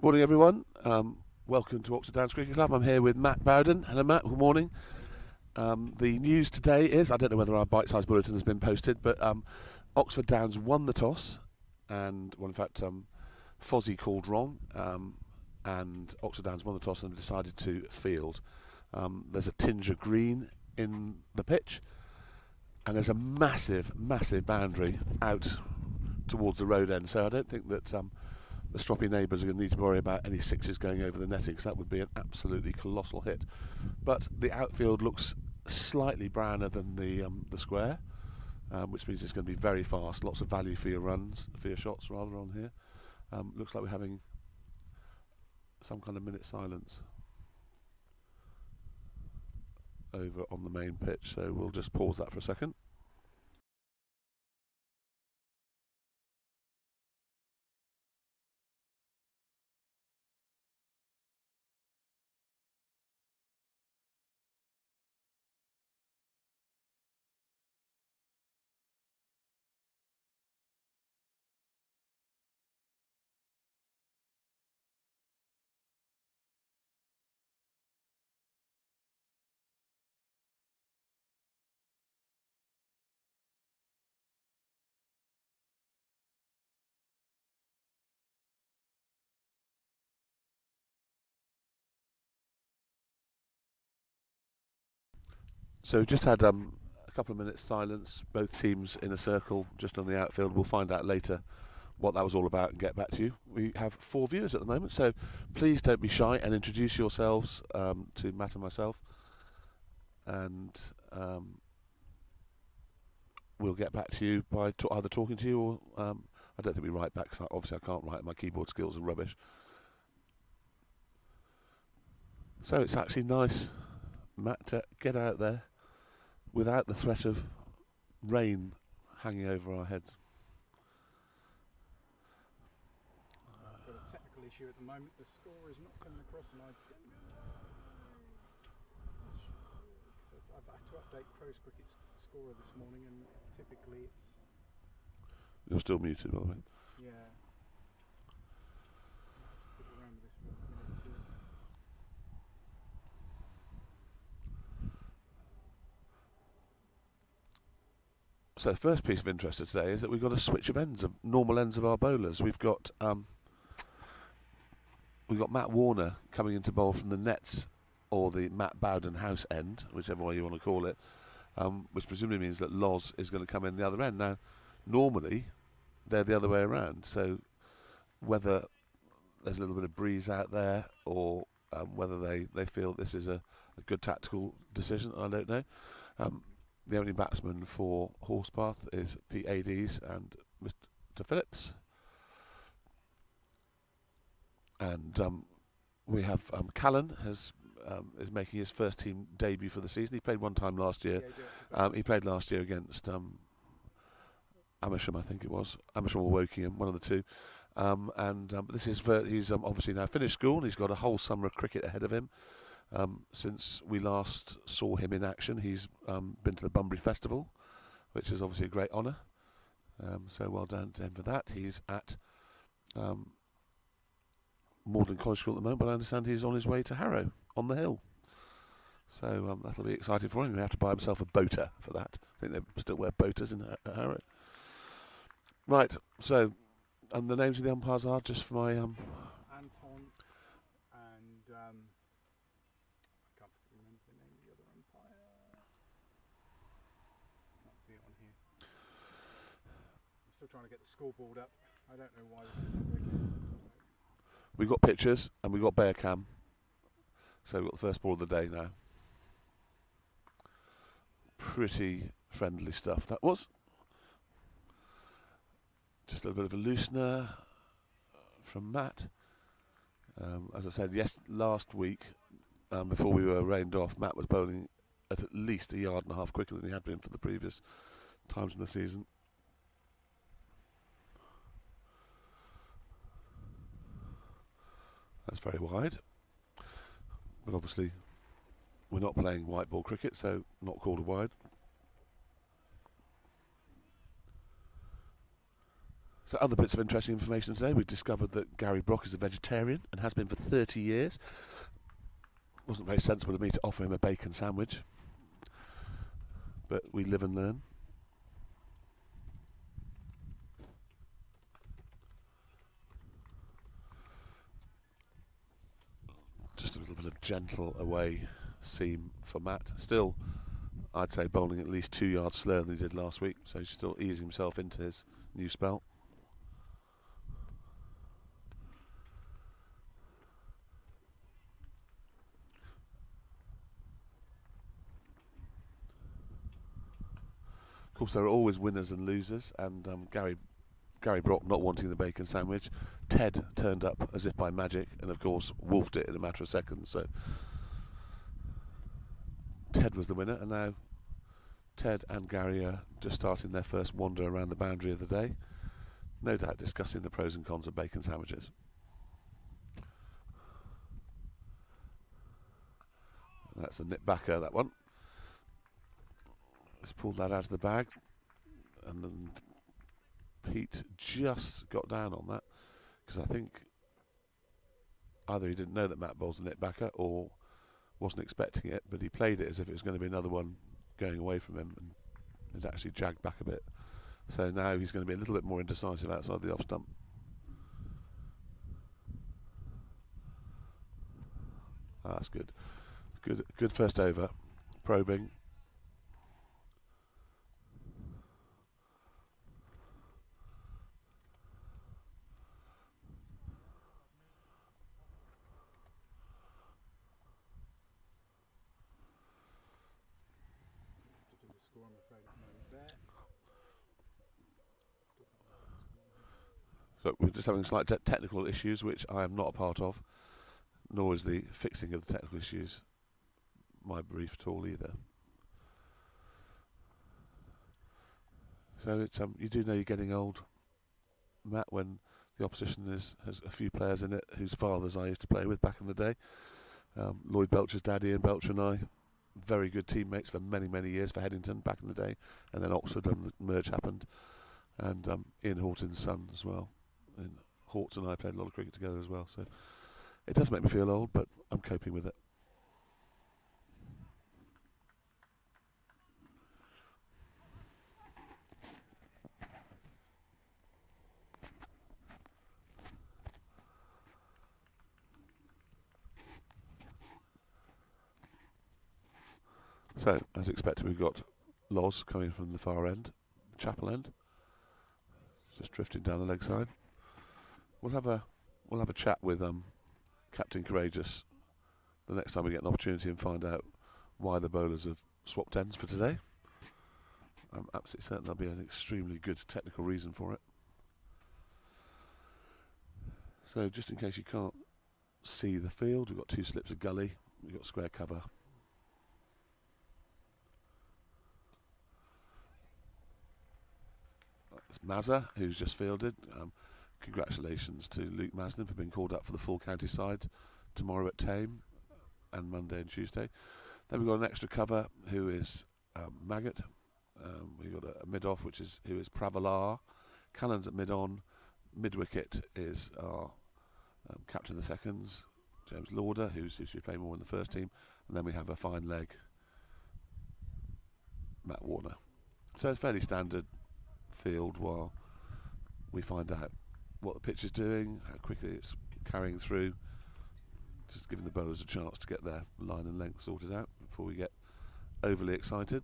Morning, everyone. Welcome to Oxford Downs Cricket Club. I'm here with Matt Bowden. Hello, Matt. Good morning. The news today is, I don't know whether our bite-sized bulletin has been posted, but Oxford Downs won the toss, and, well, in fact, Fozzie called wrong, and Oxford Downs won the toss and decided to field. There's a tinge of green in the pitch, and there's a massive, massive boundary out towards the road end, so I don't think that the stroppy neighbours are going to need to worry about any sixes going over the netting, because that would be an absolutely colossal hit. But the outfield looks slightly browner than the square, which means it's going to be very fast. Lots of value for your runs, for your shots rather, on here. Looks like we're having some kind of minute silence over on the main pitch, so we'll just pause that for a second. So we've just had a couple of minutes silence, both teams in a circle just on the outfield. We'll find out later what that was all about and get back to you. We have 4 viewers at the moment, so please don't be shy and introduce yourselves to Matt and myself, and we'll get back to you by either talking to you or I don't think we write back, because obviously I can't write, my keyboard skills are rubbish. So it's actually nice, Matt, to get out there without the threat of rain hanging over our heads. I've got a technical issue at the moment. The score is not coming across, and I've had to update Pro's Cricket's scorer this morning, and typically it's... You're still muted, by the way. Yeah. I'll have to fiddle around with this for a minute or two. So the first piece of interest of today is that we've got a switch of ends, of normal ends of our bowlers. We've got Matt Warner coming into bowl from the nets, or the Matt Bowden house end, whichever way you want to call it, which presumably means that Loz is going to come in the other end. Now, normally they're the other way around, so whether there's a little bit of breeze out there, or whether they feel this is a good tactical decision, I don't know. The only batsman for Horspath is Pete Ades and Mr. Phillips. And we have Callan is making his first team debut for the season. He played one time last year. He played last year against Amersham, I think it was. Amersham or Wokingham, one of the two. This is he's obviously now finished school, and he's got a whole summer of cricket ahead of him. Since we last saw him in action, he's been to the Bunbury Festival, which is obviously a great honour. So well done to him for that. He's at Magdalen College School at the moment, but I understand he's on his way to Harrow, on the hill. So that'll be exciting for him. He'll have to buy himself a boater for that. I think they still wear boaters in Harrow. Right, so, and the names of the umpires are, just for my... Anton and... I can't remember the name of the other umpire. Can't see it on here. I'm still trying to get the scoreboard up. I don't know why this isn't working. We've got pictures, and we've got bear cam. So we've got the first ball of the day now. Pretty friendly stuff that was. Just a little bit of a loosener from Matt. As I said, last week, before we were rained off, Matt was bowling at least a yard and a half quicker than he had been for the previous times in the season. That's very wide. But obviously, we're not playing white ball cricket, so not called a wide. So other bits of interesting information today. We discovered that Gary Brock is a vegetarian and has been for 30 years. Wasn't very sensible of me to offer him a bacon sandwich, but we live and learn. Just a little bit of gentle away seam for Matt. Still, I'd say bowling at least 2 yards slower than he did last week, so he's still easing himself into his new spell. Of course, there are always winners and losers, and Gary Brock not wanting the bacon sandwich. Ted turned up as if by magic, and of course wolfed it in a matter of seconds. So Ted was the winner, and now Ted and Gary are just starting their first wander around the boundary of the day. No doubt discussing the pros and cons of bacon sandwiches. That's the nip backer, that one. Let's pull that out of the bag, and then Pete just got down on that, because I think either he didn't know that Matt bowls a nip backer or wasn't expecting it, but he played it as if it was going to be another one going away from him, and it actually jagged back a bit. So now he's going to be a little bit more indecisive outside the off stump. That's good. Good first over. Probing. So we're just having slight technical issues, which I am not a part of, nor is the fixing of the technical issues my brief at all either. So it's you do know you're getting old, Matt, when the opposition has a few players in it whose fathers I used to play with back in the day. Lloyd Belcher's dad, Ian Belcher, and I, very good teammates for many years for Headington back in the day, and then Oxford when the merge happened, and Ian Horton's son as well. And Horts and I played a lot of cricket together as well, so it does make me feel old, but I'm coping with it. So, as expected, we've got Loz coming from the far end, Chapel end, just drifting down the leg side. We'll have a chat with Captain Courageous the next time we get an opportunity and find out why the bowlers have swapped ends for today. I'm absolutely certain there'll be an extremely good technical reason for it. So just in case you can't see the field, we've got 2 slips of gully, we've got square cover. It's Mazza, who's just fielded. Congratulations to Luke Maslin for being called up for the full county side tomorrow at Tame, and Monday and Tuesday. Then we've got an extra cover who is Maggot. We've got a mid-off who is Pravalar. Cannon's at mid-on. Mid-wicket is our captain of the seconds, James Lauder, who seems to be playing more in the first team. And then we have a fine leg, Matt Warner. So it's fairly standard field while we find out what the pitch is doing, how quickly it's carrying through, just giving the bowlers a chance to get their line and length sorted out before we get overly excited.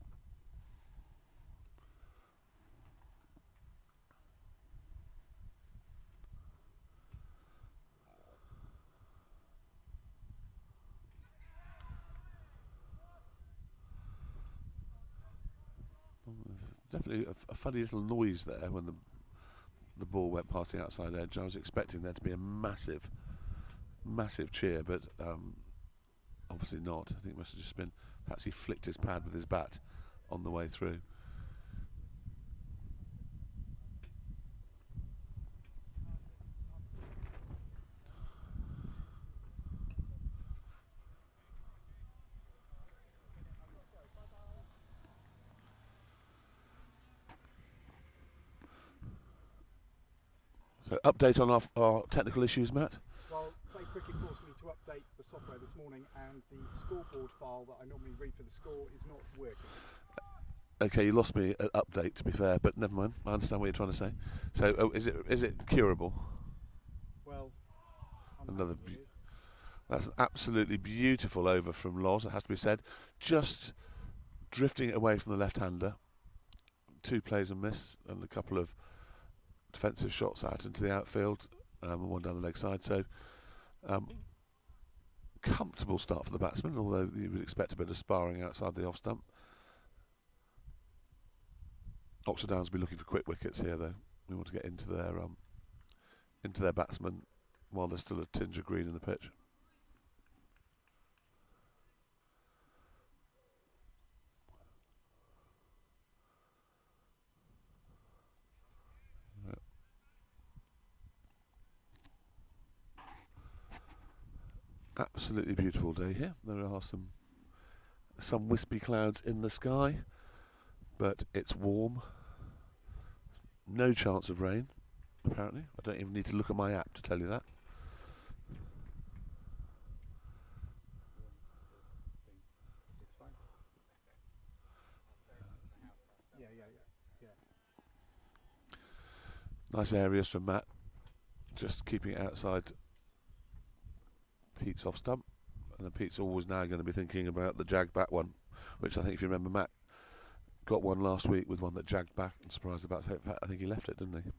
Definitely a funny little noise there when the ball went past the outside edge. I was expecting there to be a massive cheer, but obviously not. I think it must have just been, perhaps he flicked his pad with his bat on the way through. So update on our technical issues, Matt? Well, Play Cricket forced me to update the software this morning, and the scoreboard file that I normally read for the score is not working. Okay, you lost me at update, to be fair, but never mind. I understand what you're trying to say. So, is it curable? Well, Another it is. That's an absolutely beautiful over from Loz, it has to be said. Just drifting away from the left-hander. 2 plays and miss, and a couple of defensive shots out into the outfield, and one down the leg side. So, comfortable start for the batsman, although you would expect a bit of sparring outside the off stump. Oxford Downs will be looking for quick wickets here, though. We want to get into their batsmen while there's still a tinge of green in the pitch. Absolutely beautiful day here. There are some wispy clouds in the sky, but it's warm. No chance of rain, apparently. I don't even need to look at my app to tell you that. It's fine. Yeah. Nice areas from Matt, just keeping it outside Pete's off stump, and then Pete's always now going to be thinking about the jag back one, which I think, if you remember, Matt got one last week with one that jagged back and surprised about. In fact, I think he left it, didn't he?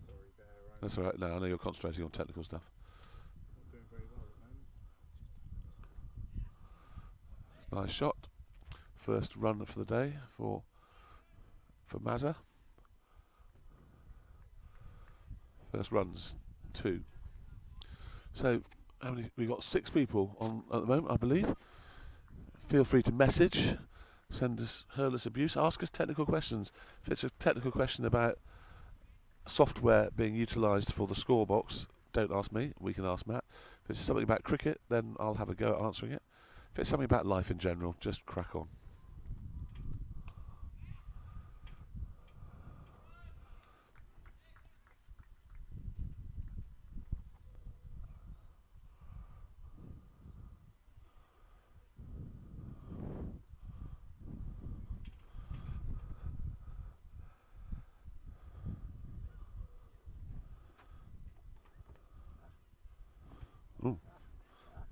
Sorry there, right? That's all right. No, I know you're concentrating on technical stuff. Not doing very well at the moment. Nice shot. First run for the day for Mazza. First runs 2. So we got 6 people on at the moment, I believe. Feel free to message, hurl us abuse, ask us technical questions. If it's a technical question about software being utilised for the score box, don't ask me, we can ask Matt. If it's something about cricket, then I'll have a go at answering it. If it's something about life in general, just crack on.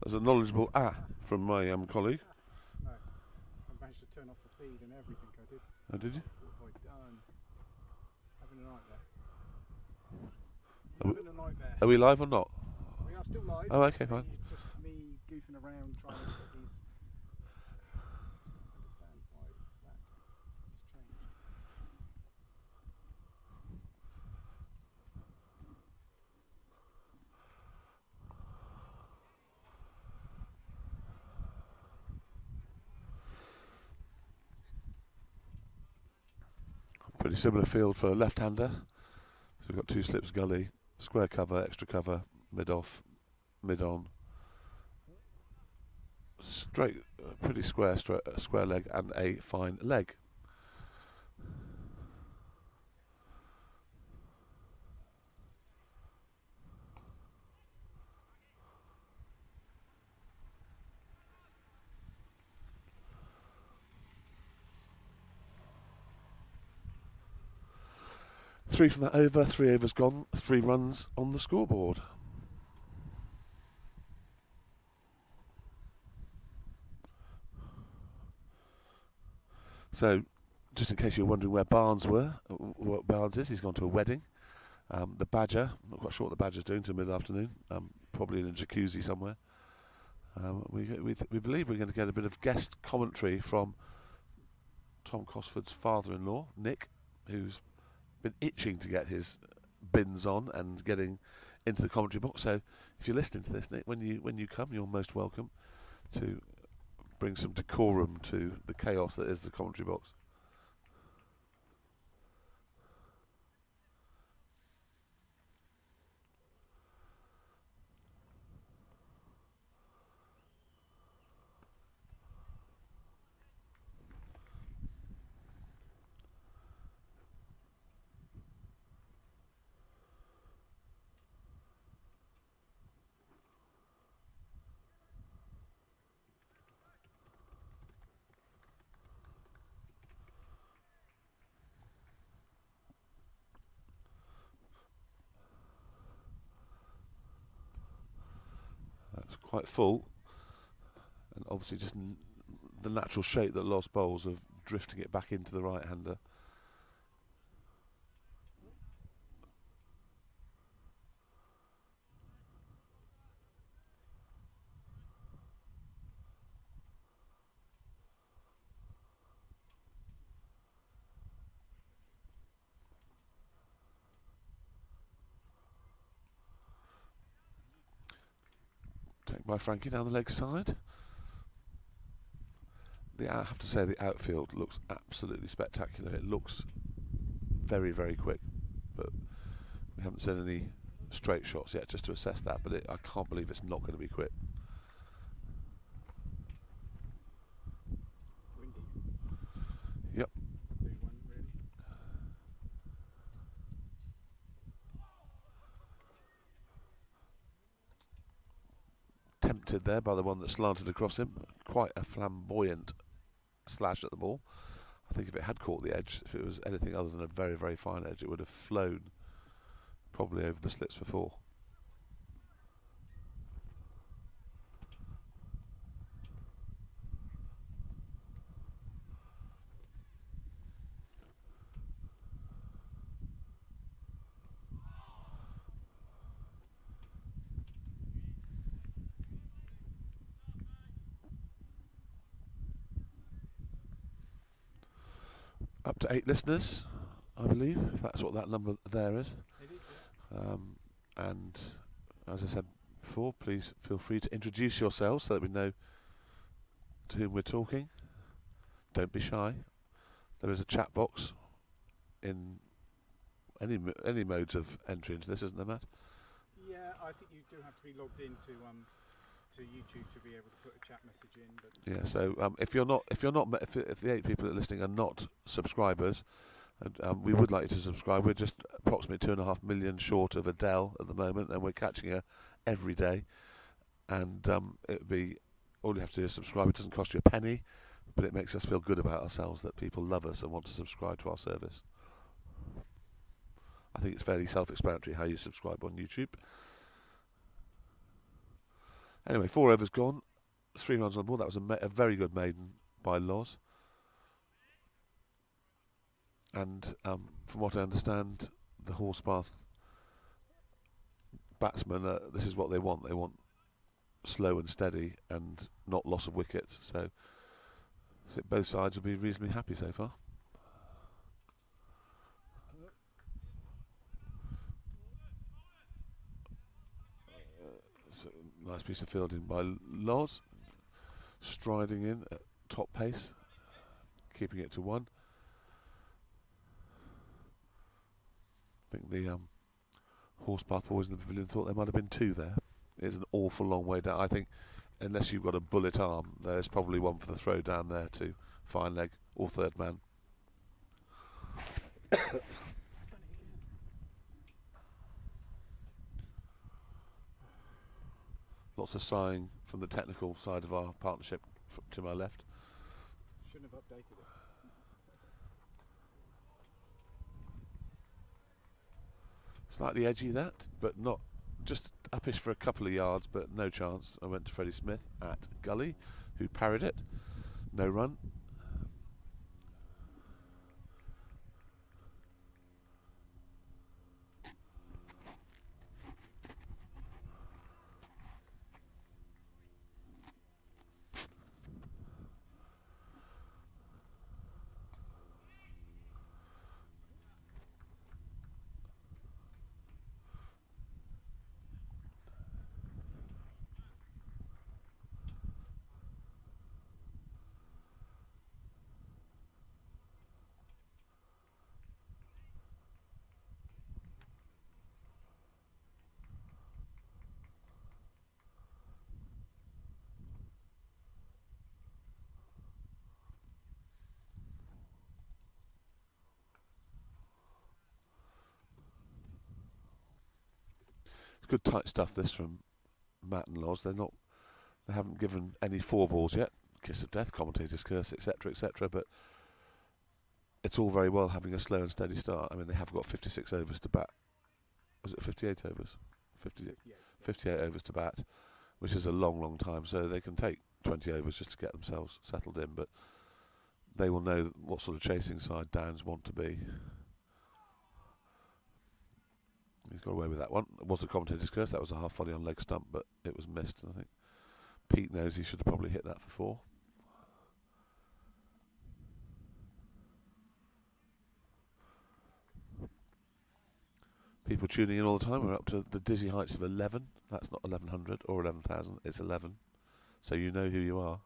There's a knowledgeable from my colleague. No, I managed to turn off the feed and everything. I did. Oh, did you? What have I done? Having a nightmare. Are we- Having a nightmare. Are we live or not? We are still live. Oh, okay, fine. It's just me goofing around trying to get these. Understand why that has changed. Pretty similar field for left-hander. So we've got 2 slips gully, square cover, extra cover, mid off, mid on. Straight, pretty square leg and a fine leg. Three from that over, 3 overs gone, 3 runs on the scoreboard. So, just in case you're wondering where Barnes what Barnes is, he's gone to a wedding. The Badger, I'm not quite sure what the Badger's doing till mid-afternoon, probably in a jacuzzi somewhere. We believe we're going to get a bit of guest commentary from Tom Cosford's father-in-law, Nick, who's been itching to get his bins on and getting into the commentary box. So if you're listening to this, Nick, when you come, you're most welcome to bring some decorum to the chaos that is the commentary box. It's quite full, and obviously just the natural shape that Loz bowls of drifting it back into the right-hander. Taken by Frankie down the leg side. I have to say the outfield looks absolutely spectacular. It looks very, very quick, but we haven't seen any straight shots yet just to assess that, but I can't believe it's not going to be quick. Windy. Yep. Big one, really. Tempted there by the one that slanted across him. Quite a flamboyant slash at the ball. I think if it had caught the edge, if it was anything other than a very, very fine edge, it would have flown probably over the slits for four. Up to 8 listeners, I believe, if that's what that number there is. It is, yeah. And as I said before, please feel free to introduce yourselves so that we know to whom we're talking. Don't be shy. There is a chat box in any modes of entry into this, isn't there, Matt? Yeah, I think you do have to be logged into to YouTube to be able to put a chat message in. But Yeah. So if the 8 people that are listening are not subscribers, and we would like you to subscribe. We're just approximately 2.5 million short of Adele at the moment, and we're catching her every day. And it would be all you have to do is subscribe. It doesn't cost you a penny, but it makes us feel good about ourselves that people love us and want to subscribe to our service. I think it's fairly self-explanatory how you subscribe on YouTube. Anyway, 4 overs gone, 3 runs on the board. That was a very good maiden by Loz. And from what I understand, the Horspath batsmen, this is what they want. They want slow and steady and not loss of wickets. So I think both sides will be reasonably happy so far. So nice piece of fielding by Loz, striding in at top pace, keeping it to 1. I think the Horspath boys in the pavilion thought there might have been 2 there. It's an awful long way down. I think unless you've got a bullet arm, there's probably one for the throw down there to fine leg or third man. Lots of sighing from the technical side of our partnership to my left. shouldn't have updated it. Slightly edgy that, but not just uppish for a couple of yards, but no chance. I went to Freddie Smith at Gully, who parried it. No run. It's good tight stuff this from Matt and Loz. They haven't given any 4 balls yet. Kiss of death, commentators curse, etc., etc. But it's all very well having a slow and steady start. I mean, they have got 56 overs to bat. Was it 58 overs? 58 overs to bat, which is a long, long time. So they can take 20 overs just to get themselves settled in, but they will know what sort of chasing side Downs want to be. He's got away with that one. It was the commentator's curse. That was a half volley on leg stump, but it was missed. I think Pete knows he should have probably hit that for 4. People tuning in all the time. We're up to the dizzy heights of 11. That's not 1100 or 11,000. It's 11. So you know who you are.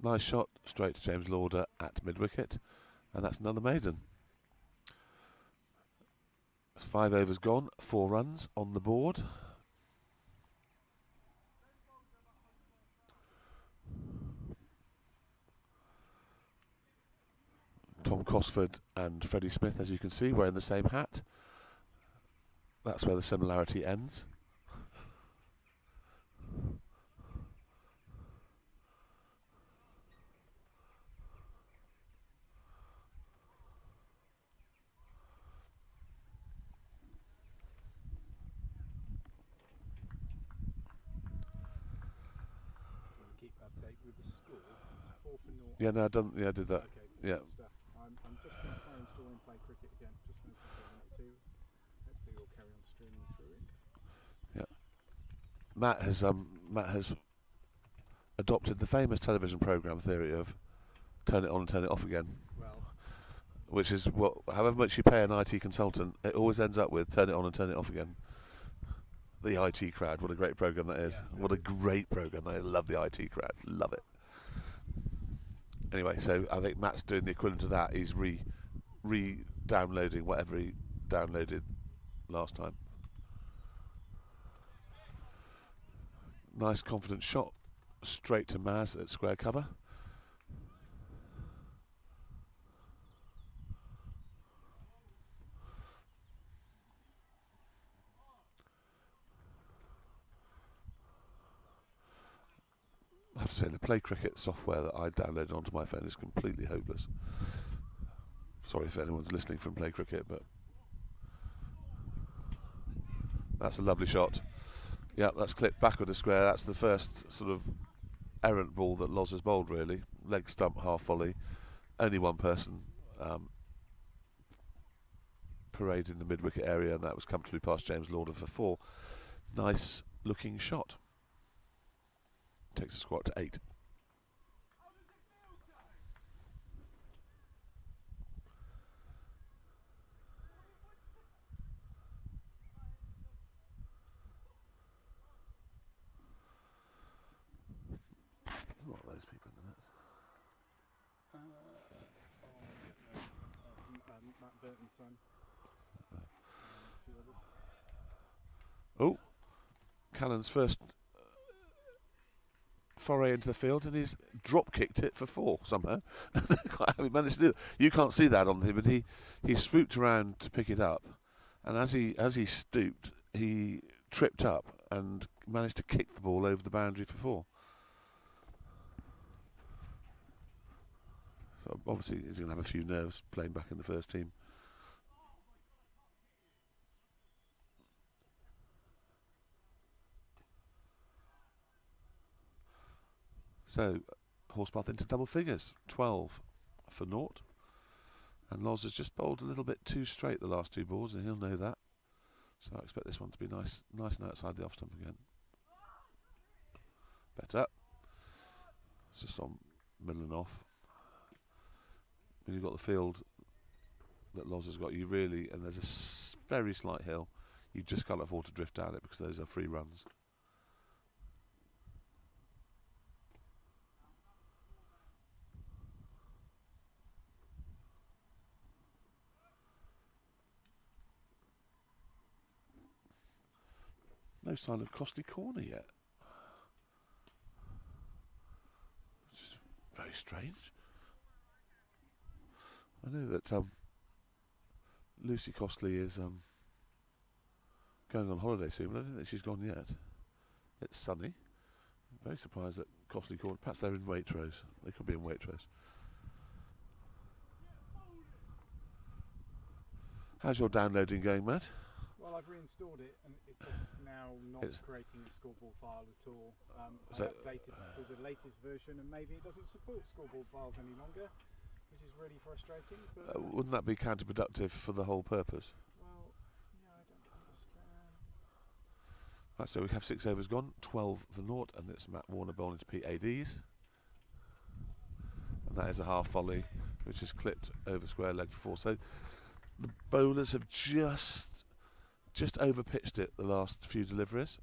Nice shot straight to James Lauder at mid-wicket. And that's another maiden. It's 5 overs gone. 4 runs on the board. Tom Cosford and Freddie Smith, as you can see, wearing the same hat. That's where the similarity ends. Keep update with the score. It's 4 for 0. Yeah, no, I done. Yeah, I did that. Okay, Yeah. good stuff. I'm just going to try and install and play cricket again. Just going to press on that too. Hopefully we'll carry on streaming through it. Yeah. Matt has adopted the famous television program theory of turn it on and turn it off again. Well, Which is what, however much you pay an IT consultant, it always ends up with turn it on and turn it off again. The IT crowd, what a great program that is. Yeah, What a great program that is. Love the IT crowd. Love it. Anyway, so I think Matt's doing the equivalent of that. He's re-downloading whatever he downloaded last time. Nice confident shot straight to Maz at square cover. I have to say the Play Cricket software that I downloaded onto my phone is completely hopeless. Sorry if anyone's listening from Play Cricket, but that's a lovely shot. Yeah, that's clipped backward a square. That's the first sort of errant ball that Loz has bowled, really. Leg stump, half volley. Only one person paraded in the mid-wicket area, and that was comfortably past James Lauder for 4. Nice looking shot. Takes the score up to 8. What are those people in the nets? Matt Burton's son. A few others. Oh, Cannon's first foray into the field, and he's drop kicked it for 4 somehow. Quite happy managed to do it. You can't see that on him, but he swooped around to pick it up, and as he stooped, he tripped up and managed to kick the ball over the boundary for 4. So obviously he's going to have a few nerves playing back in the first team. So Horspath into double figures, 12 for 0. And Loz has just bowled a little bit too straight the last 2 balls, and he'll know that. So I expect this one to be nice and outside the off stump again. Better. It's just on middle and off. When you've got the field that Loz has got, you really, and there's a very slight hill, you just can't afford to drift down it because those are free runs. No sign of costly corner yet. Which is very strange. I know that Lucy Costley is going on holiday soon, but I don't think she's gone yet. It's sunny. I'm very surprised that Costley corner. Perhaps they're in Waitrose. They could be in Waitrose. How's your downloading going, Matt? Well, I've reinstalled it and it's just now not It's- creating a scoreboard file at all. So- I updated to the latest version and maybe it doesn't support scoreboard files any longer, which is really frustrating. But Wouldn't that be counterproductive for the whole purpose? well, yeah, I don't understand. Right, so we have 6 overs gone, 12 for naught, and it's Matt Warner bowling to PADs. And that is a half volley, which is clipped over square leg for 4. So the bowlers have just over pitched it the last few deliveries,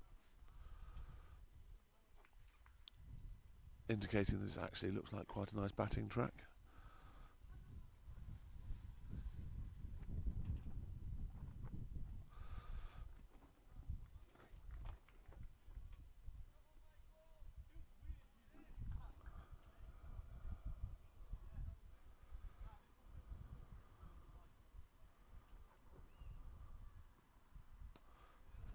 indicating this actually looks like quite a nice batting track.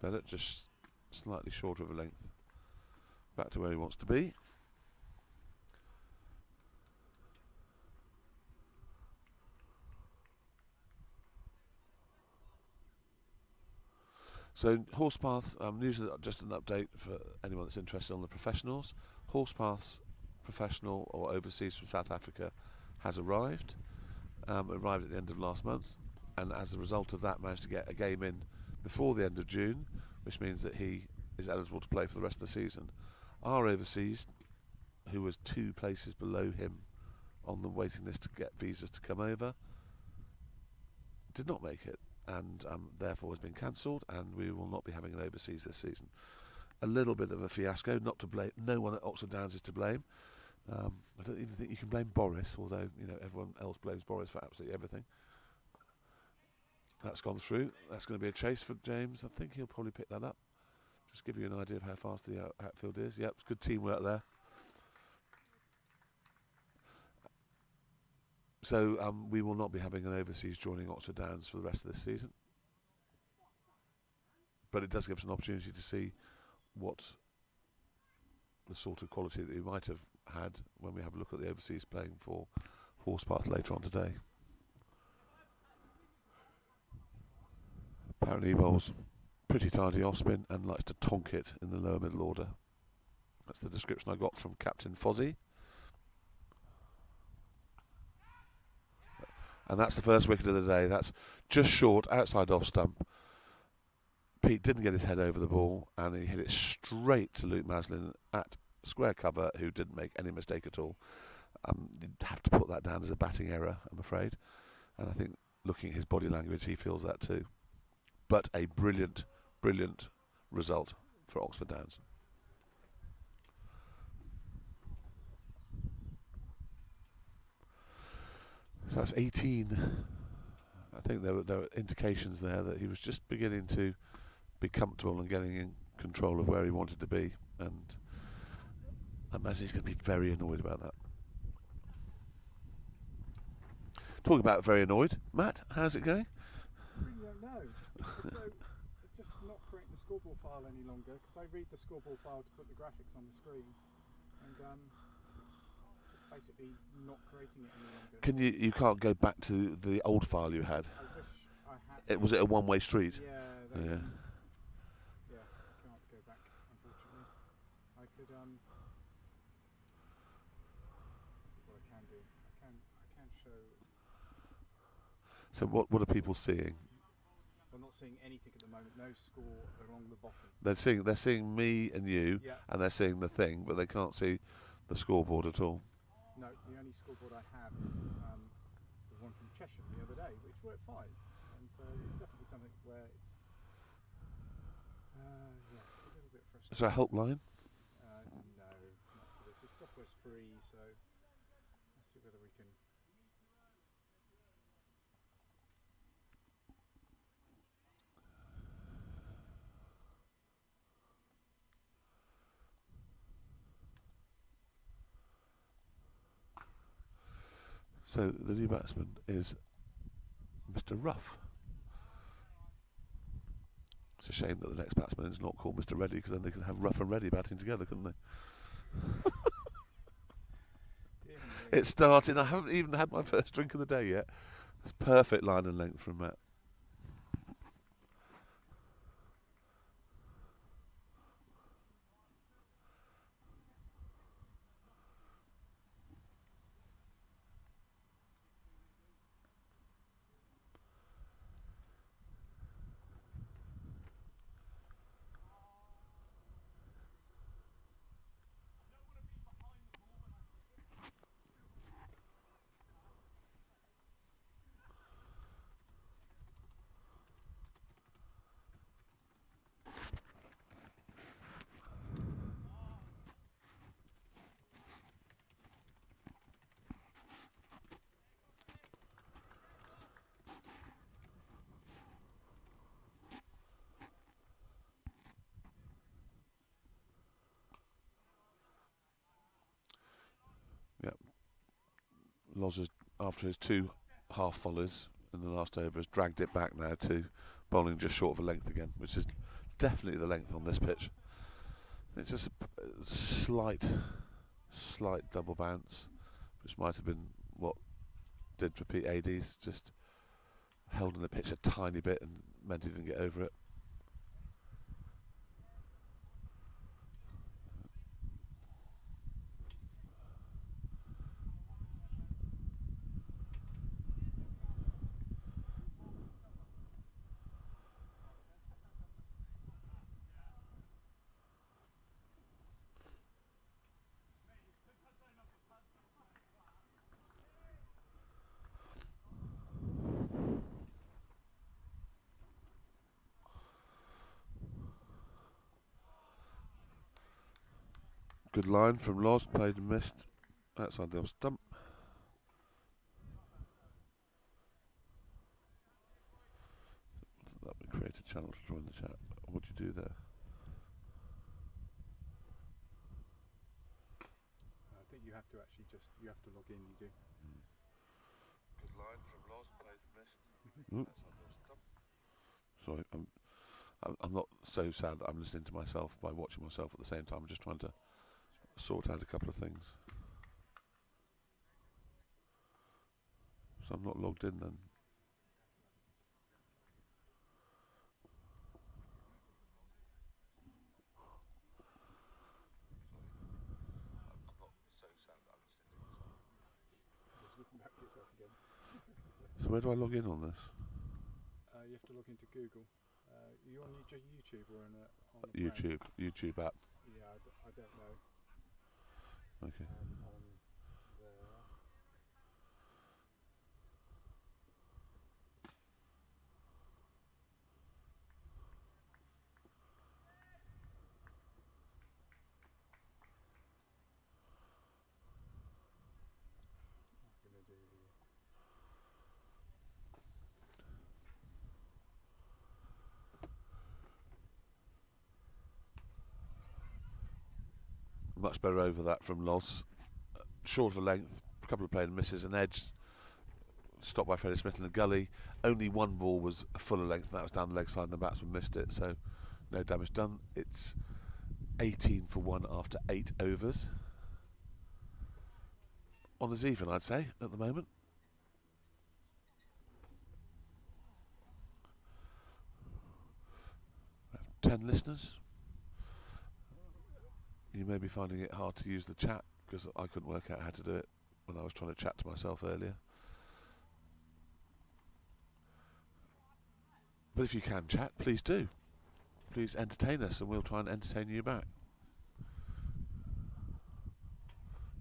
Better, just slightly shorter of a length back to where he wants to be. So Horspath, news, just an update for anyone that's interested on the professionals. Horsepath's professional or overseas from South Africa has arrived. Arrived at the end of last month, and as a result of that managed to get a game in before the end of June, which means that he is eligible to play for the rest of the season. Our overseas, who was 2 places below him on the waiting list to get visas to come over, did not make it, and therefore has been cancelled, and we will not be having an overseas this season. A little bit of a fiasco, not to blame. No one at Oxford Downs is to blame. I don't even think you can blame Boris, although everyone else blames Boris for absolutely everything. That's gone through. That's going to be a chase for James. I think he'll probably pick that up. Just give you an idea of how fast the outfield is. Yep, it's good teamwork there. So we will not be having an overseas joining Oxford Downs for the rest of this season. But it does give us an opportunity to see what the sort of quality that we might have had when we have a look at the overseas playing for Horspath later on today. Apparently he bowls pretty tidy off spin and likes to tonk it in the lower middle order. That's the description I got from Captain Fozzie. And that's the first wicket of the day. That's just short, outside off stump. Pete didn't get his head over the ball and he hit it straight to Luke Maslin at square cover, who didn't make any mistake at all. You'd have to put that down as a batting error, I'm afraid. And I think looking at his body language, he feels that too. But a brilliant, brilliant result for Oxford Downs. So that's 18. I think there were indications there that he was just beginning to be comfortable and getting in control of where he wanted to be. And I imagine he's going to be very annoyed about that. Talking about very annoyed, Matt, how's it going? I really don't know. So it's just not creating the scoreboard file any longer because I read the scoreboard file to put the graphics on the screen, and just basically not creating it any longer. You can't go back to the old file you had? I wish I had. Was it a one-way street? Yeah. Yeah. Yeah, I can't go back, unfortunately. I could what I can do. I can show. So what are people seeing? I'm not seeing anything at the moment. No score along the bottom. They're seeing me and you, Yeah. and they're seeing the thing, but they can't see the scoreboard at all. No, the only scoreboard I have is the one from Cheshire the other day, which worked fine. And so it's definitely something where it's it's a little bit frustrating. Is there a helpline? No, not for this. This software's free, so let's see whether we can. So the new batsman is Mr. Ruff. It's a shame that the next batsman is not called Mr. Reddy, because then they could have Ruff and Reddy batting together, couldn't they? It's starting. I haven't even had my first drink of the day yet. It's perfect line and length from Matt. Loz has, after his 2 half volleys in the last over, has dragged it back now to bowling just short of a length again, which is definitely the length on this pitch. It's just a slight double bounce, which might have been what did for Pete Adie's, just held on the pitch a tiny bit and meant he didn't get over it. Good line from Loz, played and missed outside the off stump. That would create a channel to join the chat. What do you do there? I think you have to actually you have to log in, you do. Good line from Loz, played and missed outside the off stump. Sorry, I'm not so sad that I'm listening to myself by watching myself at the same time. I'm just trying to sort out a couple of things. So I'm not logged in then. I'm not so sad that I'm listening to myself. Just listen back to yourself again. So where do I log in on this? You have to log into Google. Are you on YouTube or on the YouTube app. Yeah, I don't know. Okay. On there. I'm gonna do. Much better over that from Loz. Short of a length, a couple of played misses, an edge stopped by Freddie Smith in the gully. Only one ball was a fuller length, and that was down the leg side, and the batsman missed it, so no damage done. It's 18 for 1 after 8 overs. On as even, I'd say, at the moment. We have 10 listeners. You may be finding it hard to use the chat because I couldn't work out how to do it when I was trying to chat to myself earlier. But if you can chat, please do. Please entertain us and we'll try and entertain you back.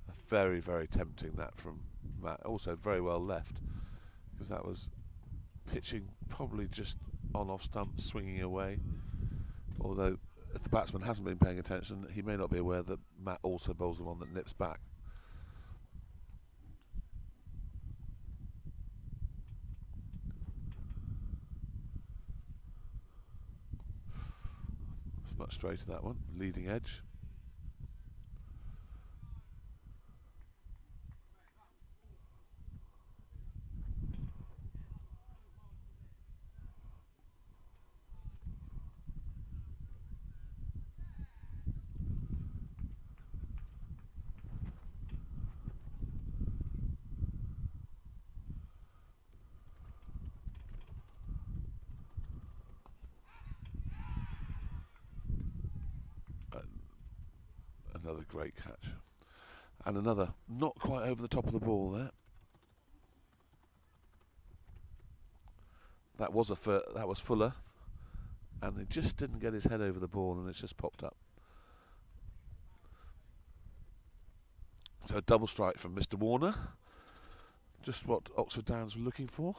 That's very, very tempting, that from Matt. Also very well left, because that was pitching probably just on off stump, swinging away. Although if the batsman hasn't been paying attention, he may not be aware that Matt also bowls the one that nips back. It's much straighter, that one. Leading edge. Another great catch. And another not quite over the top of the ball there. That was Fuller, and he just didn't get his head over the ball, and it's just popped up. So a double strike from Mr. Warner. Just what Oxford Downs were looking for.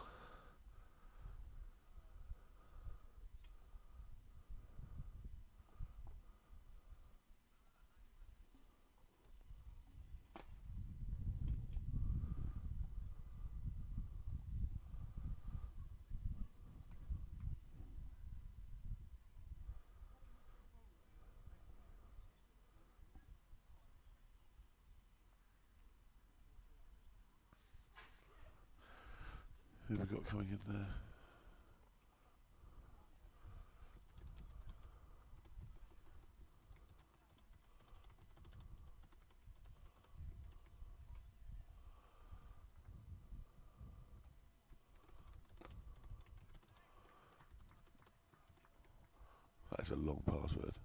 Who have we got coming in there? That is a long password.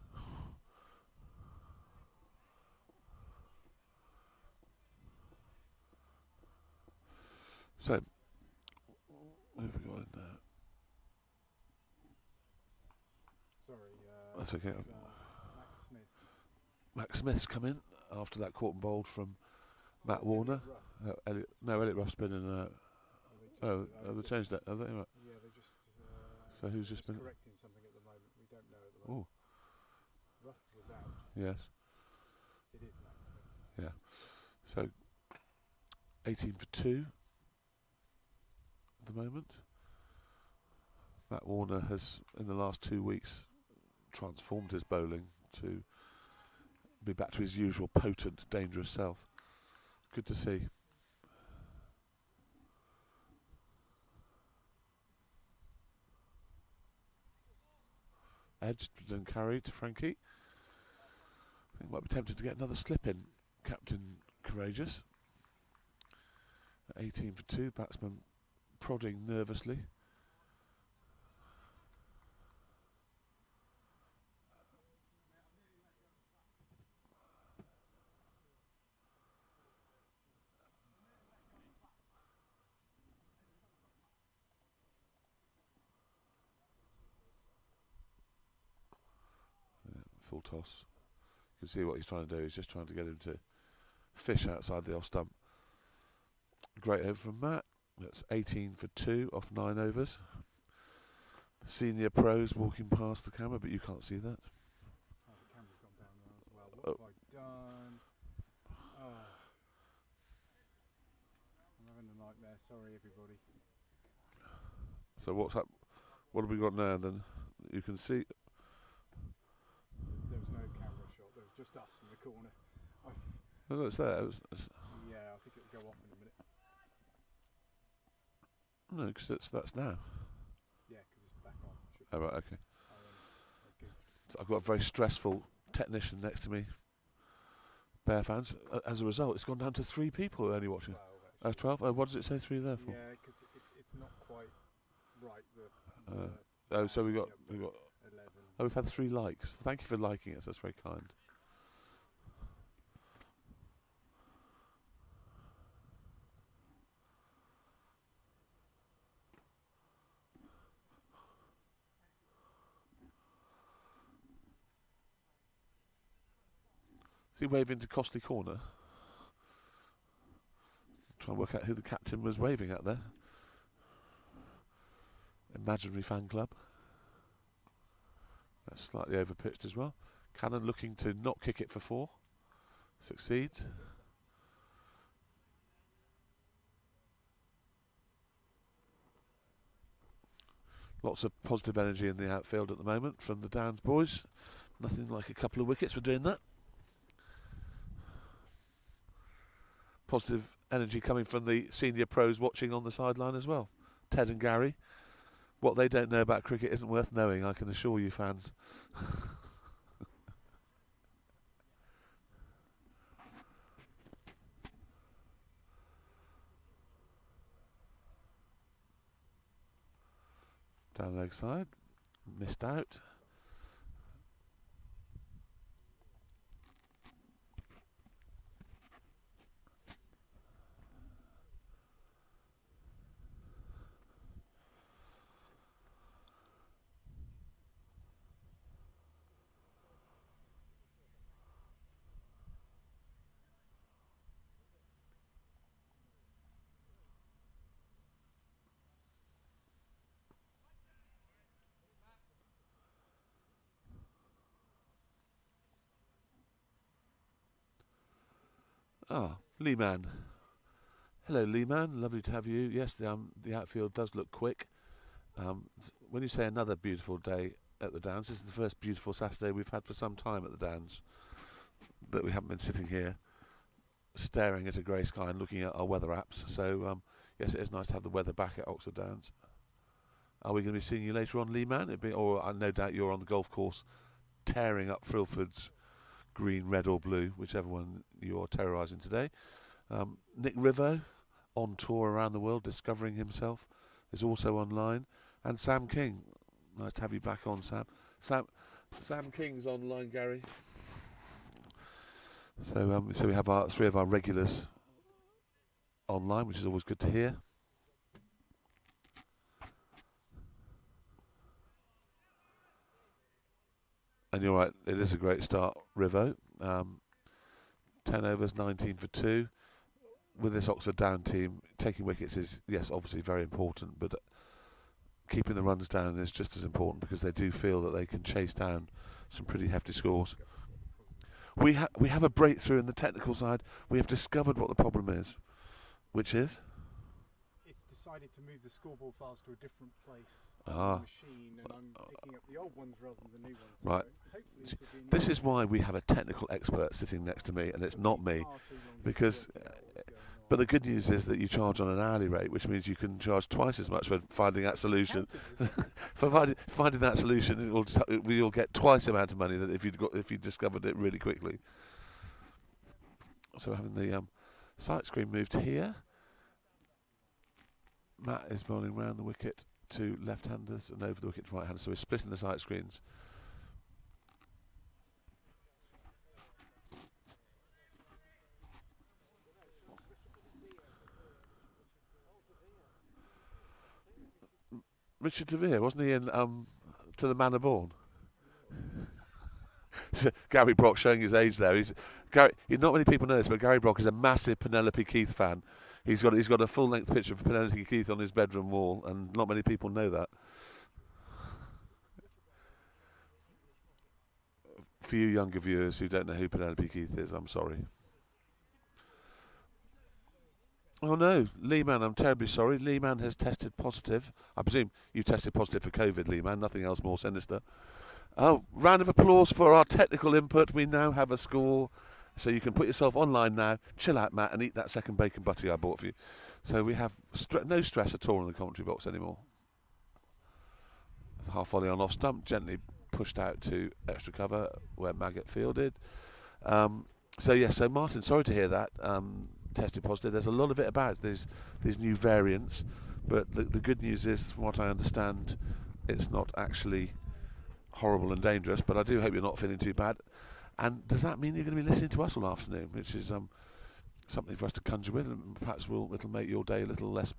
So, who have we got in there? Sorry. That's okay. Max Smith. Max Smith's come in after that caught and bowled from Matt Warner. Elliot Ruff's been in. They changed that. Have they? Right. Yeah, they just. So who's just been correcting something at the moment? We don't know at the moment. Oh. Ruff was out. Yes. It is Max Smith. Yeah. So 18 for 2 at the moment. Matt Warner has, in the last 2 weeks, transformed his bowling to be back to his usual potent, dangerous self. Good to see. Edged and carried to Frankie. I think might be tempted to get another slip in. Captain Courageous. 18 for 2. Batsman prodding nervously. Full toss. You can see what he's trying to do. He's just trying to get him to fish outside the off stump. Great over from Matt. That's 18 for 2 off 9 overs. The senior pros walking past the camera, but you can't see that. Oh, the camera's gone down there as well. What have I done? Oh. I'm having a nightmare. Sorry, everybody. So what's that? What have we got now then? You can see. There was no camera shot. There was just us in the corner. No, it's there. Yeah, I think it'll go off in a minute. No, because that's now. Yeah, because it's back on. Oh, right, okay. Okay. So I've got a very stressful technician next to me. Bear fans. As a result, it's gone down to 3 people only watching. 12, 12? Oh, what does it say 3 there for? Yeah, because it's not quite right. So we got 11. Oh, we've had 3 likes. Thank you for liking us. That's very kind. Is he waving to Costly Corner? Try and work out who the captain was waving at there. Imaginary fan club. That's slightly over pitched as well. Cannon looking to not kick it for 4. Succeeds. Lots of positive energy in the outfield at the moment from the Downs boys. Nothing like a couple of wickets for doing that. Positive energy coming from the senior pros watching on the sideline as well. Ted and Gary. What they don't know about cricket isn't worth knowing, I can assure you, fans. Down leg side. Missed out. Ah, Lee Man. Hello, Lee Man. Lovely to have you. Yes, the outfield does look quick. When you say another beautiful day at the Downs, this is the first beautiful Saturday we've had for some time at the Downs. That we haven't been sitting here staring at a grey sky and looking at our weather apps. So Yes, it is nice to have the weather back at Oxford Downs. Are we going to be seeing you later on, Lee Man? Or I no doubt you're on the golf course tearing up Frilford's green, red or blue, whichever one you're terrorising today. Nick Rivo, on tour around the world, discovering himself, is also online. And Sam King. Nice to have you back on, Sam. Sam King's online, Gary. So we have our 3 of our regulars online, which is always good to hear. And you're right, it is a great start, Rivo. 10 overs, 19 for 2. With this Oxford Down team, taking wickets is, yes, obviously very important, but keeping the runs down is just as important because they do feel that they can chase down some pretty hefty scores. We have a breakthrough in the technical side. We have discovered what the problem is, which is? It's decided to move the scoreboard files to a different place on the machine, and I'm picking up the old ones rather than the new ones. Right. So this is why we have a technical expert sitting next to me, and it's not me, because. But the good news is that you charge on an hourly rate, which means you can charge twice as much for finding that solution. For finding that solution, you'll get twice the amount of money that if you discovered it really quickly. So we're having the sight screen moved here. Matt is bowling round the wicket to left-handers and over the wicket to right-handers. So we're splitting the sight screens. Richard DeVere, wasn't he in To the Manor Born? Gary Brock showing his age there. Not many people know this, but Gary Brock is a massive Penelope Keith fan. He's got a full-length picture of Penelope Keith on his bedroom wall, and not many people know that. For you younger viewers who don't know who Penelope Keith is, I'm sorry. Oh no, Lee Man, I'm terribly sorry. Lee Man has tested positive. I presume you tested positive for COVID, Lee Man, nothing else more sinister. Oh, round of applause for our technical input. We now have a score, so you can put yourself online now, chill out, Matt, and eat that second bacon butty I bought for you. So we have no stress at all in the commentary box anymore. Half volley on off stump, gently pushed out to extra cover where Maggott fielded. So Martin, sorry to hear that. Tested positive. There's a lot of it about these new variants, but the good news is, from what I understand, it's not actually horrible and dangerous. But I do hope you're not feeling too bad. And does that mean you're going to be listening to us all afternoon, which is something for us to conjure with, and perhaps it'll make your day a little less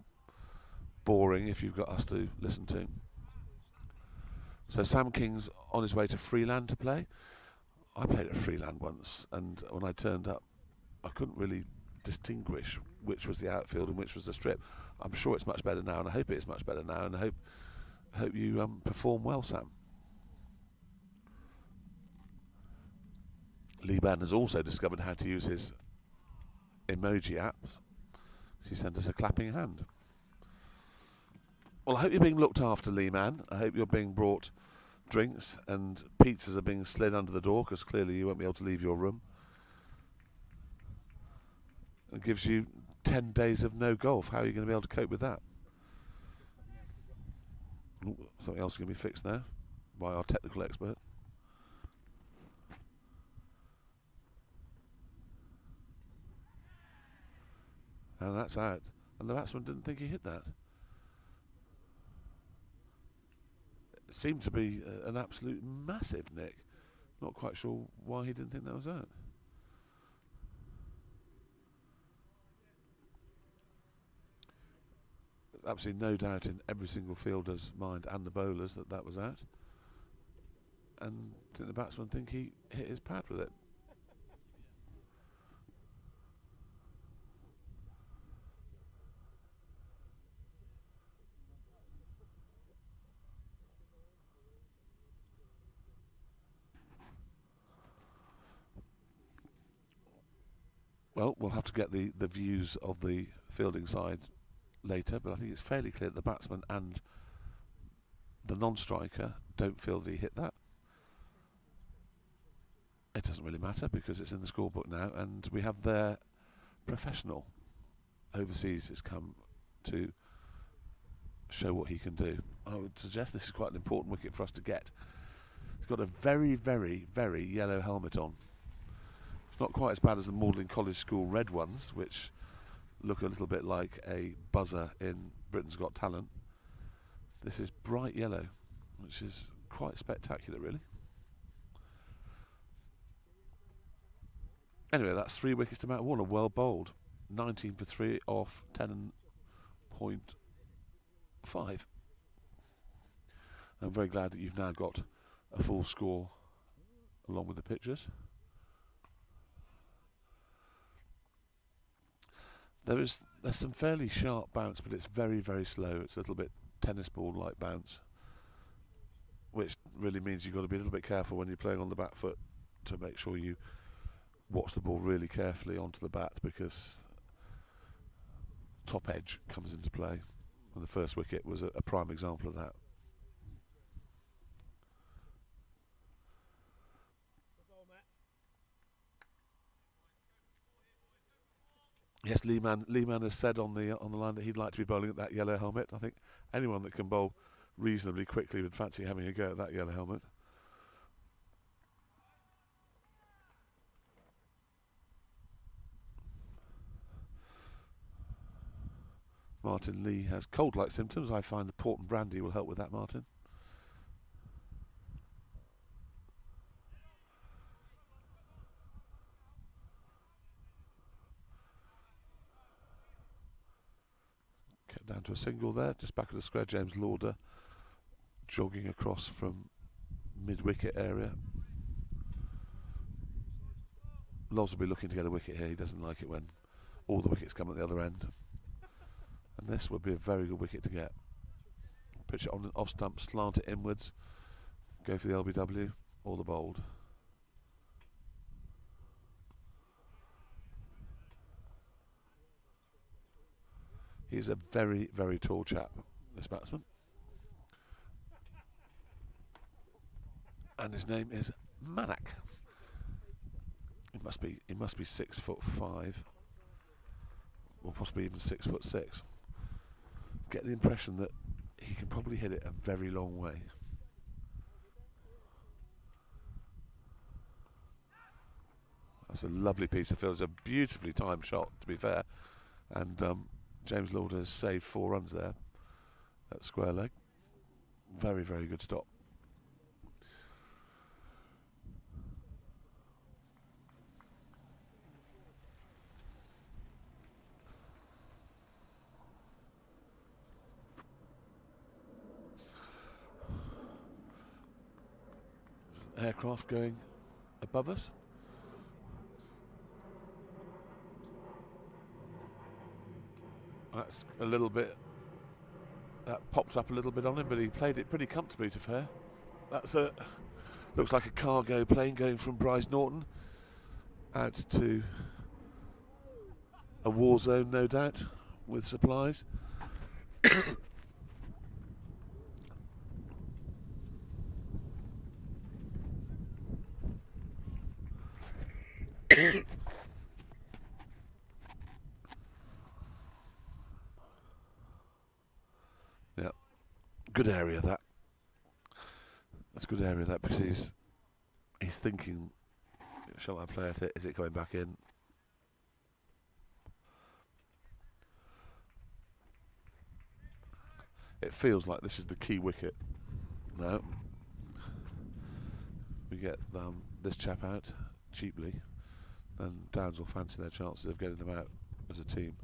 boring if you've got us to listen to. So Sam King's on his way to Freeland to play. I played at Freeland once, and when I turned up, I couldn't really distinguish which was the outfield and which was the strip. I'm sure it's much better now, and I hope it's much better now, and I hope you perform well, Sam. Lee Ban has also discovered how to use his emoji apps. She sent us a clapping hand. Well, I hope you're being looked after, Lee Man. I hope you're being brought drinks and pizzas are being slid under the door, because clearly you won't be able to leave your room. It gives you 10 days of no golf. How are you going to be able to cope with that? Ooh, something else is going to be fixed now by our technical expert. And that's out. And the batsman didn't think he hit that. It seemed to be an absolute massive nick. Not quite sure why he didn't think that was out. There's absolutely no doubt in every single fielder's mind and the bowlers that was out. And didn't the batsman think he hit his pad with it? Well, we'll have to get the views of the fielding side later, but I think it's fairly clear that the batsman and the non-striker don't feel that he hit that. It doesn't really matter because it's in the scorebook now, and we have their professional overseas has come to show what he can do. I would suggest this is quite an important wicket for us to get. He's got a very, very, very yellow helmet on. It's not quite as bad as the Magdalen College School red ones, which look a little bit like a buzzer in Britain's Got Talent. This is bright yellow, which is quite spectacular, really. Anyway, that's 3 wickets to Matt Warner. Well bowled. 19 for 3 off 10.5. I'm very glad that you've now got a full score along with the pictures. There's some fairly sharp bounce, but it's very, very slow. It's a little bit tennis ball-like bounce, which really means you've got to be a little bit careful when you're playing on the back foot to make sure you watch the ball really carefully onto the bat, because top edge comes into play, and the first wicket was a prime example of that. Yes, Lee Man has said on the line that he'd like to be bowling at that yellow helmet. I think anyone that can bowl reasonably quickly would fancy having a go at that yellow helmet. Martin Lee has cold-like symptoms. I find the port and brandy will help with that, Martin. Kept down to a single there, just back of the square. James Lauder jogging across from mid-wicket area. Loz will be looking to get a wicket here. He doesn't like it when all the wickets come at the other end. And this would be a very good wicket to get. Pitch it on an off stump, slant it inwards, go for the LBW or the bowled. He's a very, very tall chap, this batsman. And his name is Manak. He must be 6'5", or possibly even 6'6". Get the impression that he can probably hit it a very long way. That's a lovely piece of field. It's a beautifully timed shot, to be fair. And James Lauder has saved 4 runs there at square leg. Very, very good stop. Aircraft going above us. That's a little bit, that popped up a little bit on him, but he played it pretty comfortably, to be fair. That's looks like a cargo plane going from Bryce Norton out to a war zone, no doubt, with supplies. Yeah, good area that. That's a good area that, because he's thinking, shall I play at it? Is it going back in? It feels like this is the key wicket. No. We get this chap out cheaply, and Downs will fancy their chances of getting them out as a team.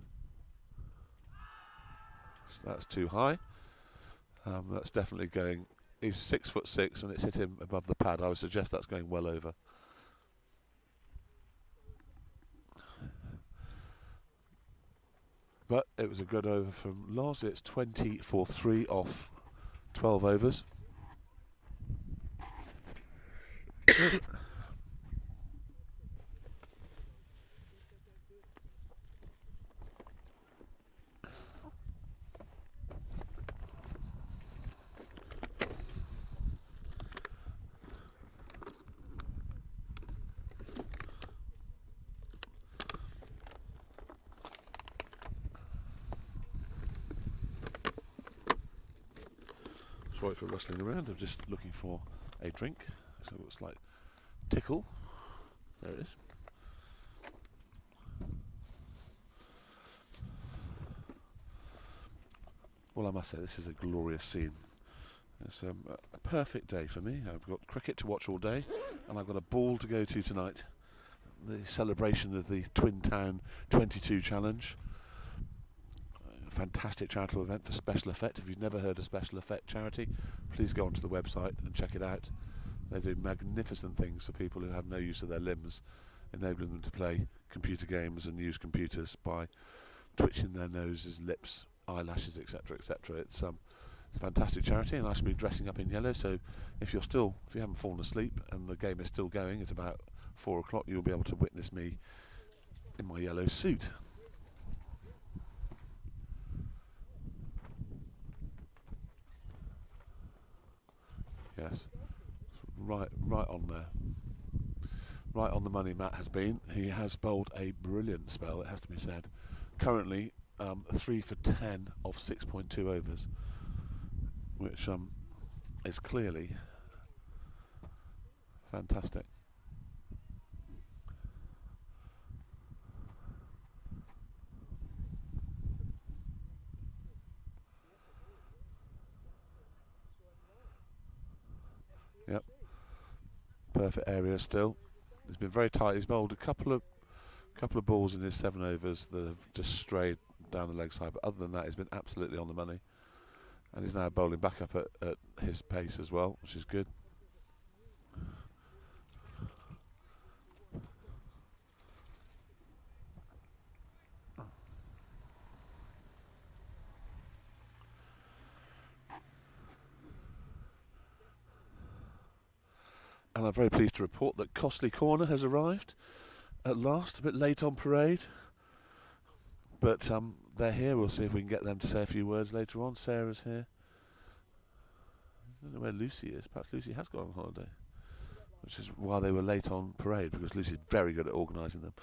So that's too high. That's definitely going. He's 6'6", and it's hit him above the pad. I would suggest that's going well over. But it was a good over from Loz. It's 20 for 3 off 12 overs. Sorry for rustling around. I'm just looking for a drink. So it's like tickle. There it is. Well, I must say this is a glorious scene. It's a perfect day for me. I've got cricket to watch all day, and I've got a ball to go to tonight. The celebration of the Twin Town 22 Challenge. A fantastic charitable event for Special Effect. If you've never heard of Special Effect charity, please go onto the website and check it out. They do magnificent things for people who have no use of their limbs, enabling them to play computer games and use computers by twitching their noses, lips, eyelashes, etc., etc. It's a fantastic charity, and I shall be dressing up in yellow. So if you haven't fallen asleep and the game is still going at about 4 o'clock, you'll be able to witness me in my yellow suit. Yes, right on there. Right on the money Matt has been. He has bowled a brilliant spell, it has to be said. Currently 3 for 10 of 6.2 overs, which is clearly fantastic. Yep, perfect area still. It's been very tight. He's bowled a couple of balls in his 7 overs that have just strayed down the leg side, but other than that, he's been absolutely on the money. And he's now bowling back up at his pace as well, which is good. And I'm very pleased to report that Costly Corner has arrived at last, a bit late on parade. But they're here. We'll see if we can get them to say a few words later on. Sarah's here. I don't know where Lucy is. Perhaps Lucy has gone on holiday, which is why they were late on parade, because Lucy's very good at organising them.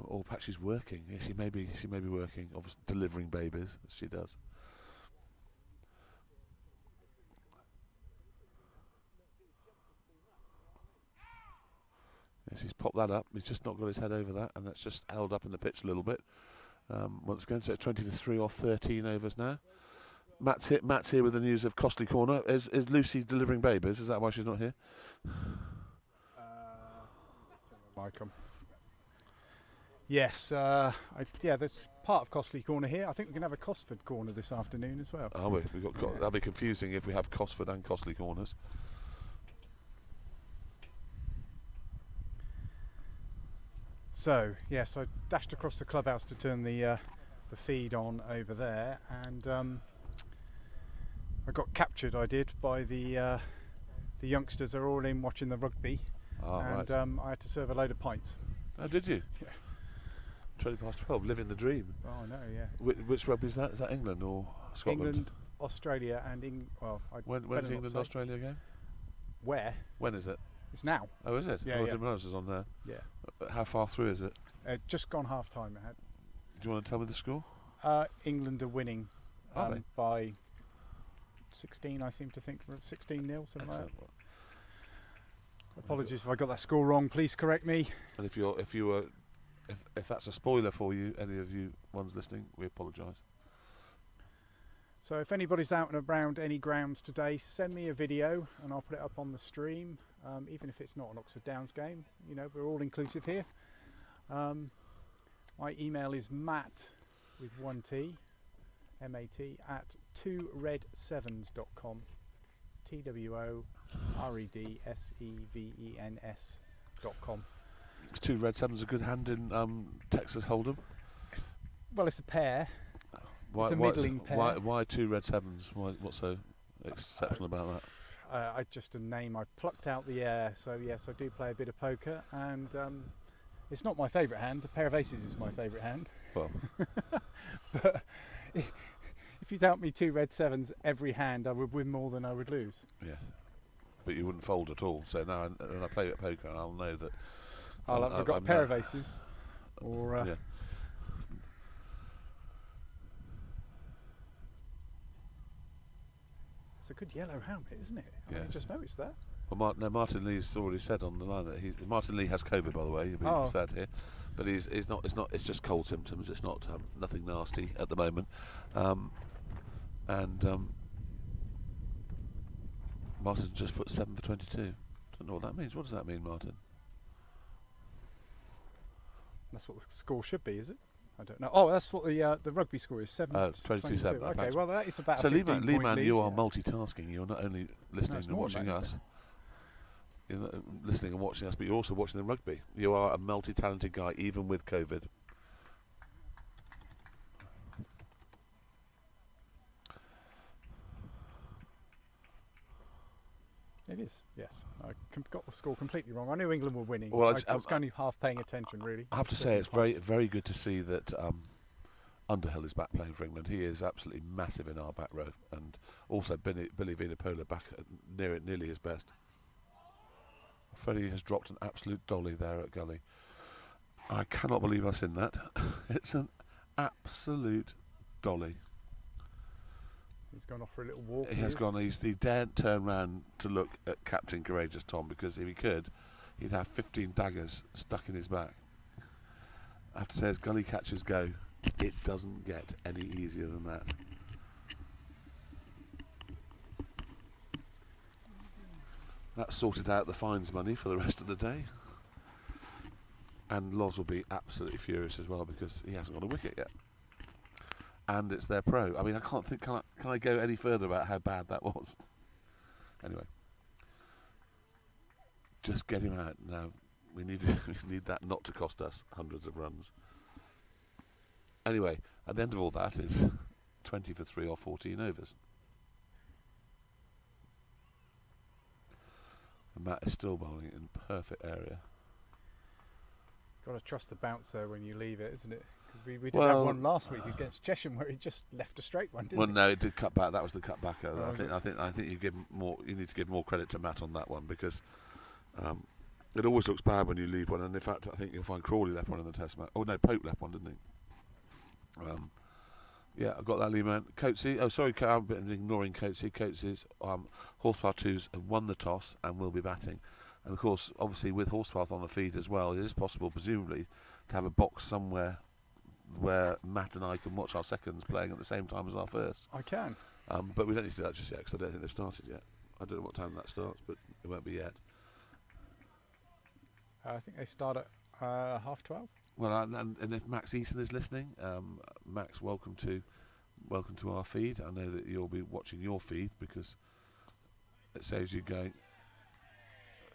Or perhaps she's working. Yeah, she may be working, obviously delivering babies, as she does. Yes, he's popped that up. He's just not got his head over that, and that's just held up in the pitch a little bit. Once again, so it's 20 to 3 off 13 overs now. Matt's here with the news of Costly Corner. Is Lucy delivering babies? Is that why she's not here? Yes, there's part of Costly Corner here. I think we can have a Cosford Corner this afternoon as well. Oh, that'll be confusing if we have Cosford and Costly Corners. So, yes, I dashed across the clubhouse to turn the feed on over there, and I got captured, I did, by the youngsters are all in watching the rugby, and right. I had to serve a load of pints. Oh, did you? Yeah. 20 past 12, living the dream. Oh, no, yeah. Which rugby is that? Is that England or Scotland? England, Australia, and when's England-Australia game? Where? When is it? It's now. Oh, is it? Yeah, I didn't realise it was on there. Yeah. How far through is it? Just gone half time. It had. Do you want to tell me the score? England are winning by 16, I seem to think. 16-0, something like that. Apologies if I got that score wrong. Please correct me. And if that's a spoiler for you, any of you ones listening, we apologise. So if anybody's out and around any grounds today, send me a video and I'll put it up on the stream. Even if it's not an Oxford Downs game, you know, we're all inclusive here. My email is matt with 1T, M-A-T, at 2red7s.com. TWOREDSEVENS.com. 2 Red 7's a good hand in Texas Hold'em. Well, it's a pair. It's a middling pair. Why 2 Red 7's? What's so exceptional about that? Just a name I plucked out the air. So yes, I do play a bit of poker, and it's not my favourite hand. A pair of aces is my favourite hand. Well, but if you dealt me 2 Red 7's every hand, I would win more than I would lose. Yeah, but you wouldn't fold at all. So now when I play at poker, I'll know that I've got a pair of aces, or yeah. It's a good yellow helmet, isn't it? I Yes. just noticed that. Well, Martin Lee's already said on the line that Martin Lee has COVID, by the way. You'll be sad here, but he's not. It's not. It's just cold symptoms. It's not nothing nasty at the moment. Martin just put 7 for 22. Don't know what that means. What does that mean, Martin? That's what the score should be, is it? I don't know. Oh, that's what the rugby score is. 7 to 22. Okay, well that is about. So, a 15 Lee point Man, lead, you are multitasking. You're not only listening and more than watching that, us. You're not listening and watching us, but you're also watching the rugby. You are a multi-talented guy, even with COVID. It is, yes. I got the score completely wrong. I knew England were winning. Well, I was only half paying attention, really. I have to say, it's very, very good to see that Underhill is back playing for England. He is absolutely massive in our back row, and also Billy Vinapola back at nearly his best. Freddie has dropped an absolute dolly there at Gully. I cannot believe I've seen that. It's an absolute dolly. He's gone off for a little walk. He has gone. He daren't turn round to look at Captain Courageous Tom, because if he could, he'd have 15 daggers stuck in his back. I have to say, as gully catchers go, it doesn't get any easier than that. That sorted out the fines money for the rest of the day. And Loz will be absolutely furious as well, because he hasn't got a wicket yet. And it's their pro. I mean, I can't think. Can I go any further about how bad that was? Anyway, just get him out now. We need that not to cost us hundreds of runs. Anyway, at the end of all that is 20 for 3 or 14 overs. And Matt is still bowling in perfect area. Got to trust the bouncer when you leave it, isn't it? Because we did have one last week against Chesham where he just left a straight one, didn't he? Well, no, it did cut back. That was the cut back. I think you give more. You need to give more credit to Matt on that one, because it always looks bad when you leave one. And in fact, I think you'll find Crawley left one in the Test match. Oh no, Pope left one, didn't he? Yeah, I've got that, Lee Man. Coatsy. Oh, sorry, I've been ignoring Coatsy. Coatsy's Horspath 2's have won the toss and will be batting. And of course, obviously, with Horspath on the feed as well, it is possible, presumably, to have a box somewhere where Matt and I can watch our seconds playing at the same time as our first. I can. But we don't need to do that just yet, because I don't think they've started yet. I don't know what time that starts, but it won't be yet. I think they start at 12:30. Well, and if Max Easton is listening, Max, welcome to our feed. I know that you'll be watching your feed, because it saves you going.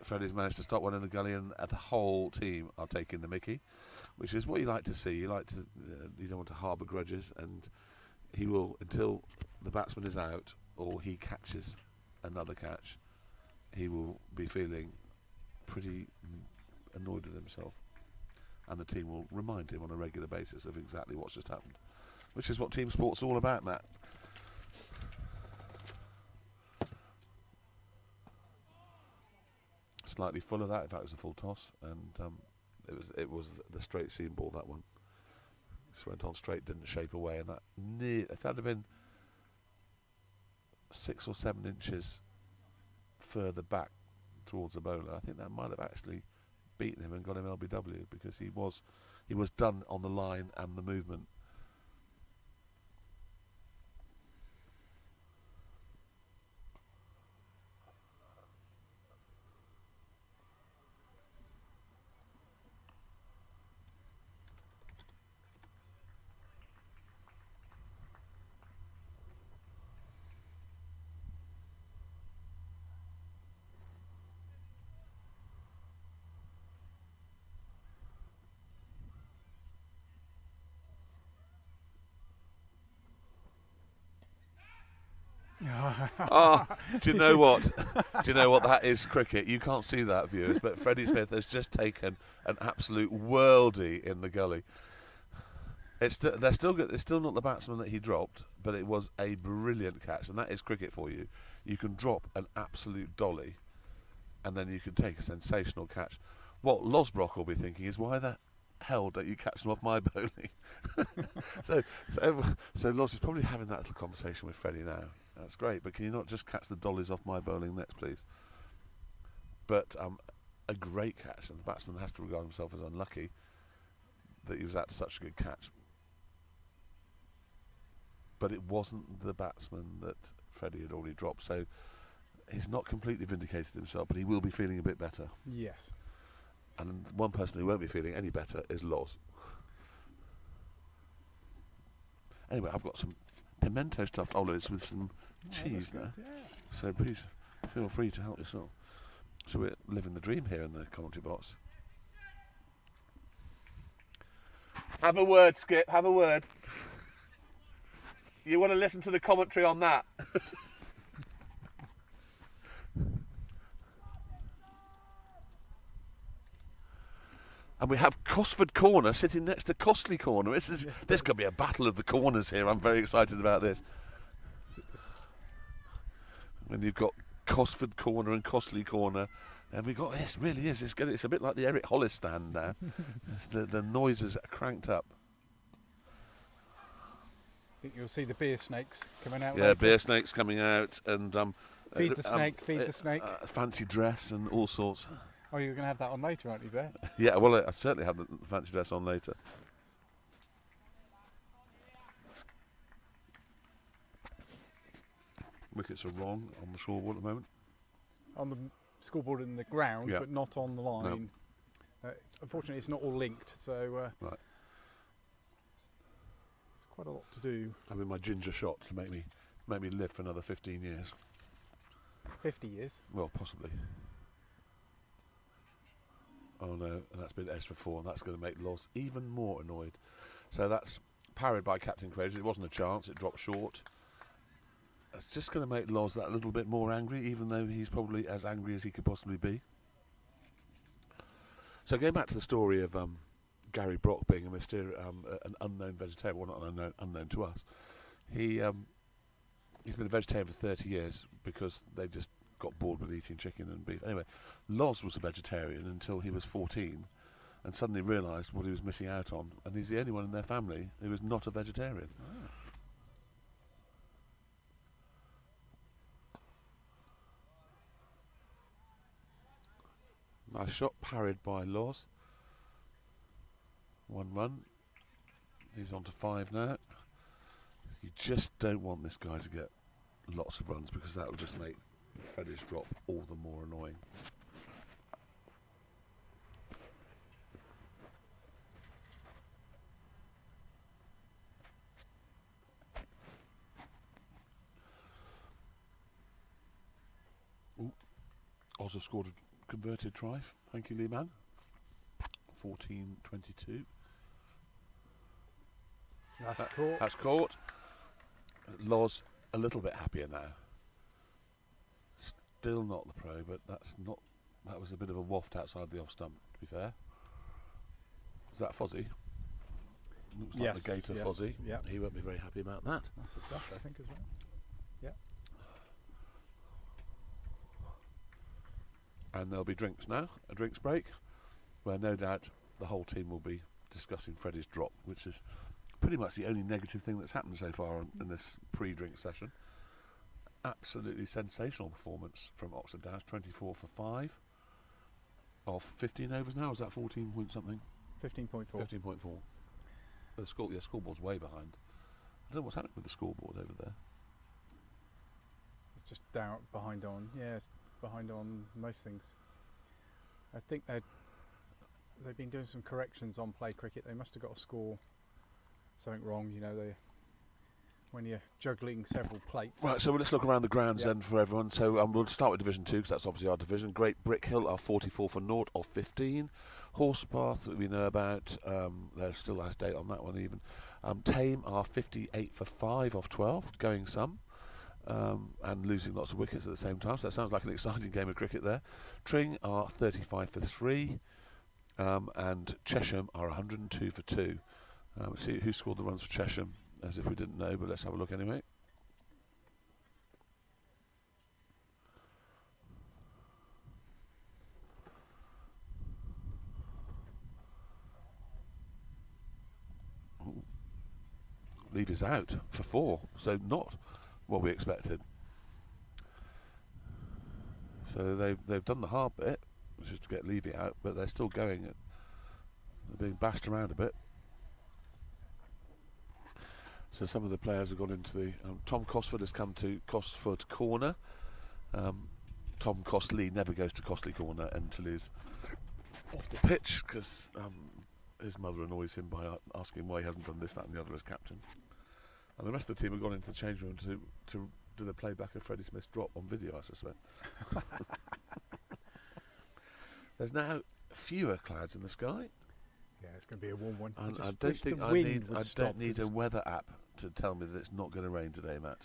Freddie's managed to stop one in the gully, and the whole team are taking the mickey, which is what you like to see. You like to, you don't want to harbour grudges, and he will, until the batsman is out or he catches another catch, he will be feeling pretty annoyed with himself, and the team will remind him on a regular basis of exactly what's just happened, which is what team sport's all about, Matt. Slightly full of that. In fact, it was a full toss, and it was the straight seam ball, that one. Just went on straight, didn't shape away, and if that had been 6 or 7 inches further back towards the bowler, I think that might have actually beaten him and got him LBW, because he was done on the line and the movement. Do you know what? Do you know what that is? Cricket. You can't see that, viewers, but Freddie Smith has just taken an absolute worldie in the gully. They're still good. It's still not the batsman that he dropped, but it was a brilliant catch, and that is cricket for you. You can drop an absolute dolly, and then you can take a sensational catch. What Losbrock will be thinking is, why the hell don't you catch them off my bowling? so Loz is probably having that little conversation with Freddie now. That's great, but can you not just catch the dollies off my bowling nets, please? But a great catch, and the batsman has to regard himself as unlucky that he was at such a good catch. But it wasn't the batsman that Freddie had already dropped, so he's not completely vindicated himself, but he will be feeling a bit better. Yes. And one person who won't be feeling any better is Loz. Anyway, I've got some pimento stuffed olives with some cheese now. Yeah. So please feel free to help yourself. So we're living the dream here in the commentary box. Have a word, Skip, have a word. You want to listen to the commentary on that? And we have Cosford Corner sitting next to Costley Corner. This could be a battle of the corners here. I'm very excited about this. And you've got Cosford Corner and Costley Corner. And we got this, really is. It's a bit like the Eric Hollis stand now. the noises are cranked up. I think you'll see the beer snakes coming out. Yeah, later. beer snakes coming out. And feed the snake, feed the snake. Fancy dress and all sorts. Oh, you're going to have that on later, aren't you, Bear? Yeah, well, I certainly have the fancy dress on later. Wickets are wrong on the scoreboard at the moment. On the scoreboard in the ground, Yeah. but not on the line. Unfortunately, it's not all linked, so Right. it's quite a lot to do. Having my ginger shot to make me live for another 15 years. 50 years. Well, possibly. Oh no, and that's been edged for 4, and that's going to make Loz even more annoyed. So that's parried by Captain Craig. It wasn't a chance, it dropped short. It's just going to make Loz that little bit more angry, even though he's probably as angry as he could possibly be. So going back to the story of Gary Brock being an unknown vegetarian, well, not unknown to us. He's been a vegetarian for 30 years because they just got bored with eating chicken and beef. Anyway, Loz was a vegetarian until he was 14 and suddenly realised what he was missing out on, and he's the only one in their family who is not a vegetarian. Nice shot, parried by Loz. 1 run. He's on to 5 now. You just don't want this guy to get lots of runs because that will just make Freddie's drop all the more annoying. Oz has scored a converted try. Thank you, Lee Man. 14-22. That's caught. That's caught. Loz a little bit happier now. Still not the pro, but that was a bit of a waft outside the off stump, to be fair. Is that Fozzie? Looks like the Gator Fozzie. Yep. He won't be very happy about that. That's a duck, I think, as well. Yeah. And there'll be drinks now, a drinks break, where no doubt the whole team will be discussing Freddie's drop, which is pretty much the only negative thing that's happened so far in this pre-drink session. Absolutely sensational performance from Oxford Downs, 24 for 5 of 15 overs now. Is that 14 point something? 15.4. 15.4. The scoreboard's way behind. I don't know what's happening with the scoreboard over there. It's just down behind on. Yeah, it's behind on most things. I think they've been doing some corrections on play cricket. They must have got a score something wrong. You know, when you're juggling several plates. Right, so let's look around the grounds then for everyone. So we'll start with Division 2 because that's obviously our division. Great Brick Hill are 44 for 0 of 15. Horspath that we know about, they're still out of date on that one even. Tame are 58 for 5 of 12, going some. And losing lots of wickets at the same time, so that sounds like an exciting game of cricket there. Tring are 35 for 3, and Chesham are 102 for 2. Let's see who scored the runs for Chesham, as if we didn't know, but let's have a look anyway. Lead is out for 4, so not what we expected. So they've done the hard bit, which is to get Levy out, but they're still going. They're being bashed around a bit. So some of the players have gone into the... Tom Cosford has come to Cosford corner. Tom Costley never goes to Costley corner until he's off the pitch, because his mother annoys him by asking why he hasn't done this, that and the other as captain. And the rest of the team have gone into the change room to do the playback of Freddie Smith's drop on video, I suspect. There's now fewer clouds in the sky. Yeah, it's going to be a warm one. And I don't think I need a weather app to tell me that it's not going to rain today, Matt.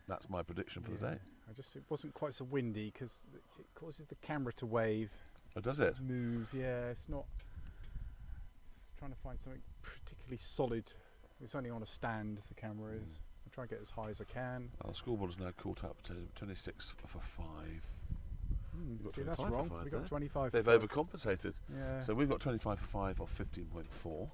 That's my prediction for the day. It wasn't quite so windy because it causes the camera to wave. Oh, does it? Move, yeah. It's not... It's trying to find something particularly solid. It's only on a stand, the camera is. I'll try and get as high as I can. The scoreboard is now caught up to 26 for 5. See, that's wrong. We've got 25 They've for 5. overcompensated. Yeah. So we've got 25 for 5 off 15.4.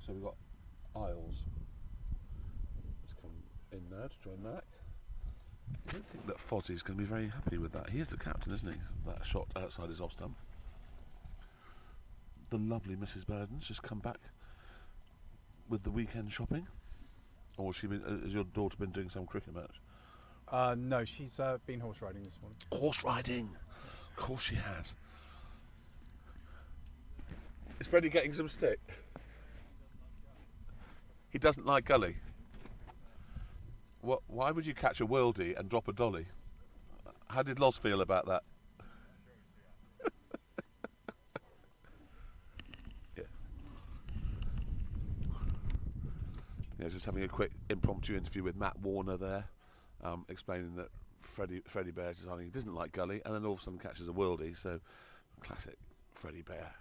So we've got Isles. Let's come in now to join Mac. I don't think that Fozzie's going to be very happy with that. He is the captain, isn't he? That shot outside his off stump. The lovely Mrs. Burden's just come back with the weekend shopping. Or has your daughter been doing some cricket match? No, she's been horse riding this morning. Horse riding? Yes. Of course she has. Is Freddie getting some stick? He doesn't like gully. Why would you catch a worldie and drop a dolly? How did Loz feel about that? Yeah, just having a quick impromptu interview with Matt Warner there, explaining that Freddie Bear deciding he doesn't like gully, and then all of a sudden catches a worldie. So, classic Freddie Bear.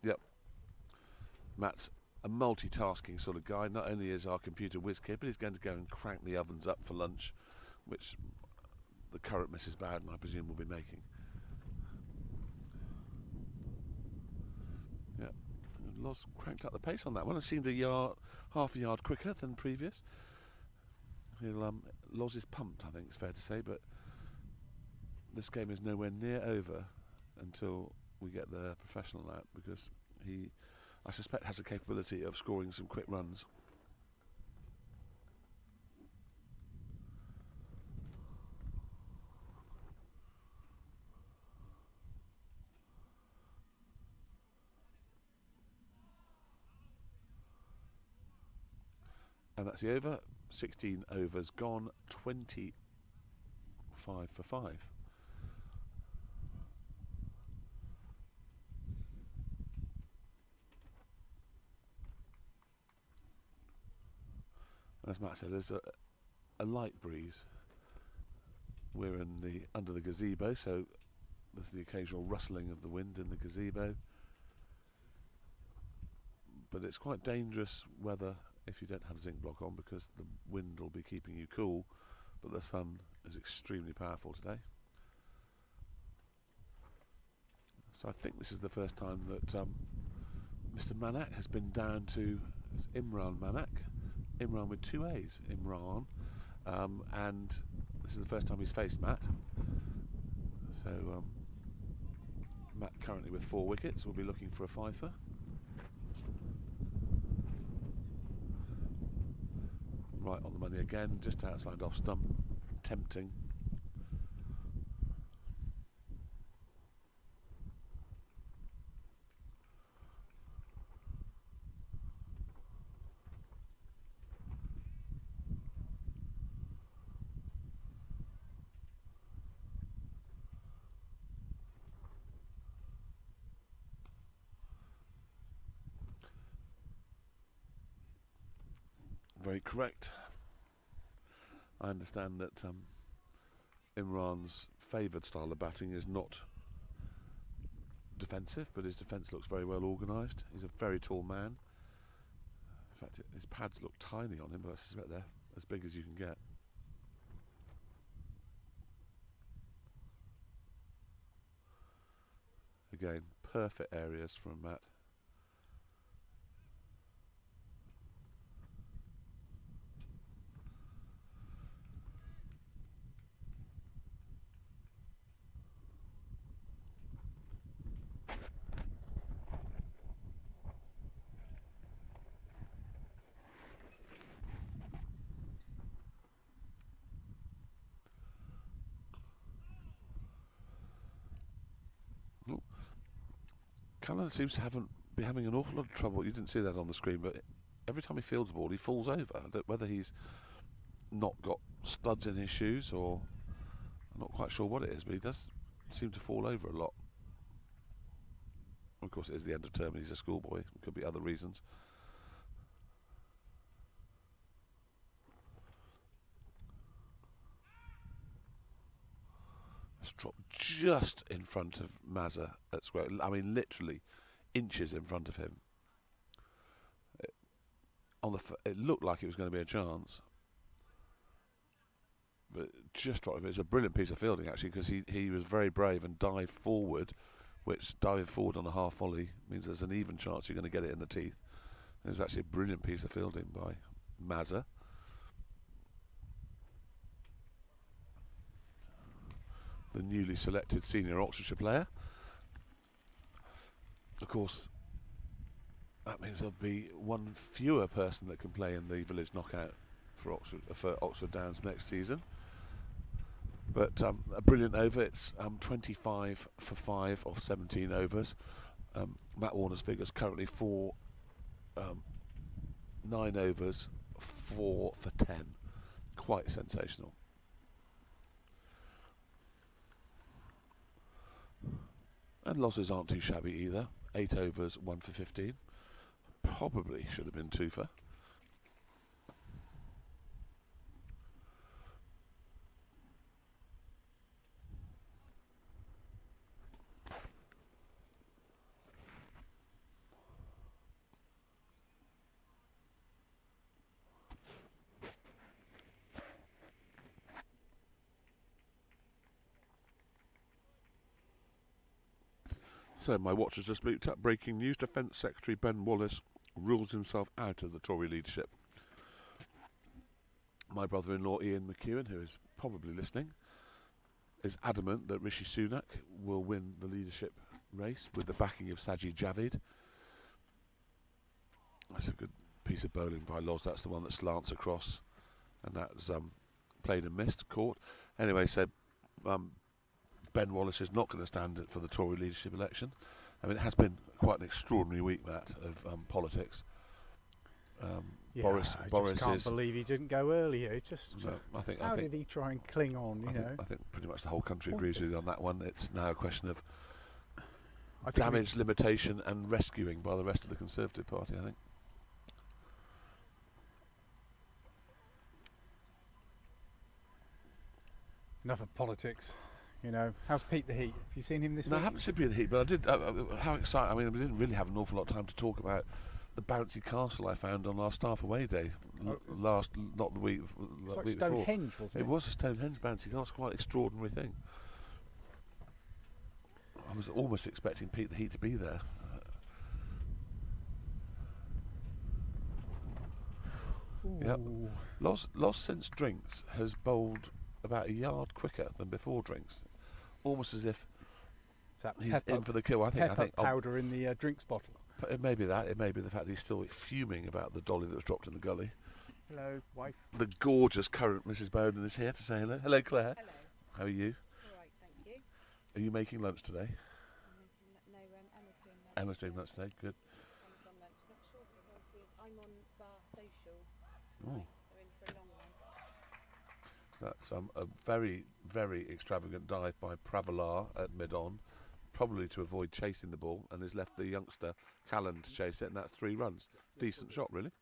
Yep. Matt's a multitasking sort of guy. Not only is our computer whiz kid, but he's going to go and crank the ovens up for lunch, which the current Mrs. Bowden, I presume, will be making. Yep. Loz cranked up the pace on that one. It seemed half a yard quicker than previous. Loz is pumped, I think it's fair to say, but this game is nowhere near over until we get the professional out, because he, I suspect, has the capability of scoring some quick runs. And that's the over. 16 overs gone, 25 for 5. As Matt said, there's a light breeze. We're under the gazebo, so there's the occasional rustling of the wind in the gazebo. But it's quite dangerous weather if you don't have zinc block on, because the wind will be keeping you cool, but the sun is extremely powerful today. So I think this is the first time that Mr. Manak has been down to Imran Manak. Imran with 2 A's, Imran, and this is the first time he's faced Matt. So Matt currently with 4 wickets, will be looking for a fifer. Right on the money again, just outside off stump, tempting. Very correct. I understand that Imran's favoured style of batting is not defensive, but his defence looks very well organised. He's a very tall man. In fact, his pads look tiny on him, but I suspect they're as big as you can get. Again, perfect areas from Matt. Cullen seems to be having an awful lot of trouble. You didn't see that on the screen, but every time he fields the ball, he falls over. I don't, whether he's not got studs in his shoes, or I'm not quite sure what it is, but he does seem to fall over a lot. Of course, it is the end of term and he's a schoolboy. It could be other reasons. It's dropped just in front of Mazza at square. I mean, literally inches in front of him. It looked like it was going to be a chance, but just dropped. It's a brilliant piece of fielding actually, because he was very brave and dived forward, which diving forward on a half volley means there's an even chance you're going to get it in the teeth. It was actually a brilliant piece of fielding by Mazza. The newly selected senior Oxfordshire player. Of course, that means there'll be one fewer person that can play in the village knockout for Oxford Downs next season. But a brilliant over. It's 25 for 5 of 17 overs. Matt Warner's figures currently for 9 overs, 4 for 10. Quite sensational. And losses aren't too shabby either. 8 overs, 1 for 15. Probably should have been 2 for. So my watch has just looked up breaking news. Defence Secretary Ben Wallace rules himself out of the Tory leadership. My brother-in-law Ian McEwen, who is probably listening, is adamant that Rishi Sunak will win the leadership race with the backing of Sajid Javid. That's a good piece of bowling by Loz. That's the one that slants across, and that's played and missed, caught. Anyway, so Ben Wallace is not going to stand for the Tory leadership election. I mean, it has been quite an extraordinary week, Matt, of politics. Yeah, Boris just can't is believe he didn't go earlier. It just no, I think did he try and cling on? I think pretty much the whole country agrees with you on that one. It's now a question of I think damage limitation and rescuing by the rest of the Conservative Party, I think. Enough of politics. You know, how's Pete the Heat? Have you seen him this No, week? I haven't seen Pete the Heat, but I did. How exciting! I mean, we didn't really have an awful lot of time to talk about the bouncy castle I found on our staff away day not the week. It's like week before. Stonehenge, was it? It was a Stonehenge bouncy castle, quite an extraordinary thing. I was almost expecting Pete the Heat to be there. Yep. Lost since drinks has bowled about a yard quicker than before drinks, almost as if he's in for the kill. I think powder in the drinks bottle. It may be that. It may be the fact that he's still fuming about the dolly that was dropped in the gully. Hello, wife. The gorgeous current Mrs. Bowden is here to say hello. Hello, Claire. Hello. How are you? All right, thank you. Are you making lunch today? No, Emma's doing lunch. Emma's doing lunch today. Good. Emma's on lunch. Not sure if it's on to I'm on bar social Ooh. tonight, so in for a long one. That's a very, very extravagant dive by Pravalar at mid-on, probably to avoid chasing the ball, and has left the youngster Callan to chase it, and that's 3 runs. Decent shot, really.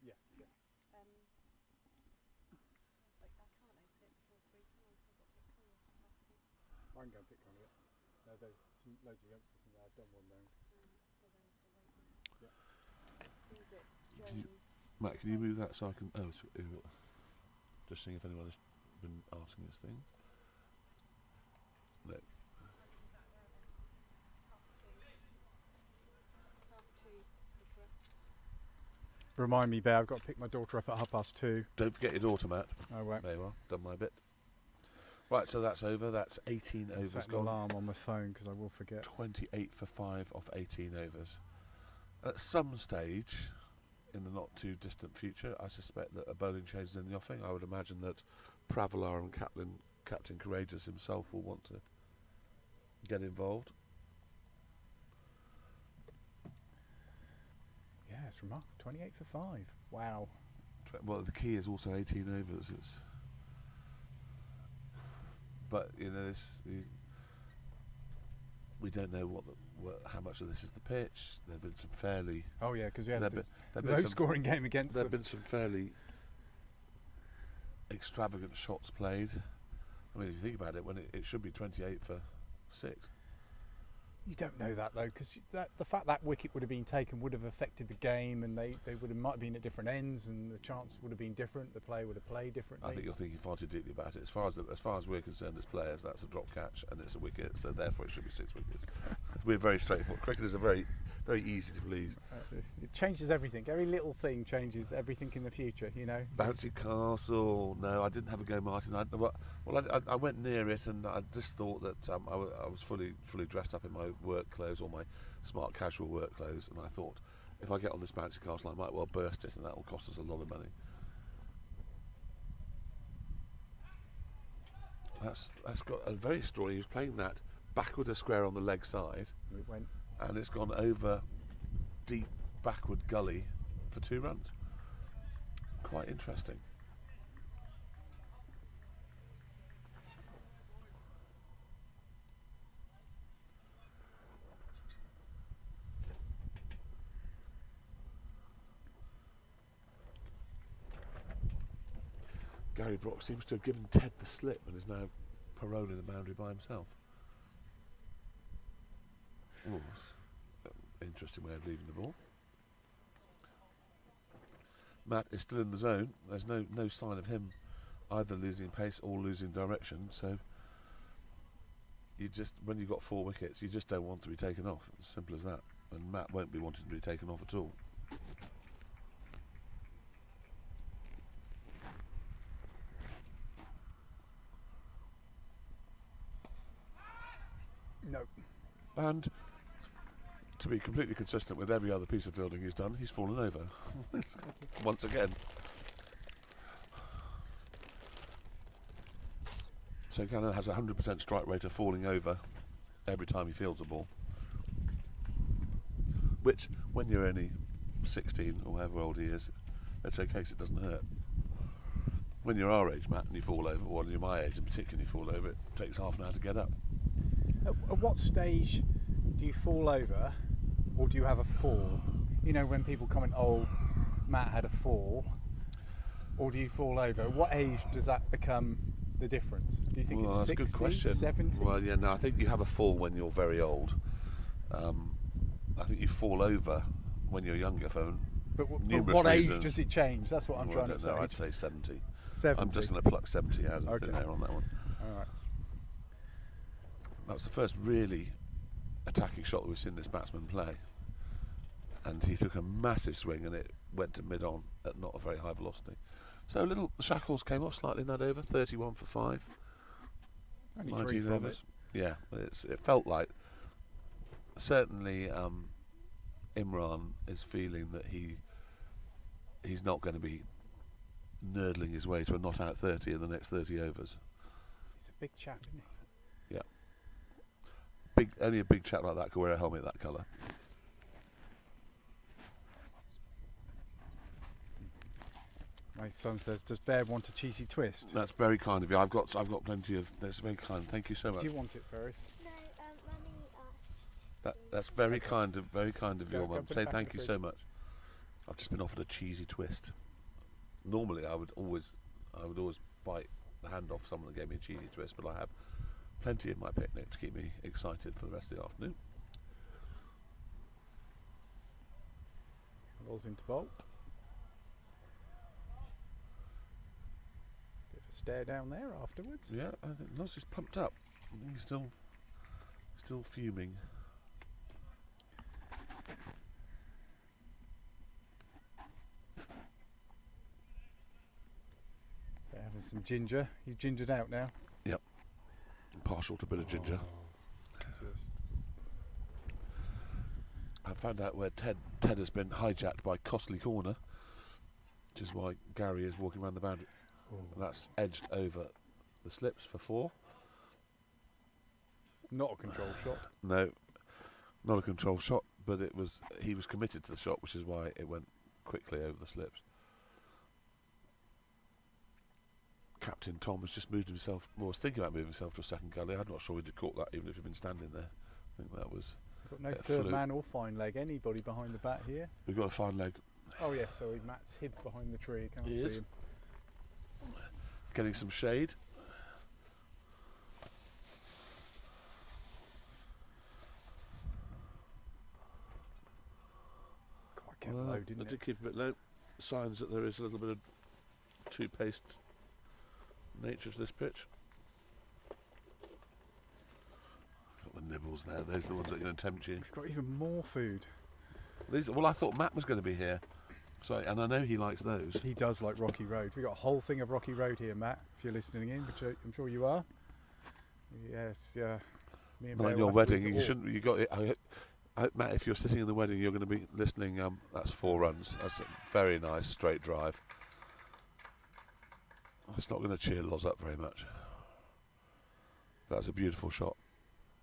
Yes. Yeah. I can't open it before 3 times. I've got the call. I can go and pick one of it. No, there's some, loads of youngsters in there. I've done one round. Yeah. Who's it? You- Joan. Matt, can you move that so I can? Oh, just seeing if anyone has been asking us things. No. Half two. Nicola. Remind me, Bear, I've got to pick my daughter up at 2:30. Don't forget your daughter, Matt. I won't. There you are. Done my bit. Right, so that's over. That's 18 overs Set an gone. alarm on my phone because I will forget. 28 for 5 off 18 overs. At some stage, in the not too distant future, I suspect that a bowling change is in the offing. I would imagine that Pravalar and Captain Courageous himself will want to get involved. Yeah, it's remarkable. 28 for 5. Wow. Well, the key is also 18 overs. But you know, we don't know how much of this is the pitch. There've been some fairly Oh yeah, because we had there've this been low some- scoring game against there've them. been some fairly extravagant shots played. I mean, if you think about it, when it should be 28 for 6. You don't know that though, because the fact that wicket would have been taken would have affected the game, and they would have might have been at different ends, and the chance would have been different. The player would have played differently. I think you're thinking far too deeply about it. As far as we're concerned as players, that's a drop catch and it's a wicket, so therefore it should be 6 wickets. We're very straightforward. Cricketers are very, very easy to please. It changes everything. Every little thing changes everything in the future. You know. Bouncy castle. No, I didn't have a go, Martin. I went near it, and I just thought that I was fully dressed up in my work clothes or my smart casual work clothes, and I thought if I get on this bouncy castle, I might well burst it, and that will cost us a lot of money. That's got a very strong. He was playing that backward a square on the leg side, It went. and it's gone over deep backward gully for 2 runs. Quite interesting. Gary Brock seems to have given Ted the slip and is now paroling the boundary by himself. Ooh, that's an interesting way of leaving the ball. Matt is still in the zone. There's no sign of him either losing pace or losing direction. So you just, when you've got 4 wickets, you just don't want to be taken off. It's as simple as that. And Matt won't be wanting to be taken off at all. No. And to be completely consistent with every other piece of fielding he's done, he's fallen over once again. So Cannon has a 100% strike rate of falling over every time he fields a ball, which, when you're only 16 or however old he is, it's okay because it doesn't hurt. When you're our age, Matt, and you fall over, or when you're my age in particular, you fall over, it takes half an hour to get up. At what stage do you fall over, or do you have a fall? You know, when people comment, "Oh, Matt had a fall," or do you fall over? At what age does that become the difference? Do you think Well, it's that's a 60, good question. 70? Well, yeah, no, I think you have a fall when you're very old. I think you fall over when you're younger for but numerous what age reasons. does it change? That's what I'm Well, I trying to don't know, say. I'd say 70. 70. I'm just going to pluck 70 out of Okay. thin air on that one. All right. That's the first really attacking shot that we've seen this batsman play. And he took a massive swing and it went to mid-on at not a very high velocity. So the shackles came off slightly in that over, 31 for 5. Only 19 3 from overs. it. Yeah, it felt like certainly Imran is feeling that he's not going to be nurdling his way to a not out 30 in the next 30 overs. He's a big chap, isn't he? Only a big chap like that could wear a helmet that colour. My son says, "Does Bear want a cheesy twist?" That's very kind of you. I've got plenty of. That's very kind. Thank you so much. Do you want it, Ferris? No, Mummy asked. That's very kind of Go, your go mum. put it Say back in thank the you fridge. so much. I've just been offered a cheesy twist. Normally, I would always bite the hand off someone that gave me a cheesy twist, but I have plenty in my picnic to keep me excited for the rest of the afternoon. Rolls into bolt. Bit of a stare down there afterwards. Yeah, I think Loz is pumped up. I think he's still fuming. They're having some ginger. You've gingered out now. Yep. I'm partial to a bit of ginger. Just I found out where Ted has been hijacked by Costly Corner, which is why Gary is walking around the boundary. And that's edged over the slips for 4. not a control shot. No, not a control shot, but he was committed to the shot, which is why it went quickly over the slips. Captain Tom has just moved himself, well, was thinking about moving himself to a second gully. I'm not sure he'd have caught that even if he'd been standing there. I think that was... Got no third man or fine leg. Anybody behind the bat here? We've got a fine leg. Oh yes, sorry, Matt's hid behind the tree. Can't He see is. him. Getting some shade. Quite kept low, didn't I it? did keep a bit low. Signs that there is a little bit of toothpaste nature to this pitch. Got the nibbles there. Those are the ones that are going to tempt you. We've got even more food. Well, I thought Matt was going to be here, and I know he likes those. He does like Rocky Road. We've got a whole thing of Rocky Road here, Matt, if you're listening in, which I'm sure you are. Yes, yeah. Me and Not Bear in will your have to wedding. eat it You all. shouldn't. You got it. I hope, Matt, if you're sitting in the wedding, you're going to be listening. That's 4 runs. That's a very nice straight drive. It's not going to cheer Loz up very much. That's a beautiful shot.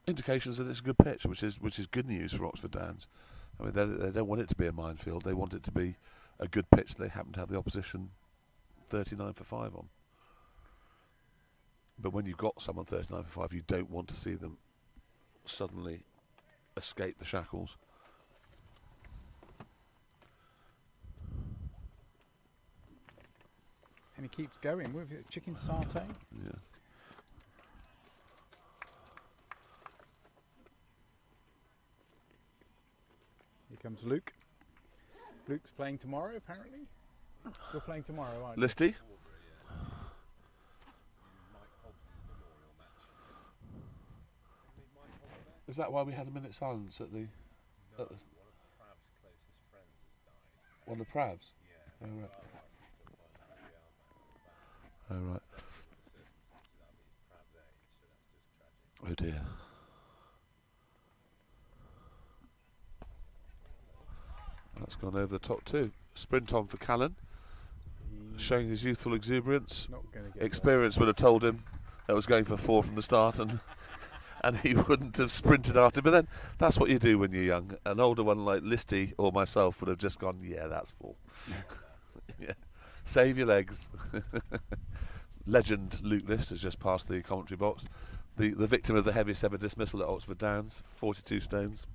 Indications that it's a good pitch, which is good news for Oxford Downs. I mean, they don't want it to be a minefield. They want it to be a good pitch. They happen to have the opposition 39 for 5 on. But when you've got someone 39 for 5, you don't want to see them suddenly escape the shackles. And he keeps going with it. Chicken satay. Yeah. Here comes Luke. Luke's playing tomorrow, apparently. You're playing tomorrow, aren't you? Listy. Is that why we had a minute's silence at the... at the one of Prav's? Yeah. Oh, right. Oh, right. Oh, dear. That's gone over the top too. Sprint on for Callan, showing his youthful exuberance. Not going to get Experience would have told him that was going for 4 from the start, and he wouldn't have sprinted after. But then that's what you do when you're young. An older one like Listy or myself would have just gone, yeah, that's 4. Yeah. Save your legs. Legend Luke List has just passed the commentary box. The victim of the heaviest ever dismissal at Oxford Downs, 42 stones.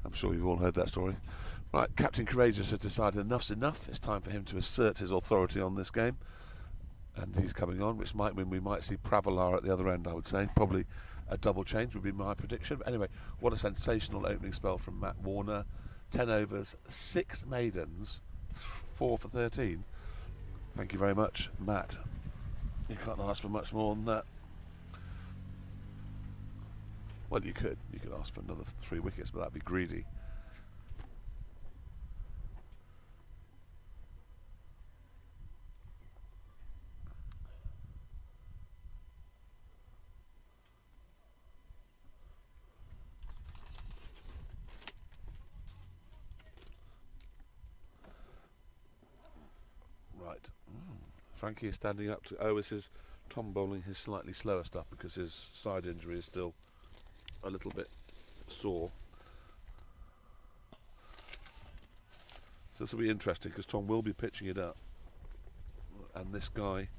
I'm sure you've all heard that story. Right, Captain Courageous has decided enough's enough. It's time for him to assert his authority on this game. And he's coming on, which might mean we might see Pravalar at the other end, I would say. Probably a double change would be my prediction. But anyway, what a sensational opening spell from Matt Warner. 10 overs, 6 maidens, 4 for 13. Thank you very much, Matt. You can't ask for much more than that. Well, you could. You could ask for another 3 wickets, but that'd be greedy. Right. Frankie is standing up to... Oh, this is Tom bowling his slightly slower stuff because his side injury is still a little bit sore. So this will be interesting because Tom will be pitching it up. And this guy,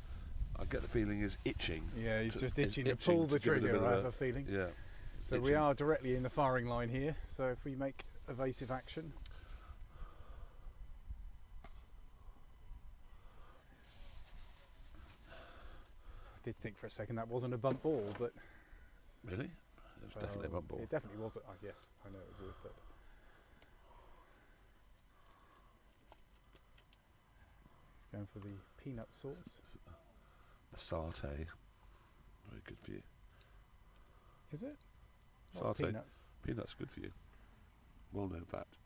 I get the feeling, is itching. Yeah, he's just is itching to pull the give it a bit trigger, of I have a feeling. Yeah. So we are directly in the firing line here. So if we make evasive action... I did think for a second that wasn't a bump ball, but Really? It was definitely a bump ball. It definitely was. Yes, I know it was a but it's going for the peanut sauce. The satay. Very good for you. Is it? Satay. Peanut. Peanut's good for you. Well known fact.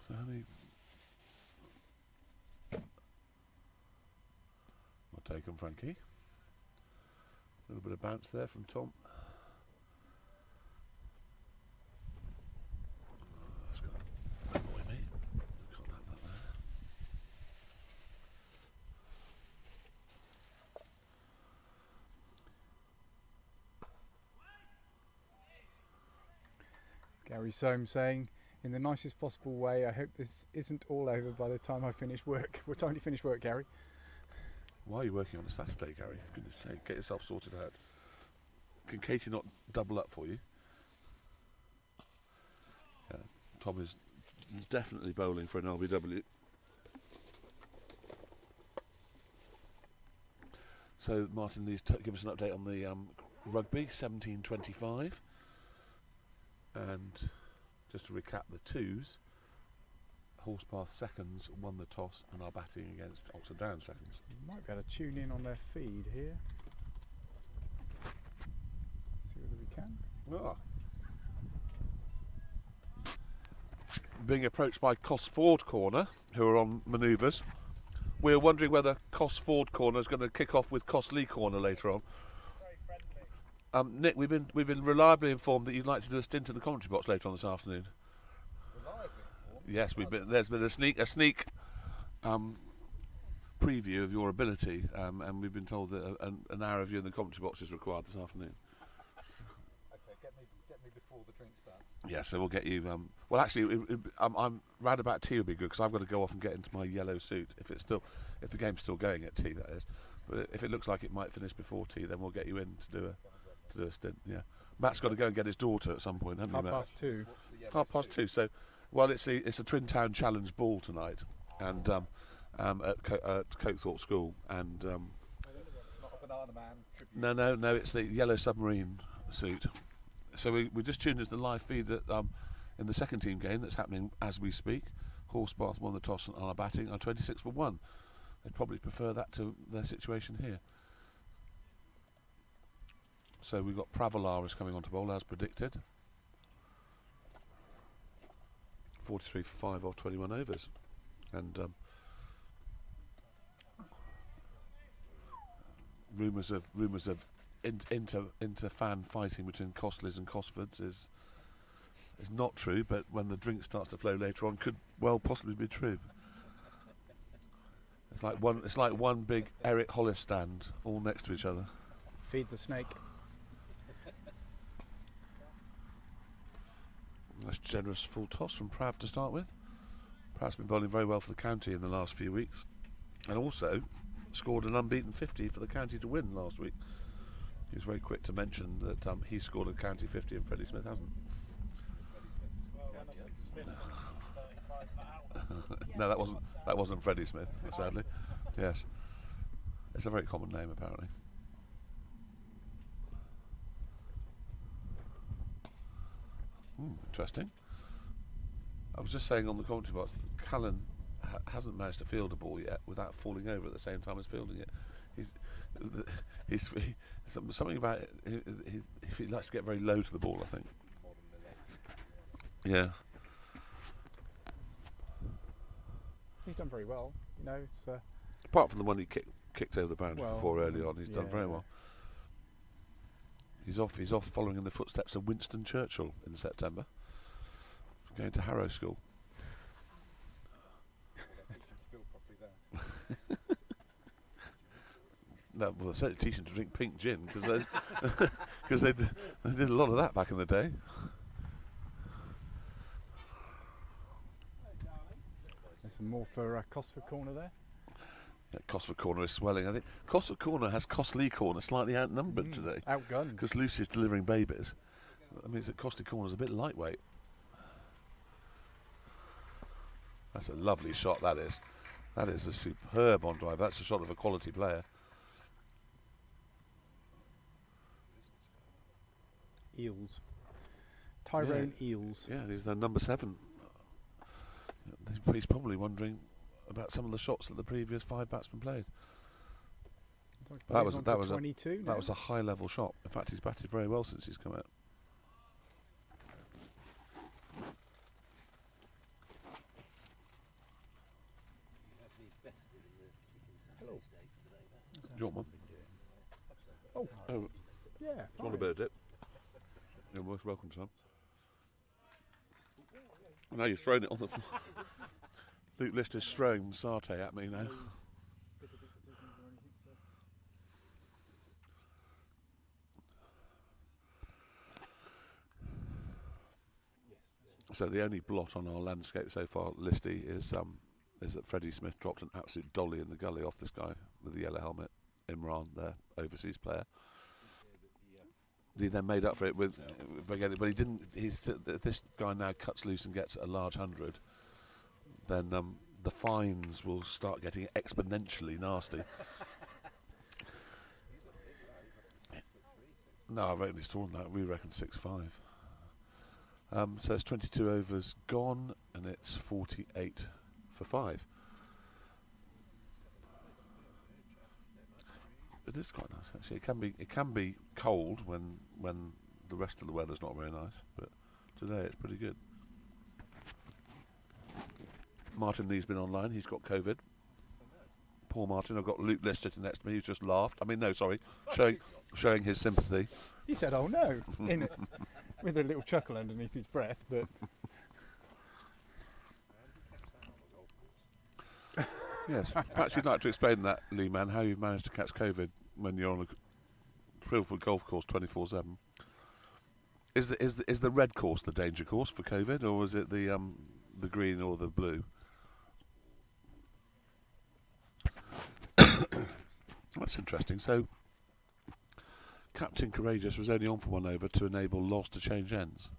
So how many... Well taken, Frankie. A little bit of bounce there from Tom. That's got to annoy me. Can't have that there. Gary Soames saying, in the nicest possible way, I hope this isn't all over by the time I finish work. What time do you finish work, Gary? Why are you working on a Saturday, Gary? For goodness sake, get yourself sorted out. Can Katie not double up for you? Yeah, Tom is definitely bowling for an LBW. So, Martin Lee's give us an update on the rugby, 17-25. And just to recap the twos, Horspath seconds won the toss and are batting against Oxford Downs seconds. You might be able to tune in on their feed here. See whether we can. Being approached by Cosford Corner, who are on manoeuvres. We're wondering whether Cosford Corner is going to kick off with Costley Corner later on. Nick, we've been reliably informed that you'd like to do a stint in the commentary box later on this afternoon. Yes, there's been a sneak preview of your ability, and we've been told that an hour of you in the commentary box is required this afternoon. Okay, get me before the drink starts. Yeah, so we'll get you. Well, actually, I'm round about tea would be good because I've got to go off and get into my yellow suit if the game's still going at tea, that is. But if it looks like it might finish before tea, then we'll get you in to do a stint. Yeah, Matt's got to go and get his daughter at some point, hasn't he, Matt? 2:30. 2:30. So, well, it's a Twin Town Challenge ball tonight, and at Coathorpe School, and It's not a Banana Man tribute. no, it's the yellow submarine suit. So we just tuned into the live feed that in the second team game that's happening as we speak. Horspath won the toss and are batting on 26 for 1. They'd probably prefer that to their situation here. So we've got Pravalaris coming on to bowl as predicted. 43 for 5 off 21 overs, and rumours of inter fan fighting between Costleys and Cosfords is not true, but when the drink starts to flow later on, could well possibly be true. It's like one big Eric Hollis stand, all next to each other. Feed the snake. Nice generous full toss from Prav to start with. Prav's been bowling very well for the county in the last few weeks, and also scored an unbeaten 50 for the county to win last week. He was very quick to mention that he scored a county 50 and Freddie Smith hasn't. No, that wasn't Freddie Smith, sadly. Yes, it's a very common name apparently. Interesting. I was just saying on the commentary box, Callan hasn't managed to field a ball yet without falling over at the same time as fielding it. He's something about it. He likes to get very low to the ball, I think. Yeah. He's done very well. You know, it's Apart from the one he kicked over the boundary Well, before early on, he's done yeah. very well. He's off following in the footsteps of Winston Churchill in September. Going to Harrow School. No, well, they're certainly teaching to drink pink gin because they did a lot of that back in the day. There's some more for Cosford Corner there. Yeah, Cosford Corner is swelling. I think Cosford Corner has Costley Corner slightly outnumbered today Outgunned. because Lucy's delivering babies. That means that Costley Corner's a bit lightweight. That's a lovely shot, that is. That is a superb on drive. That's a shot of a quality player. Eels. Tyrone Eels. Yeah, he's the number 7. He's probably wondering about some of the shots that the previous 5 batsmen played. That was 22 that was a high level shot. In fact, he's batted very well since he's come out. Hello. Do you want one? Oh, Oh, yeah. you want a bit of dip? You're most welcome, son. Now you've thrown it on the floor. Luke List is throwing satay at me now. Difficult decisions or anything, so. So the only blot on our landscape so far, Listy, is that Freddie Smith dropped an absolute dolly in the gully off this guy with the yellow helmet, Imran, their overseas player. He then made up for it with, but he didn't. If this guy now cuts loose and gets a large 100, then the fines will start getting exponentially nasty. No, I reckon he's taller than that. We reckon 6'5". So it's 22 overs gone, and it's 48 for 5. It is quite nice actually. It can be cold when the rest of the weather's not very nice, but today it's pretty good. Martin Lee's been online. He's got COVID. Poor Martin. I've got Luke List sitting next to me. Who's just laughed. I mean, no, sorry, showing his sympathy. He said, "Oh no," in it, with a little chuckle underneath his breath, but. Yes, perhaps you'd like to explain that, Lee Man, how you've managed to catch COVID when you're on a Thrillford golf course 24/7. Is the red course the danger course for COVID, or is it the green or the blue? That's interesting. So, Captain Courageous was only on for 1 over to enable Loz to change ends,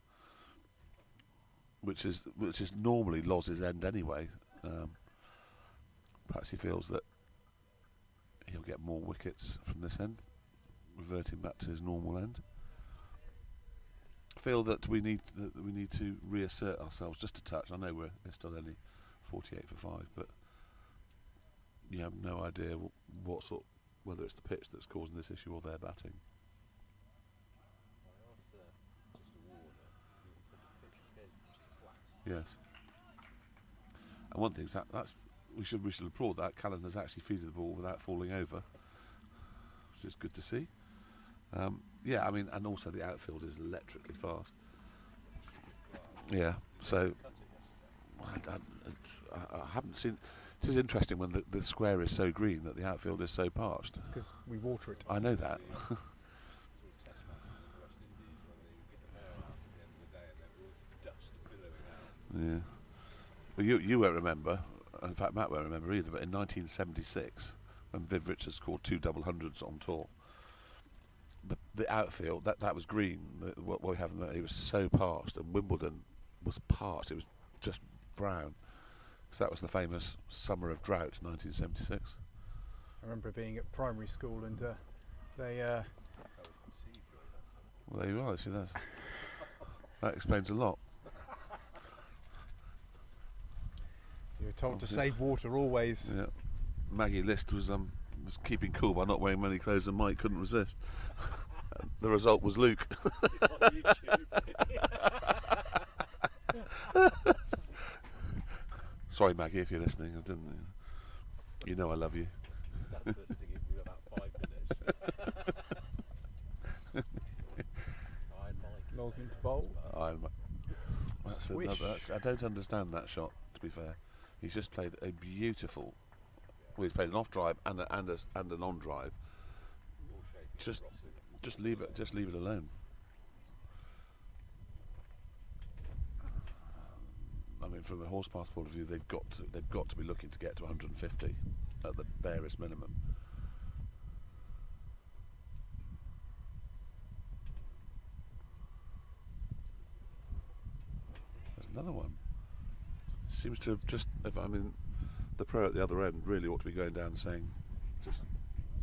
which is normally Loz's end anyway. Perhaps he feels that he'll get more wickets from this end, reverting back to his normal end. I feel that we need to reassert ourselves just a touch. I know it's still only 48 for 5, but you have no idea whether it's the pitch that's causing this issue or their batting. Yes. And one thing is that's we should applaud that Callan has actually feeded the ball without falling over, which is good to see. Yeah, I mean, and also the outfield is electrically fast. Yeah, so I haven't seen. It is interesting when the square is so green that the outfield is so parched. It's because we water it. I know that. Yeah. Well, you won't remember. In fact, Matt won't remember either. But in 1976, when Viv Richards scored 2 double hundreds on tour, the outfield that was green. What we have, it was so parched, and Wimbledon was parched. It was just brown. So that was the famous summer of drought, 1976. I remember being at primary school and they. Well, there you are. See, that explains a lot. You were told to save water always. Yeah. Maggie List was keeping cool by not wearing many clothes, and Mike couldn't resist. The result was Luke. Sorry, Maggie, if you're listening. I didn't. You know I love you. Loz into bowl. That's another, I don't understand that shot, to be fair. He's just played a beautiful. Well, he's played an off drive and an on drive. Just leave it alone. I mean, from a Horspath point of view, they've got to be looking to get to 150 at the barest minimum. There's another one. Seems to have just. the pro at the other end really ought to be going down and saying, just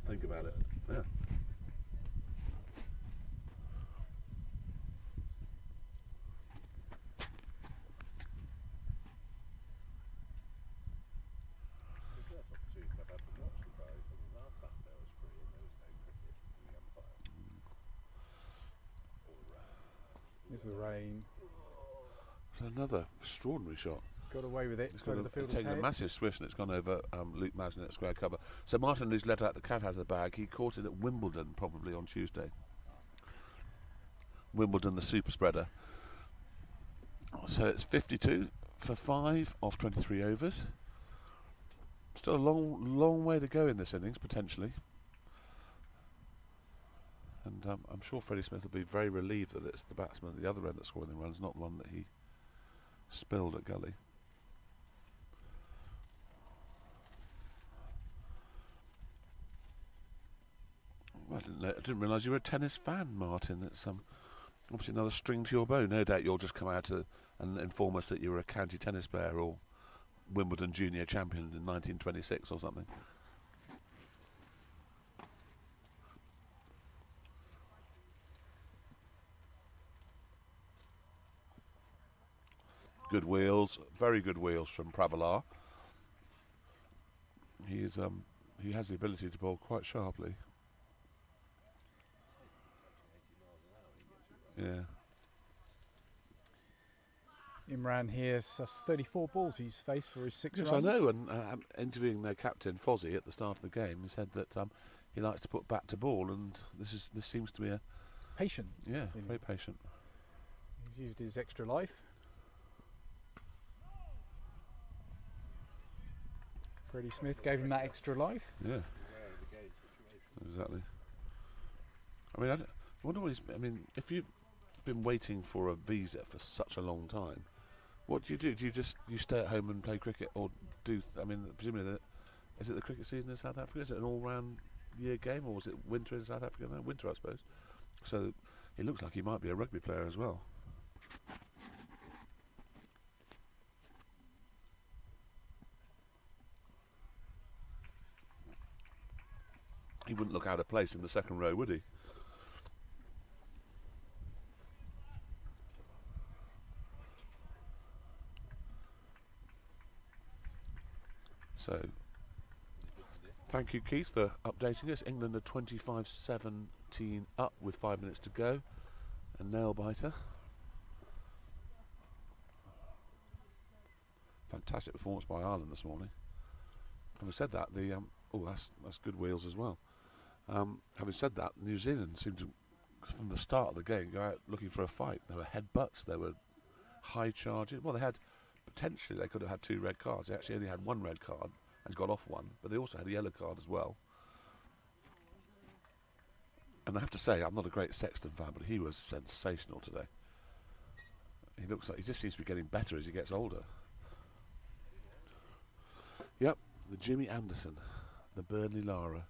think about it. Yeah. There's the rain. It's another extraordinary shot. Got away with it. It's Over the fielder's taken a head. massive swish and it's gone over Luke Masden at square cover. So Martin has let out the cat out of the bag. He caught it at Wimbledon probably on Tuesday. Wimbledon, the super spreader. So it's 52 for 5 off 23 overs. Still a long way to go in this innings potentially. And I'm sure Freddie Smith will be very relieved that it's the batsman at the other end that's scoring the runs, not the one that he spilled at Gully. Well, I didn't realise you were a tennis fan, Martin. It's obviously another string to your bow. No doubt you'll just come out and inform us that you were a county tennis player or Wimbledon junior champion in 1926 or something. Good wheels, very good wheels from Pravalar. He has the ability to bowl quite sharply. Yeah. Imran here, that's 34 balls he's faced for his 6 Yes, runs. I know. And interviewing their captain Fozzie at the start of the game, he said that he likes to put bat to ball, and this seems to be a Patient. very patient. He's used his extra life. Freddie Smith gave him that extra life. Yeah. Exactly. I mean, I wonder what if you've been waiting for a visa for such a long time, what do? Do you stay at home and play cricket, or presumably is it the cricket season in South Africa? Is it an all-round year game, or was it winter in South Africa? No, winter, I suppose. So he looks like he might be a rugby player as well. He wouldn't look out of place in the second row, would he? So, thank you, Keith, for updating us. England are 25-17 up with 5 minutes to go. A nail biter. Fantastic performance by Ireland this morning. Having said that, that's good wheels as well. Having said that, New Zealand seemed to, from the start of the game, go out looking for a fight. There were headbutts, there were high charges. Well, they could have had 2 red cards. They actually only had 1 red card and got off 1, but they also had a yellow card as well. And I have to say, I'm not a great Sexton fan, but he was sensational today. He looks like he just seems to be getting better as he gets older. Yep, the Jimmy Anderson, the Burnley Lara.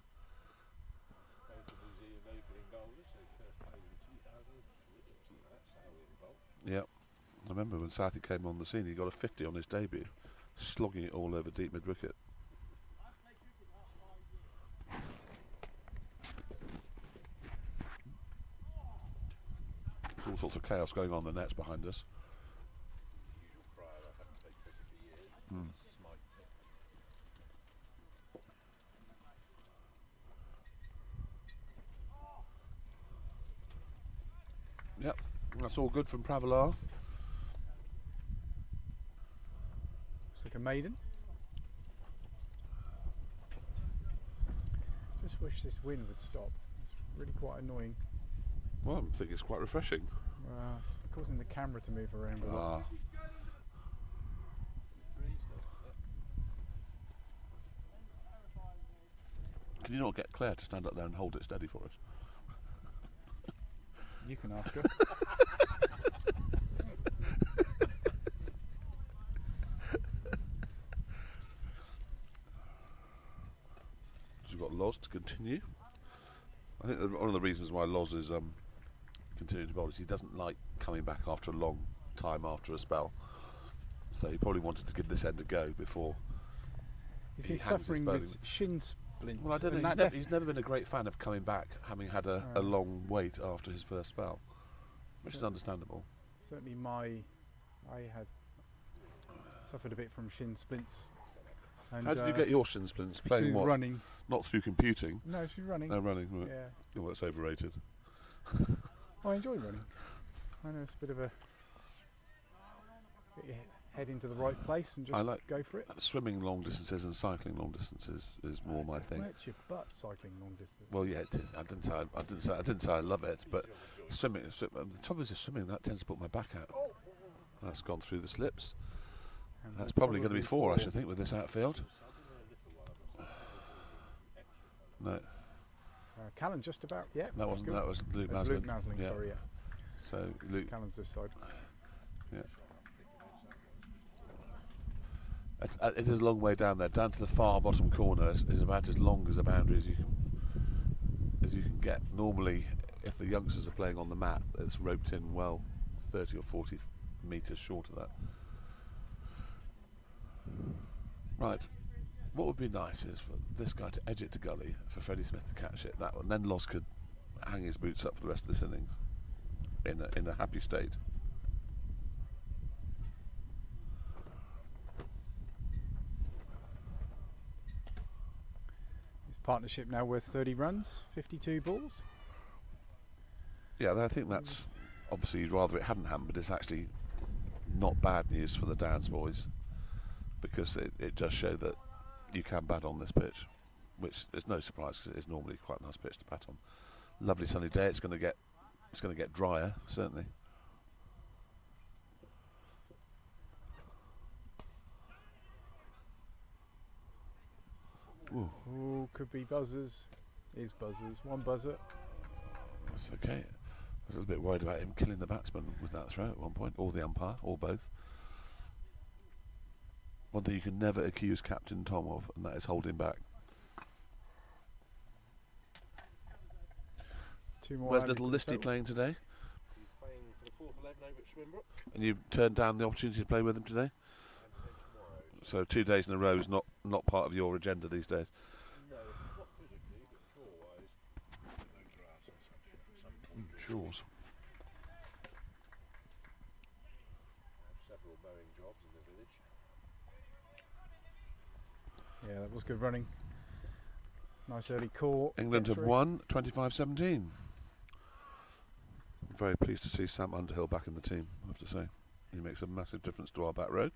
Yep, I remember when Southey came on the scene, he got a 50 on his debut, slogging it all over deep mid-wicket. There's all sorts of chaos going on in the nets behind us. Yep, that's all good from Pravalar. Looks like a maiden. Just wish this wind would stop. It's really quite annoying. Well, I think it's quite refreshing. It's causing the camera to move around a lot. Can you not get Claire to stand up there and hold it steady for us? You can ask her. So we've got Loz to continue. I think that one of the reasons why Loz is continuing to bowl is he doesn't like coming back after a long time after a spell. So he probably wanted to give this end a go before He's he been hangs his suffering bowling. with shin splints. Well, I don't and know. that He's never been a great fan of coming back, having had a Oh. long wait after his first spell, which is understandable. certainly I had suffered a bit from shin splints. And How did you get your shin splints? Playing through what? running? Not through computing. No, through running. No, running. Right. Yeah, Oh, that's overrated. I enjoy running. I know it's a bit of a get your head into the right place and I just like- go for it. Swimming long distances and cycling long distances is more my thing. Hurt your butt cycling long distance. Well, yeah, it is. I didn't say I love it, but swimming. The trouble is, swimming that tends to put my back out. That's gone through the slips. And That's we'll probably going to be four, I should think, with this outfield. No, Callan just about. Yeah, that wasn't. good. That was Luke That's Maslin. Luke Maslin. Yeah. Sorry, yeah. So Luke. Callan's this side. Yeah. It is a long way down there. Down to the far bottom corner is about as long as the boundary as you can get. Normally, if the youngsters are playing on the mat, it's roped in well 30 or 40 metres short of that. Right. What would be nice is for this guy to edge it to gully, for Freddie Smith to catch it, that one. Then Loz could hang his boots up for the rest of this innings in a happy state. His partnership now worth 30 runs, 52 balls. Yeah, I think that's obviously you'd rather it hadn't happened, but it's actually not bad news for the Downs boys because it does show that you can bat on this pitch, which is no surprise because it is normally quite a nice pitch to bat on. Lovely sunny day. It's going to get drier certainly. Ooh, Ooh, could be buzzers. Is buzzers. One buzzer. that's okay. I was a bit worried about him killing the batsman with that throw at one point, or the umpire, or both. One thing you can never accuse Captain Tom of, and that is holding back. Two more. Where's added little to the Listy total. playing today? He's playing for the fourth 11 over at Swinbrook. And you've turned down the opportunity to play with him today? And then tomorrow. So 2 days in a row is not part of your agenda these days. No, not physically, but chore-wise. Chores. Several mowing jobs in the village. Yeah, that was good running. Nice early call. England Get have through. won 25-17. I'm very pleased to see Sam Underhill back in the team, I have to say. He makes a massive difference to our back row.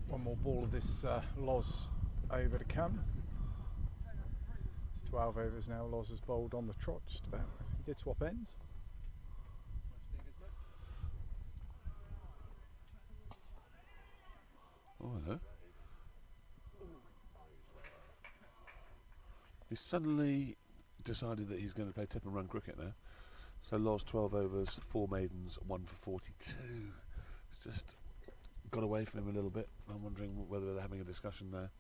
One more ball of this Loz over to come. It's 12 overs now. Loz has bowled on the trot just about. He did swap ends. Oh, hello. He's suddenly decided that he's going to play tip and run cricket now. So Loz 12 overs, 4 maidens, 1 for 42. It's just got away from him a little bit. I'm wondering whether they're having a discussion there.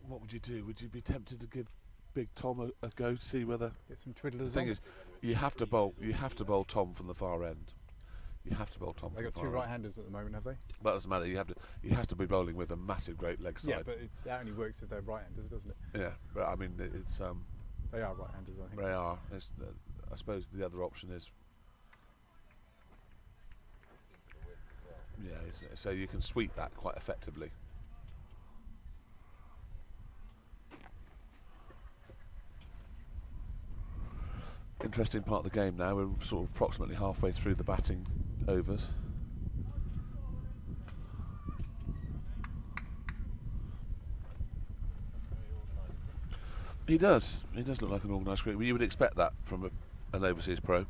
What would you do? Would you be tempted to give Big Tom a go to see whether? Get some The twiddlers thing on. is, you have to bowl Tom from the far end. You have to bowl Tom. They've from got the two far end. right-handers at the moment, have they? That doesn't matter. He has to be bowling with a massive, great leg side. Yeah, but that only works if they're right-handers, doesn't it? Yeah, but I mean, it's They are right-handers, I think. they are. I suppose the other option is. Yeah, so you can sweep that quite effectively. Interesting part of the game now. We're sort of approximately halfway through the batting overs. He does. He does look like an organised cricketer. You would expect that from an overseas pro. Do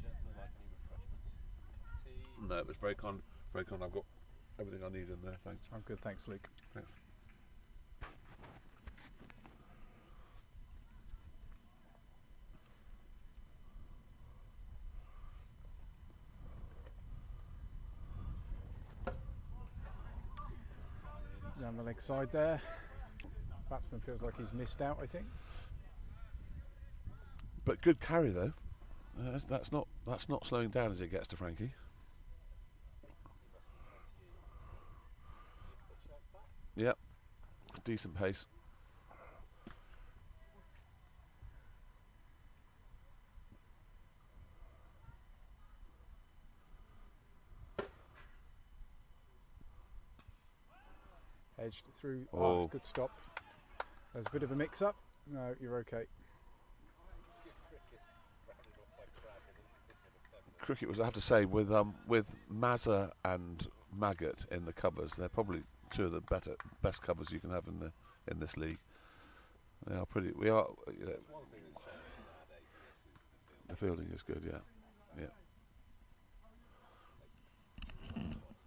you gentlemen like any refreshments? Tea? No, it's very kind. Very kind. I've got everything I need in there. Thanks. I'm good, thanks, Luke. Thanks. Down the leg side there. Batsman feels like he's missed out, I think. But good carry though. That's not slowing down as it gets to Frankie. Yep, decent pace. Edged through. Oh. It's a good stop. There's a bit of a mix-up. No, you're okay. Cricket was, I have to say, with Mazza and Maggot in the covers, they're probably two of the best covers you can have in this league. They are pretty. We are. You know, the fielding is good. Yeah.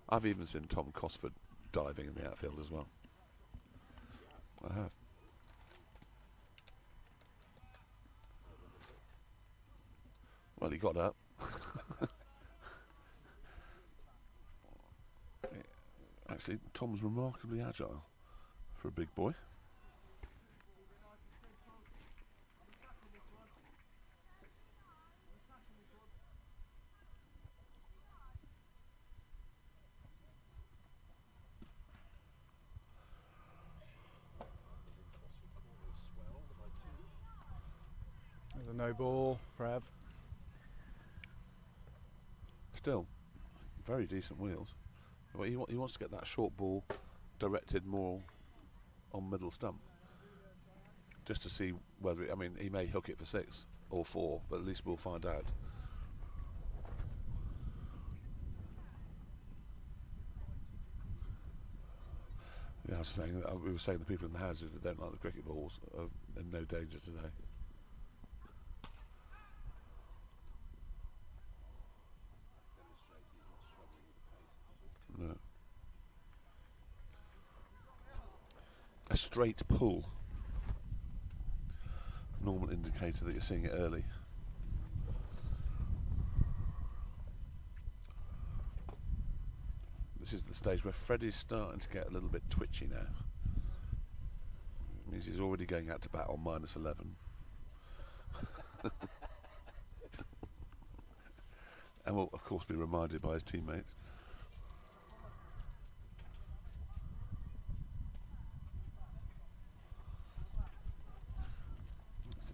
I've even seen Tom Cosford diving in the outfield as well. I have. Well, he got up. Actually, Tom's remarkably agile for a big boy. There's a no ball, Prav. Still, very decent wheels. But he wants to get that short ball directed more on middle stump, just to see whether I mean he may hook it for 6 or 4, but at least we'll find out. Yeah, I was saying we were saying the people in the houses that don't like the cricket balls are in no danger today. No. A straight pull. Normal indicator that you're seeing it early. This is the stage where Freddie's starting to get a little bit twitchy now. It means he's already going out to bat on -11. And will of course be reminded by his teammates.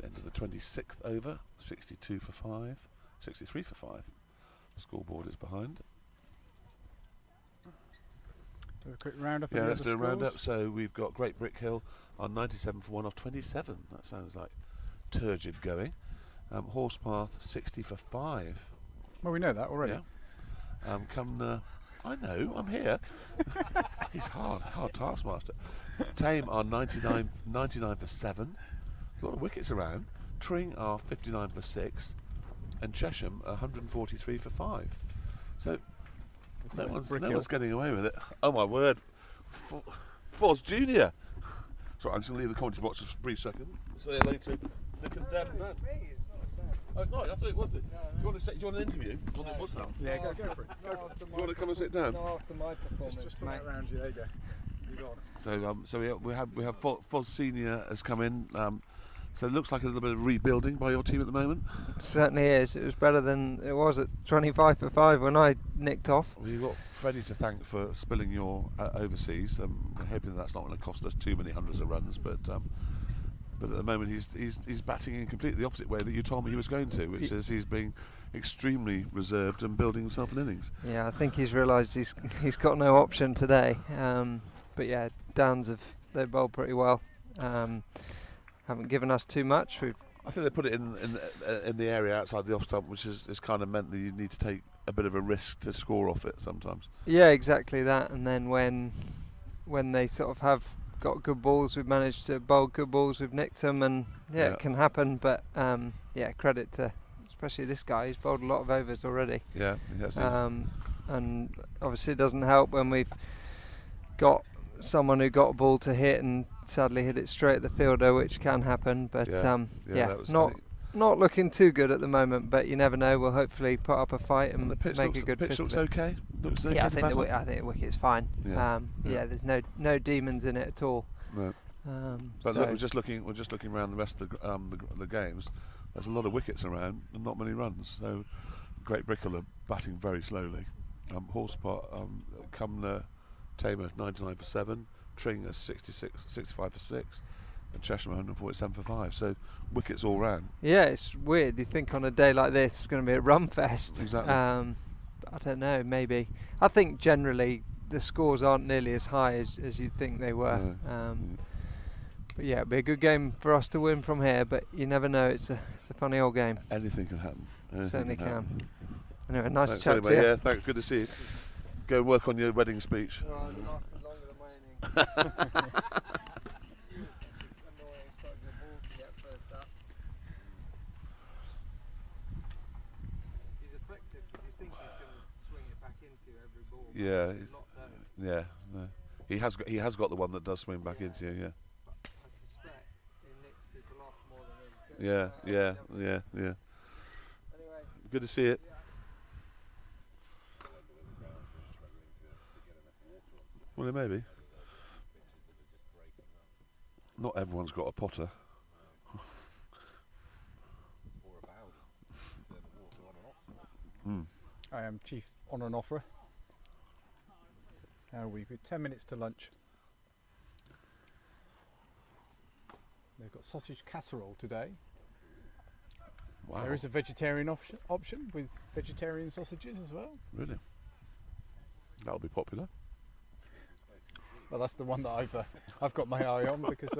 End of the 26th over, 62 for 5, 63 for 5. The scoreboard is behind. Do a quick roundup. Yeah, let's do a roundup. So we've got Great Brick Hill on 97 for 1 off 27. That sounds like turgid going. Horspath 60 for 5. Well, we know that already. Yeah. I know, I'm here. He's hard taskmaster. Tame are 99 for 7. A lot of wickets around. Tring are 59 for 6, and Chesham 143 for 5. So no one's getting away with it. Oh my word, Foz Junior. Sorry, I'm just going to leave the commentary box for a brief second. See you later. The condemned man. Oh no, I thought it was it. Do you want an interview? What's that? Yeah, go for it. You want to come and sit down? No, after my performance, Just put that around you. There you go. You got it. So we have Foz Senior has come in. So it looks like a little bit of rebuilding by your team at the moment. It certainly is. It was better than it was at 25 for 5 when I nicked off. Well, you've got Freddie to thank for spilling your overseas. We're hoping that's not going to cost us too many hundreds of runs, but at the moment he's batting in completely the opposite way that you told me he was going to, which is he's being extremely reserved and building himself an innings. Yeah, I think he's realised he's got no option today. But yeah, Downs they bowled pretty well. Haven't given us too much. I think they put it in the area outside the off stump, which is kind of meant that you need to take a bit of a risk to score off it sometimes. Yeah, exactly that. And then when they sort of have got good balls, we've managed to bowl good balls, we've nicked them, and it can happen. But credit to especially this guy. He's bowled a lot of overs already. Yeah, yes. And obviously it doesn't help when we've got someone who got a ball to hit and sadly hit it straight at the fielder, which can happen. But not looking too good at the moment, but you never know. We'll hopefully put up a fight and the pitch make looks, a good the pitch fist looks of it. okay. Looks okay Yeah, I to think bat on? I think the wicket's fine. Yeah. Yeah, there's no demons in it at all. No. But So look, we're just looking around the rest of the games. There's a lot of wickets around and not many runs. So Great Brickle are batting very slowly. Horspath, Cumnor, Tamer 99 for 7, Tring is 65 for 6, and Cheshire 147 for 5. So wickets all round. yeah, it's weird. You think on a day like this it's going to be a run fest. Exactly. I don't know. Maybe I think generally the scores aren't nearly as high as you'd think they were. But yeah, it'd be a good game for us to win from here. But you never know. It's a funny old game. Anything can happen. Anything Certainly happen. can. Anyway, nice Thanks to chat anyway, to you. yeah, thanks. Good to see you. Go and work on your wedding speech. Well, it lasted longer than my inning. Annoying, starting the ball to get first up. He's effective because you think he's going to swing it back into every ball. Yeah, He's not though. yeah. No. He has got the one that does swing back into you. Yeah. I suspect he nicks people off more than he's good. Yeah. Anyway, Good to see it. Well, it may be. Not everyone's got a potter. I am chief on and offer. How are we? With 10 minutes to lunch. They've got sausage casserole today. Wow. There is a vegetarian option with vegetarian sausages as well. Really? That'll be popular. Well, that's the one that I've got my eye on because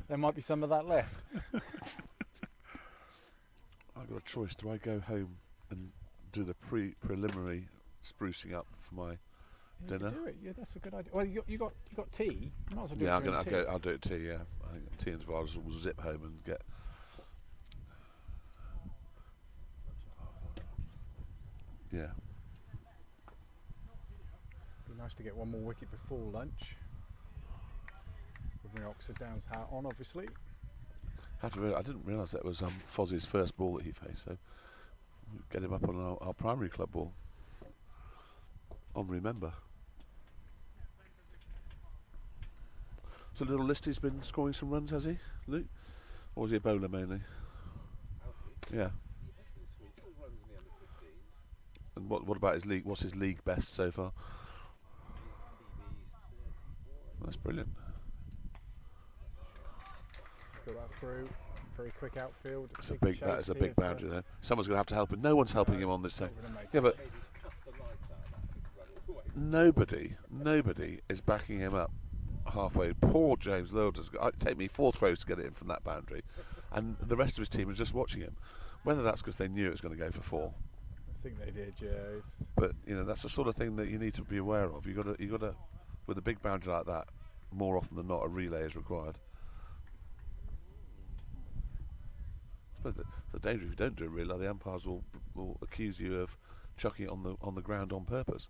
there might be some of that left. I've got a choice. Do I go home and do the preliminary sprucing up for my dinner? Do it. Yeah, that's a good idea. Well, you got tea. You might as well do Yeah, it during tea. I'll do it tea. Yeah, I think tea and I'll zip home and get. Yeah. Be nice to get one more wicket before lunch. With my Oxford Downs hat on, obviously. I didn't realise that was Fozzie's first ball that he faced. So get him up on our primary club ball. On remember. So little Listy's been scoring some runs, has he, Luke? Or was he a bowler mainly? Yeah. And what about his league? What's his league best so far? That's brilliant. Got that through. Very quick outfield. That is a big boundary there. Someone's going to have to help him. No one's helping him on this thing. Yeah, but nobody is backing him up halfway. Poor James Lord does. It'd take me 4 throws to get it in from that boundary, and the rest of his team is just watching him. Whether that's because they knew it was going to go for 4. I think they did, yeah. But that's the sort of thing that you need to be aware of. You got to, with a big boundary like that, more often than not, a relay is required. I suppose the danger if you don't do a relay, the umpires will accuse you of chucking it on the ground on purpose.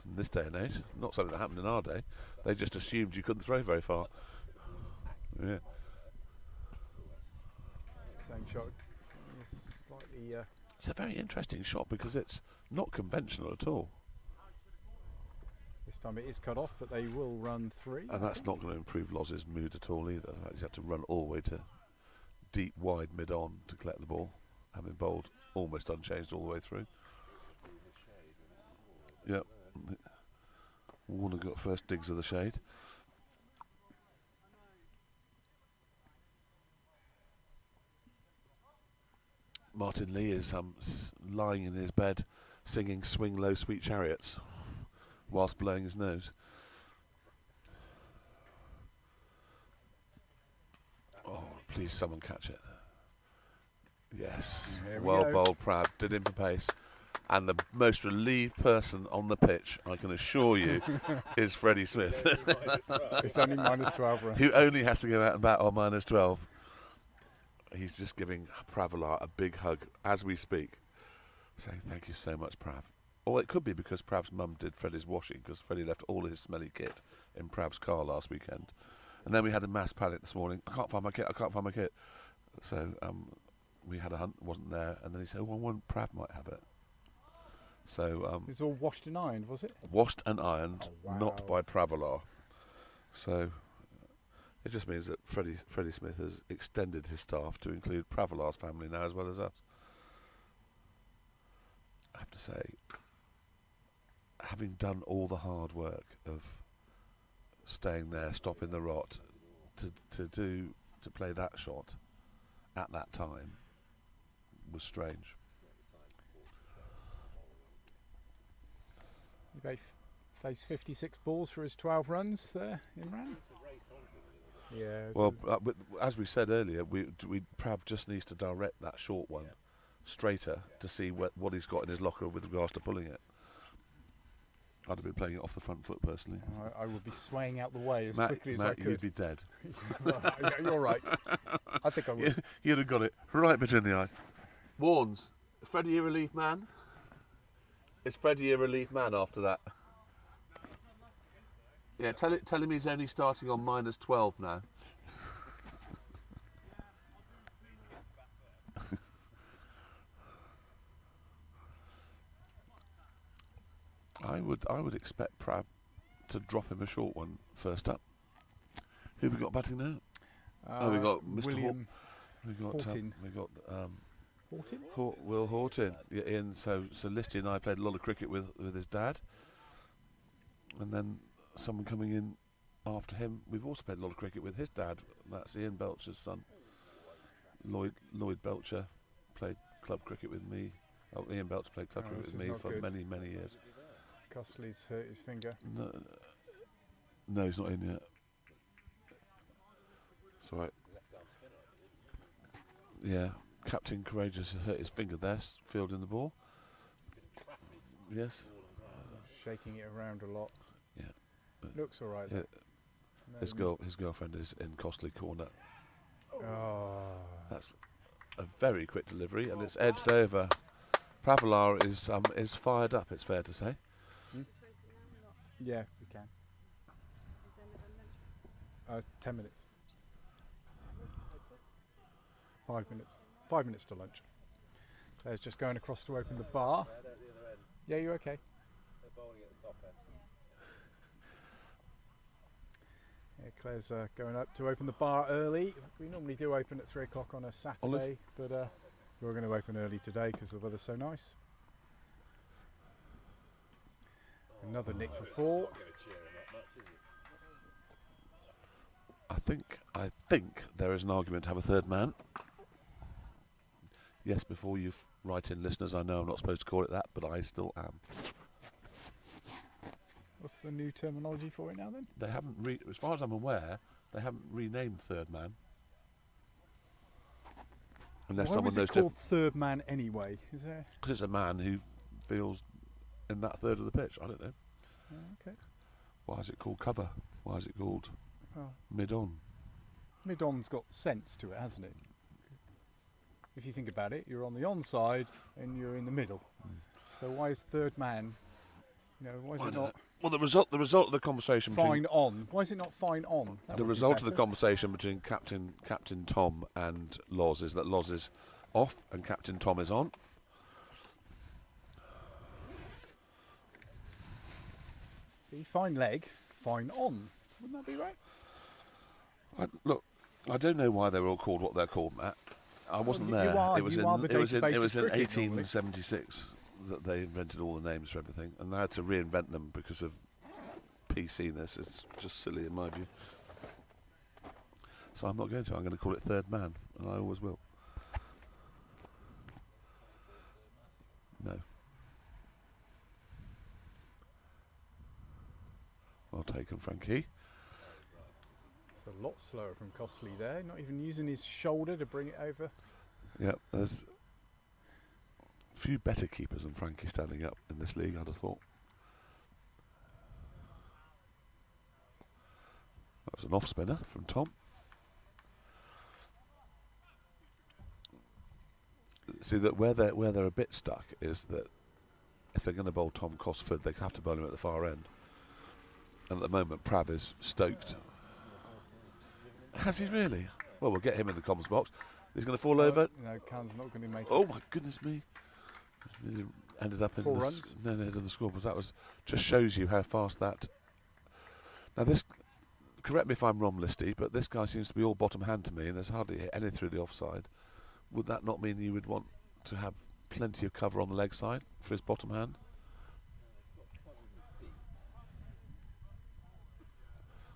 In this day and age, not something that happened in our day. They just assumed you couldn't throw very far. Yeah. Same shot. It's slightly. It's a very interesting shot because it's not conventional at all. This time it is cut off, but they will run 3. And that's not going to improve Loz's mood at all either. He's had to run all the way to deep, wide, mid-on to collect the ball, having bowled almost unchanged all the way through. Yep. Warner got first digs of the shade. Martin Lee is lying in his bed singing Swing Low Sweet Chariots whilst blowing his nose. Oh, please someone catch it. Yes. Here we Well go. bowled, Prav. Did him for pace. And the most relieved person on the pitch, I can assure you, is Freddie Smith. It's only -12 runs. Who only has to go out and bat on -12. He's just giving Pravilar a big hug as we speak, saying thank you so much, Prav. Or it could be because Prav's mum did Freddie's washing, because Freddie left all his smelly kit in Prav's car last weekend. And then we had a mass panic this morning. I can't find my kit. So we had a hunt, wasn't there, and then he said, "Oh, one Prav might have it." So It was all washed and ironed, was it? washed and ironed, Oh, not wow. by Pravalar. So it just means that Freddie Smith has extended his staff to include Pravalar's family now as well as us. I have to say, having done all the hard work of staying there, stopping the rot, to play that shot at that time was strange. He faced 56 balls for his 12 runs there in round. Yeah. Well, as we said earlier, Prav just needs to direct that short one straighter to see what he's got in his locker with regards to pulling it. I'd have been playing it off the front foot personally. I would be swaying out the way as Matt, quickly as I Matt, could. you'd be dead. Yeah, you're right. I think I would. You'd have got it right between the eyes. Warns, Freddie a relief man? Is Freddie a relief man after that? Yeah, tell him he's only starting on -12 now. I would expect Prav to drop him a short one first up. Who we got batting now? We got Mr. William We got Horton. Horton? Will Horton. Yeah, in so Listy and I played a lot of cricket with his dad, and then someone coming in after him. We've also played a lot of cricket with his dad. That's Ian Belcher's son. Lloyd Belcher played club cricket with me. Oh, Ian Belcher played club cricket this with is me not for good. many years. Cusley's hurt his finger. No, he's not in yet. It's all right. Yeah, Captain Courageous hurt his finger there, fielding the ball. Yes. Shaking it around a lot. Yeah. Looks all right. Yeah. No, His girlfriend is in Costley corner. Oh. That's a very quick delivery, and it's edged over. Pravalar is fired up. It's fair to say. Yeah, we can. 10 minutes. 5 minutes. 5 minutes to lunch. Claire's just going across to open the bar. Yeah, you're okay. They're bowling at the top end. Yeah, Claire's going up to open the bar early. We normally do open at 3 o'clock on a Saturday, but we're going to open early today because the weather's so nice. Another nick for 4. I think there is an argument to have a third man. Yes, before you write in, listeners, I know I'm not supposed to call it that, but I still am. What's the new terminology for it now then? They haven't, as far as I'm aware, they haven't renamed third man. Unless Why someone was knows it called third man anyway? Is there? because it's a man who feels in that third of the pitch. I don't know. Okay. Why is it called cover? Why is it called Well, mid-on? mid-on's got sense to it, hasn't it? If you think about it, you're on the on-side and you're in the middle. So why is third man? Why is I it don't not know. Well, the result of the conversation fine on? Why is it not fine on? That the would be result of the better. conversation between Captain Tom and Loz is that Loz is off and Captain Tom is on. See, fine leg, fine on. Wouldn't that be right? Look, I don't know why they were all called what they're called, Matt. I wasn't Well, there. you are- It was you in are the it was in database of cricket, 1876 that they invented all the names for everything, and they had to reinvent them because of PC-ness. It's just silly in my view. So I'm not going to. I'm going to call it third man, and I always will. No. Well taken, Frankie. It's a lot slower from Costley there. Not even using his shoulder to bring it over. Yeah, there's a few better keepers than Frankie standing up in this league, I'd have thought. That was an off spinner from Tom. See that where they're a bit stuck is that if they're going to bowl Tom Cosford, they have to bowl him at the far end. And at the moment, Prav is stoked. Has he really? Well, we'll get him in the comms box. He's going to fall over. No, Callum's not going to make Oh it. my goodness me! He ended up in 4 the runs. no, no, in the scoreboards. That was just shows you how fast that. Now this, correct me if I'm wrong, Listy, but this guy seems to be all bottom hand to me, and there's hardly hit any through the offside. Would that not mean you would want to have plenty of cover on the leg side for his bottom hand?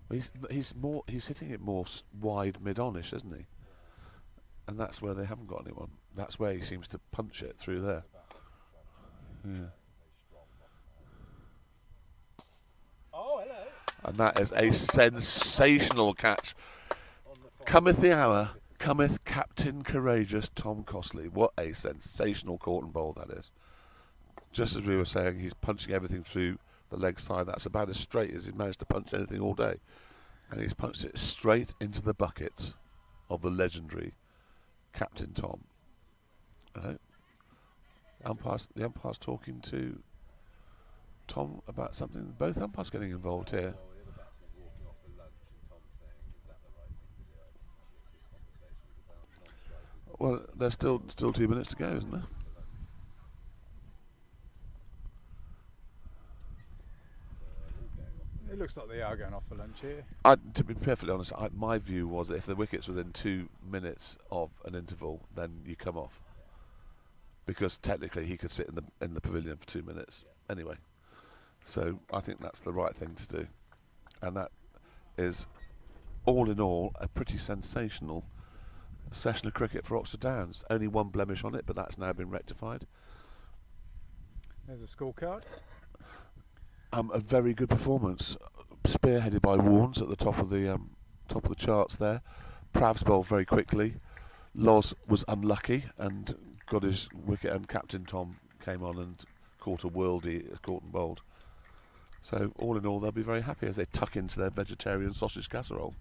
Well, he's hitting it more wide mid-onish, isn't he? And that's where they haven't got anyone. That's where he seems to punch it through there. Yeah. Oh, hello. And that is a sensational catch. Cometh the hour, cometh Captain Courageous Tom Costley. What a sensational caught and bowl that is. Just as we were saying, he's punching everything through the leg side. That's about as straight as he's managed to punch anything all day. And he's punched it straight into the bucket of the legendary Captain Tom. The umpire's talking to Tom about something. Both umpires getting involved here. Well, the other batter's walking off for lunch, and Tom's saying, "Is that the right thing to do?" I think this conversation is about non-strikers. Well, there's still 2 minutes to go, isn't there? It looks like they are going off for lunch here. To be perfectly honest, my view was that if the wicket's within 2 minutes of an interval, then you come off, because technically he could sit in the pavilion for 2 minutes anyway. So I think that's the right thing to do, and that is, all in all, a pretty sensational session of cricket for Oxford Downs. Only one blemish on it, but that's now been rectified. There's a scorecard. A very good performance, spearheaded by Warnes at the top of the charts there. Pravs bowled very quickly. Loz was unlucky and got his wicket, and Captain Tom came on and caught a worldie, caught and bowled. So all in all, they'll be very happy as they tuck into their vegetarian sausage casserole.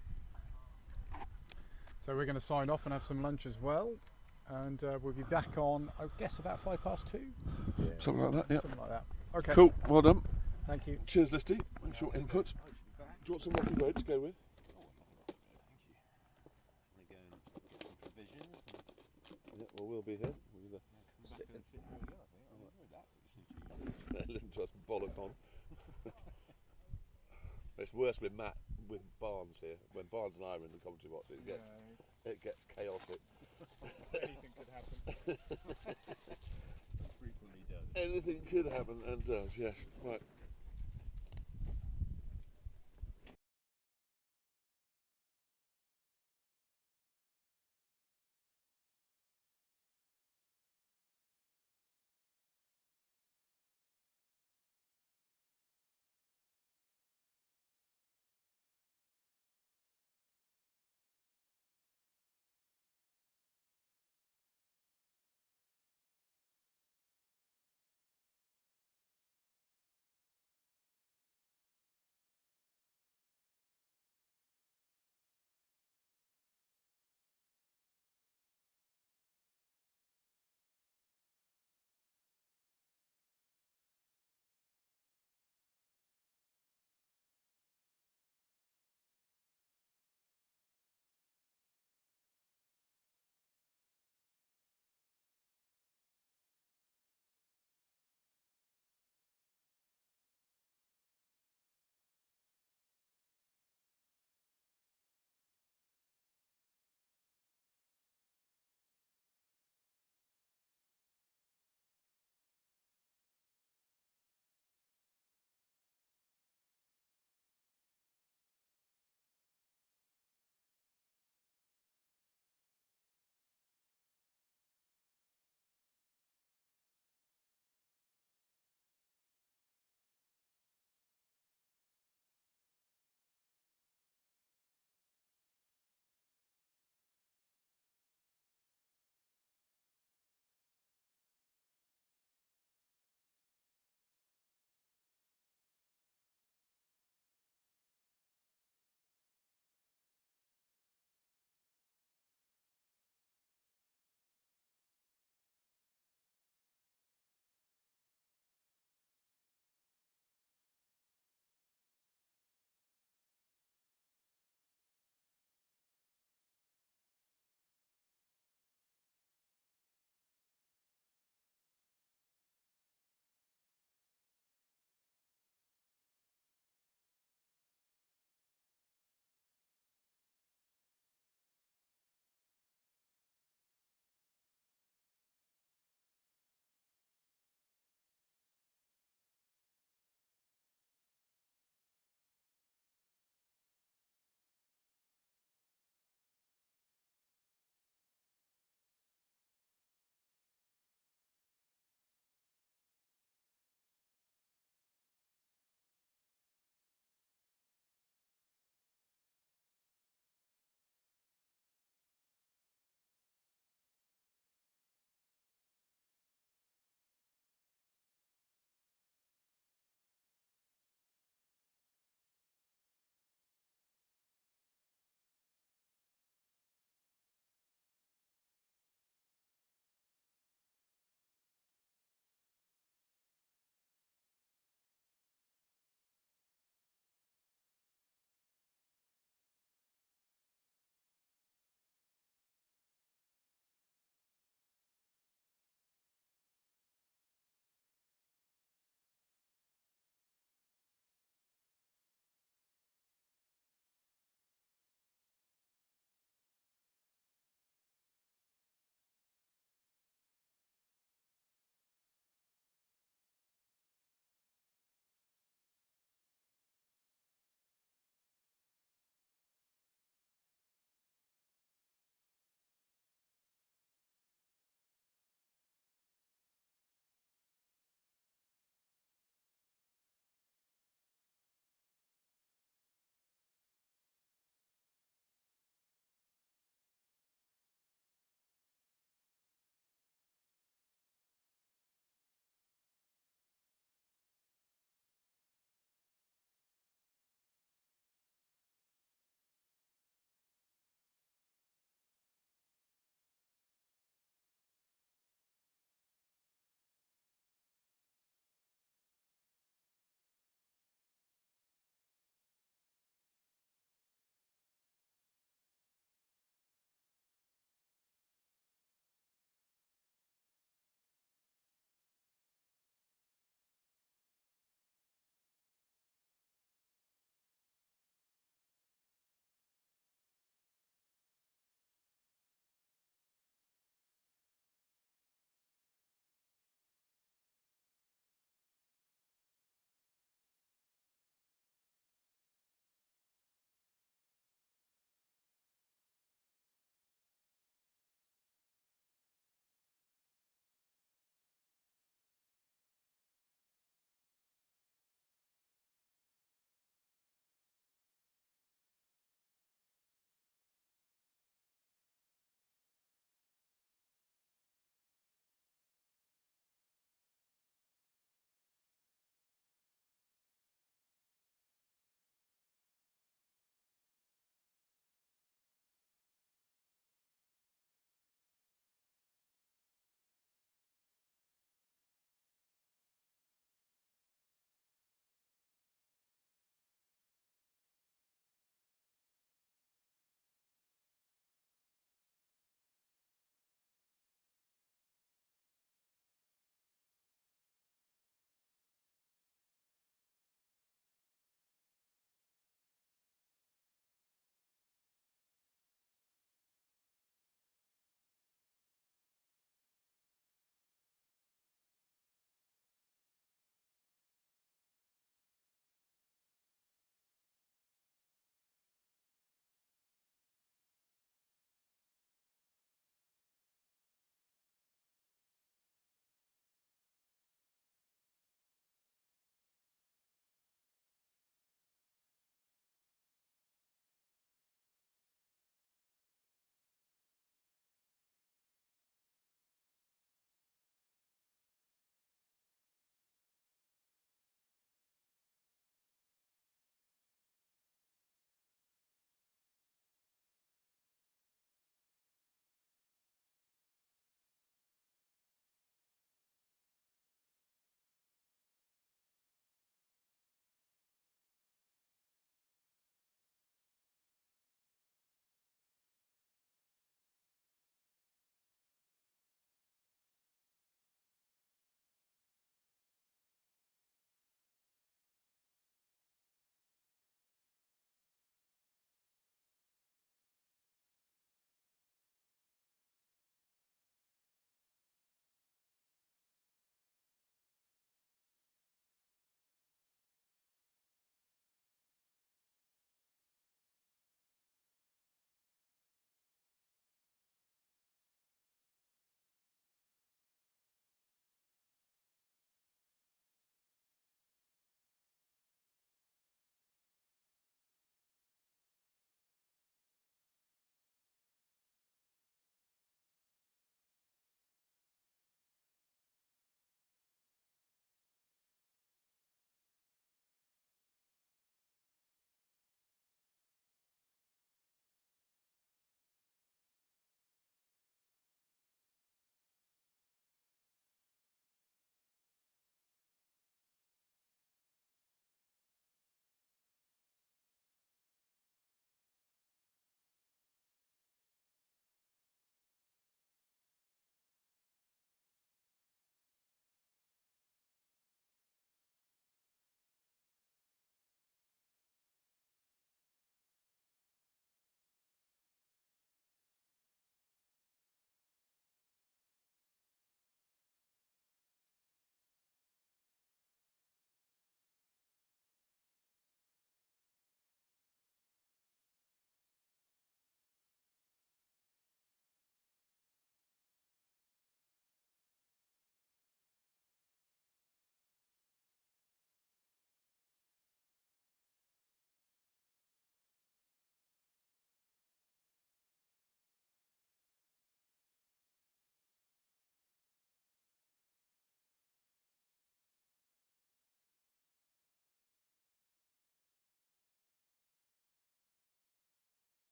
So we're going to sign off and have some lunch as well. And we'll be back on, I guess, about 2:05. Yeah, Something like that, yeah. something like that. Okay. Cool, well done. Thank you. Cheers, Listy. Thanks for your input. Do you want some Rocky Road to go with? Yeah, well, we'll be here. We'll sit in. Listen to us bollock on. It's worse with Matt, with Barnes here. When Barnes and I are in the commentary box, it gets chaotic. Anything could happen. Frequently does. Anything could happen, and does, yes. Right.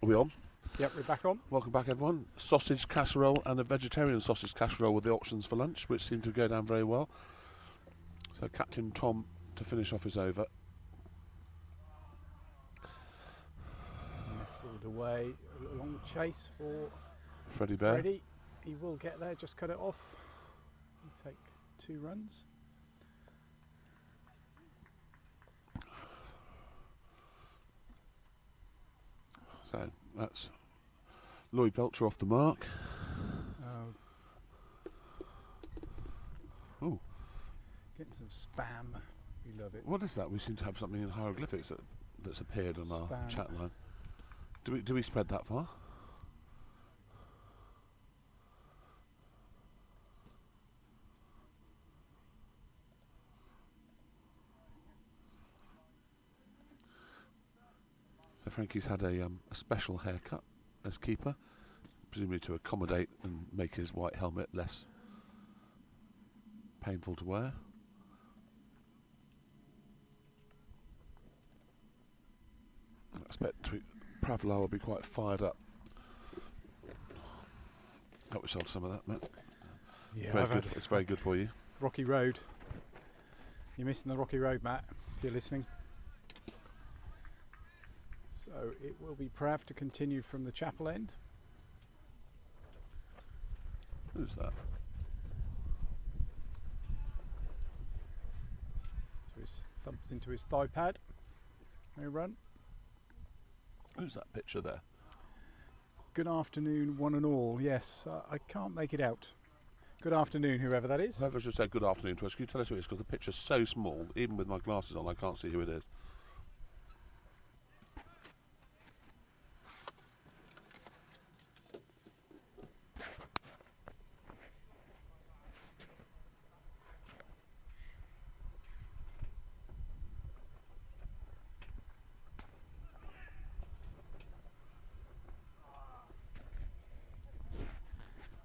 Are we on? Yep, we're back on. Welcome back, everyone. Sausage casserole and a vegetarian sausage casserole with the options for lunch, which seem to go down very well. So Captain Tom to finish off his over. Nestled away along the chase for Freddie Bear. Freddie. He will get there, just cut it off. He'll take 2 runs. So that's Lloyd Belcher off the mark. Oh, Getting some spam. We love it. what is that? We seem to have something in hieroglyphics that's appeared on our Spam. chat line. Do we spread that far? So Frankie's had a special haircut as keeper, presumably to accommodate and make his white helmet less painful to wear. I expect Pravla will be quite fired up. Got yourself some of that, Matt. Yeah, Very good. It's very good for you. Rocky Road. You're missing the Rocky Road, Matt, if you're listening. So it will be Prav to continue from the chapel end. Who's that? So his thumps into his thigh pad. No run. Who's that picture there? Good afternoon, one and all. Yes, I can't make it out. Good afternoon, whoever that is. Whoever should say good afternoon to us, can you tell us who it is? Because the picture's so small, even with my glasses on, I can't see who it is.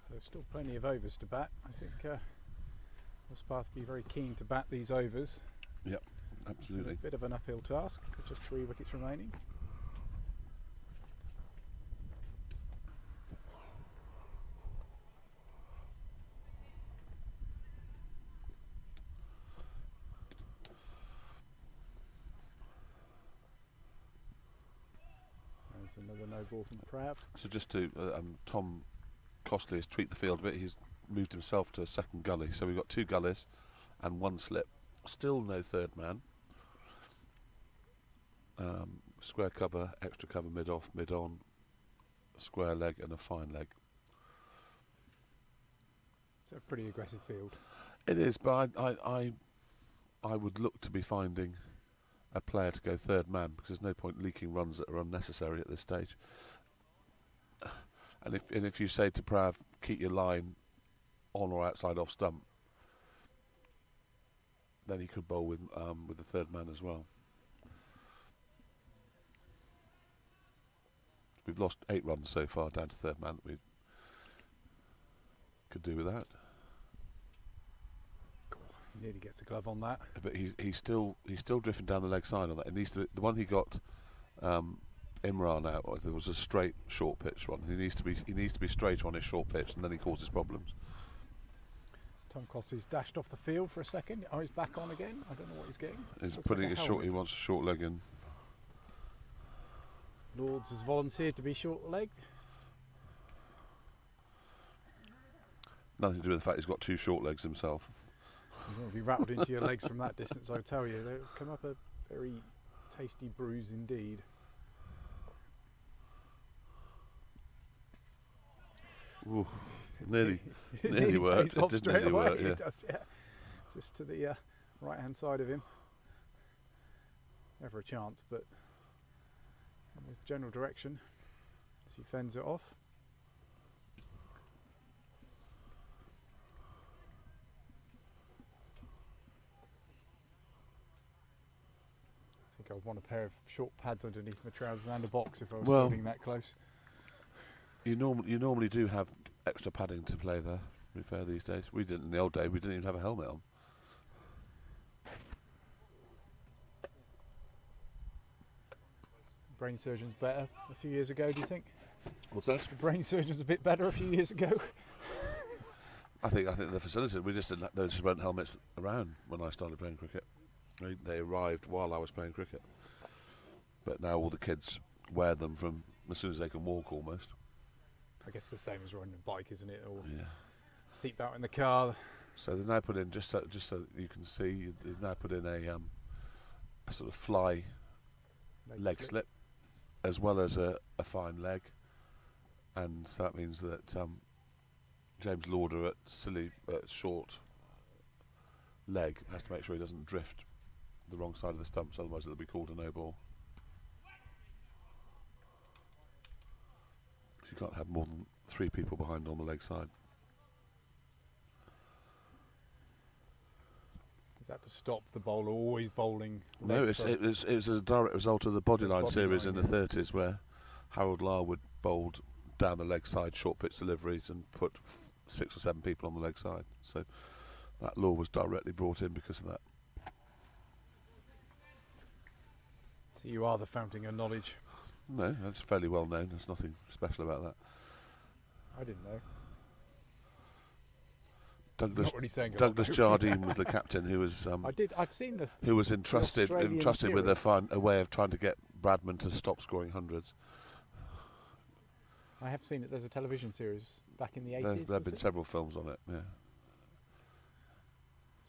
So still plenty of overs to bat. I think Horspath be very keen to bat these overs. Yep, A absolutely. bit of an uphill task, with just 3 wickets remaining. There's another no ball from Prav. So just to Tom Costley has tweaked the field a bit. He's moved himself to a second gully. So we've got 2 gullies and 1 slip. Still no third man. Square cover, extra cover, mid off, mid on, square leg and a fine leg. So a pretty aggressive field. It is, but I would look to be finding a player to go third man, because there's no point leaking runs that are unnecessary at this stage. And if you say to Prav, keep your line on or outside off stump, then he could bowl with the third man as well. We've lost 8 runs so far down to third man that we could do with that. He nearly gets a glove on that. But he's still drifting down the leg side on that. It needs to, the one he got Imran out, there was a straight short pitch one. He needs to be straight on his short pitch, and then he causes problems. Tom Costley's dashed off the field for a second. Oh, he's back on again. I don't know what he's getting. He's Looks putting like a his short. He helmet. wants a short leg in. Lords has volunteered to be short-legged. Nothing to do with the fact he's got 2 short legs himself. You're going to be rattled into your legs from that distance, I tell you. They'll come up a very tasty bruise indeed. Ooh, nearly It nearly worked. pays off It did straight nearly away. work, yeah. It does, yeah. Just to the right-hand side of him. Never a chance, but in the general direction as he fends it off. I think I'd want a pair of short pads underneath my trousers and a box if I was Well, fielding that close. You normally do have extra padding to play there. To be fair, these days we didn't in the old day. We didn't even have a helmet on. brain surgeon's better a few years ago, do you think? What's that? The brain surgeon's a bit better a few years ago. I think the facility, we just didn't, there just weren't helmets around when I started playing cricket. They arrived while I was playing cricket. But now all the kids wear them from as soon as they can walk almost. I guess the same as riding a bike, isn't it? Or Yeah. seatbelt in the car. So they've now put in, just so you can see, they've now put in a sort of fly leg slip, as well as a fine leg. And so that means that James Lauder at short leg has to make sure he doesn't drift the wrong side of the stumps, otherwise it'll be called a no ball. So you can't have more than 3 people behind on the leg side. Is that to stop the bowler always bowling? No, leg side? it was a direct result of the bodyline Body series line, in the 30s, where Harold Larwood bowled down the leg side short pitch deliveries and put 6 or 7 people on the leg side. So that law was directly brought in because of that. So you are the fountain of knowledge. No, that's fairly well known. There's nothing special about that. I didn't know. Douglas Not really saying a lot, Douglas though. Jardine was the captain who was I've seen the. who was entrusted Australian with a series. way of trying to get Bradman to stop scoring hundreds. I have seen it. There's a television series back in the There 80s. have been several films on it. Yeah,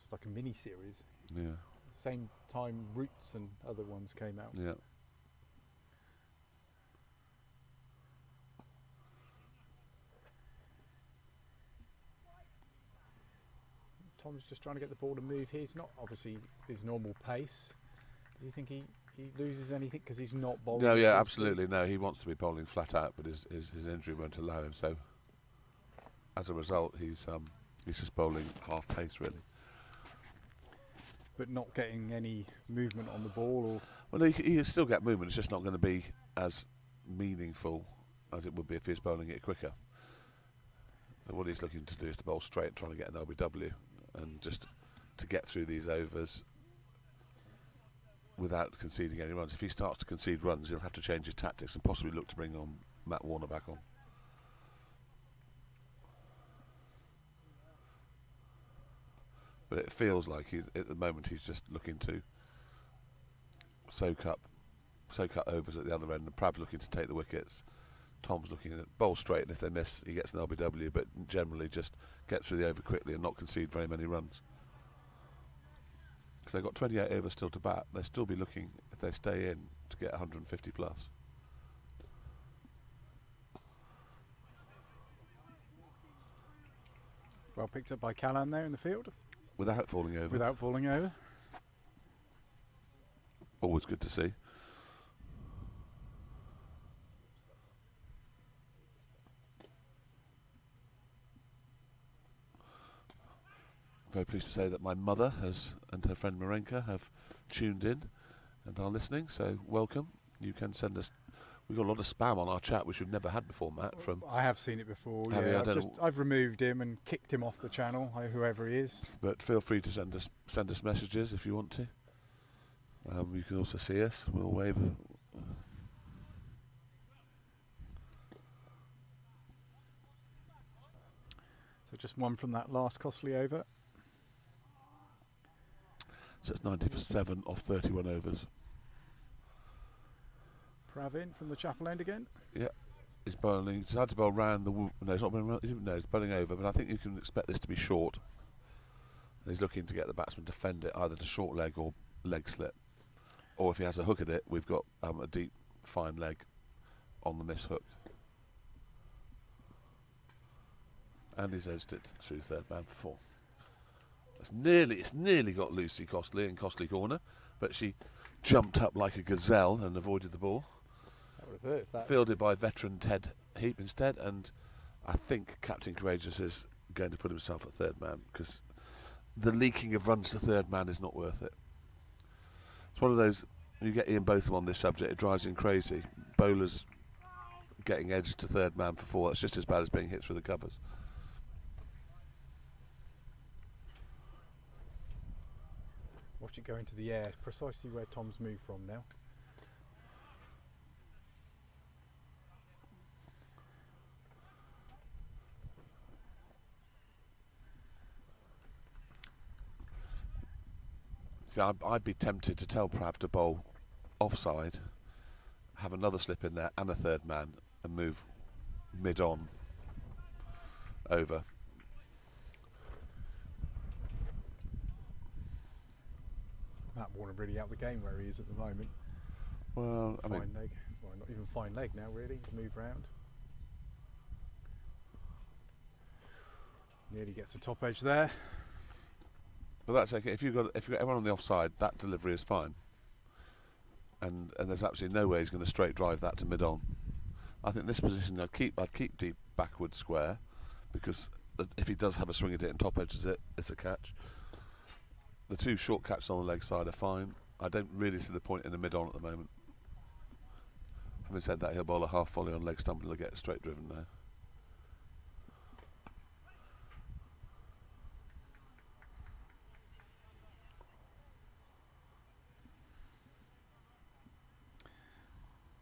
It's like a mini series. yeah, Same time Roots and other ones came out. yeah. Tom's just trying to get the ball to move here. He's not obviously his normal pace. Does he think he loses anything because he's not bowling? No, yeah, full absolutely. No, he wants to be bowling flat out, but his injury won't allow him. So, as a result, he's just bowling half pace, really. speed, but not getting any movement on the ball. Or Well, he can still get movement. It's just not going to be as meaningful as it would be if he was bowling it quicker. So what he's looking to do is to bowl straight, trying to get an LBW, and just to get through these overs without conceding any runs. If he starts to concede runs, he'll have to change his tactics and possibly look to bring on Matt Warner back on. But it feels like at the moment he's just looking to soak up overs at the other end, and Prav's looking to take the wickets. Tom's looking at bowl straight, and if they miss, he gets an LBW, but generally just get through the over quickly and not concede very many runs. Because they've got 28 overs still to bat, they'll still be looking, if they stay in, to get 150 plus. well picked up by Callan there in the field Without falling over. without falling over. Always good to see. Very pleased to say that my mother and her friend Marenka have tuned in and are listening, so welcome. You can send us, we've got a lot of spam on our chat which we've never had before, Matt, from I have seen it before. Have you? Yeah, I don't know. I've removed him and kicked him off the channel, whoever he is. but feel free to send us messages if you want to. You can also see us, we'll wave. So just one from that last costly over. So it's 97 off 31 overs. Prav in from the chapel end again. Yeah, he's bowling. He's decided to bowl round the. No, he's not bowling round. No, he's bowling over. But I think you can expect this to be short. And he's looking to get the batsman to fend it either to short leg or leg slip. Or if he has a hook at it, we've got a deep, fine leg on the miss hook. And he's edged it through third man for 4. It's nearly got Lucy Costley in Costley corner, but she jumped up like a gazelle and avoided the ball. That would have hurt if that. Fielded by veteran Ted Heap instead, and I think Captain Courageous is going to put himself at third man because the leaking of runs to third man is not worth it. It's one of those, you get Ian Botham on this subject, it drives him crazy. Bowlers getting edged to third man for 4, that's just as bad as being hit through the covers. Watch it go into the air, precisely where Tom's moved from now. See, I'd be tempted to tell Prav to bowl offside, have another slip in there and a third man, and move mid-on over. Matt Warner really out the game where he is at the moment. Well, I Fine mean, leg. Well, not even fine leg now, really. He's moved round. Nearly gets the top edge there. but that's okay. If you've got everyone on the offside, that delivery is fine. And there's absolutely no way he's going to straight drive that to mid-on. I think this position I'd keep deep backward square, because if he does have a swing at it and top edges it, it's a catch. The two short catches on the leg side are fine. I don't really see the point in the mid-on at the moment. Having said that, he'll bowl a half volley on leg stump and he'll get straight driven now.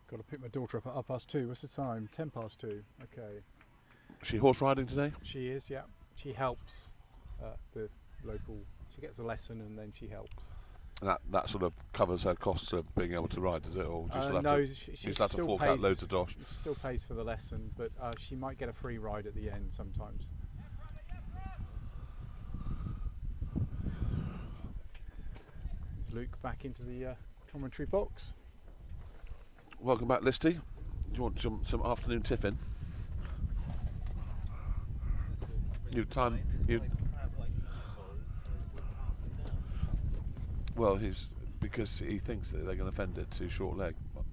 Got to pick my daughter up at 2:30. What's the time? 2:10. Okay. Is she horse riding today? She is, yeah. She helps the local. She gets a lesson and then she helps. And that sort of covers her costs of being able to ride, does it? Or do you still have no, to, she you still have to still fork pays, out loads of dosh? She still pays for the lesson, but she might get a free ride at the end sometimes. There's Luke back into the commentary box. Welcome back, Listy. Do you want some afternoon tiffin? Well, because he thinks that they're going to fend it to short leg. But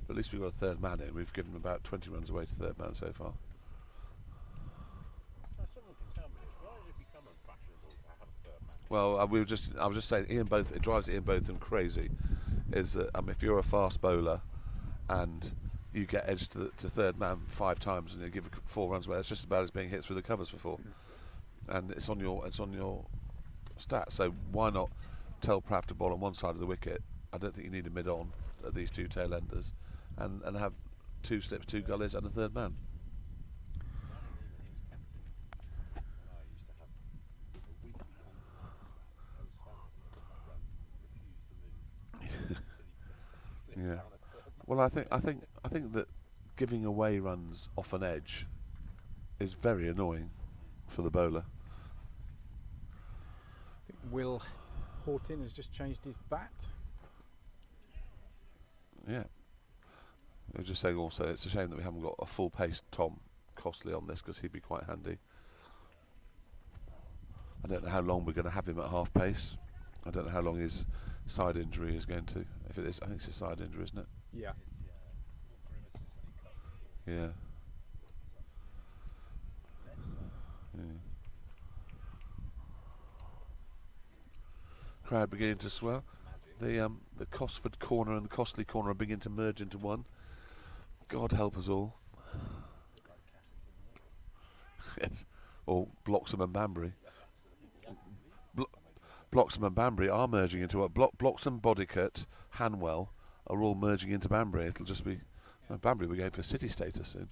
at least we've got a third man in. We've given about 20 runs away to third man so far. Someone can tell me this. Why has it become unfashionable to have a third man? Well, I was just saying, it drives Ian Botham crazy. Is that if you're a fast bowler and you get edged to third man 5 times and you give 4 runs away, it's just about as being hit through the covers for 4. And it's on your stats. So why not tell Prav to bowl on one side of the wicket? I don't think you need a mid-on at these 2 tail enders, and have 2 slips, 2 gullies, and a third man. Yeah. Well, I think that giving away runs off an edge is very annoying for the bowler. I think Will Horton has just changed his bat. Yeah. I was just saying also, it's a shame that we haven't got a full-paced Tom Costley on this, because he'd be quite handy. I don't know how long we're going to have him at half pace. I don't know how long his side injury is going to. If it is, I think it's a side injury, isn't it? Yeah. Yeah. Yeah. Crowd beginning to swell. The Cosford corner and the Costley corner are beginning to merge into one. God help us all. Yes. Or Bloxham and Banbury. Bloxham and Banbury are merging into what? Bloxham, Bodicote, Hanwell are all merging into Banbury. It'll just be Banbury. We're going for city status soon.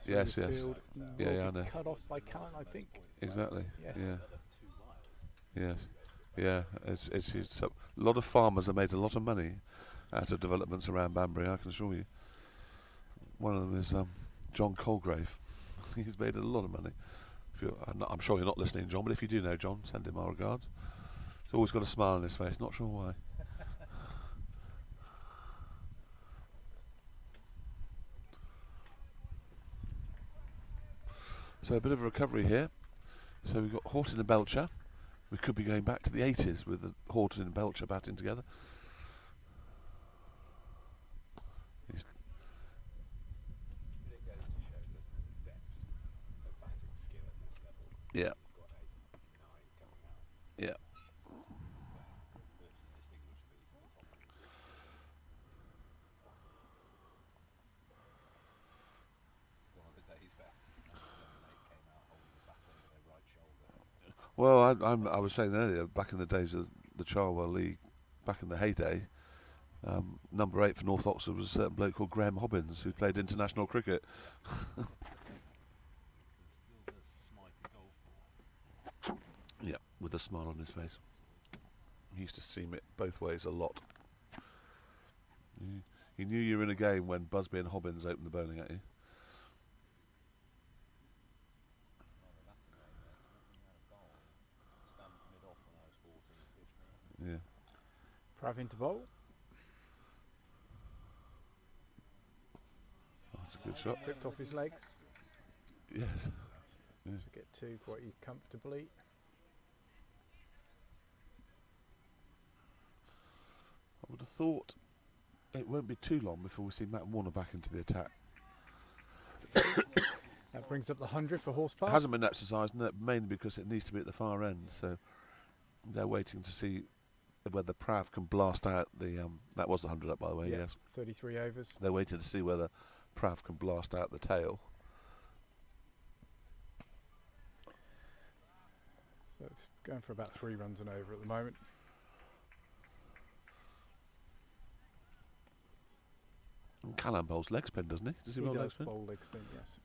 Yes, yes. Field Yeah, I know. cut off by Cullen, I think. Exactly. Yes. Yeah. Yes. Yeah. It's a lot of farmers have made a lot of money out of developments around Banbury, I can assure you. One of them is John Colgrave. He's made a lot of money. I'm sure you're not listening, John, but if you do know John, send him our regards. He's always got a smile on his face, not sure why. So a bit of a recovery here. So we've got Horton and Belcher. We could be going back to the 80s with the Horton and Belcher batting together. Yeah. Yeah. Well, I was saying earlier, back in the days of the Charwell League, back in the heyday, number 8 for North Oxford was a certain bloke called Graham Hobbins, who played international cricket. with a smile on his face. He used to seam it both ways a lot. He knew you were in a game when Busby and Hobbins opened the bowling at you. Yeah. Prav into bowl. That's a good shot. Clipped off his legs. Yes. Yeah. To get two quite comfortably. I would have thought it won't be too long before we see Matt Warner back into the attack. That brings up the 100 for Horspath. It hasn't been exercised, mainly because it needs to be at the far end, so they're waiting to see whether Prav can blast out the... that was the 100 up, by the way, Yeah, yes. 33 overs. They're waiting to see whether Prav can blast out the tail. So it's going for about 3 runs and over at the moment. And Callan bowls leg spin, doesn't he? Does he, He bowl leg does spin? bowl leg spin, yes.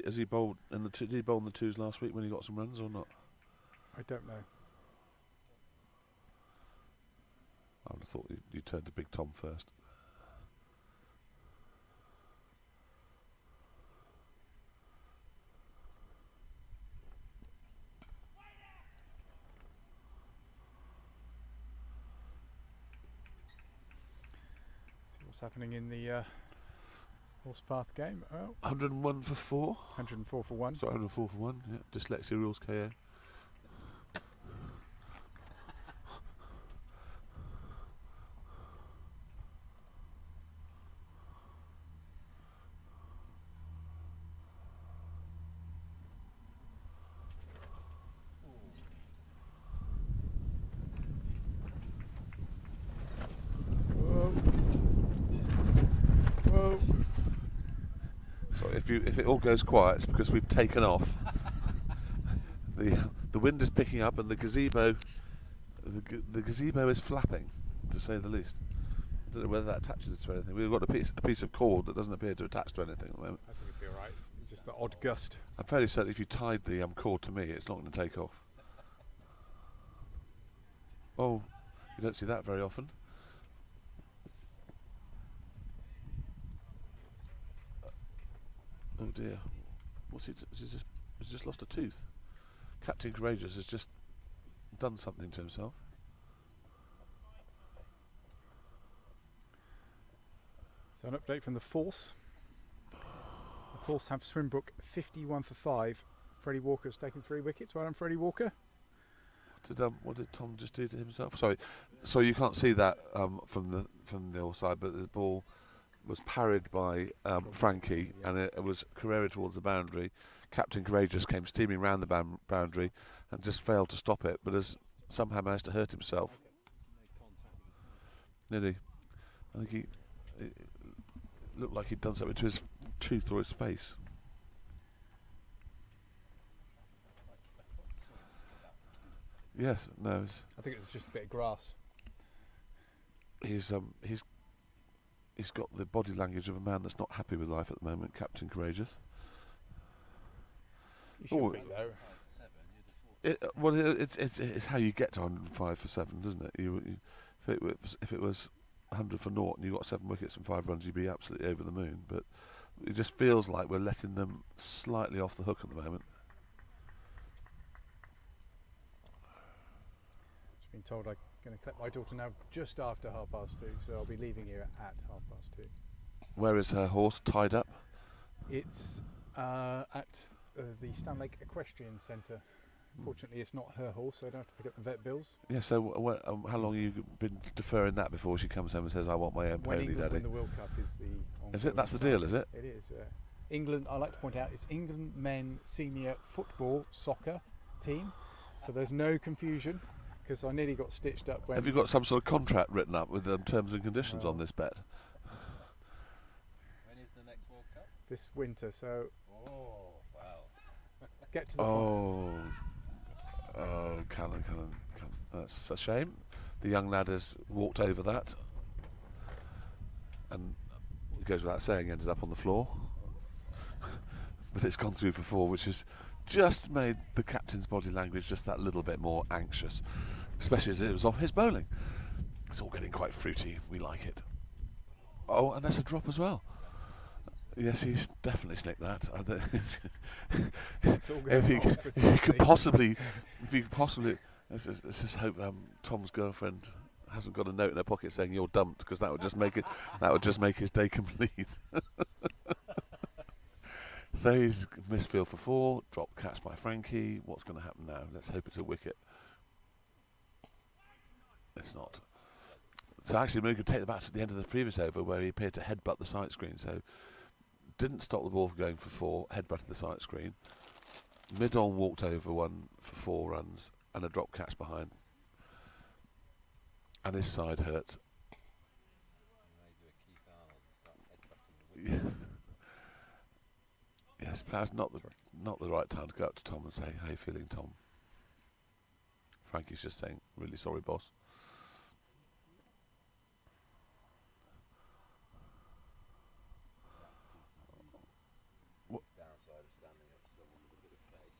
Has he bowled in the did he bowl in the twos last week when he got some runs or not? I don't know. I would have thought you turned to Big Tom first. See what's happening in the Horspath game. Oh, 101 for 4. 104 for 1. Sorry, 104 for 1. Yeah. Dyslexia rules KO. Whoa. Whoa. So if it all goes quiet, it's because we've taken off. The wind is picking up and the gazebo is flapping, to say the least. I don't know whether that attaches it to anything. We've got a piece of cord that doesn't appear to attach to anything at the moment. I think it'd be alright. It's just the odd gust. I'm fairly certain if you tied the cord to me, it's not going to take off. Oh, you don't see that very often. Oh dear, what's he? He's just lost a tooth. Captain Courageous has just done something to himself. So an update from the Force. The Force have Swimbrook 51 for 5. Freddie Walker's taken 3 wickets. Well done, Freddie Walker. What did Tom just do to himself? Sorry, you can't see that from the other side, but the ball was parried by Frankie, and it was careered towards the boundary. Captain Courageous came steaming round the boundary and just failed to stop it, but has somehow managed to hurt himself. Did he? I think it looked like he'd done something to his tooth or his face. Yes, no. I think it was just a bit of grass. He's got the body language of a man that's not happy with life at the moment, Captain Courageous. You should be though. It's how you get to 105 for 7, doesn't it? If it was 100 for naught and you got 7 wickets and 5 runs, you'd be absolutely over the moon. But it just feels like we're letting them slightly off the hook at the moment. Just been told I'm going to collect my daughter now just after 2:30, so I'll be leaving here at 2:30. Where is her horse tied up? It's at the Stanlake Equestrian Centre. Fortunately, it's not her horse, so I don't have to pick up the vet bills. Yeah, so how long have you been deferring that before she comes home and says, I want my own When pony, England Daddy? win the World Cup is the... Is it? That's the ongoing deal, is it? It is. England, I like to point out, it's England men senior football soccer team, so there's no confusion, because I nearly got stitched up when... Have you got some sort of contract written up with terms and conditions on this bet? When is the next World Cup? This winter, so Oh, wow. get to the final. Oh, Callan. That's a shame. The young lad has walked over that, and it goes without saying, ended up on the floor. But it's gone through for 4, which is just made the captain's body language just that little bit more anxious, especially as it was off his bowling. It's all getting quite fruity. We like it. Oh, and that's a drop as well. Yes, he's definitely snicked that. It's all going if he on for if he Tom, could mate. possibly, let's just hope Tom's girlfriend hasn't got a note in her pocket saying you're dumped, because that would just make his day complete. So he's missed field for 4, drop catch by Frankie. What's going to happen now? Let's hope it's a wicket. It's not. So actually, we could take the bat to the end of the previous over where he appeared to headbutt the sight screen. So didn't stop the ball from going for 4, headbutted the sight screen. Mid-on walked over one for 4 runs and a drop catch behind. And his side hurts. Yes. Yes, perhaps not the right time to go up to Tom and say, "How you feeling, Tom?" Frankie's just saying, "Really sorry, boss."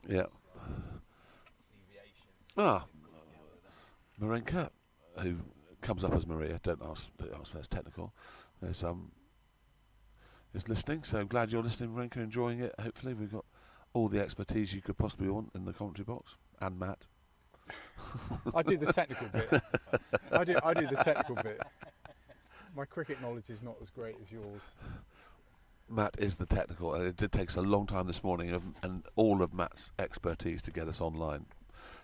Yeah. Marenka, who comes up as Maria. Don't ask if that's technical. Is listening. So glad you're listening, Marenka. Enjoying it. Hopefully, we've got all the expertise you could possibly want in the commentary box, and Matt. I do the technical bit. I do the technical bit. My cricket knowledge is not as great as yours. Matt is the technical, and it did take us a long time this morning and all of Matt's expertise to get us online.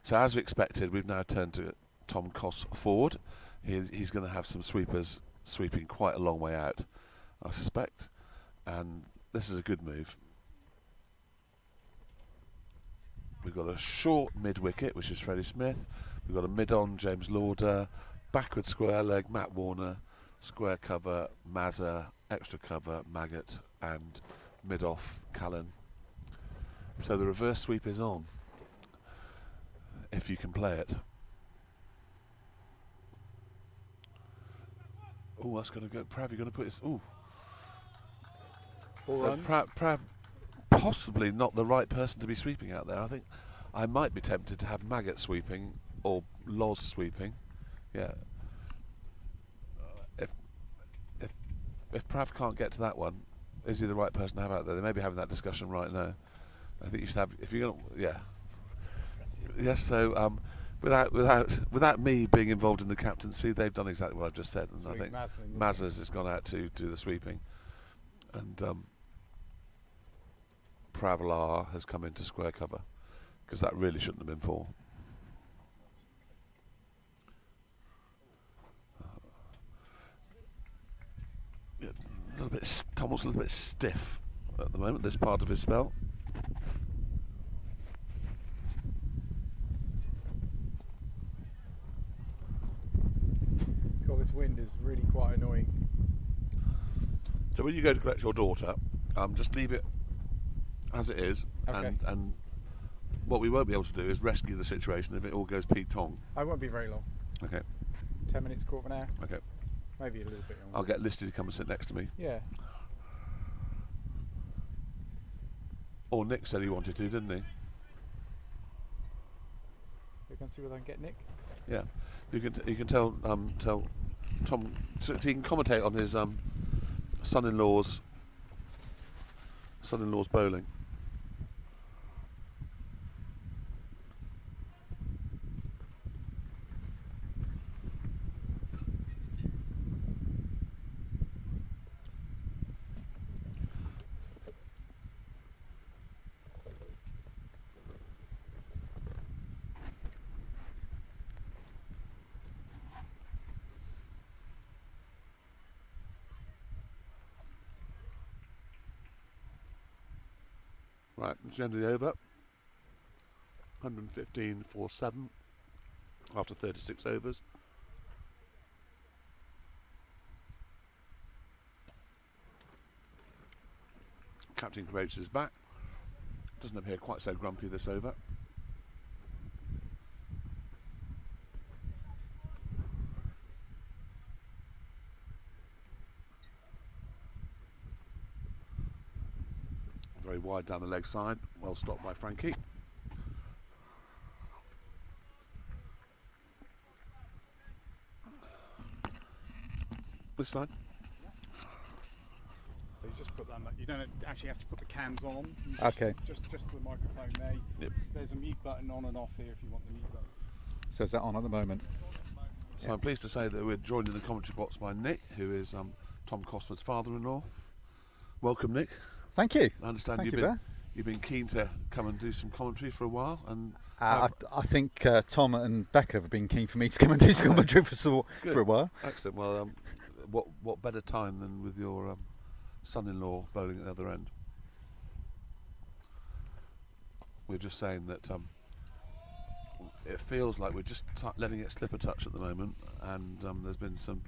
So as we expected, we've now turned to Tom Koss forward. He's going to have some sweepers sweeping quite a long way out, I suspect, and this is a good move. We've got a short mid-wicket, which is Freddie Smith. We've got a mid-on, James Lauder. Backward square leg, Matt Warner. Square cover, Mazza. Extra cover, Maggot. And mid-off, Callan. So the reverse sweep is on, if you can play it. Oh, that's going to go. Prav, you're going to put this. Oh. 4 So runs. Prav, possibly not the right person to be sweeping out there. I think I might be tempted to have Maggot sweeping or Loz sweeping. Yeah. If Prav can't get to that one, is he the right person to have out there? They may be having that discussion right now. I think you should have. If you're going, yeah. Yes. So without me being involved in the captaincy, they've done exactly what I've just said, and I think Mazza's has gone out to do the sweeping, and Pravelar has come into square cover, because that really shouldn't have been 4. Yeah, a little bit. Tom's a little bit stiff at the moment. This part of his spell. God, this wind is really quite annoying. So when you go to collect your daughter, just leave it as it is, Okay. and what we won't be able to do is rescue the situation if it all goes Pete Tong. I won't be very long. Okay. 10 minutes, quarter of an hour. Okay. Maybe a little bit longer. I'll get Listy to come and sit next to me. Yeah. Or Nick said he wanted to, didn't he? We're going to see whether I can get Nick. Yeah. You can tell Tom, so he can commentate on his son-in-law's bowling. Right, it's the end of the over. 115 for 7 after 36 overs. Captain Courageous is back. Doesn't appear quite so grumpy this over. Very wide down the leg side. Well stopped by Frankie. this side. So you just put them. You don't actually have to put the cans on. You Okay. Just the microphone there. Yep. There's a mute button on and off here if you want the mute button. So is that on at the moment? So I'm pleased to say that we're joined in the commentary box by Nick, who is Tom Cosford's father-in-law. Welcome, Nick. Thank you. I understand Thank you've you, been you've been keen to come and do some commentary for a while, and I think Tom and Becca have been keen for me to come and do some commentary for a while. excellent. Well, what better time than with your son-in-law bowling at the other end? We're just saying that it feels like we're just letting it slip a touch at the moment, and there's been some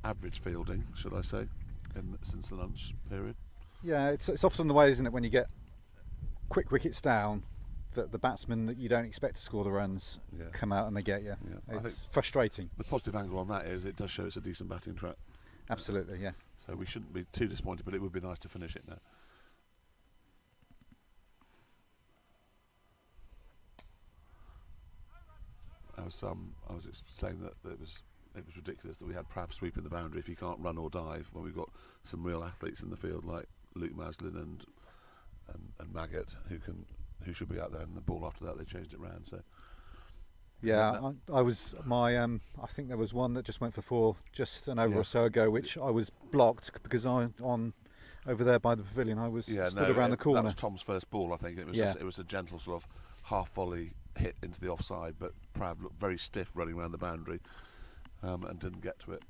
average fielding, should I say, since the lunch period. Yeah, it's often the way, isn't it, when you get quick wickets down, that the batsmen that you don't expect to score the runs come out and they get you. Yeah, It's frustrating. The positive angle on that is it does show it's a decent batting track. Absolutely, yeah. So we shouldn't be too disappointed, but it would be nice to finish it now. I was saying that it was ridiculous that we had Prav sweeping the boundary if he can't run or dive, when we've got some real athletes in the field like Luke Maslin and Maggott who should be out there, and the ball after that they changed it round. So yeah, I think there was one that just went for four just an over or so ago, which I was blocked because over there by the pavilion I was stood around the corner. That was Tom's first ball, I think. It was it was a gentle sort of half volley hit into the offside, but Prav looked very stiff running around the boundary and didn't get to it.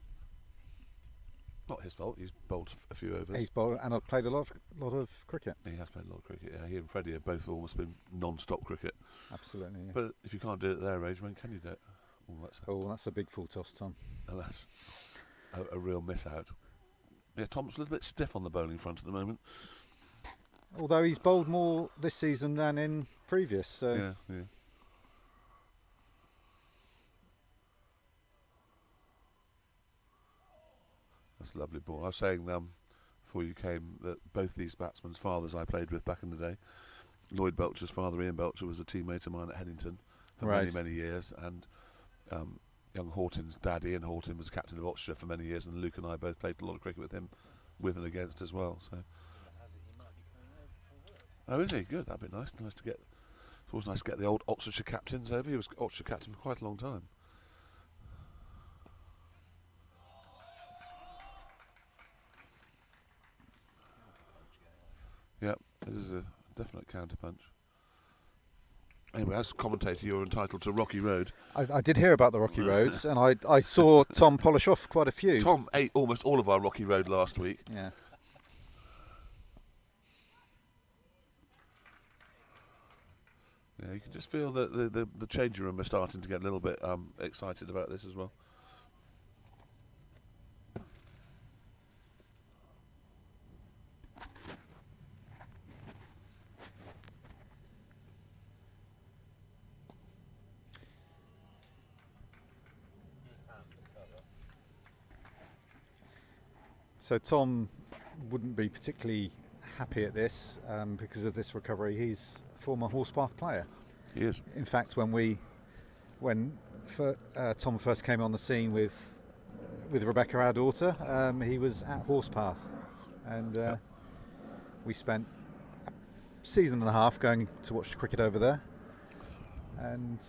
Not his fault. He's bowled a few overs. He's bowled, and I've played a lot of cricket. He has played a lot of cricket. Yeah, he and Freddie have both almost been non-stop cricket. Absolutely. Yeah. But if you can't do it at their age, when can you do it? That's a big full toss, Tom. And that's a real miss out. Yeah, Tom's a little bit stiff on the bowling front at the moment. Although he's bowled more this season than in previous. So. Yeah. That's a lovely ball. I was saying before you came that both these batsmen's fathers I played with back in the day. Lloyd Belcher's father, Ian Belcher, was a teammate of mine at Headington for many years, and young Horton's dad, Ian Horton, was captain of Oxfordshire for many years, and Luke and I both played a lot of cricket with him, with and against as well. So. Oh, is he? Good. That'd be nice. Nice to get. It's always nice to get the old Oxfordshire captains over. He was Oxfordshire captain for quite a long time. Yep, it is a definite counter punch. Anyway, as commentator, you're entitled to Rocky Road. I did hear about the Rocky Roads, and I saw Tom polish off quite a few. Tom ate almost all of our Rocky Road last week. Yeah. Yeah, you can just feel that the changing room are starting to get a little bit excited about this as well. So Tom wouldn't be particularly happy at this because of this recovery. He's a former Horspath player. He is. In fact, when Tom first came on the scene with Rebecca, our daughter, he was at Horspath, and we spent a season and a half going to watch cricket over there. And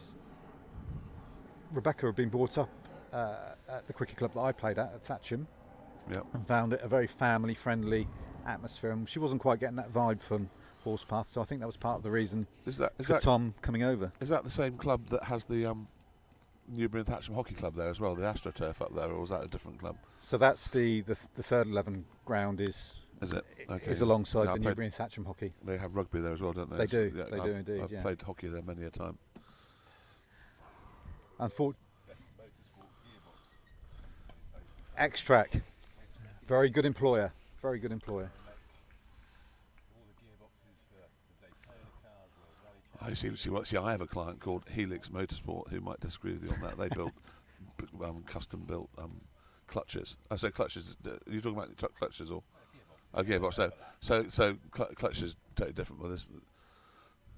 Rebecca had been brought up at the cricket club that I played at Thatcham. Yep. And found it a very family-friendly atmosphere, and she wasn't quite getting that vibe from Horspath, so I think that was part of the reason for Tom coming over. Is that the same club that has the Newbury and Thatcham Hockey Club there as well, the AstroTurf up there, or was that a different club? So that's the third 11 ground is it? Okay. Is alongside the Newbury and Thatcham Hockey. They have rugby there as well, don't they? They do. They do indeed. I've played hockey there many a time. Extract. Very good employer. Very good employer. See, I have a client called Helix Motorsport who might disagree with you on that. They built custom-built clutches. I say clutches. Are you talking about clutches or a gearbox? So clutches totally different. But this,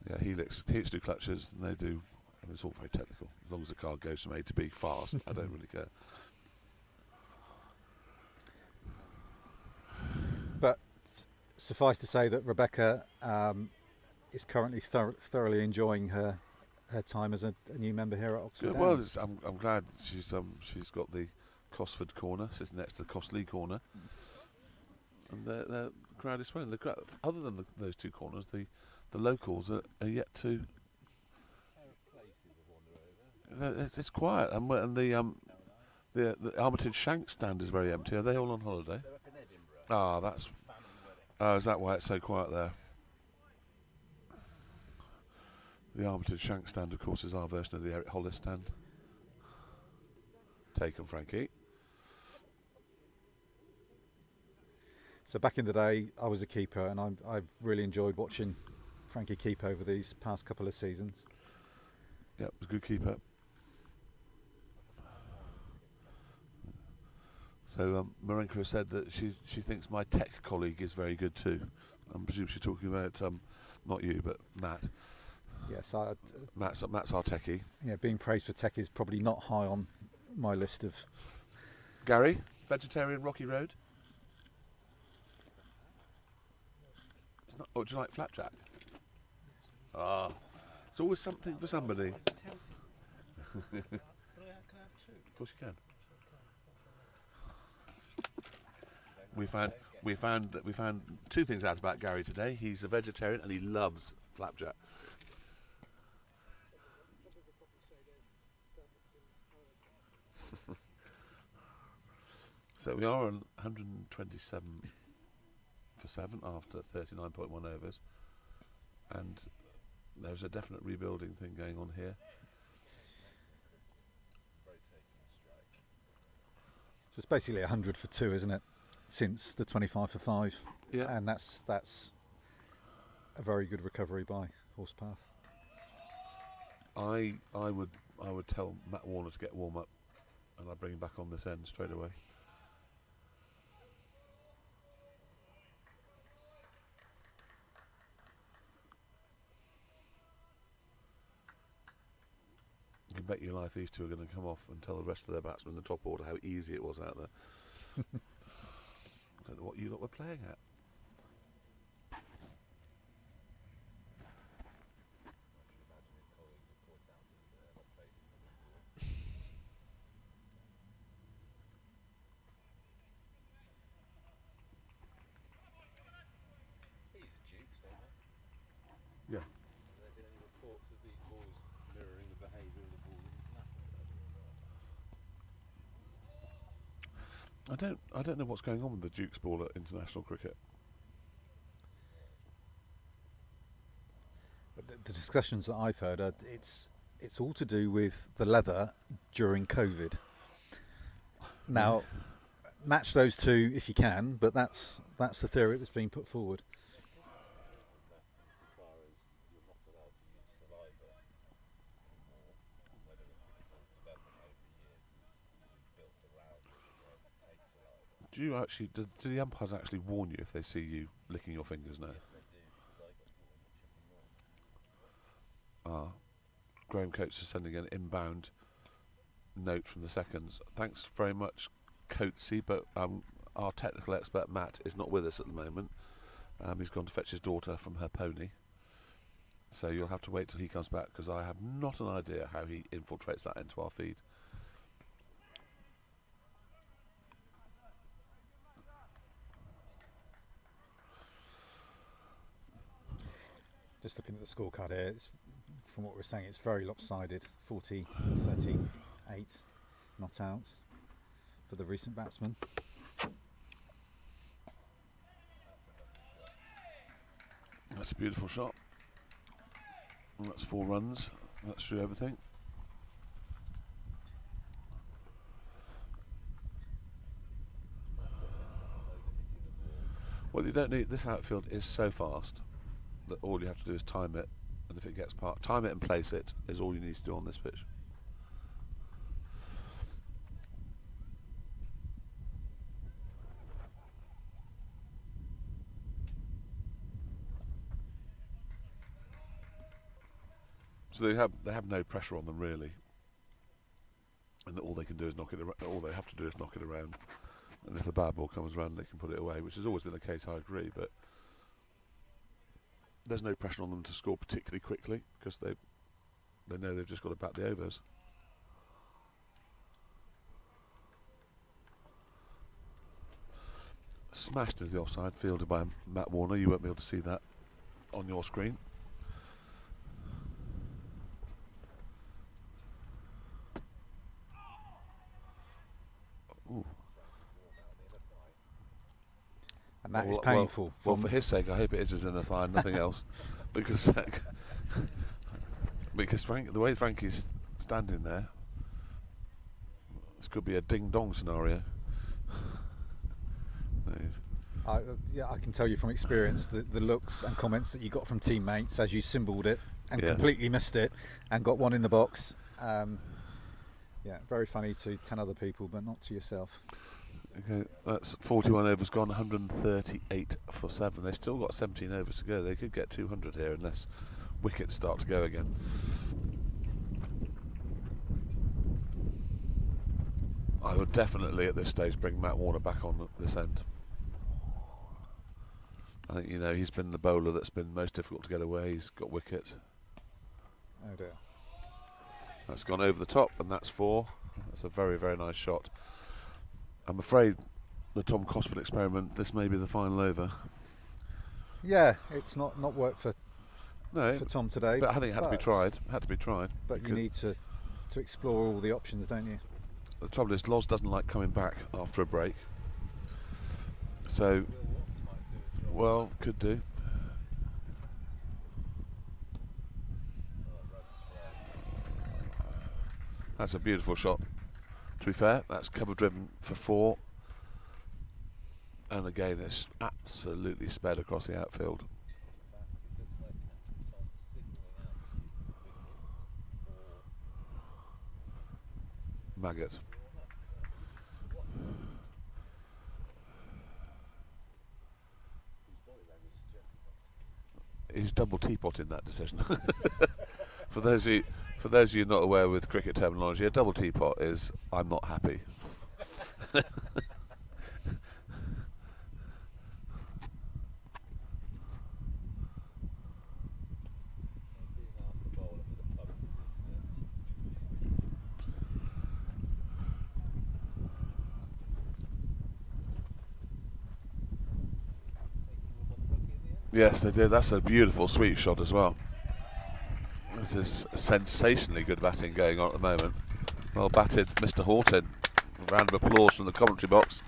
yeah, Helix do clutches, and they do. I mean, it's all very technical. As long as the car goes from A to B fast, I don't really care. suffice to say that Rebecca is currently thoroughly enjoying her time as a new member here at Oxford Yeah, well, Downs. I'm glad she's got the Cosford corner sitting next to the Costley corner, and the crowd is swelling. Other than those two corners, the locals are yet to. It's quiet, and the Armitage Shank stand is very empty. Are they all on holiday? They're up in Edinburgh. That's. Is that why it's so quiet there? The Armitage Shank stand, of course, is our version of the Eric Hollis stand. Taken, Frankie. So back in the day, I was a keeper, and I've really enjoyed watching Frankie keep over these past couple of seasons. Yep, was a good keeper. So Marinka has said that she thinks my tech colleague is very good too. I presume she's talking about not you, but Matt. Yes, Matt's our techie. yeah, being praised for tech is probably not high on my list of. Gary, vegetarian Rocky Road. It's not, do you like flapjack? It's always something for somebody. Of course you can. We found two things out about Gary today. He's a vegetarian and he loves flapjack. So we are on 127 for 7 after 39.1 overs, and there's a definite rebuilding thing going on here. So it's basically 100 for 2, isn't it? Since the 25 for 5. Yeah. And that's a very good recovery by Horspath. I would tell Matt Warner to get warm up, and I'd bring him back on this end straight away. You can bet your life these two are going to come off and tell the rest of their batsmen in the top order how easy it was out there. I don't know what you lot were playing at. Yeah. Have there been any reports of these balls mirroring the behaviour of the balls in international? I don't know what's going on with the Duke's ball at international cricket. But the discussions that I've heard are it's all to do with the leather during COVID. Now, match those two if you can, but that's the theory that's being put forward. Insofar as you're not allowed to use saliva, whether it's development over the years, you've built around it, where it takes saliva. Do you actually? Do the umpires actually warn you if they see you licking your fingers now? Yes, they do. Like more. Graham Coates is sending an inbound note from the seconds. Thanks very much, Coatesy, but our technical expert Matt is not with us at the moment. He's gone to fetch his daughter from her pony. So you'll have to wait till he comes back, because I have not an idea how he infiltrates that into our feed. Just looking at the scorecard here, from what we're saying, it's very lopsided. 40-38 not out for the recent batsman. That's a beautiful shot. And that's 4 runs. That's through everything. Well, you don't need. This outfield is so fast that all you have to do is time it, and if it gets time it and place it is all you need to do on this pitch. So they have no pressure on them really, and all they can do is knock it. All they have to do is knock it around, and if the bad ball comes around, they can put it away, which has always been the case. I agree, but there's no pressure on them to score particularly quickly because they know they've just got to bat the overs. Smashed into the offside, fielded by Matt Warner. You won't be able to see that on your screen. Ooh. And that is painful. Well, for his sake, I hope it is in a thigh and nothing else, because the way Frankie's standing there, this could be a ding-dong scenario. I can tell you from experience the looks and comments that you got from teammates as you symboled it and completely missed it and got one in the box. Very funny to 10 other people, but not to yourself. Okay, that's 41 overs gone, 138 for 7. They've still got 17 overs to go. They could get 200 here unless wickets start to go again. I would definitely at this stage bring Matt Warner back on this end. I think, he's been the bowler that's been most difficult to get away. He's got wickets. Oh dear. That's gone over the top, and that's 4. That's a very, very nice shot. I'm afraid the Tom Cosford experiment, this may be the final over. Yeah, it's not worked for Tom today. But I think it had to be tried. But you need to explore all the options, don't you? The trouble is, Loz doesn't like coming back after a break. So, well, could do. That's a beautiful shot. To be fair, that's cover driven for 4. And again, it's absolutely sped across the outfield. Maggot. He's double teapot in that decision. For those of you not aware with cricket terminology, a double teapot is I'm not happy. Yes, they did. That's a beautiful sweep shot as well. This is sensationally good batting going on at the moment. Well batted, Mr. Horton. A round of applause from the commentary box.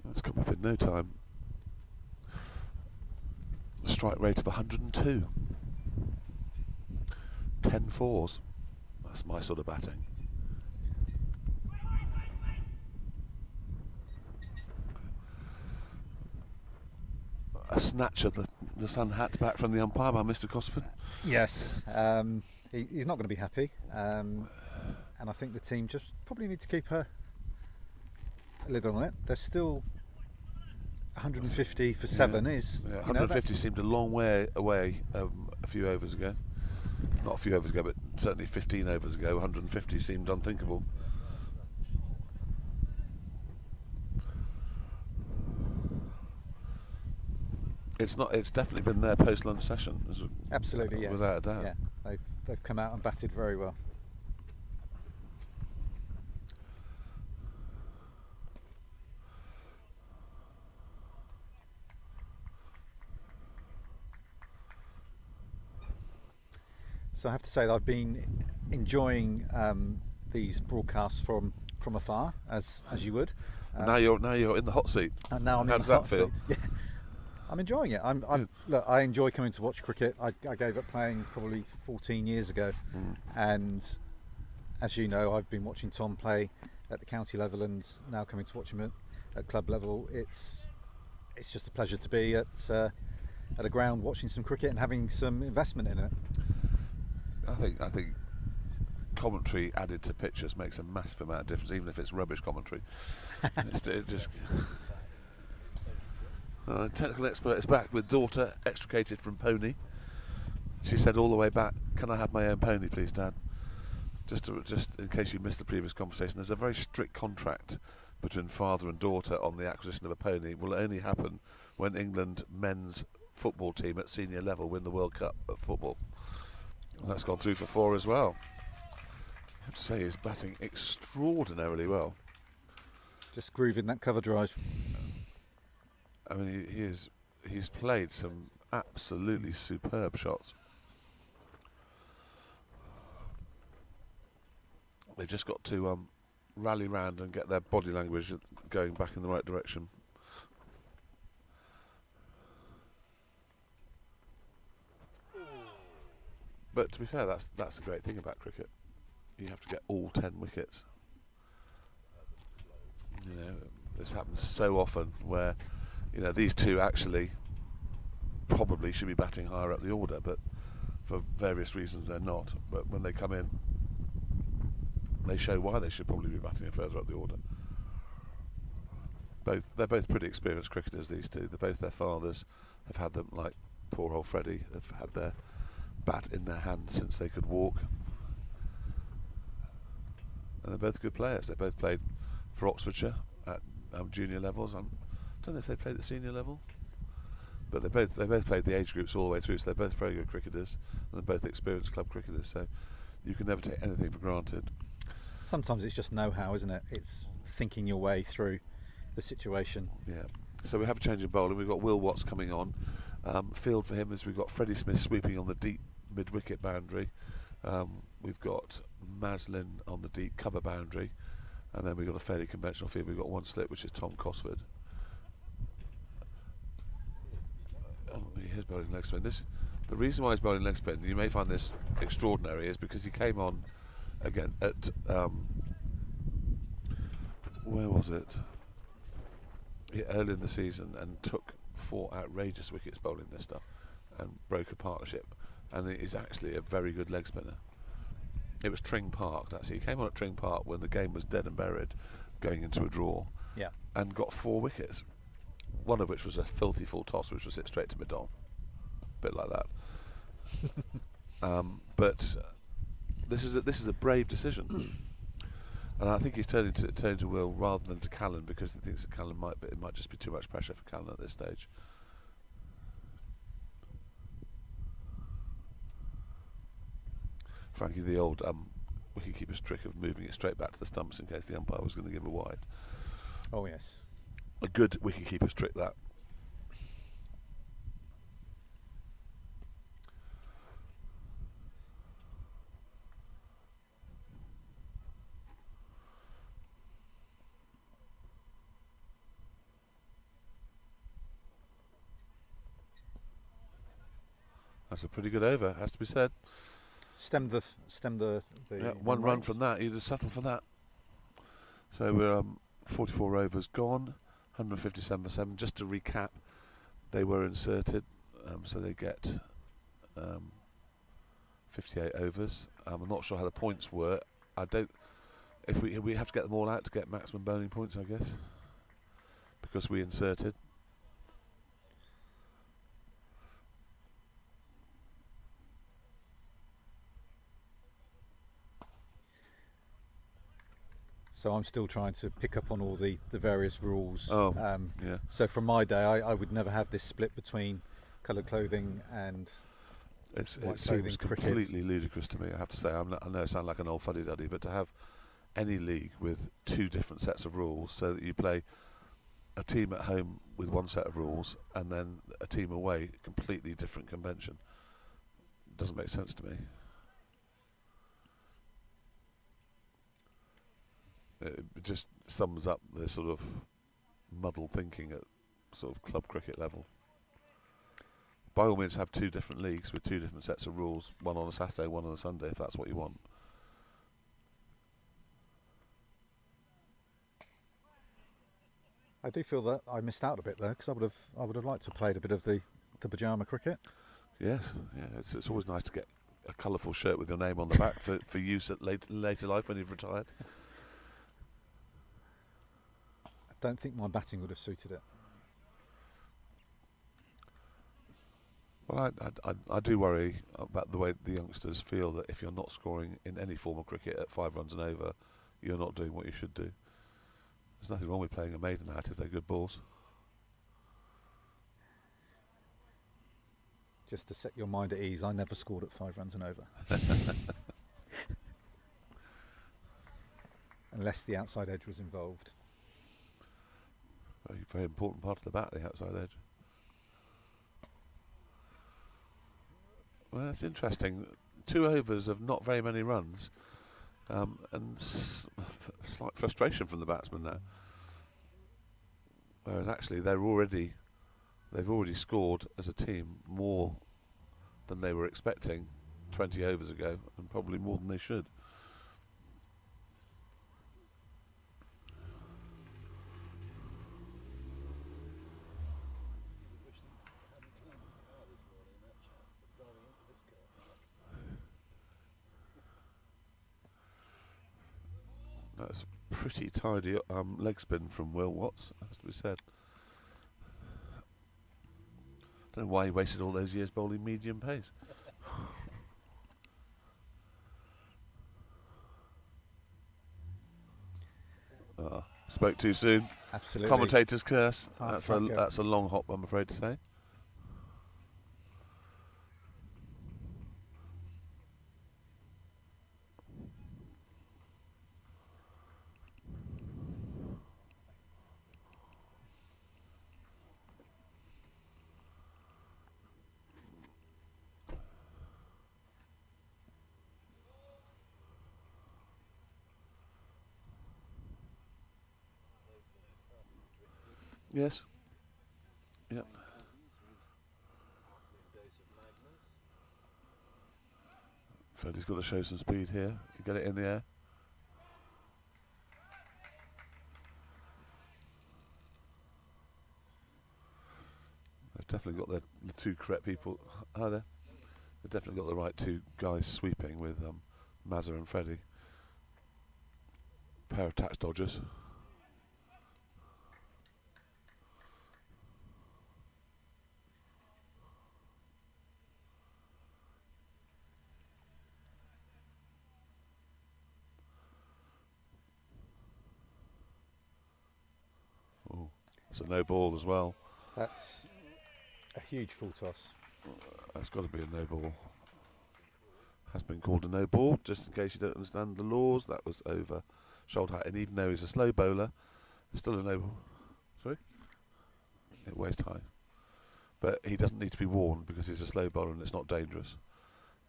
That's come up in no time. A strike rate of 102. 10 fours. That's my sort of batting. A snatch of the sun hat back from the umpire by Mr. Cosford. Yes, he's not going to be happy, and I think the team just probably need to keep a lid on it. There's still 150 for 7 is 150 seemed a long way away a few overs ago. Not a few overs ago, but certainly 15 overs ago. 150 seemed unthinkable. It's not. It's definitely been their post-lunch session. Absolutely, yes. Without a doubt. Yeah, they've come out and batted very well. So I have to say that I've been enjoying these broadcasts from afar, as you would. Now you're in the hot seat. And now I'm How in does the that hot feel? seat. Yeah. I'm enjoying it. Look, I enjoy coming to watch cricket. I gave up playing probably 14 years ago, and as you know, I've been watching Tom play at the county level, and now coming to watch him at club level. It's just a pleasure to be at a ground watching some cricket and having some investment in it. I think commentary added to pictures makes a massive amount of difference, even if it's rubbish commentary. It just. Technical expert is back with daughter extricated from pony. She said all the way back, "Can I have my own pony, please, Dad?" just in case you missed the previous conversation, there's a very strict contract between father and daughter on the acquisition of a pony. Will only happen when England men's football team at senior level win the World Cup of football. And that's gone through for 4 as well. I have to say he's batting extraordinarily well. Just grooving that cover drive. I mean, he's played some absolutely superb shots. They've just got to rally round and get their body language going back in the right direction. But to be fair, that's the great thing about cricket. You have to get all 10 wickets. You know, this happens so often where, you know, these two actually probably should be batting higher up the order, but for various reasons they're not. But when they come in, they show why they should probably be batting further up the order. They're both pretty experienced cricketers, these two. Both their fathers have had them, like poor old Freddie, have had their bat in their hand since they could walk. And they're both good players. They both played for Oxfordshire at junior levels. I don't know if they played at senior level, but they both played the age groups all the way through, so they're both very good cricketers, and they're both experienced club cricketers, so you can never take anything for granted. Sometimes it's just know-how, isn't it? It's thinking your way through the situation. Yeah. So we have a change in bowling. We've got Will Watts coming on. Field for him is we've got Freddie Smith sweeping on the deep mid-wicket boundary. We've got Maslin on the deep cover boundary, and then we've got a fairly conventional field. We've got one slip, which is Tom Cosford. Here's bowling leg spin. The reason why he's bowling leg spin, you may find this extraordinary, is because he came on again at where was it? Early in the season, and took 4 outrageous wickets bowling this stuff, and broke a partnership. And it is actually a very good leg spinner. It was Tring Park. He came on at Tring Park when the game was dead and buried, going into a draw. Yeah. And got 4 wickets. One of which was a filthy full toss, which was hit straight to mid-on. Bit like that. But this is a brave decision, and I think he's turning to Will rather than to Callan, because he thinks that Callan it might just be too much pressure for Callan at this stage. Frankie, the old wicketkeeper's trick of moving it straight back to the stumps in case the umpire was going to give a wide. Oh yes. A good wicketkeeper's trick, that. That's a pretty good over, has to be said. Stem the Yeah, one run from that, you'd have settled for that. So we're 44 overs gone, 157 for 7. Just to recap, they were inserted, so they get 58 overs. I'm not sure how the points were. If we have to get them all out to get maximum bowling points, I guess, because we inserted. So I'm still trying to pick up on all the various rules. Yeah. So from my day, I would never have this split between coloured clothing and It white seems clothing cricket. completely ludicrous to me, I have to say. I know I sound like an old fuddy-duddy, but to have any league with 2 different sets of rules, so that you play a team at home with 1 set of rules and then a team away, completely different convention, doesn't make sense to me. It just sums up the sort of muddled thinking at sort of club cricket level. By all means, have 2 different leagues with 2 different sets of rules, one on a Saturday, one on a Sunday, if that's what you want. I do feel that I missed out a bit there, because I would have liked to have played a bit of the pyjama cricket. Yes, yeah, it's always nice to get a colourful shirt with your name on the back for use at later life when you've retired. I don't think my batting would have suited it. Well, I do worry about the way the youngsters feel that if you're not scoring in any form of cricket at 5 runs and over, you're not doing what you should do. There's nothing wrong with playing a maiden out if they're good balls. Just to set your mind at ease, I never scored at 5 runs and over. Unless the outside edge was involved. Very, very important part of the bat, the outside edge. Well, that's interesting. 2 overs of not very many runs, and slight frustration from the batsman now. Whereas actually they've already scored as a team more than they were expecting 20 overs ago, and probably more than they should. That's pretty tidy leg spin from Will Watts, has to be said. Don't know why he wasted all those years bowling medium pace. Spoke too soon. Absolutely. Commentator's curse. Half That's a long hop, I'm afraid to say. Yes. Yep. Freddie's got to show some speed here. You get it in the air. They've definitely got the 2 correct people. Hi there. They've definitely got the right 2 guys sweeping with Mazza and Freddie. Pair of tax dodgers. It's a no ball as well. That's a huge full toss. That's got to be a no ball. Has been called a no ball, just in case you don't understand the laws. That was over shoulder height, and even though he's a slow bowler, it's still a no ball. Sorry? It waist high. But he doesn't need to be warned because he's a slow bowler and it's not dangerous.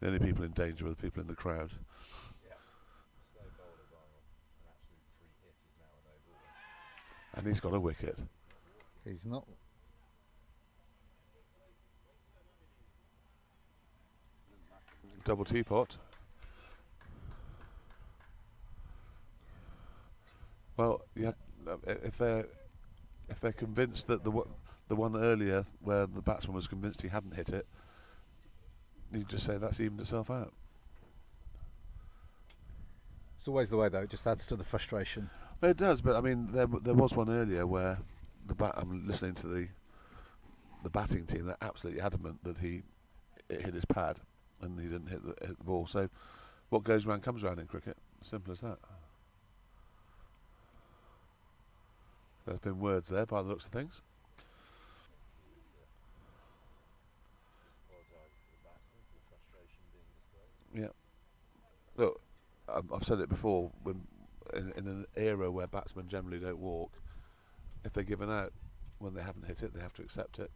The only people in danger are the people in the crowd. Slow bowler ball, and actually 3 hits is now a no ball. And he's got a wicket. He's not. Double teapot. Well, yeah. If they're convinced that the one earlier where the batsman was convinced he hadn't hit it, you just say that's evened itself out. It's always the way, though. It just adds to the frustration. Well, it does, but I mean, there was one earlier where I'm listening to the batting team. They're absolutely adamant that it hit his pad and he didn't hit the ball. So, what goes round comes round in cricket. Simple as that. There's been words there by the looks of things. Yeah. Look, I've said it before. When in an era where batsmen generally don't walk, if they're given out when they haven't hit it, they have to accept it.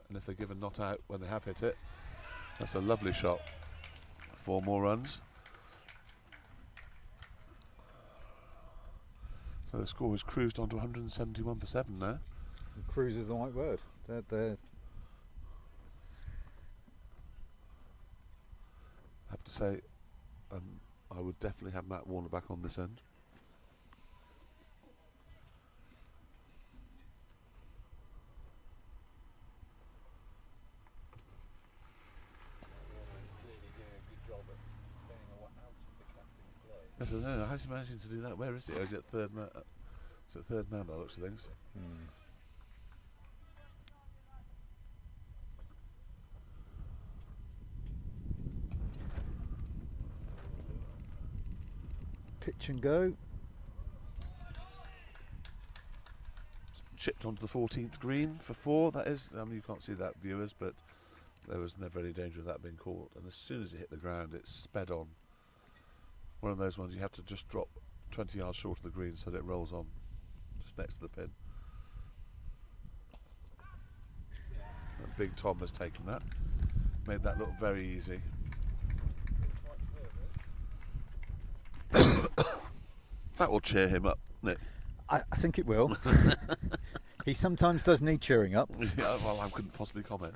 And if they're given not out when they have hit it, that's a lovely shot. 4 more runs. So the score has cruised on to 171 for 7 now. Cruise is the right word. They're I have to say, I would definitely have Matt Warner back on this end. I don't know. How's he managing to do that? Where is he? Oh, is it third man? Is it third man by the looks of things? pitch and go. Chipped onto the 14th green for 4. That is, you can't see that, viewers, but there was never any danger of that being caught. And as soon as it hit the ground, it sped on. One of those ones you have to just drop 20 yards short of the green so that it rolls on, just next to the pin. And Big Tom has taken that, made that look very easy. That will cheer him up, Nick. I think it will. He sometimes does need cheering up. Yeah, well, I couldn't possibly comment.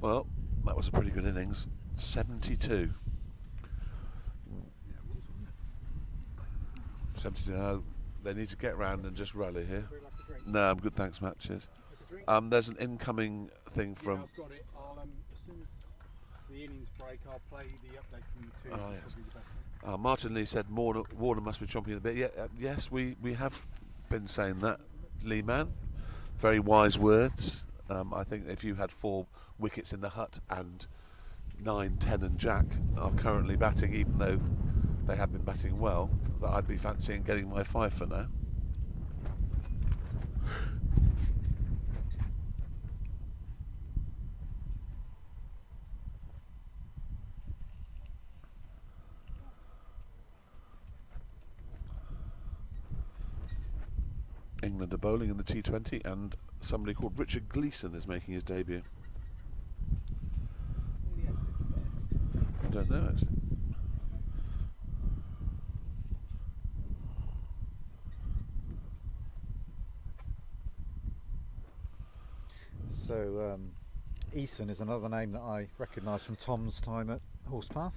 Well, that was a pretty good innings. 72. 72. Now, they need to get round and just rally here. We'll have to drink. No, I'm good, thanks, Matt. Cheers. Have a drink. There's an incoming thing Yeah, from. I've got it. I'll, as soon as the innings break, I'll play the update from the two. Oh, yes. Probably the best thing. Martin Lee said Warner must be chomping a bit. Yeah, yes, we have been saying that, Lee man. Very wise words. I think if you had 4 wickets in the hut and 9, 10 and Jack are currently batting, even though they have been batting well, that I'd be fancying getting my 5 for now. England are bowling in the T20, and somebody called Richard Gleeson is making his debut. I don't know, actually. So Eason is another name that I recognise from Tom's time at Horspath.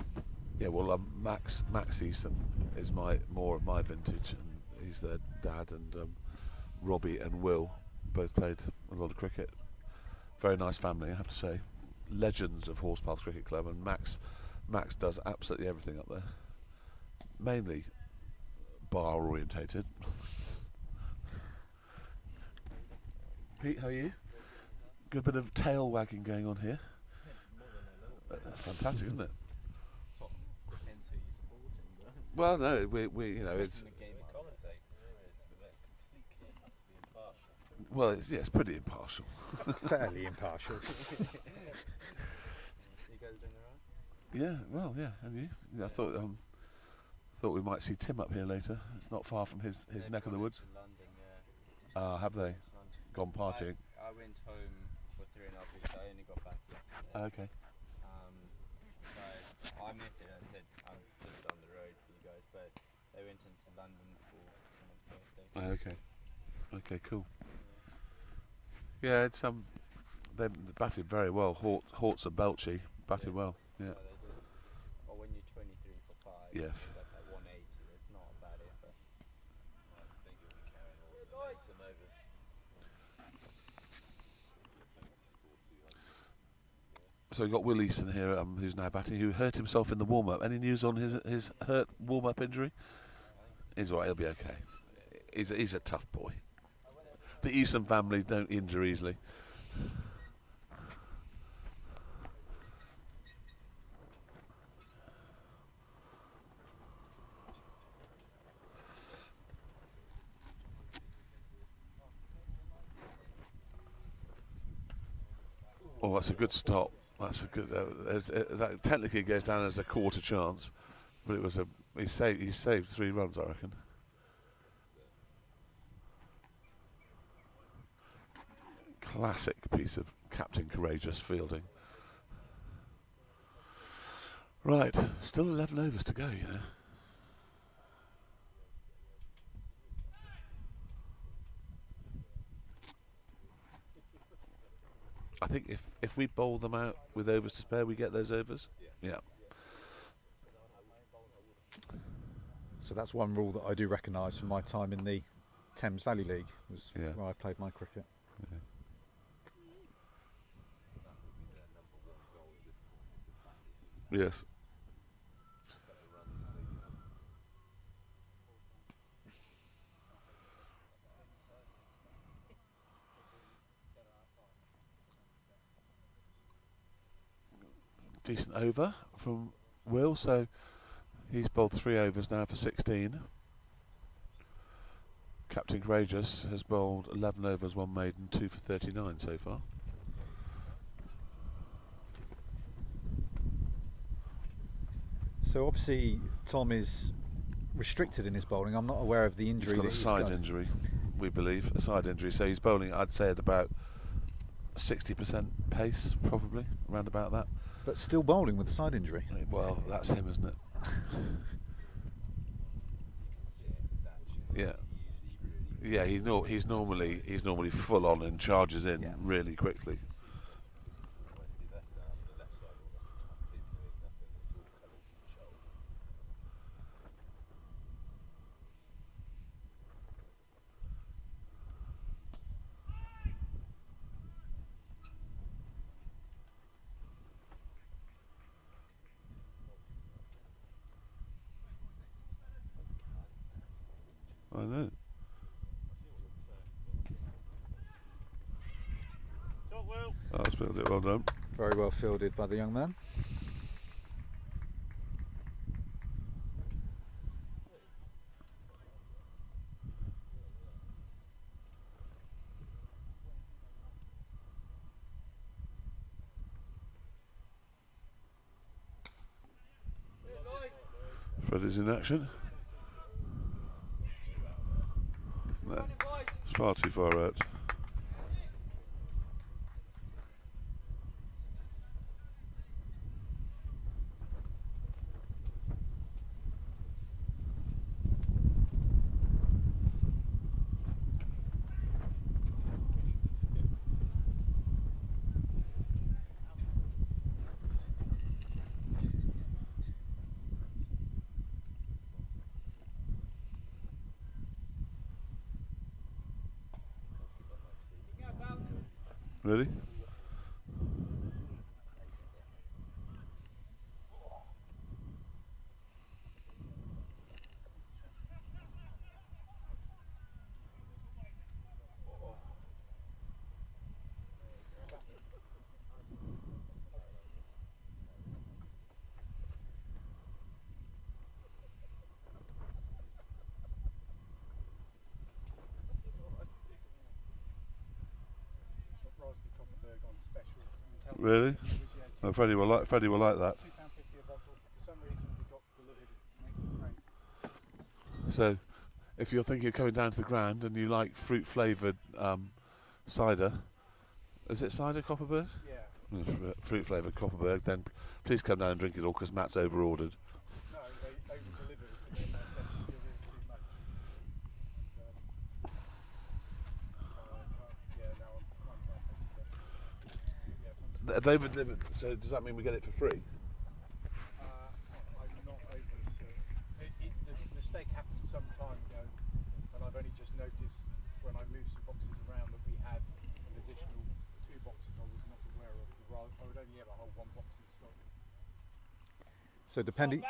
Yeah, well, Max Eason is more of my vintage, and he's their dad, and Robbie and Will both played a lot of cricket. Very nice family, I have to say. Legends of Horspath Cricket Club, and Max does absolutely everything up there. Mainly bar orientated. Pete, how are you? Good bit of tail wagging going on here. That's fantastic, isn't it? Depends who you're supporting, but Well, no, we you know, it's the game of commentating, it's completely impartial. well, it's pretty impartial. Fairly impartial. You guys doing alright? Yeah, well, yeah, and you? Yeah, I thought we might see Tim up here later. It's not far from his neck of the woods. London, yeah. Have they London. gone partying? I went home for 3.5 weeks. I only got back yesterday. Okay. So I messaged and said I'm just down the road for you guys, but they went into London for someone's birthday. Okay. Okay, cool. Yeah, it's they batted very well. Hortz and Belchy batted well. Yeah. So they did. Or when you're 23 for 5, Yes. that's like 180. It's not a bad effort. I think you'll be carrying all the momentum over. So we've got Will Easton here, who's now batting, who hurt himself in the warm-up. Any news on his hurt warm-up injury? He's all right. He'll be okay. He's a tough boy. The Easton family don't injure easily. Oh, that's a good stop. That's a good. That technically goes down as a quarter chance, but it was he saved 3 runs, I reckon. Classic piece of Captain Courageous fielding. Right, still 11 overs to go, you know. I think if we bowl them out with overs to spare, we get those overs. Yeah. So that's one rule that I do recognise from my time in the Thames Valley League, was Yeah. where I played my cricket. Yeah. Yes. Decent over from Will. So he's bowled 3 overs now for 16. Captain Courageous has bowled 11 overs, 1 maiden, 2 for 39 so far. So obviously Tom is restricted in his bowling. I'm not aware of the injury. He's got a side injury, we believe, a side injury. So he's bowling, I'd say, at about 60% pace, probably, around about that. But still bowling with a side injury. Well, that's him, isn't it? Yeah. Yeah, he's normally full on and charges in really quickly. I know. Oh, that's fielded, well done. Very well fielded by the young man. Freddie's in action. No, it's far too far out. Ready? Really? Oh, Freddie will like that. £2.50 a bottle. For some reason, we got delivered. So, if you're thinking of coming down to the ground and you like fruit flavoured cider, is it cider Copperberg? Yeah. Fruit flavoured Copperberg. Then please come down and drink it all because Matt's over ordered. No, they were delivered because they said you're really too much. They've delivered. So does that mean we get it for free? I'm not over certain. The mistake happened some time ago, and I've only just noticed when I moved some boxes around that we had an additional 2 boxes I was not aware of. I would only ever hold 1 box in stock. So depending.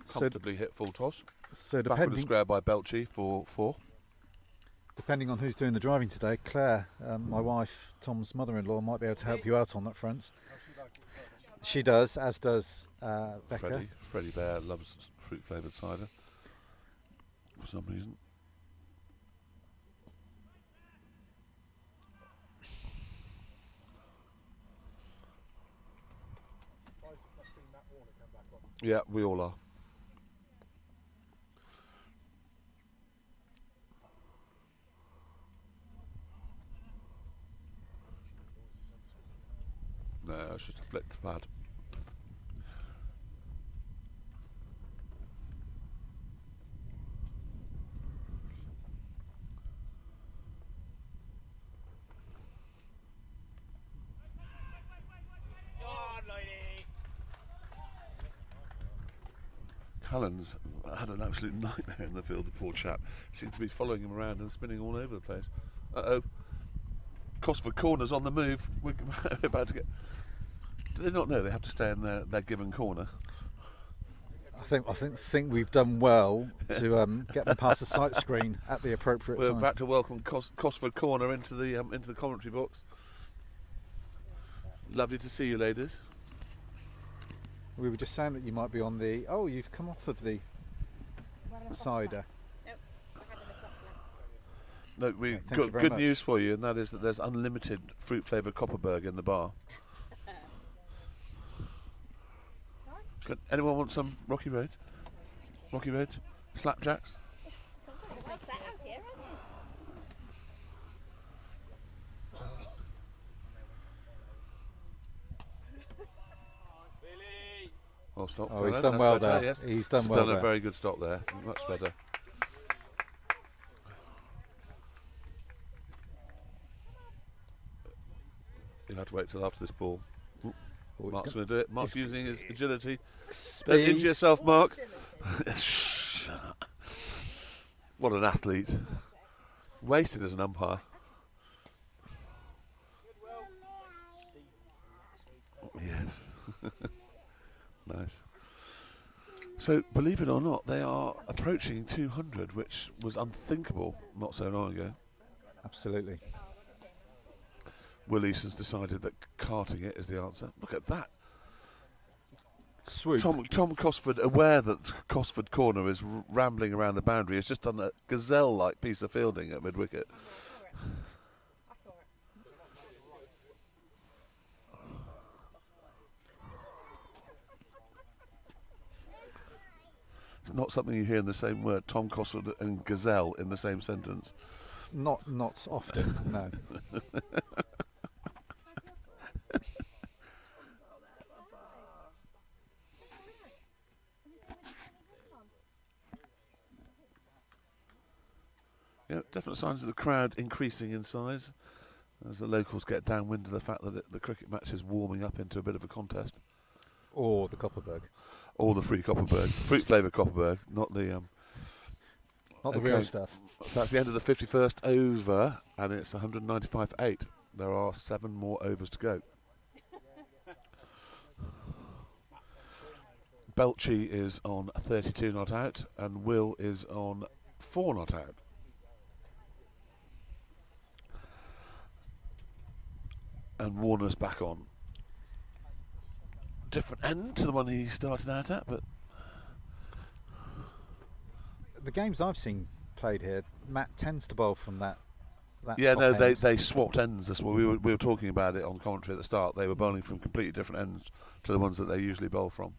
Comfortably hit full toss. So Back with the square by Belchy for 4. Depending on who's doing the driving today, Claire, my wife, Tom's mother-in-law, might be able to help you out on that front. She does, as does Becca. Freddie Bear loves fruit flavoured cider for some reason. Yeah, we all are. No, it's just a flicked pad. Cullen's had an absolute nightmare in the field, the poor chap. Seems to be following him around and spinning all over the place. Uh-oh. Cosford corner's on the move. We're about to get... Do they not know they have to stay in their given corner? I think we've done well to get them past the sight screen at the appropriate We're time. about to welcome Cosford corner into the commentary box. Lovely to see you, ladies. We were just saying that you might be on the. Oh, you've come off of the cider. Nope, I had a soft one. No, we've Thank you got very good much. news for you, and that is that there's unlimited fruit flavoured Copperberg in the bar. Good. Anyone want some Rocky Road? Rocky Road? Slapjacks? What's that out here, isn't it? Well, stop. Oh, he's Right, done that's well better, there. Yes. He's done He's well done a there. very good stop there. Much better. You have to wait till after this ball. Oh, he's Mark's gonna- going to do it. Mark's using his agility. Don't Speed. injure yourself, Mark. What an athlete. Wasted as an umpire. Yes. Nice. So, believe it or not, they are approaching 200, which was unthinkable not so long ago. Absolutely. Will Easton's decided that karting it is the answer. Look at that. Swoop. Tom Cosford, aware that Cosford Corner is rambling around the boundary, has just done a gazelle-like piece of fielding at mid-wicket. I saw it. It's not something you hear in the same word, Tom Cosford and gazelle in the same sentence. Not often. No. Yeah, definite signs of the crowd increasing in size as the locals get downwind of the fact that the cricket match is warming up into a bit of a contest. Or the Copperberg. All the free Copperberg, fruit flavoured Copperberg, not the. Not the Okay. real stuff. So that's the end of the 51st over, and it's 195 for 8. There are 7 more overs to go. Belchy is on 32 not out, and Will is on 4 not out. And Warner's back on. Different end to the one he started out at, but The games I've seen played here, Matt tends to bowl from that. yeah, top no, end. they swapped ends. This one. We were talking about it on commentary at the start. They were bowling from completely different ends to the ones that they usually bowl from.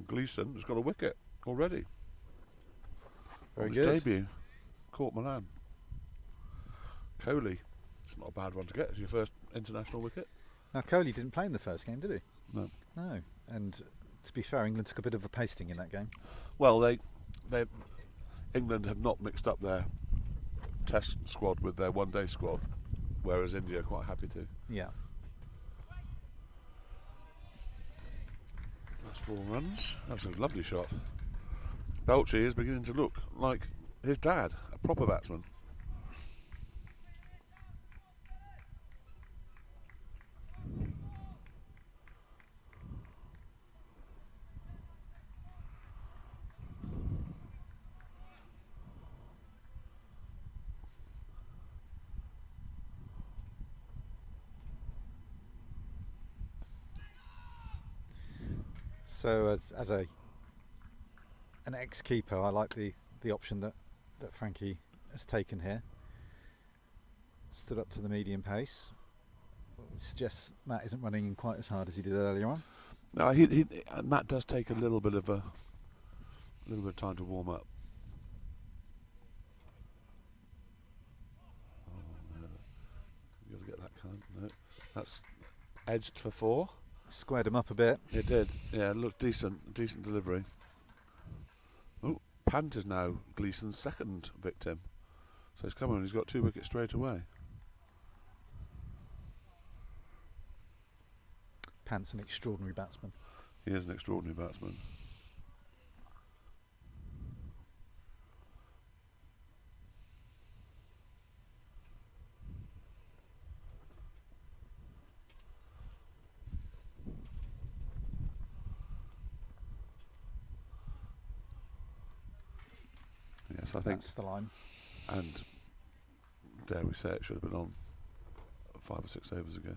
Gleeson has got a wicket already. Very On his good. debut. Caught Milan. Kohli. It's not a bad one to get as your first international wicket. Now Kohli didn't play in the first game, did he? No. No. And to be fair, England took a bit of a pasting in that game. Well, England have not mixed up their Test squad with their one-day squad, whereas India are quite happy to. Yeah. That's 4 runs. That's a lovely shot. Belchy is beginning to look like his dad, a proper batsman. So as an ex-keeper, I like the option that Frankie has taken here. Stood up to the medium pace. Suggests Matt isn't running in quite as hard as he did earlier on. No, Matt does take a little bit of time to warm up. Oh, no. You got to get that kind. No, that's edged for 4. Squared him up a bit. It did. Yeah, looked decent delivery. Oh, Pant is now Gleeson's second victim. So he's come on. He's got 2 wickets straight away. Pant's an extraordinary batsman. He is an extraordinary batsman. Yes, I think, That's the line. and dare we say it should have been on 5 or 6 overs ago.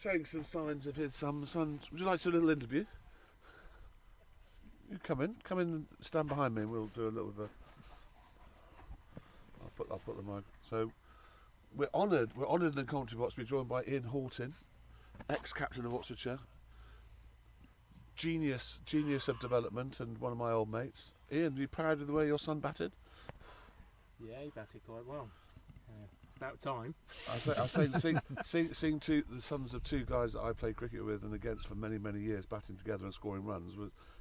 Showing some signs of his son. Would you like to do a little interview? You come in and stand behind me, and we'll do a little bit. I'll put the mic. So we're honoured in the commentary box to be joined by Ian Horton, ex-captain of Oxfordshire, genius of development, and one of my old mates. Ian, are you proud of the way your son batted? Yeah, he batted quite well. About time. I was saying, seeing the sons of two guys that I played cricket with and against for many years batting together and scoring runs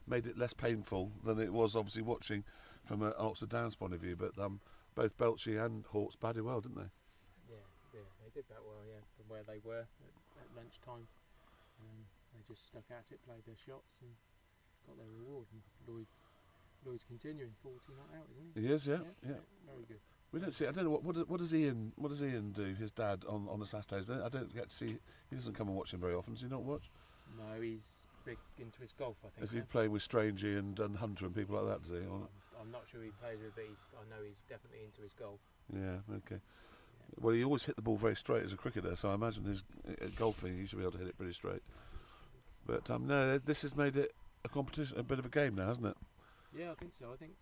made it less painful than it was obviously watching from an Oxford Downs point of view. But both Belchy and Hawks batted well, didn't they? Yeah, they did bat well. Yeah, from where they were at lunchtime, they just stuck at it, played their shots, and got their reward. And Lloyd's continuing 40 not out, isn't he? He is, yeah. Very good. We don't see. I don't know what does Ian do? His dad on the Saturdays. I don't get to see. He doesn't come and watch him very often. Does he not watch? No, he's big into his golf. I think. Is he playing with Strangey and Hunter and people like that? Does he? I'm not sure he plays with, but I know he's definitely into his golf. Yeah. Okay. Yeah. Well, he always hit the ball very straight as a cricketer, so I imagine his golfing he should be able to hit it pretty straight. But no, this has made it a competition, a bit of a game now, hasn't it? Yeah, I think so. I think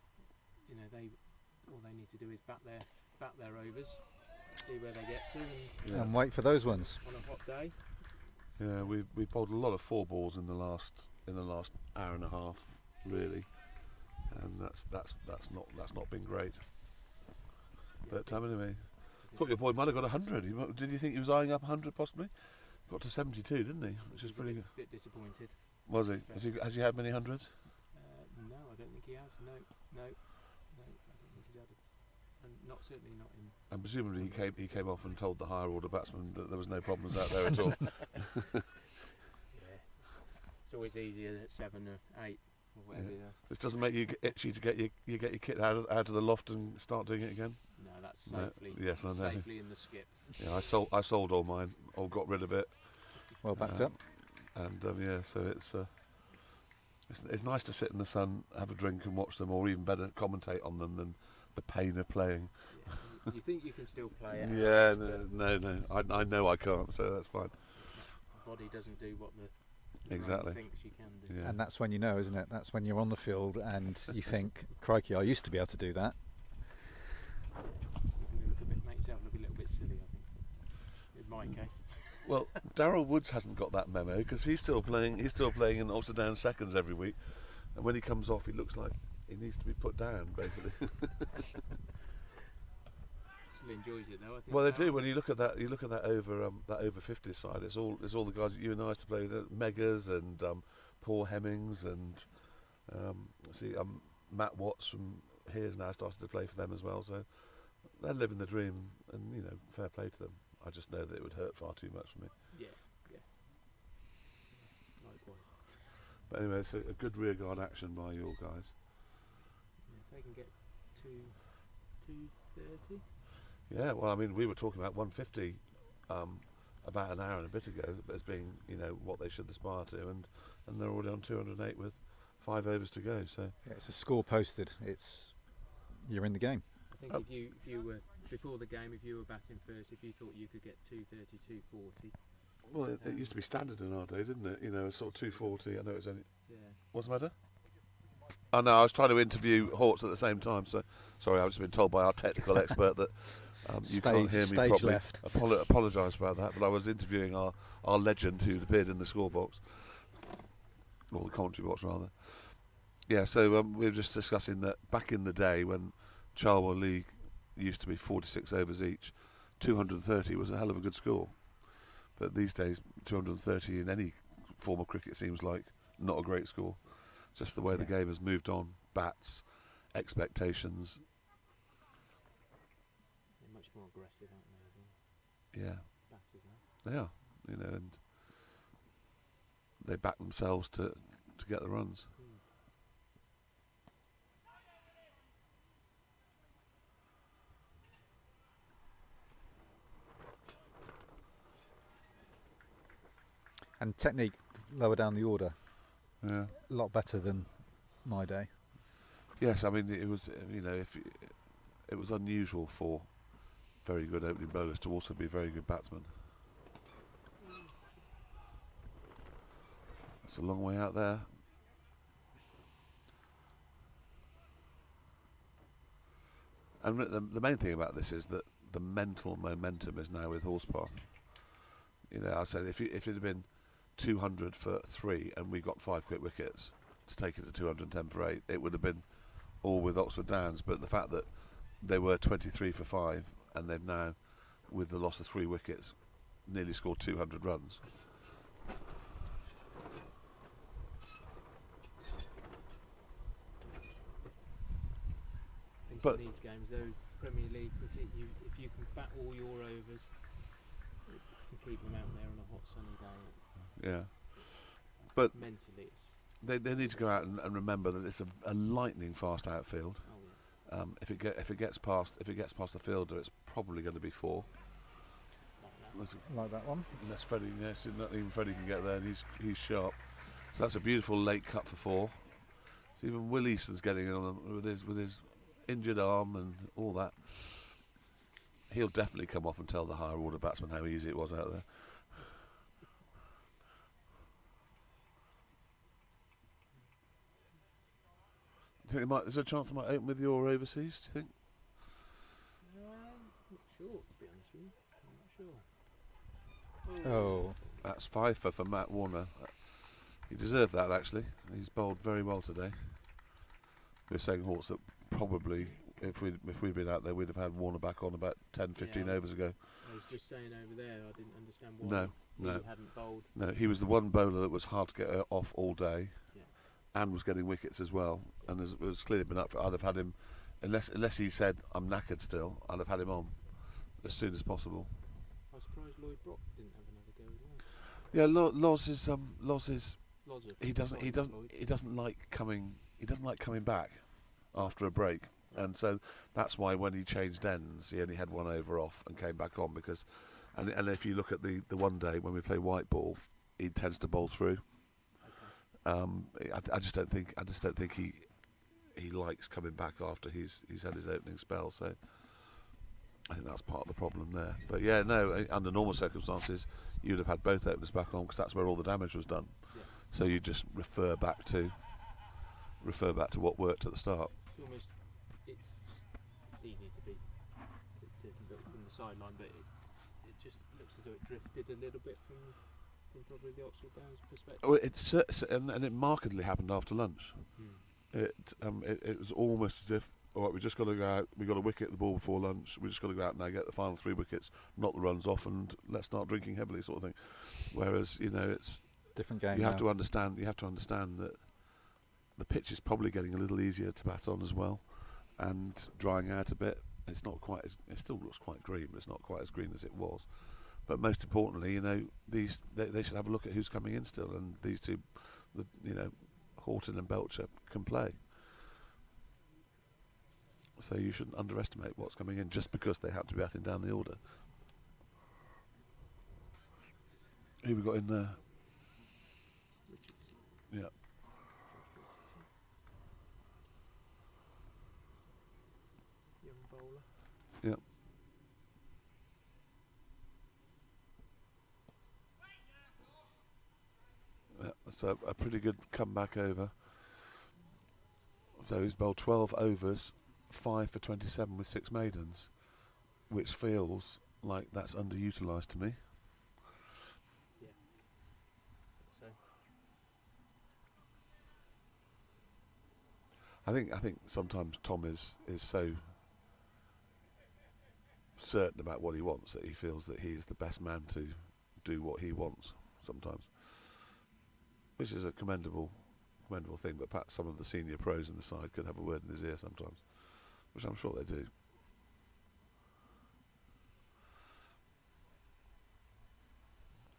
all they need to do is bat their overs, see where they get to, And wait for those ones. on a hot day. Yeah, we bowled a lot of 4 balls in the last hour and a half, really, and that's not been great. But anyway, thought your boy might have got 100. Did you think he was eyeing up 100 possibly? Got to 72, didn't he? Which is pretty good. Bit disappointed. Was he? Has he had many hundreds? No, I don't think he has. No, I don't think he's had it. And certainly not in. And presumably he came off and told the higher order batsmen that there was no problems out there at all. Yeah, it's always easier at 7 or 8 or whatever. Yeah. This doesn't make you itchy to get your kit out of the loft and start doing it again. No, that's safely. No. Yes, I know. Safely in the skip. Yeah, I sold all mine, or got rid of it. Well backed up. And so it's nice to sit in the sun, have a drink, and watch them, or even better, commentate on them than the pain of playing. Yeah. You think you can still play it? Yeah, no. I know I can't, so that's fine. The body doesn't do what the Exactly. brain thinks you can do. Yeah. And that's when you know, isn't it? That's when you're on the field and you think, crikey, I used to be able to do that. You can make yourself look a little bit silly, I think. In my case. Well, Darryl Woods hasn't got that memo because he's still playing in Oxford Downs seconds every week, and when he comes off, he looks like he needs to be put down, basically. Still enjoys it though. I think. Well, they do. When you look at that, over 50 side. It's all the guys that you and I used to play with, Megas and Paul Hemmings and Matt Watts from here's now started to play for them as well. So they're living the dream, and fair play to them. I just know that it would hurt far too much for me. Yeah. Likewise. But anyway, it's a good rearguard action by your guys. Yeah, if they can get to 230. Yeah, well, I mean, we were talking about 150 about an hour and a bit ago as being, what they should aspire to, and they're already on 208 with 5 overs to go. So Yeah, it's a score posted. You're in the game. I think if you were before the game, if you were batting first, if you thought you could get 230, 240. well, it used to be standard in our day, didn't it? Sort of 240. I know it's only. Yeah. What's the matter? Oh no, I was trying to interview Hortz at the same time. So sorry, I've just been told by our technical expert that you can't hear me Stage properly. left. Apologise about that, but I was interviewing our legend who'd appeared in the score box, or the commentary box rather. Yeah, so we were just discussing that back in the day when Charwell League used to be 46 overs each, 230 was a hell of a good score. But these days, 230 in any form of cricket seems like not a great score. Just the way the game has moved on, bats, expectations, much more aggressive, aren't they, as well? Yeah, Batters now. they are. You know, and they back themselves to get the runs. And technique lower down the order, Yeah. a lot better than my day. Yes, I mean it was. You know, it was unusual for very good opening bowlers to also be very good batsmen. It's a long way out there. And the main thing about this is that the mental momentum is now with Horspath. You know, I said if it had been 200 for 3 and we got 5 quick wickets to take it to 210 for 8, it would have been all with Oxford Downs. But the fact that they were 23 for 5 and they've now, with the loss of 3 wickets, nearly scored 200 runs. I think But- in these games, though, Premier League cricket, if you can bat all your overs, you can keep them out there on a hot sunny day. Yeah. But Mentally, it's they need to go out and remember that it's a lightning fast outfield. oh yeah, If it gets past the fielder, it's probably going to be 4. like that. Like that one. Unless Freddie, yes, not even Freddie can get there, and he's sharp. So that's a beautiful late cut for 4. So even Will Easton's getting in on them with his injured arm and all that. He'll definitely come off and tell the higher order batsman how easy it was out there. Do you think there's a chance they might open with your overseas? Do you think? Not sure, to be honest with you. I'm not sure. Oh, That's 5 for Matt Warner. He deserved that actually. He's bowled very well today. We were saying, Hawks, that probably if we'd been out there, we'd have had Warner back on about 10, 15 Yeah. overs ago. I was just saying over there, I didn't understand why No. he hadn't bowled. No, he was the one bowler that was hard to get off all day, Yeah. and was getting wickets as well. And as it was clearly been up for, I'd have had him, unless he said I'm knackered still, I'd have had him on as soon as possible. I was surprised Lloyd Brock didn't have another go as well. Yeah, Loz is Lots of he doesn't like coming back after a break, and so that's why when he changed ends, he only had 1 over off and came back on because, and if you look at the one day when we play white ball, he tends to bowl through. Okay. I just don't think he likes coming back after he's had his opening spell. So I think that's part of the problem there. But yeah, no, under normal circumstances, you'd have had both openers back on because that's where all the damage was done. Yeah. So you just refer back to what worked at the start. It's almost it's easy to be criticism from the sideline, but it just looks as though it drifted a little bit from probably the Oxford Downs perspective. Well, and it markedly happened after lunch. Hmm. It was almost as if, all right, we just got to go out. We got a wicket the ball before lunch. We just got to go out now, get the final 3 wickets, knock the runs off, and let's start drinking heavily, sort of thing. Whereas it's different game. you have now. to understand. You have to understand that the pitch is probably getting a little easier to bat on as well, and drying out a bit. It's not quite. It still looks quite green, but it's not quite as green as it was. But most importantly, they should have a look at who's coming in still, and these two, Horton and Belcher can play. So you shouldn't underestimate what's coming in just because they happen to be batting down the order. Who we got in there? Yeah. Young bowler. Yeah. Yeah, that's a pretty good comeback over. So he's bowled 12 overs, 5 for 27 with 6 maidens, which feels like that's underutilised to me. So I think sometimes Tom is so certain about what he wants that he feels that he is the best man to do what he wants sometimes, which is a commendable thing. But perhaps some of the senior pros in the side could have a word in his ear sometimes, which I'm sure they do.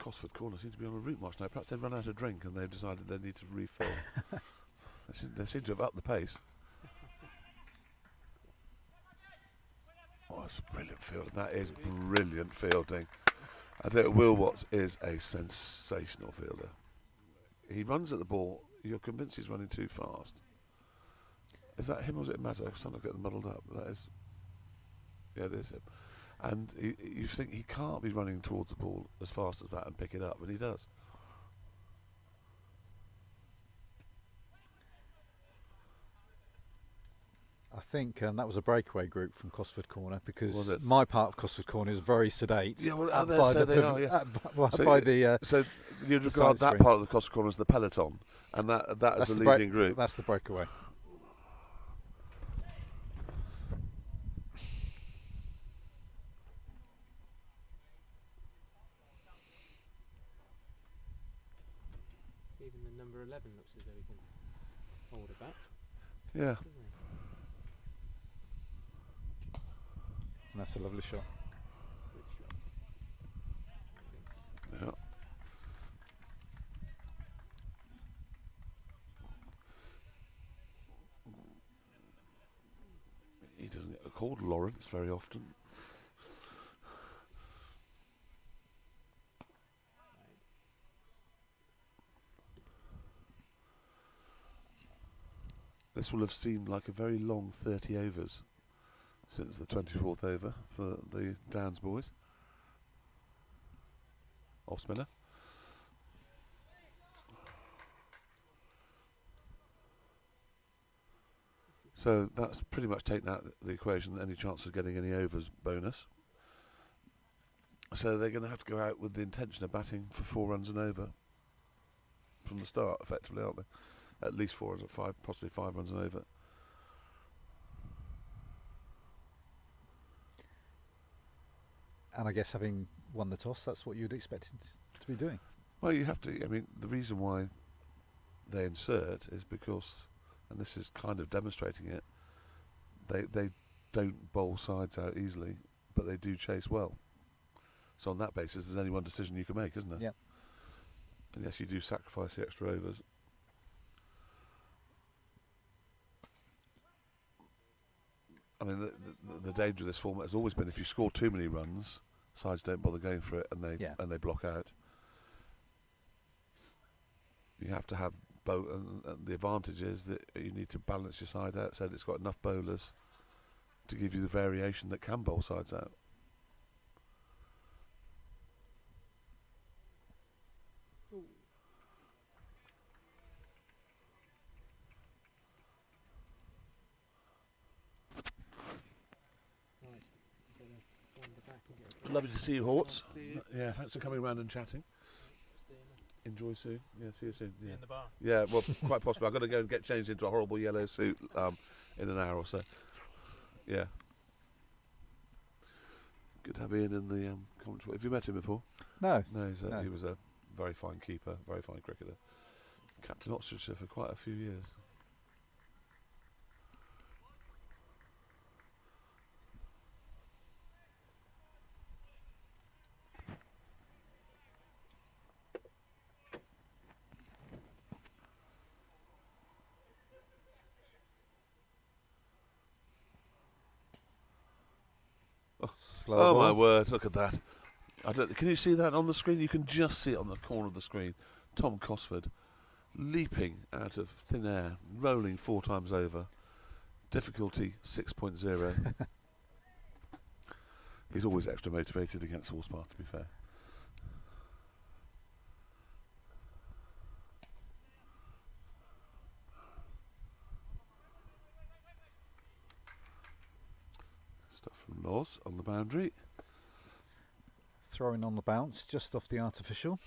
Cosford Corner seem to be on a route march now. Perhaps they've run out of drink and they've decided they need to refill. They seem to have upped the pace. Oh, that's brilliant fielding. That is brilliant fielding. I think Will Watts is a sensational fielder. He runs at the ball. You're convinced he's running too fast. Is that him or is it Mazza? Because I'm not getting muddled up. That is. Yeah, it is him. And you think he can't be running towards the ball as fast as that and pick it up, but he does. I think that was a breakaway group from Cosford Corner, because Was it? my part of Cosford Corner is very sedate. Yeah, well, by so the they are, yeah. by the So you'd the regard side that screen. part of the Cosford Corner as the peloton, and that is that's the the leading group. That's the breakaway. Even the number 11 looks as though he can hold it back, Yeah. doesn't he? And that's a lovely shot. Good shot. Yeah. He doesn't get called Lawrence very often. This will have seemed like a very long 30 overs since the 24th over for the Downs boys. Off spinner. So that's pretty much taken out the equation, any chance of getting any overs bonus. So they're going to have to go out with the intention of batting for 4 runs and over from the start, effectively, aren't they? At least 4 runs, 5, possibly 5 runs and over. And I guess having won the toss, that's what you'd expect it to be doing. Well, you have to. I mean, the reason why they insert is because, and this is kind of demonstrating it, they don't bowl sides out easily, but they do chase well. So on that basis, there's only one decision you can make, isn't there? Yep. And yes, you do sacrifice the extra overs. I mean, the danger of this format has always been if you score too many runs, sides don't bother going for it, and they block out. You have to have and the advantage is that you need to balance your side out so that it's got enough bowlers to give you the variation that can bowl sides out. Lovely to see you, Hortz. Yeah, thanks for coming around and chatting. Enjoy soon. Yeah, see you soon. Yeah. In the bar. Yeah, well, quite possibly. I've got to go and get changed into a horrible yellow suit in an hour or so. Yeah. Good to have Ian in the commentary. Have you met him before? No. No, No. he was a very fine keeper, very fine cricketer. Captain Oxfordshire for quite a few years. Slow Oh ball. my word, look at that. Can you see that on the screen? You can just see it on the corner of the screen. Tom Cosford leaping out of thin air, rolling 4 times over. Difficulty 6.0. He's always extra motivated against Horspath, to be fair. Stuff from Loz on the boundary. Throwing on the bounce, just off the artificial.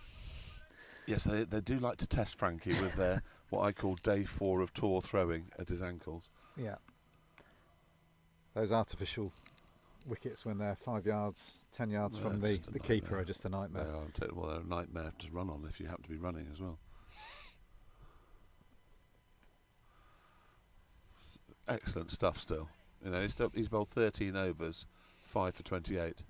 Yes, they do like to test Frankie with their what I call day 4 of tour throwing at his ankles. Yeah. Those artificial wickets when they're 5 yards, 10 yards Well, from it's the just a keeper nightmare. are just a nightmare. Well, they're a nightmare to run on if you happen to be running as well. Excellent stuff still. You know, he's bowled 13 overs, 5 for 28.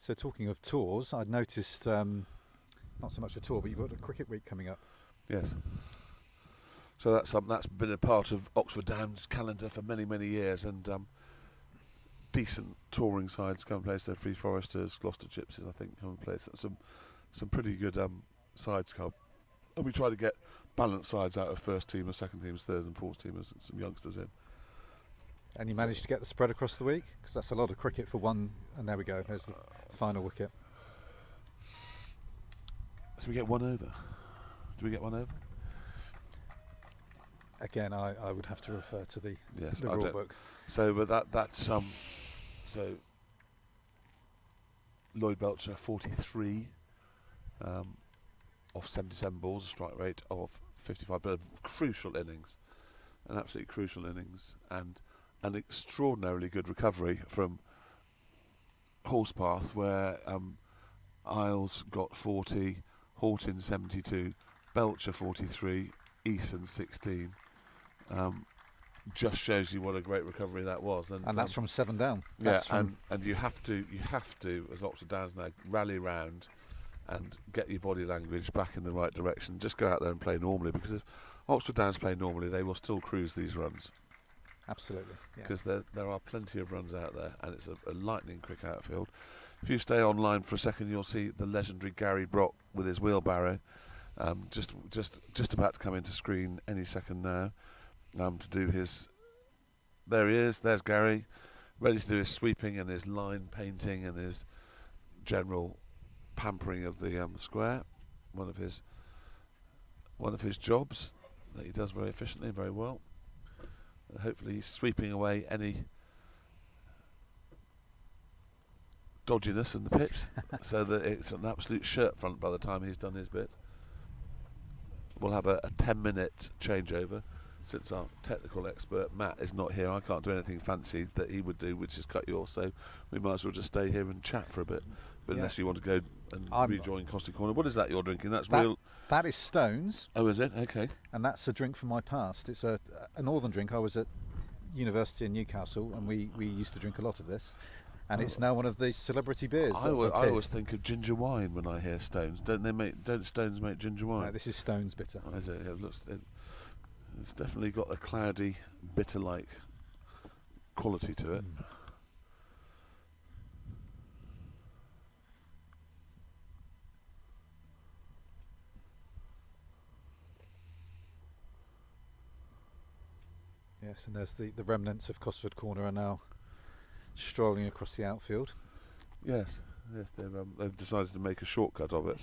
So talking of tours, I'd noticed not so much a tour, but you've got a cricket week coming up. Yes. So that's been a part of Oxford Downs' calendar for many, many years, and decent touring sides come and play. So Free Foresters, Gloucester Gypsies, I think, come and play. So some pretty good sides come. And we try to get balanced sides out of first teamers, second teamers, third and fourth teamers, and some youngsters in. And you managed to get the spread across the week? Because that's a lot of cricket for one, and there we go, there's the final wicket. So we get one over. Do we get one over? Again, I would have to refer to the Yes, rule book. So, but that's so Lloyd Belcher 43 off 77 balls, a strike rate of 55, but a crucial innings, an absolutely crucial innings, and an extraordinarily good recovery from Horspath, where Isles got 40, Horton 72, Belcher 43, Eason 16. Just shows you what a great recovery that was, and that's from 7 down. Yeah, and you have to, as Oxford Downs now, rally round and get your body language back in the right direction. Just go out there and play normally, because if Oxford Downs play normally, they will still cruise these runs. Absolutely, because there are plenty of runs out there, and it's a lightning quick outfield. If you stay online for a second, you'll see the legendary Gary Brock with his wheelbarrow, just about to come into screen any second now. To do his, there he is. There's Gary, ready to do his sweeping and his line painting and his general pampering of the square. One of his jobs that he does very efficiently, very well. Hopefully, he's sweeping away any dodginess in the pitch, so that it's an absolute shirt front by the time he's done his bit. We'll have a 10-minute changeover. Since our technical expert Matt is not here, I can't do anything fancy that he would do, which is cut yours. So we might as well just stay here and chat for a bit. But unless you want to go and rejoin Costy Corner, what is that you're drinking? That's real. That is Stones. Oh, is it? Okay. And that's a drink from my past. It's a northern drink. I was at university in Newcastle, and we used to drink a lot of this. And it's now one of the celebrity beers. I always think of ginger wine when I hear Stones. Don't Stones make ginger wine? No, this is Stones bitter. Oh, is it? It's definitely got a cloudy, bitter-like quality to it. Yes, and there's the remnants of Cosford Corner are now strolling across the outfield. Yes, they've decided to make a shortcut of it.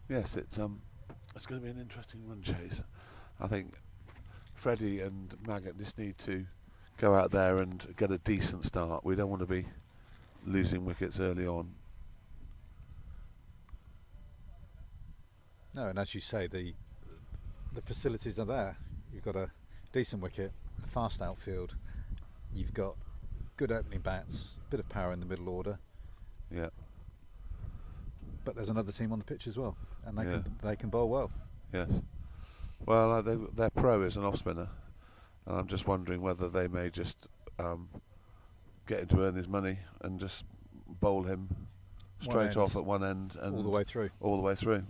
Yes, it's going to be an interesting run chase. I think Freddie and Maggott just need to go out there and get a decent start. We don't want to be losing wickets early on. No, and as you say, the facilities are there. You've got a decent wicket, a fast outfield. You've got good opening bats, a bit of power in the middle order. Yeah. But there's another team on the pitch as well, and they can bowl well. Yes. Well, their pro is an off spinner, and I'm just wondering whether they may just get him to earn his money and just bowl him straight off at one end and all the way through. All the way through.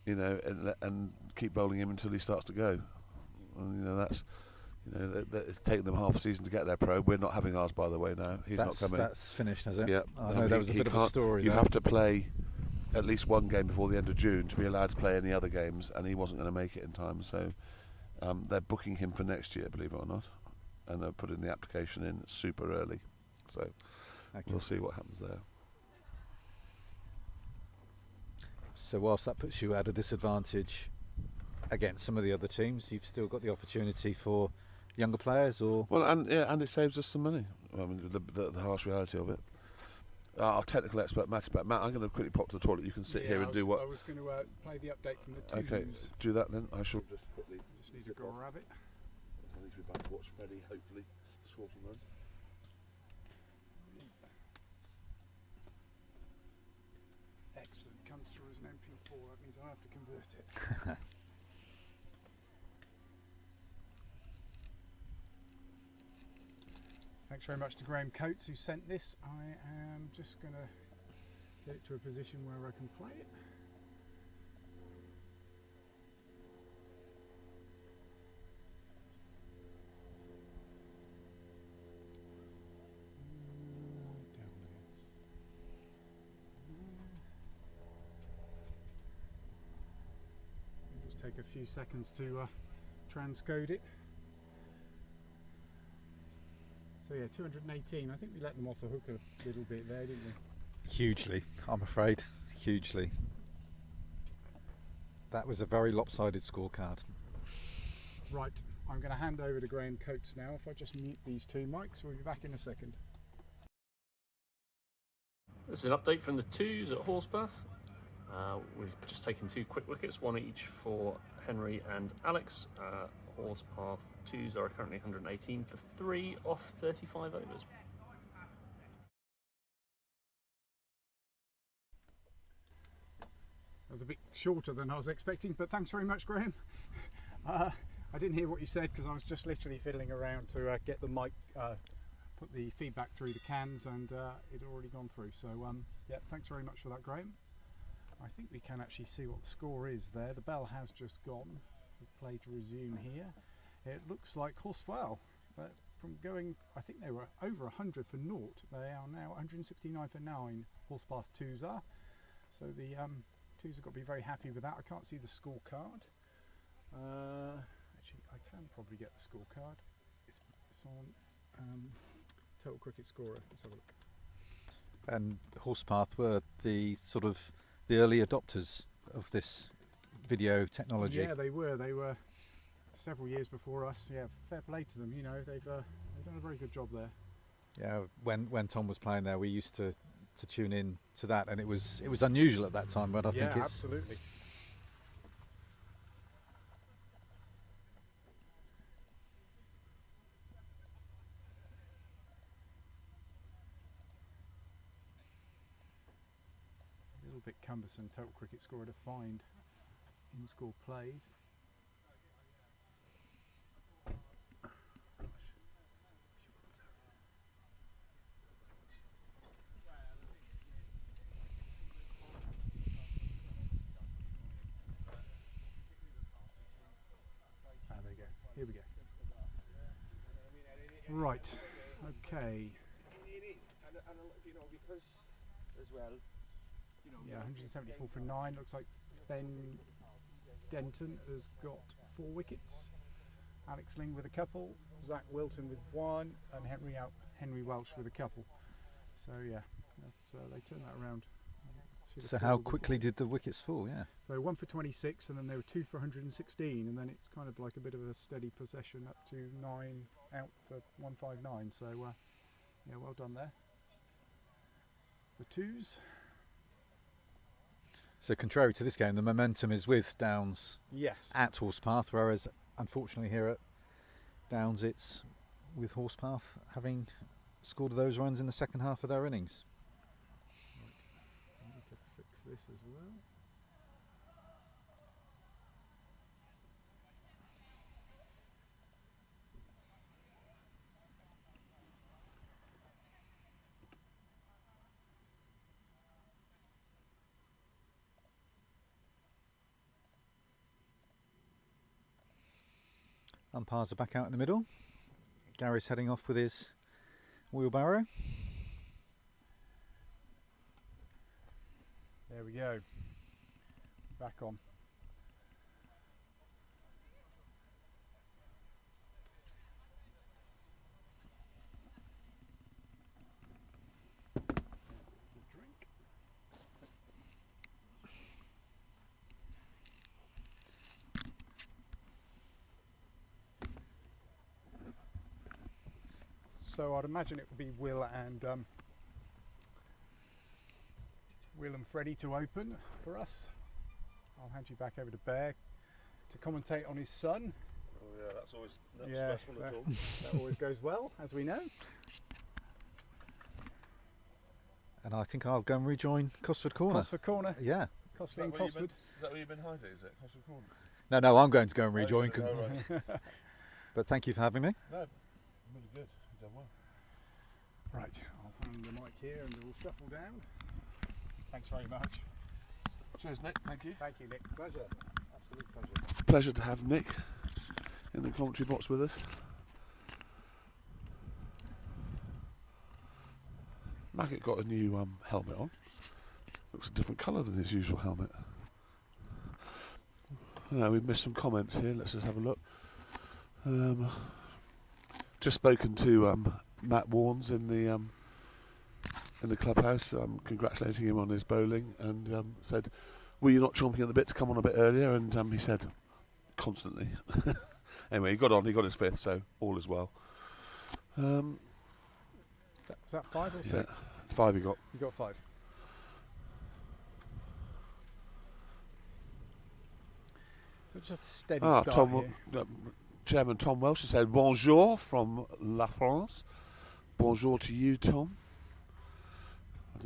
You know, and keep bowling him until he starts to go. And that's. It's taken them half a season to get their pro. We're not having ours, by the way. Now he's not coming. That's finished, has it? Yeah. I know that was a bit of a story. You have to play at least one game before the end of June to be allowed to play any other games, and he wasn't going to make it in time. So they're booking him for next year, believe it or not, and they're putting the application in super early. So we'll see what happens there. So whilst that puts you at a disadvantage against some of the other teams, you've still got the opportunity for younger players, or and it saves us some money. I mean, the harsh reality of it. Our technical expert, Matt. But Matt, I'm going to quickly pop to the toilet. You can sit here and do what. I was going to play the update from the twos. Okay, do that then. I shall just quickly. Just need to grab it. I need to be back to watch Freddie, hopefully, score some runs. Excellent. Comes through as an MP4. That means I have to convert it. Thanks very much to Graham Coates who sent this. I am just going to get it to a position where I can play it. Just take a few seconds to transcode it. So yeah, 218. I think we let them off the hook a little bit there, didn't we? Hugely, I'm afraid. Hugely. That was a very lopsided scorecard. Right, I'm going to hand over to Graham Coates now. If I just mute these two mics, we'll be back in a second. This is an update from the twos at Horspath. We've just taken 2 quick wickets, 1 each for Henry and Alex. Horspath twos are currently 118 for 3 off 35 overs. That was a bit shorter than I was expecting, but thanks very much, Graham. I didn't hear what you said because I was just literally fiddling around to get the mic, put the feedback through the cans, and it had already gone through. So yeah, thanks very much for that, Graham. I think we can actually see what the score is there. The bell has just gone. We play to resume here. It looks like Horspath, but from going, I think they were over 100 for naught. They are now 169 for 9. Horspath twos are. So the twos have got to be very happy with that. I can't see the scorecard. Actually, I can probably get the scorecard. It's on Total Cricket Scorer. Let's have a look. And Horspath were the sort of the early adopters of this video technology. Yeah, they were. They were several years before us. Yeah, fair play to them. You know, they've done a very good job there. Yeah, when Tom was playing there, we used to tune in to that, and it was unusual at that time. But I think it's absolutely. A little bit cumbersome Total Cricket Scorer to find in-score plays. There you go. Here we go. Right. Okay. Yeah, 174 for 9. Looks like Ben Denton has got 4 wickets. Alex Ling with a couple. Zach Wilton with 1, and Henry Welsh with a couple. So yeah, that's they turned that around. So how quickly did the wickets fall? Yeah. So 1 for 26, and then there were 2 for 116, and then it's kind of like a bit of a steady possession up to 9 out for 159. So yeah, well done there. The twos. So contrary to this game, the momentum is with Downs Yes. at Horspath, whereas unfortunately here at Downs it's with Horspath having scored those runs in the second half of their innings. I need to fix this as well. Umpires are back out in the middle. Gary's heading off with his wheelbarrow. There we go. Back on. Drink. So I'd imagine it would be Will and Will and Freddie to open for us. I'll hand you back over to Bear to commentate on his son. Oh yeah, that's always not Yeah, stressful at all. That always goes well, as we know. And I think I'll go and rejoin Cosford Corner. Cosford Corner. Yeah. Cosford and Cosford. Is that where you've been hiding? Is it Cosford Corner? No, I'm going to go and rejoin. Oh, right. But thank you for having me. No, really good. You've done well. Right, I'll hand the mic here and we'll shuffle down. Thanks very much. Cheers, Nick. Thank you. Thank you, Nick. Pleasure. Absolute pleasure. Pleasure to have Nick in the commentary box with us. Maggot got a new helmet on. Looks a different colour than his usual helmet. No, we've missed some comments here. Let's just have a look. Just spoken to Matt Warnes in the clubhouse, congratulating him on his bowling, and said, "Were you not chomping at the bit to come on a bit earlier?" And he said, "Constantly." Anyway, he got on. He got his fifth, so all is well. Was that 5 or 6? Yeah, 5 he got. You got 5. So just a steady start here. Chairman Tom Welsh has said bonjour from La France. Bonjour to you, Tom.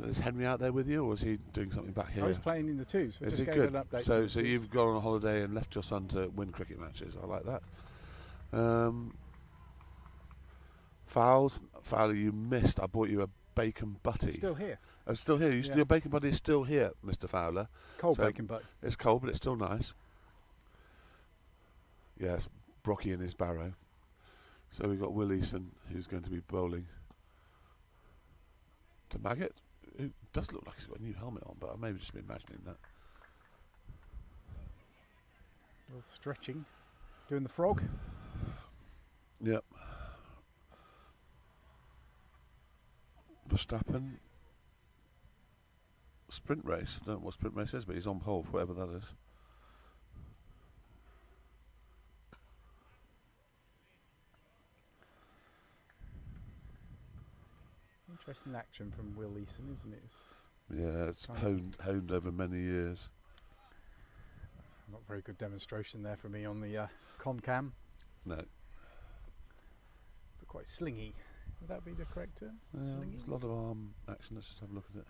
Is Henry out there with you, or is he doing something back here? I was playing in the twos. So is just it gave good? an update. So you've gone on a holiday and left your son to win cricket matches. I like that. Fowler, you missed. I bought you a bacon butty. Still here. Oh, still here. Your bacon butty is still here, Mr. Fowler. Cold bacon butty. It's cold, but it's still nice. Yes, Brocky in his barrow. So we've got Will Eason, who's going to be bowling to Maggot, who does look like he's got a new helmet on, but I may just be imagining that. A little stretching. Doing the frog. Yep. Verstappen. Sprint race. I don't know what sprint race is, but he's on pole for whatever that is. Interesting action from Will Eason, isn't it? Yeah, it's honed over many years. Not very good demonstration there for me on the con-cam. No. But quite slingy. Would that be the correct term? Slingy? There's a lot of arm action. Let's just have a look at it.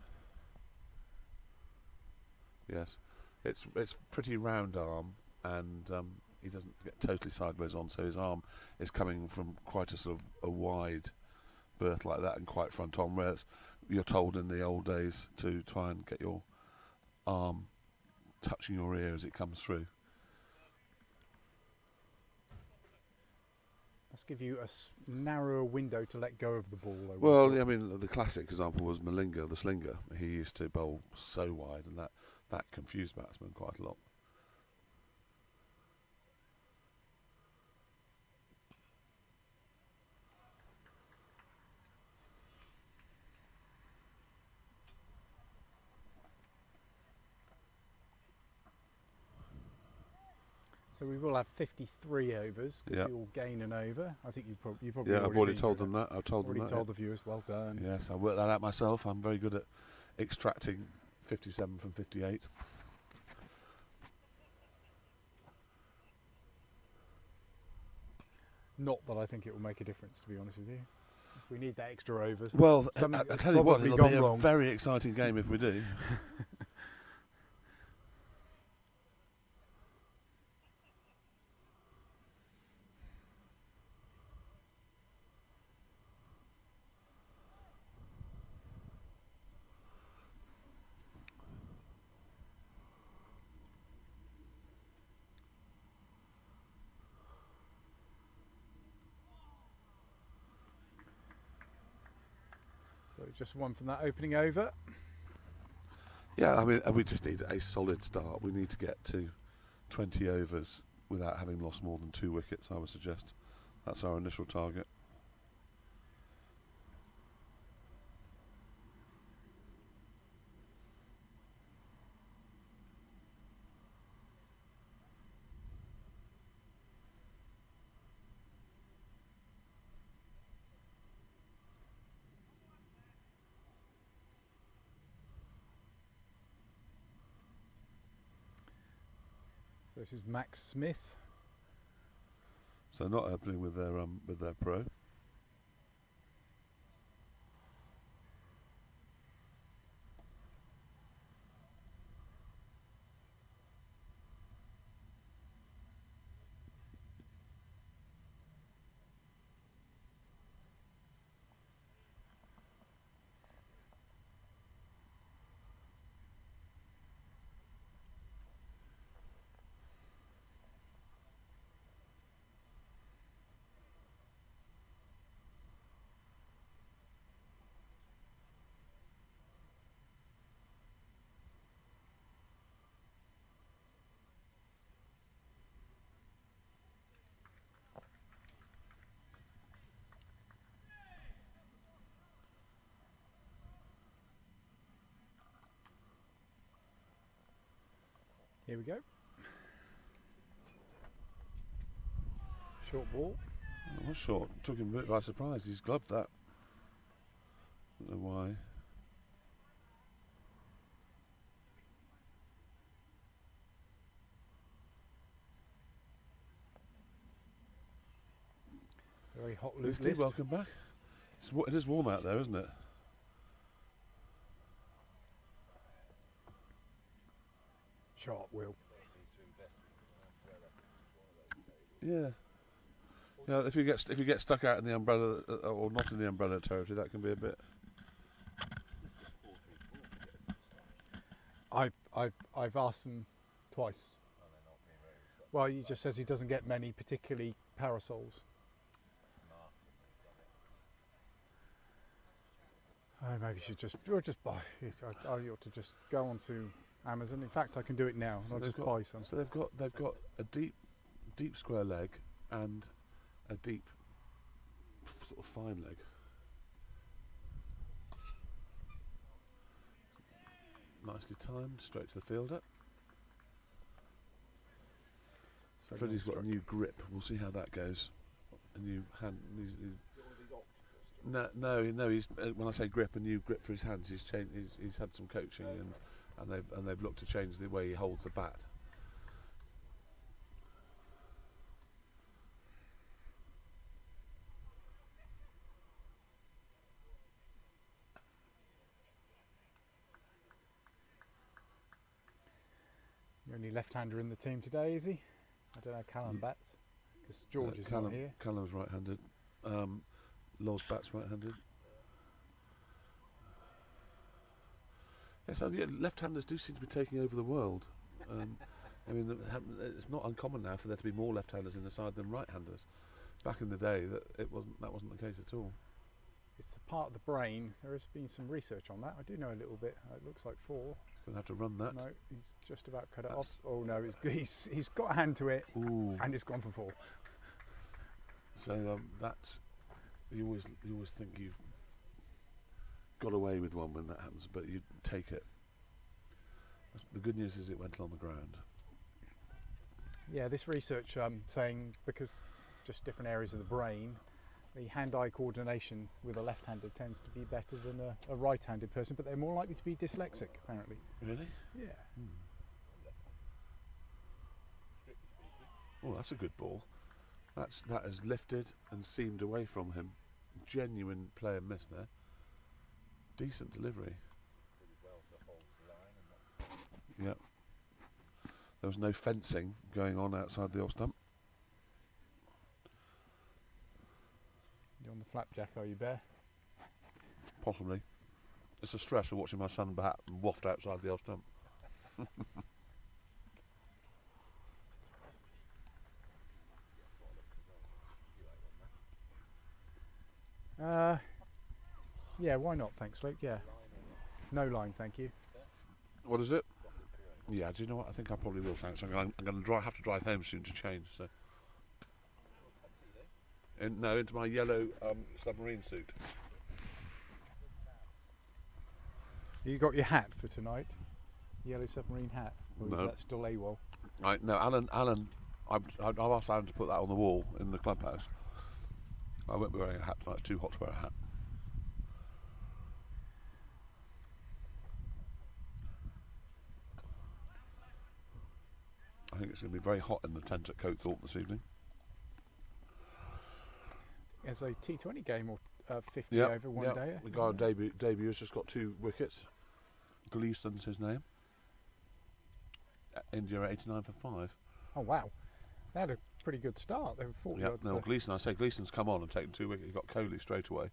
Yes, it's pretty round arm, and he doesn't get totally sideways on, so his arm is coming from quite a sort of a wide berth like that and quite front on, whereas you're told in the old days to try and get your arm touching your ear as it comes through. Let's give you a narrower window to let go of the ball. Well, I mean, the classic example was Malinga, the slinger. He used to bowl so wide, and that confused batsmen quite a lot. So we will have 53 overs. Yep. You'll gain an over. I think you probably Yeah, I've already been told through them that. I've told them that. Already told the viewers. Well done. Yes, I worked that out myself. I'm very good at extracting 57 from 58. Not that I think it will make a difference, to be honest with you. If we need that extra overs. Well, I Something's tell you what, probably it'll be gone a wrong. very exciting game if we do. So just one from that opening over. Yeah, I mean, we just need a solid start. We need to get to 20 overs without having lost more than 2 wickets, I would suggest. That's our initial target. This is Max Smith. So not opening with their pro. Here we go. Short ball. It was short. Took him a bit by surprise. He's gloved that. Don't know why. Very hot loop Steve, list. welcome back. It is warm out there, isn't it? Sharp Will. Yeah. Yeah. If you get stuck out in the umbrella or not in the umbrella territory, that can be a bit. I've asked him twice. Well, he just says he doesn't get many, particularly parasols. Maybe you should just buy it. I ought to just go onto Amazon. In fact, I can do it now. So I'll they've just got- buy some. So they've got a deep square leg and a deep sort of fine leg. Nicely timed, straight to the fielder. Very Freddie's nice got a stroke. new grip. We'll see how that goes. A new hand. No. He's when I say grip, a new grip for his hands. He's changed. He's had some coaching and they've looked to change the way he holds the bat. The only left-hander in the team today, is he? I don't know. Callum bats because George is not here. Callum's right-handed. Loz bats right-handed. Yes, left-handers do seem to be taking over the world. I mean, it's not uncommon now for there to be more left-handers in the side than right-handers. Back in the day, that wasn't the case at all. It's a part of the brain. There has been some research on that. I do know a little bit. It looks like 4. Going to have to run that. No, he's just about cut it off. That's- Oh no, he's got a hand to it, Ooh. and it's gone for 4. So that's you always think you've got away with one when that happens, but you take it. The good news is it went on the ground. Yeah, this research saying because just different areas of the brain, the hand-eye coordination with a left-hander tends to be better than a right-handed person, but they're more likely to be dyslexic, apparently. Really? Yeah. Oh, that's a good ball. That has lifted and seamed away from him. Genuine player miss there. Decent delivery. Yep. There was no fencing going on outside the off stump. You're on the flapjack, are you, Bear? Possibly. It's a stress of watching my son bat and waft outside the off stump. Yeah, why not? Thanks, Luke. Yeah. No line, thank you. What is it? Yeah, do you know what? I think I probably will, thanks. I'm going to have to drive home soon to change. So, into my yellow submarine suit. You got your hat for tonight? Yellow submarine hat? Or No. is that still AWOL? Right, no, Alan. I've asked Alan to put that on the wall in the clubhouse. I won't be wearing a hat tonight. It's too hot to wear a hat. I think it's going to be very hot in the tent at Coathorpe this evening. As a T20 game or 50 Yep, over one yep. day. The guy on debut has just got 2 wickets. Gleeson's his name. India 89 for 5. Oh wow, they had a pretty good start. They were 40 Yep, odd. no, Gleeson, I say Gleeson's come on and taken 2 wickets. He got Kohli straight away.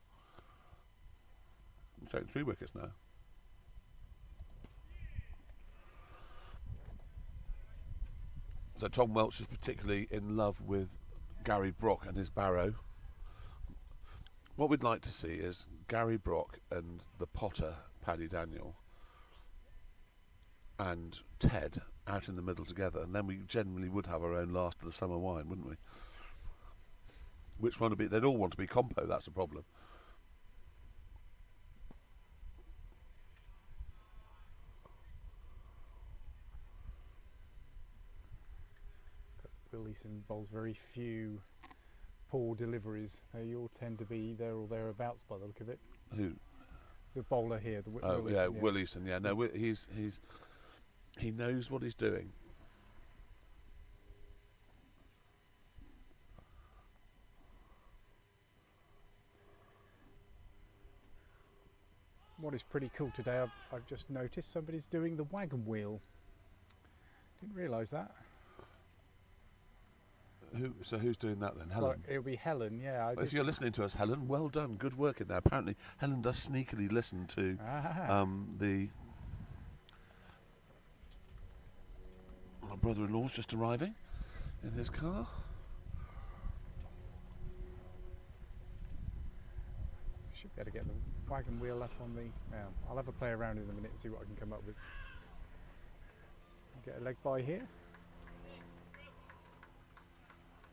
He's taken 3 wickets now. So Tom Welch is particularly in love with Gary Brock and his Barrow. What we'd like to see is Gary Brock and the Potter, Paddy Daniel, and Ted out in the middle together, and then we generally would have our own last of the summer wine, wouldn't we? Which one would be? They'd all want to be compo, that's the problem. Bill Leeson bowls very few poor deliveries. They all tend to be there or thereabouts by the look of it. Who? The bowler here, the Oh, Will yeah, Leeson, Will Easton. Yeah, no, he knows what he's doing. What is pretty cool today, I've just noticed somebody's doing the wagon wheel. Didn't realise that. So who's doing that then? Well, Helen? it'll be Helen, yeah. Well, if you're listening to us, Helen, well done. Good work in there. Apparently, Helen does sneakily listen to my brother-in-law's just arriving in his car. Should be able to get the wagon wheel up on the... Now, I'll have a play around in a minute and see what I can come up with. Get a leg by here.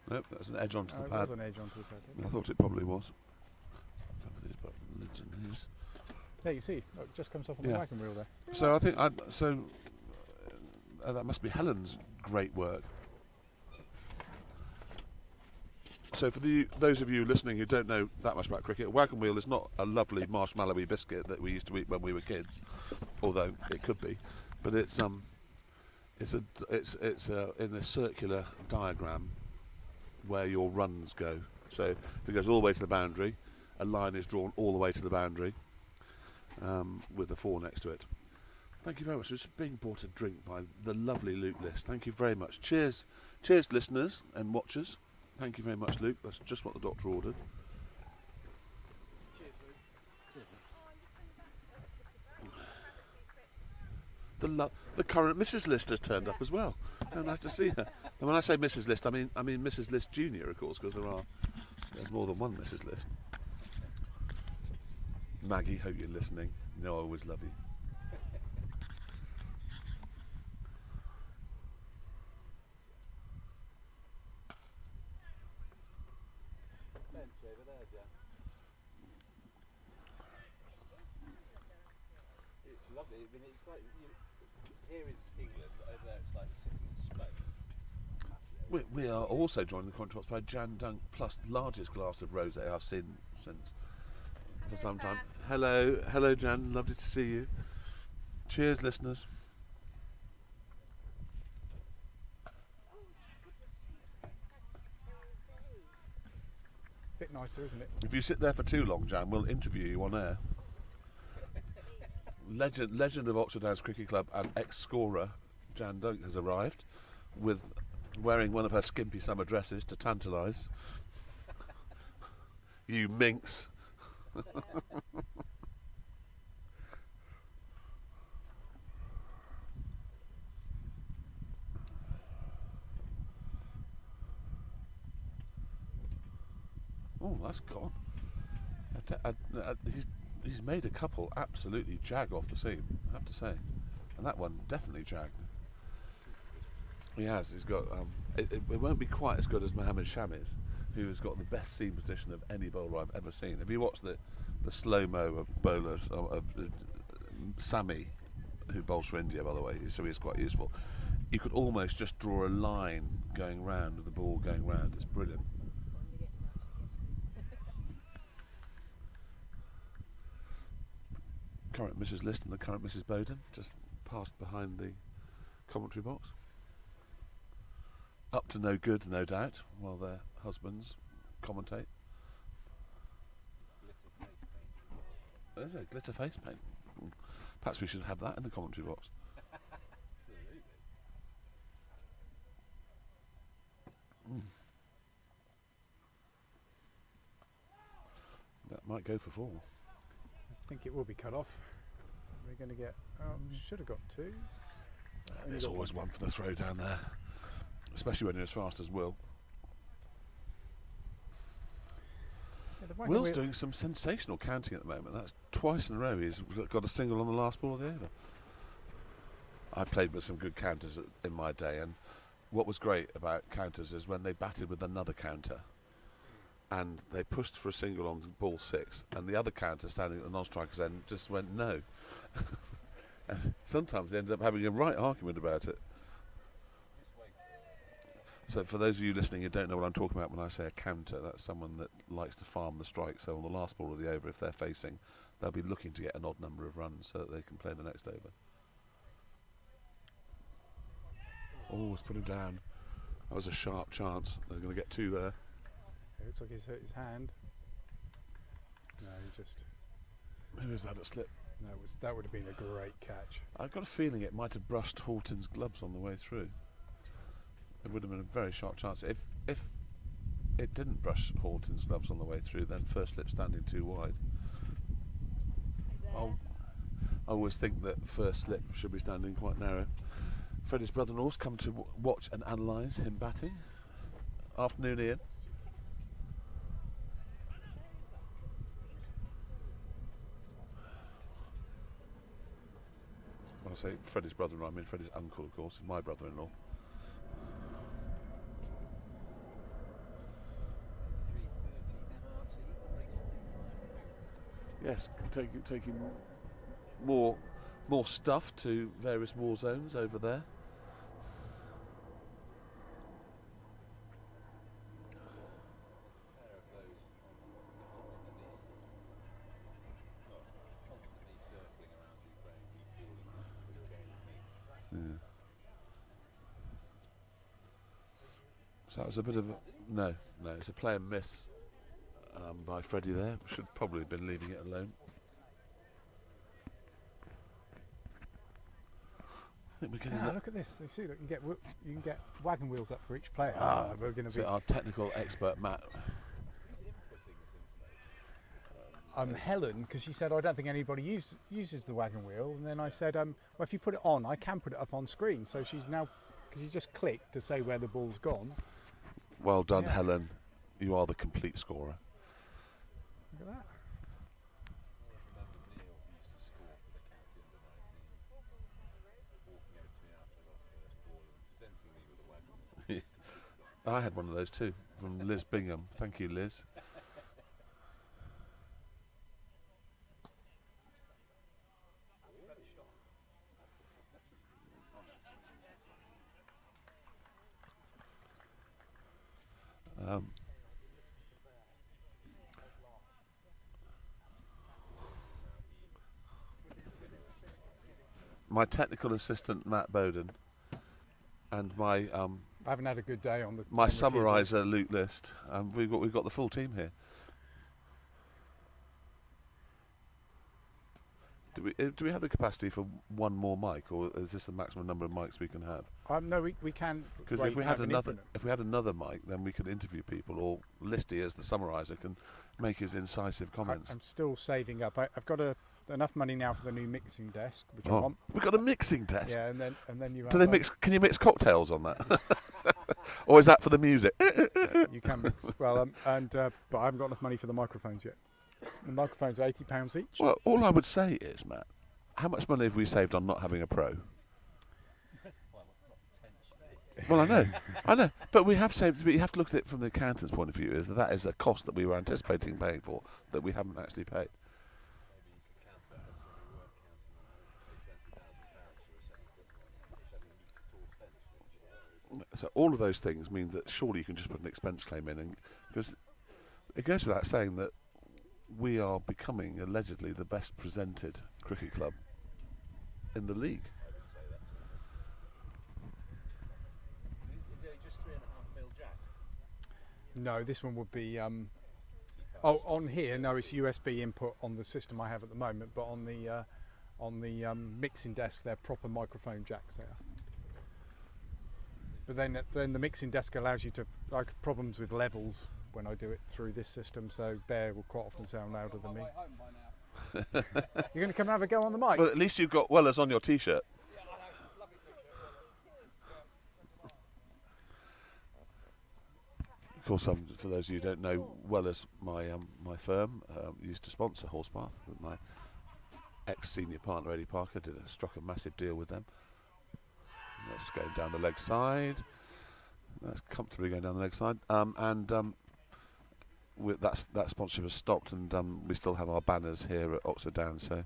Nope, that's an edge onto the It pad. was an edge onto the pad. I thought it probably was. Lids and his. There you see, look, it just comes off on Yeah. the wagon wheel there. So I think that must be Helen's great work. So for those of you listening who don't know that much about cricket, a wagon wheel is not a lovely marshmallowy biscuit that we used to eat when we were kids, although it could be, but it's in a circular diagram where your runs go. So if it goes all the way to the boundary, a line is drawn all the way to the boundary with the 4 next to it. Thank you very much. It's being bought a drink by the lovely Luke List. Thank you very much. Cheers, listeners and watchers. Thank you very much, Luke. That's just what the doctor ordered. Cheers, Luke. The current Mrs. List has turned up as well. How nice to see her. And when I say Mrs. List, I mean Mrs. List Junior, of course, because there's more than one Mrs. List. Maggie, hope you're listening. You know I always love you. Bench over there, Jan. It's lovely. I mean, it's like here is England, but over there it's like sitting in Spain. We are also joined in the contrast by Jan Dunk, plus the largest glass of rosé I've seen since for some time. Hello, Jan. Lovely to see you. Cheers, listeners. Bit nicer, isn't it? If you sit there for too long, Jan, we'll interview you on air. Legend of Oxford Downs Cricket Club and ex-scorer Jan Dunk has arrived, with wearing one of her skimpy summer dresses to tantalise. You minx. Oh, that's gone. He's made a couple absolutely jag off the seam, I have to say. And that one definitely jagged. He has. He's got. It won't be quite as good as Mohammed Shami's, who has got the best seam position of any bowler I've ever seen. Have you watched the slow-mo of bowlers of Sami, who bowls for India, by the way, so he's quite useful. You could almost just draw a line going round with the ball going round. It's brilliant. Current Mrs. List and the current Mrs. Bowden just passed behind the commentary box. up to no good, no doubt, while their husbands commentate. There's a glitter face paint. Perhaps we should have that in the commentary box. That might go for 4. I think it will be cut off. We're going to get. Should have got 2. There's always one for the throw down there, especially when you're as fast as Will. Yeah, the Will's doing some sensational counting at the moment. That's twice in a row he's got a single on the last ball of the over. I played with some good counters in my day, and what was great about counters is when they batted with another counter and they pushed for a single on ball 6 and the other counter standing at the non-striker's end just went no. And sometimes they ended up having a right argument about it. So for those of you listening who don't know what I'm talking about when I say a counter, that's someone that likes to farm the strike. So on the last ball of the over, if they're facing, they'll be looking to get an odd number of runs so that they can play the next over. Oh, it's put him down. That was a sharp chance. They're going to get 2 there. It looks like he's hurt his hand. No, he just. Who is that at slip? That would have been a great catch. I've got a feeling it might have brushed Horton's gloves on the way through. It would have been a very sharp chance. If it didn't brush Horton's gloves on the way through, then first slip standing too wide. I always think that first slip should be standing quite narrow. Freddie's brother-in-law's come to watch and analyse him batting. Afternoon, Ian. When I say Freddie's brother-in-law, I mean Freddie's uncle, of course, my brother-in-law. Yes, taking more stuff to various war zones over there. Yeah. So that was a bit of a no, it's a player miss by Freddie there. Should probably have been leaving it alone. I think we're getting Look at this. You see, look, you can get wagon wheels up for each player. We're going to so be. our technical expert Matt. Helen, because she said, I don't think anybody uses the wagon wheel. And then I said, well, if you put it on, I can put it up on screen. So she's now, because you just click to say where the ball's gone. Well done, Yeah. Helen. You are the complete scorer. Look at that. I had one of those too, from Liz Bingham. Thank you, Liz. My technical assistant Matt Bowden and my I haven't had a good day on the. my on the keyboard. summariser Luke List. We've got the full team here. Do we have the capacity for one more mic, or is this the maximum number of mics we can have? No, we can. Because well, if we you had can have an another mic, then we could interview people, or Listy as the summariser can make his incisive comments. I'm still saving up. I've got enough money now for the new mixing desk, which I Oh, want. we've got a mixing desk. Yeah, and then you. Do they mix? Can you mix cocktails on that, or is that for the music? You can mix. Well, but I haven't got enough money for the microphones yet. The microphones are £80 each. Well, all I would say is, Matt, how much money have we saved on not having a pro? Well, I know, but we have saved. But you have to look at it from the accountant's point of view. Is that is a cost that we were anticipating paying for that we haven't actually paid. So all of those things mean that surely you can just put an expense claim in, and because it goes without saying that we are becoming allegedly the best presented cricket club in the league. Is it just 3.5 No, this one would be. Oh, on here, no, it's USB input on the system I have at the moment, but on the mixing desk, they're proper microphone jacks there. But then the mixing desk allows you to, like, problems with levels when I do it through this system, so Bear will quite often sound louder than me. You're going to come and have a go on the mic? Well, at least you've got Wellers on your T-shirt. Of course, for those of you who don't know, Wellers, my firm, used to sponsor Horspath. My ex-senior partner, Eddie Parker, struck a massive deal with them. And that's going down the leg side. That's comfortably going down the leg side. That sponsorship has stopped, and we still have our banners here at Oxford Downs. So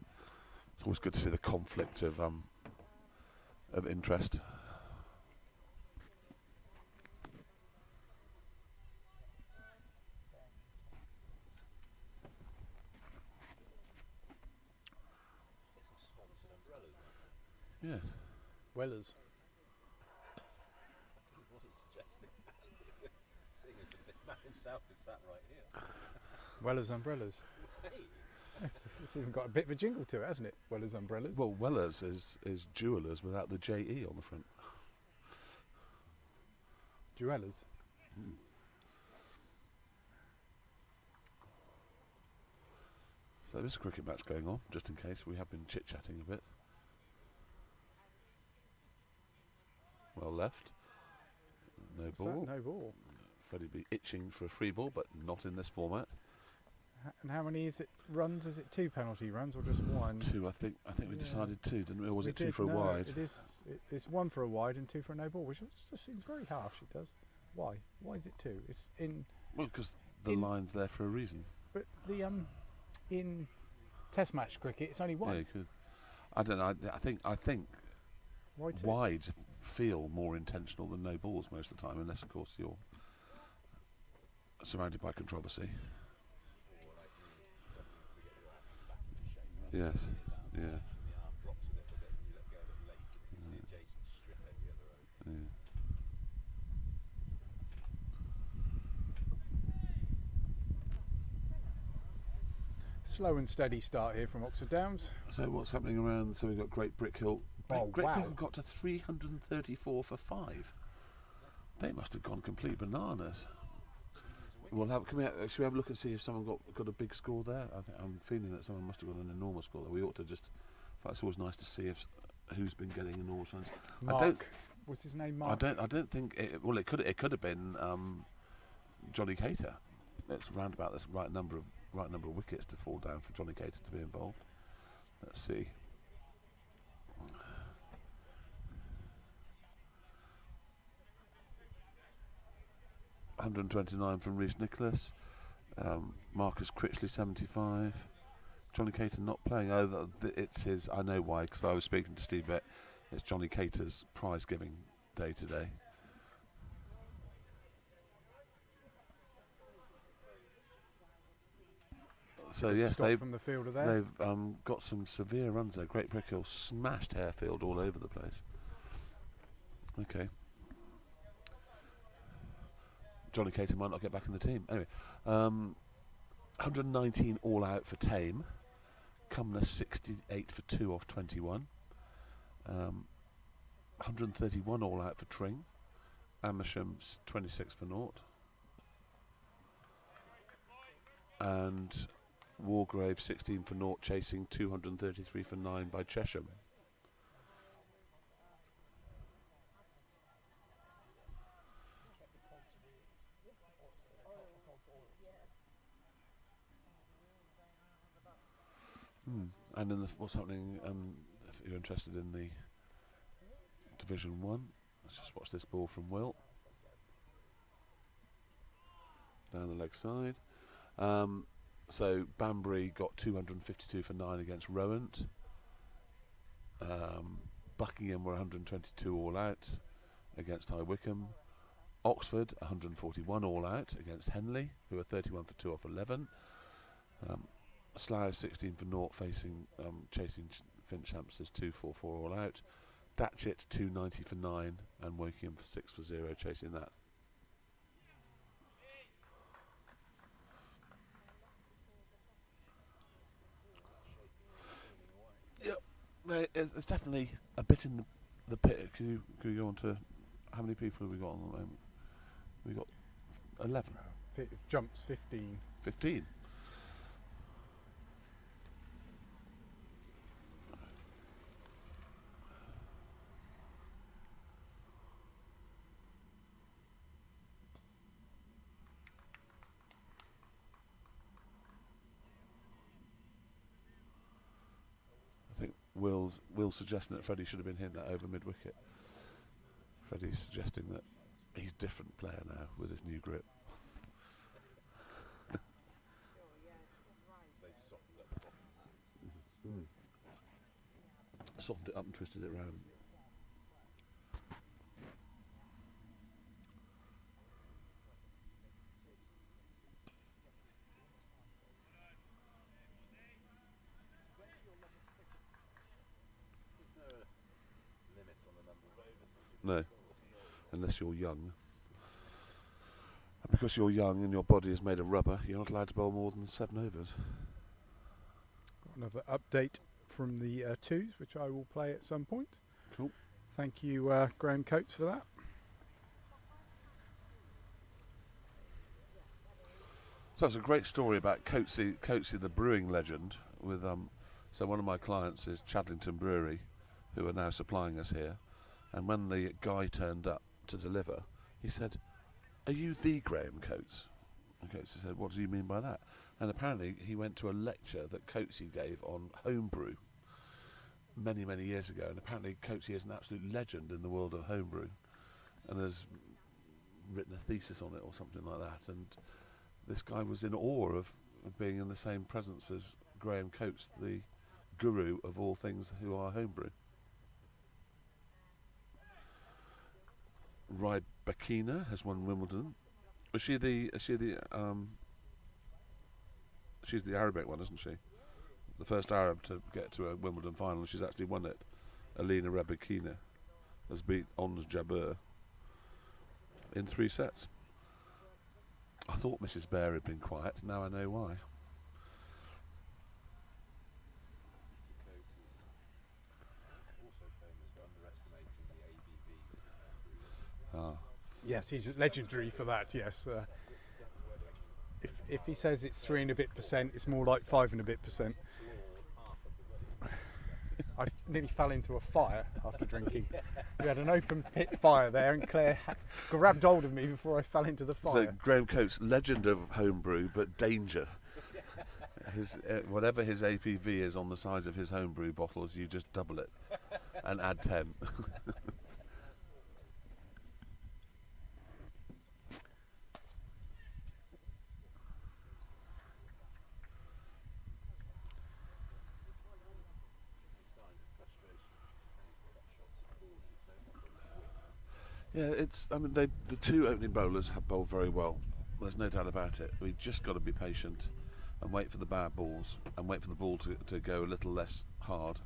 it's always good to see the conflict of interest. Yes. Wellers. Wasn't suggesting that. Seeing as the big man himself is sat right here. Wellers Umbrellas. It's even got a bit of a jingle to it, hasn't it? Wellers Umbrellas. Well, Wellers is jewellers without the JE on the front. Jewellers. Mm. So there's a cricket match going on, just in case. We have been chit-chatting a bit. Well left. No ball. No ball. Freddie be itching for a free ball, but not in this format. And how many is it? Runs? Is it 2 penalty runs or just 1? 2, I think. I think we decided 2, didn't we? Or was We it 2 did, for a no, wide? It is. It's 1 for a wide and 2 for a no ball, which just seems very harsh. It does. Why? Why is it 2? It's in. Well, because the line's there for a reason. But the in Test match cricket, it's only 1. Yeah, you could. I don't know. I think Why 2? wides feel more intentional than no balls most of the time, unless of course you're surrounded by controversy. Yes. Yeah. Yeah. Slow and steady start here from Oxford Downs. So what's happening around? So we've got Great Brickhill. Oh, Great wow. Brickhill got to 334 for 5. They must have gone complete bananas. Should we have a look and see if someone got a big score there? I'm feeling that someone must have got an enormous score there. We ought to just. In fact, it's always nice to see who's been getting enormous ones. Mark. What's his name? Mark. I don't think. It could have been Johnny Cater. It's round about this right number of wickets to fall down for Johnny Cater to be involved. Let's see. $129 from Reece Nicholas. Marcus Critchley 75. Johnny Cater not playing. Oh, it's his. I know why, because I was speaking to Steve Bett. It's Johnny Cater's prize giving day today. So yes, they've from the fielder there. got some severe runs there. Great Brickhill smashed Harefield all over the place. Okay. Johnny Cater might not get back in the team. Anyway, 119 all out for Tame. Cumnor 68 for 2 off 21. 131 all out for Tring. Amersham 26 for 0. And Wargrave 16 for 0, chasing 233 for 9 by Chesham. And in what's happening, if you're interested in the Division 1, let's just watch this ball from Will. Down the leg side. So Banbury got 252 for 9 against Rowant. Buckingham were 122 all out against High Wycombe. Oxford 141 all out against Henley, who are 31 for 2 off 11. Slough 16 for 0 facing chasing Finchampsters 244 all out. Datchet 290 for 9 and Wokingham for 6 for 0 chasing that. There's definitely a bit in the pit. Could you go on to how many people have we got on the moment? We got 11. It jumps 15. 15. I think Will's suggesting that Freddie should have been hitting that over mid-wicket. Freddie's suggesting that he's a different player now with his new grip. Softened it up and twisted it round. No, unless you're young. And because you're young and your body is made of rubber, you're not allowed to bowl more than 7 overs. Got another update from the twos, which I will play at some point. Cool. Thank you, Graham Coates, for that. So it's a great story about Coatesy the brewing legend. With so one of my clients is Chadlington Brewery, who are now supplying us here. And when the guy turned up to deliver, he said, "Are you the Graham Coates?" And Coatesy said, "What do you mean by that?" And apparently he went to a lecture that Coatesy gave on homebrew many, many years ago. And apparently Coatesy is an absolute legend in the world of homebrew and has written a thesis on it or something like that. And this guy was in awe of being in the same presence as Graham Coates, the guru of all things who are homebrew. Rybakina has won Wimbledon. She's the Arabic one, isn't she? The first Arab to get to a Wimbledon final. She's actually won it. Alina Rybakina has beat Ons Jabeur in 3 sets. I thought Mrs. Bear had been quiet. Now I know why. Yes, he's legendary for that, yes. If he says it's 3 and a bit percent, it's more like 5 and a bit percent. I nearly fell into a fire after drinking. We had an open pit fire there and Claire grabbed hold of me before I fell into the fire. So Graham Coates, legend of homebrew, but danger. Whatever his APV is on the size of his homebrew bottles, you just double it and add 10. Yeah, the 2 opening bowlers have bowled very well. There's no doubt about it. We've just got to be patient and wait for the bad balls and wait for the ball to go a little less hard,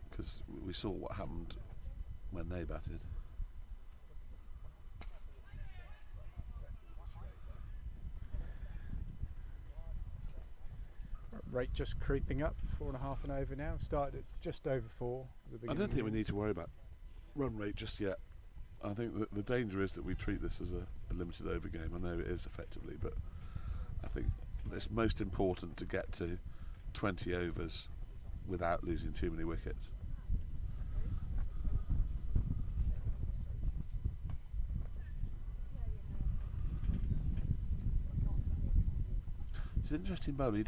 because we saw what happened when they batted. Rate just creeping up, 4.5 and over now. Started at just over 4. I don't think we need to worry about run rate just yet. I think that the danger is that we treat this as a limited over game. I know it is effectively, but I think it's most important to get to 20 overs without losing too many wickets. He's an interesting bowler. He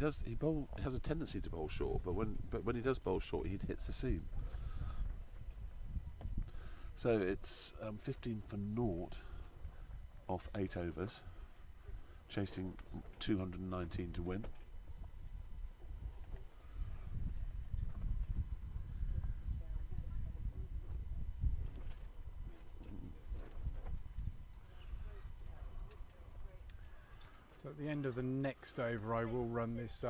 has a tendency to bowl short, but when he does bowl short, he hits the seam. So it's 15 for naught off 8 overs, chasing 219 to win. So at the end of the next over, I will run this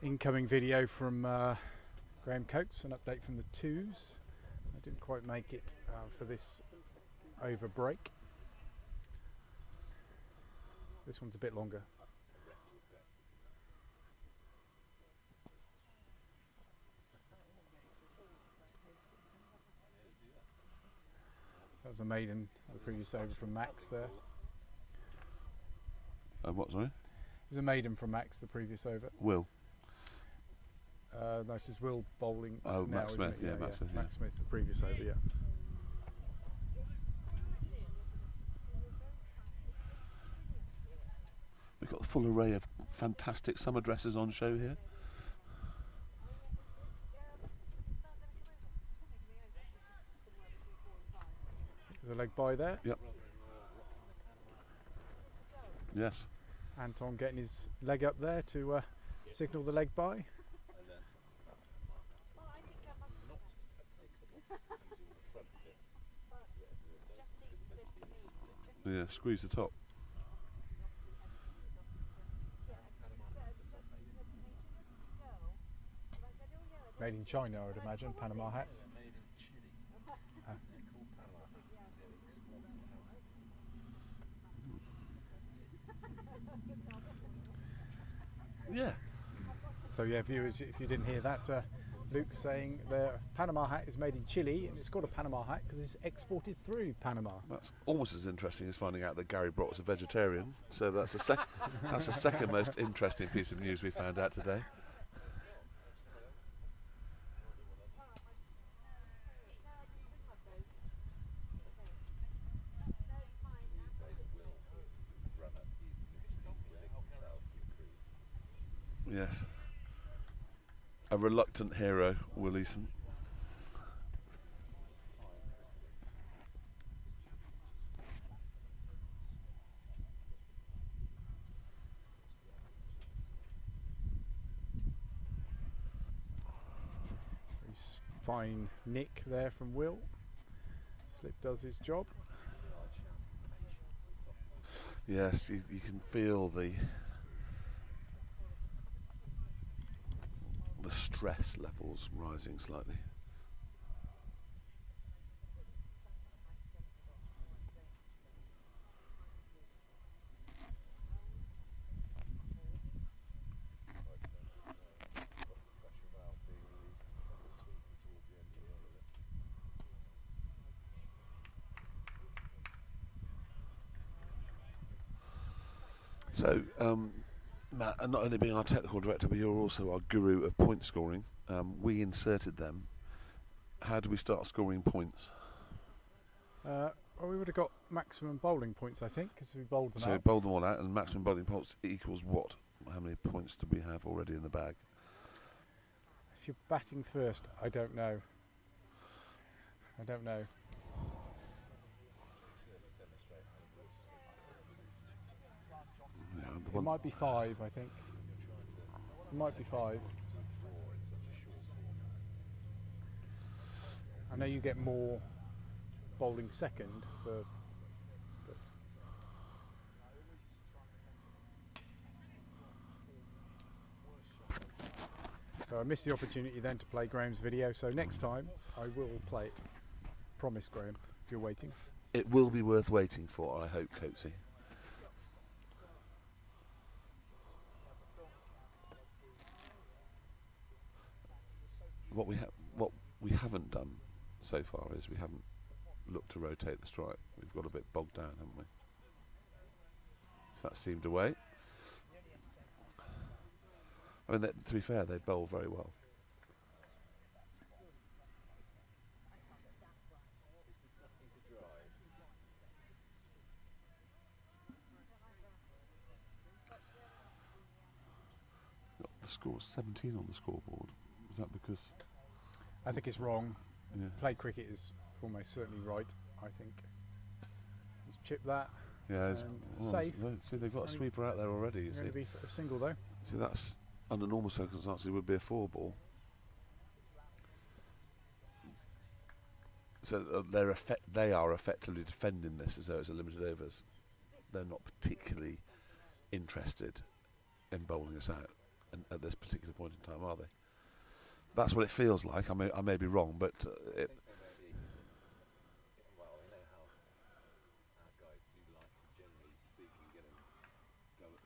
incoming video from Graham Coates, an update from the 2s. I didn't quite make it for this over break. This one's a bit longer. That was a maiden, the previous over from Max there. What, sorry? It was a maiden from Max, the previous over. Will. No, this is Will bowling. Oh, now, Max isn't Smith, it? yeah, Max Smith, yeah. Max Smith, the previous over, yeah. We've got a full array of fantastic summer dresses on show here. There's a leg by there. Yep. Yes. Anton getting his leg up there to signal the leg by. Yeah, squeeze the top. Made in China, I would imagine, Panama hats. Yeah. So yeah, viewers, if you didn't hear that, Luke saying the Panama hat is made in Chile, and it's got a Panama hat because it's exported through Panama. That's almost as interesting as finding out that Gary Brock was a vegetarian. So that's that's the second most interesting piece of news we found out today. Yes. A reluctant hero, Will Eason. Fine nick there from Will. Slip does his job. Yes, you can feel the stress levels rising slightly. So, Matt, and not only being our technical director, but you're also our guru of point scoring. We inserted them. How do we start scoring points? Well, we would have got maximum bowling points, I think, because we bowled them So out. bowled them all out, and maximum bowling points equals what? How many points do we have already in the bag? If you're batting first, I don't know. I don't know. Yeah, It might be 5, I think. It might be 5. I know you get more bowling second for. So I missed the opportunity then to play Graham's video. So next time I will play it. Promise, Graham. If you're waiting. It will be worth waiting for, I hope, Coatsy. What we haven't done so far is we haven't looked to rotate the strike. We've got a bit bogged down, haven't we? So that seemed away. I mean, to be fair, they bowl very well. The score's 17 on the scoreboard. Is that because? I think it's wrong. Yeah. Play cricket is almost certainly right, I think. He's chipped that. Yeah, it's and safe. safe. See, they've got a It's sweeper out there already. You It's see, going to be a single though. see, that's under normal circumstances it would be a 4-ball. So they are effectively defending this as though it's a limited overs. They're not particularly interested in bowling us out at this particular point in time, are they? That's what it feels like. I may be wrong, but it. Well, I know how our guys do like to, generally speaking, get them go at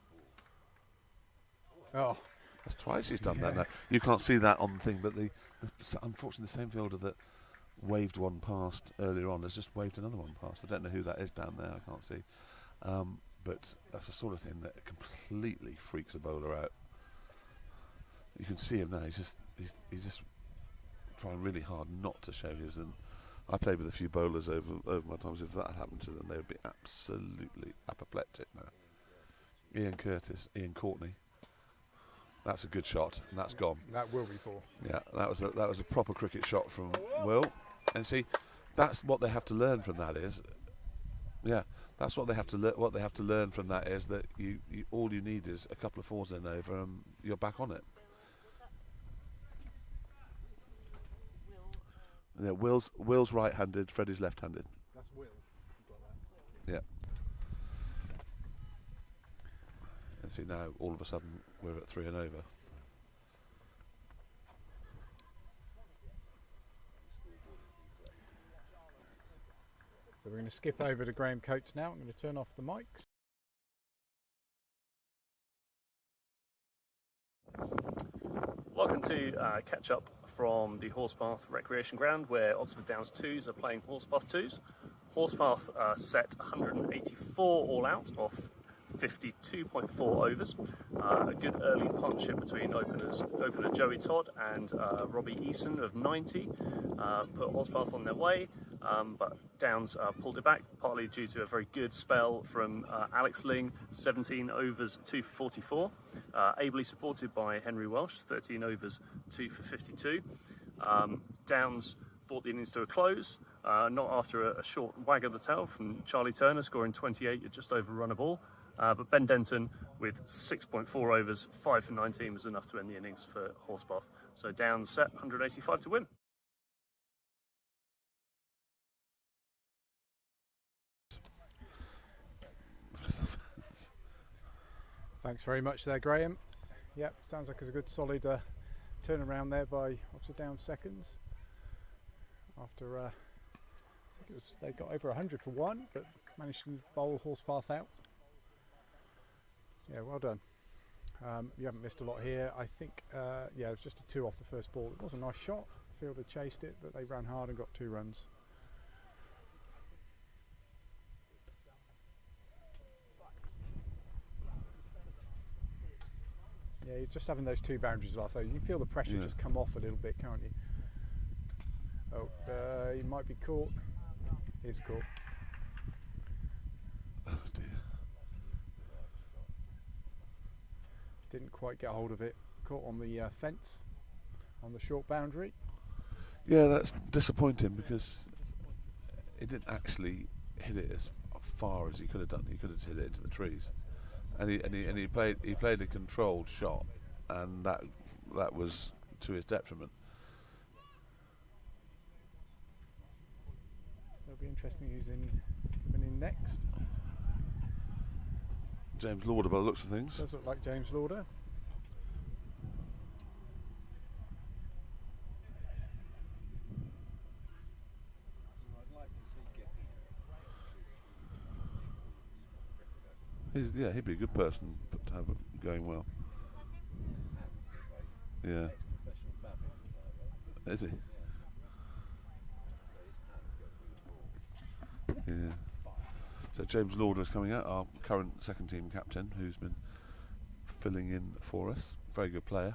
the ball. Oh, That's twice he's done that now. You can't see that on the thing, but unfortunately the same fielder that waved one past earlier on. Has just waved another one past. I don't know who that is down there. I can't see. But that's the sort of thing that completely freaks a bowler out. You can see him now. He's just trying really hard not to show his. And I played with a few bowlers over my times. If that happened to them, they would be absolutely apoplectic now. Ian Courtney. That's a good shot, and that's gone. That will be four. Yeah, that was a proper cricket shot from Will. And see, that's what they have to learn from that is, yeah, that's what they have to learn. What they have to learn from that is that you all you need is a couple of fours in over, and you're back on it. Yeah, Will's right-handed, Freddie's left-handed. That's Will. You've got that. Yeah. And see now, all of a sudden, we're at 3 and over. So we're going to skip over to Graham Coates now. I'm going to turn off the mics. Welcome to catch up from the Horspath Recreation Ground, where Oxford Downs 2s are playing Horspath 2s. Horspath set 184 all out off 52.4 overs. A good early partnership between opener Joey Todd and Robbie Eason of 90 put Horspath on their way, but Downs pulled it back, partly due to a very good spell from Alex Ling, 17 overs 2 for 44, ably supported by Henry Welsh, 13 overs 2 for 52. Downs brought the innings to a close, not after a short wag of the tail from Charlie Turner, scoring 28 at just over a run a ball. But Ben Denton with 6.4 overs, 5 for 19 was enough to end the innings for Horspath. So Downs set 185 to win. Thanks very much there, Graham. Yep, sounds like it's a good solid turnaround there by Oxford Downs seconds. After I think it was, they got over 100 for one, but managed to bowl Horspath out. Yeah, well done. You haven't missed a lot here. I think, yeah, it was just a 2 off the first ball. It was a nice shot. Fielder chased it, but they ran hard and got 2 runs. Yeah, you're just having those 2 boundaries off, though. You can feel the pressure just come off a little bit, can't you? Oh, he might be caught. He's caught. Oh dear. Didn't quite get hold of it. Caught on the fence on the short boundary. Yeah, that's disappointing because he didn't actually hit it as far as he could have done. He could have hit it into the trees, and he played a controlled shot, and that was to his detriment. It'll be interesting who's coming in next. James Lauder, by the looks of things. Does look like James Lauder. He'd be a good person to have it going well. Yeah. Is he? Yeah. So James Lauder is coming out, our current second team captain, who's been filling in for us. Very good player.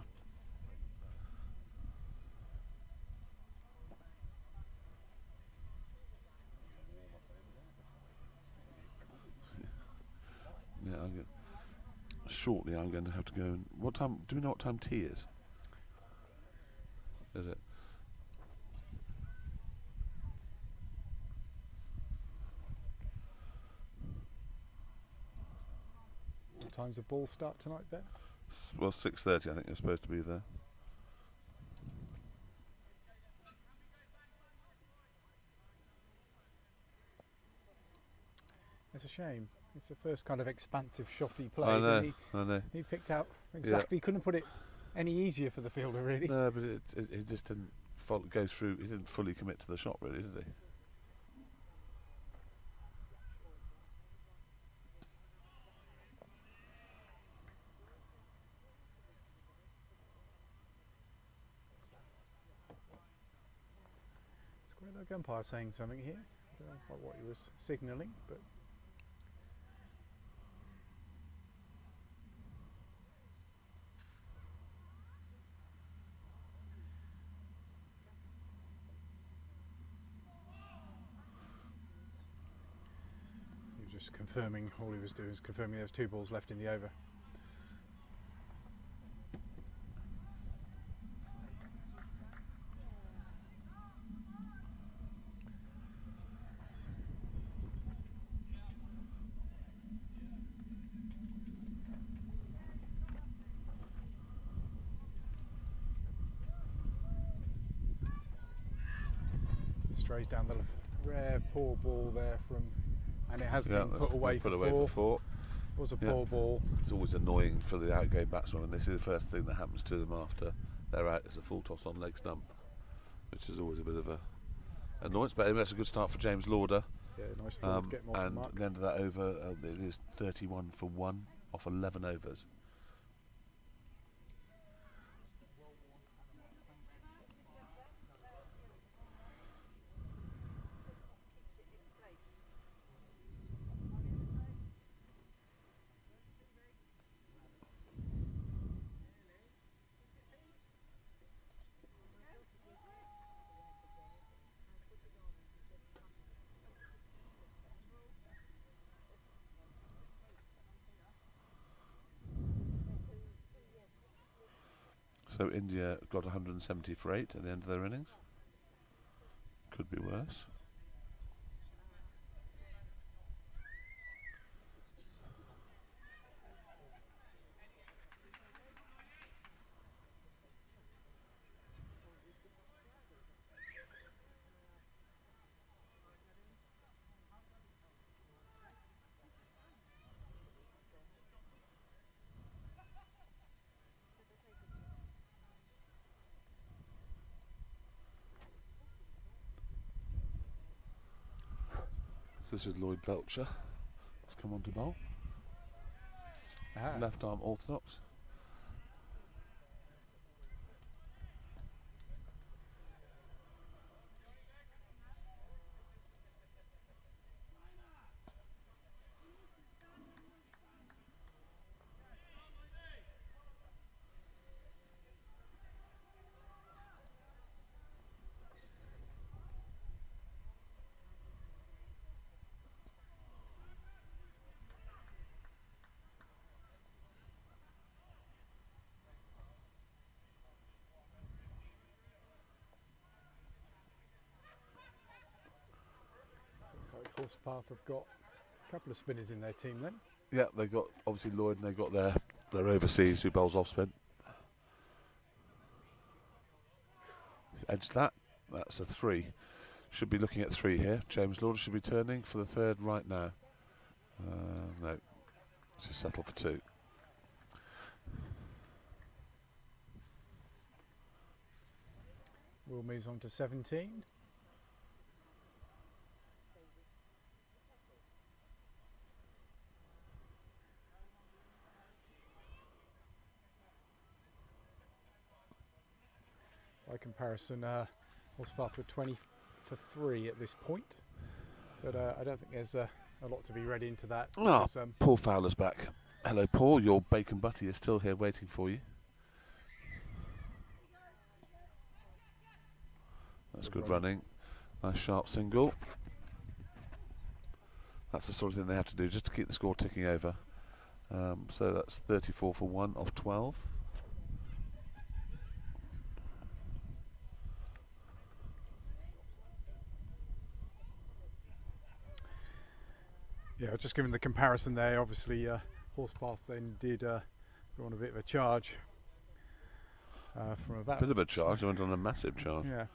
Yeah, shortly I'm going to have to go and... What time? Do we know what time tea is? Is it? What time's the ball start tonight, Ben? Well, 6:30 I think they're supposed to be there. It's a shame. It's the first kind of expansive shot he played. I know, and I know. he picked out exactly. Couldn't put it any easier for the fielder, really. No, but it just didn't go through. He didn't fully commit to the shot, really, did he? The umpire saying something here. I don't know quite what he was signalling, but he was just confirming. All he was doing was confirming there was 2 balls left in the over. Strays down the rare poor ball there from, and it has been put away for 4. It was a poor ball. It's always annoying for the outgoing batsman when this is the first thing that happens to them after they're out. It's a full toss on leg stump, which is always a bit of a annoyance. But anyway, that's a good start for James Lauder. Yeah, nice forward, get him off the and mark. at the end of that over, it is 31 for 1 off 11 overs. So India got 170 for 8 at the end of their innings. Could be worse. This is Lloyd Belcher. Let's come on to bowl. Left arm orthodox. Horspath have got a couple of spinners in their team then. Yeah, they've got obviously Lloyd and they've got their overseas who bowls off spin. Edge that. That's a 3. Should be looking at 3 here. James Lauder should be turning for the 3rd right now. No. Just settle for 2. Will moves on to 17. By comparison, Horspath were 20 for 3 at this point, but I don't think there's a lot to be read into that. Oh, because, Paul Fowler's back. Hello, Paul. Your bacon butty is still here waiting for you. That's good running. Nice sharp single. That's the sort of thing they have to do just to keep the score ticking over. So that's 34 for 1 off 12. Yeah, just given the comparison there, obviously Horspath then did go on a bit of a charge from about. Bit of a charge. I went on a massive charge. Yeah.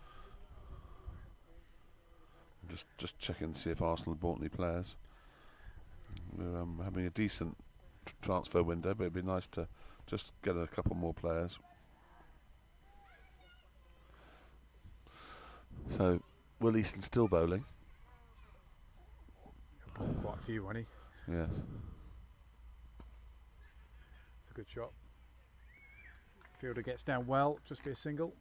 Just checking to see if Arsenal bought any players. We're having a decent transfer window, but it'd be nice to just get a couple more players. So, Will Easton still bowling? Bowled quite a few, wasn't he? Yeah. It's a good shot. Fielder gets down well, just be a single.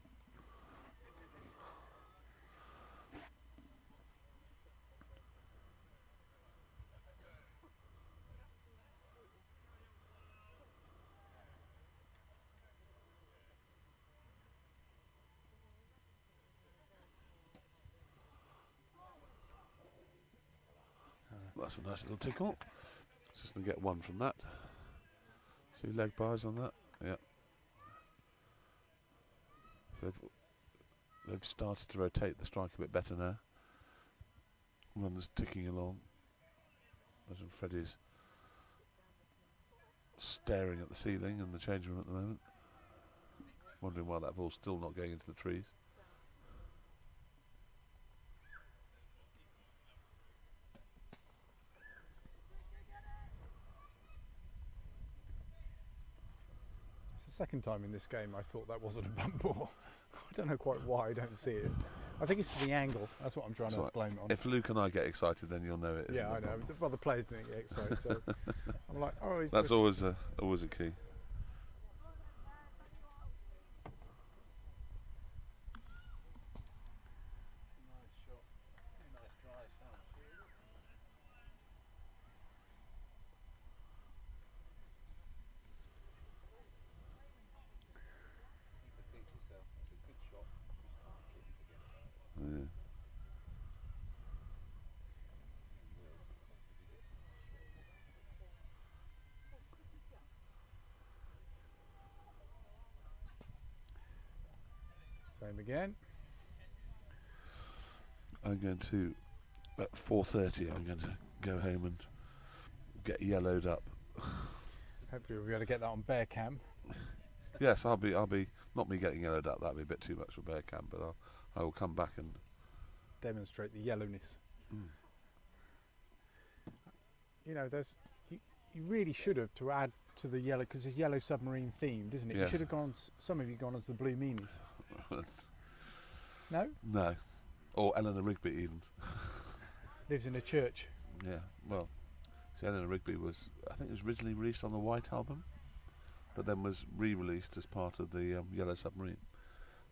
that's a nice little tickle. Just going to get one from that. See leg bars on that? Yeah. So they've started to rotate the strike a bit better now. Runners ticking along. Imagine Freddie's staring at the ceiling in the change room at the moment, wondering why that ball's still not going into the trees. It's the second time in this game I thought that wasn't a bump ball. I don't know quite why I don't see it. I think it's the angle. That's what I'm trying to blame it on. If Luke and I get excited, then you'll know it. Yeah, I know. Well, the players didn't get excited, so I'm like, oh. That's always a key. Yeah. Same again. I'm going to, at 4:30, I'm going to go home and get yellowed up. Hopefully we'll be able to get that on bear cam. Yes, I'll be not me getting yellowed up. That'd be a bit too much for bear cam, but I will come back and demonstrate the yellowness. You know, you really should have to add to the yellow, because it's yellow submarine themed, isn't it? Yes. You should have gone. Some of you gone as the Blue Meanies. No. No, or Eleanor Rigby even. Lives in a church. Yeah, well, see, Eleanor Rigby was, I think it was originally released on the White Album, but then was re-released as part of the Yellow Submarine.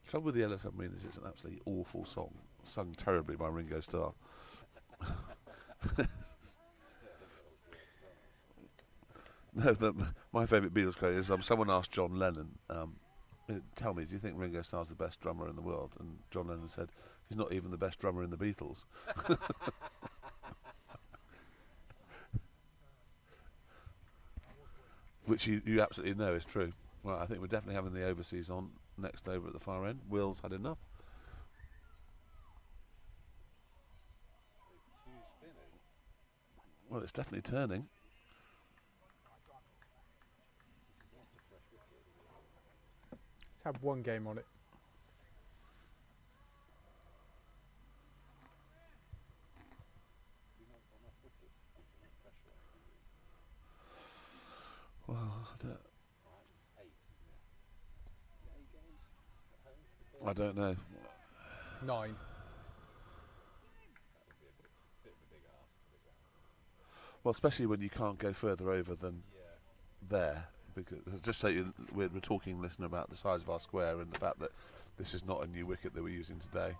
The trouble with the Yellow Submarine is it's an absolutely awful song, sung terribly by Ringo Starr. No, my favourite Beatles quote is someone asked John Lennon, tell me, do you think Ringo Starr's the best drummer in the world? And John Lennon said, he's not even the best drummer in the Beatles. Which you absolutely know is true. Well, I think we're definitely having the overseas on next over at the far end. Will's had enough. Well, it's definitely turning. Let's have one game on it. Well, I don't know. 9. Well, especially when you can't go further over than there. Because just so we're talking, listener, about the size of our square and the fact that this is not a new wicket that we're using today.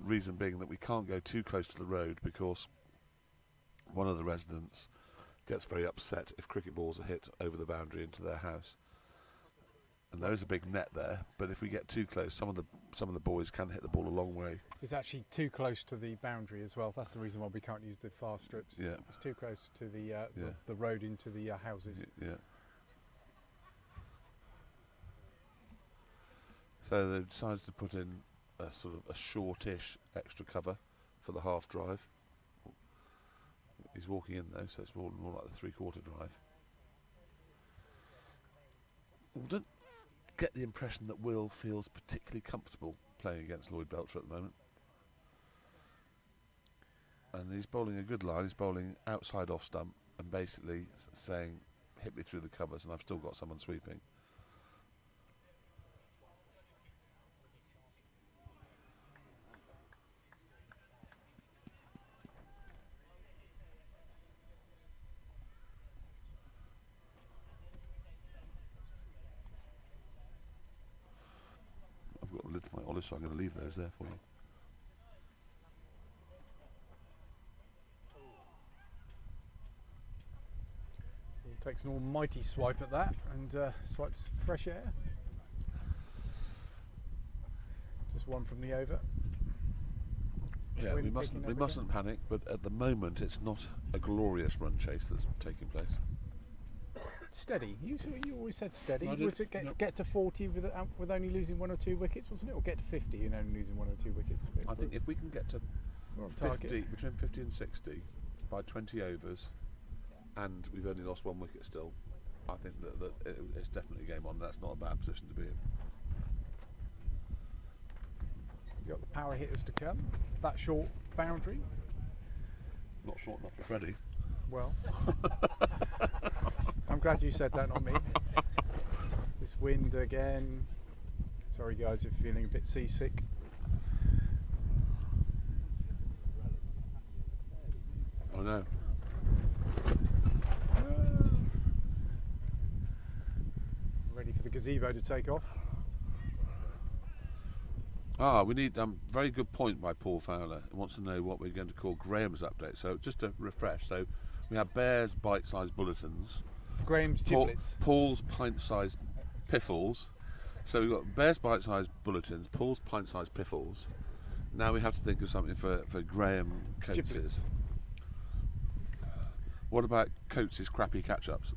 Reason being that we can't go too close to the road because one of the residents gets very upset if cricket balls are hit over the boundary into their house. And there is a big net there, but if we get too close, some of the boys can hit the ball a long way. It's actually too close to the boundary as well. That's the reason why we can't use the far strips. Yeah. It's too close to the road into the houses. Yeah. So they've decided to put in a sort of a shortish extra cover for the half drive. He's walking in though, so it's more like the 3/4 drive. We don't get the impression that Will feels particularly comfortable playing against Lloyd Belcher at the moment. And he's bowling a good line. He's bowling outside off stump and basically saying, hit me through the covers and I've still got someone sweeping. I've got a lid for my olive, so I'm going to leave those there for you. Takes an almighty swipe at that and swipes fresh air. Just one from the over. Yeah, we mustn't panic, but at the moment it's not a glorious run chase that's taking place. Steady. You always said steady. I did, Was it get to 40 with only losing 1 or 2 wickets, wasn't it? Or get to 50 and only losing 1 or 2 wickets? I think if we can get to We're on target. 50, between 50 and 60 by 20 overs, and we've only lost 1 wicket still, I think that it's definitely game on. That's not a bad position to be in. You've got the power hitters to come. That short boundary. Not short enough for Freddie. Well, I'm glad you said that, not me. This wind again. Sorry guys if you're feeling a bit seasick. I know. Ready for the gazebo to take off. We need very good point by Paul Fowler. He wants to know what we're going to call Graham's update. So just to refresh, so we have Bear's bite-sized bulletins, Graham's giblets. Paul's pint-sized piffles. So we've got Bear's bite-sized bulletins, Paul's pint-sized piffles. Now we have to think of something for Graham Coates's. Giblets. What about Coates's crappy catch-ups?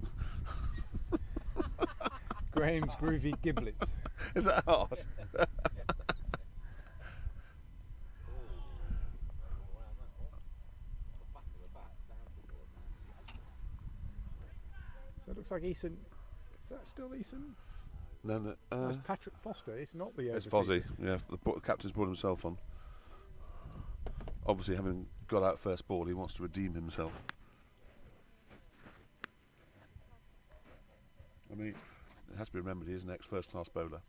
Graham's groovy giblets. Is that hard? So it looks like Eason. Is that still Eason? No. No, it's Patrick Foster. It's not the It's overseas. Fozzie. Yeah, the captain's brought himself on. Obviously, having got out first ball, he wants to redeem himself. I mean, it has to be remembered he is an ex-first-class bowler,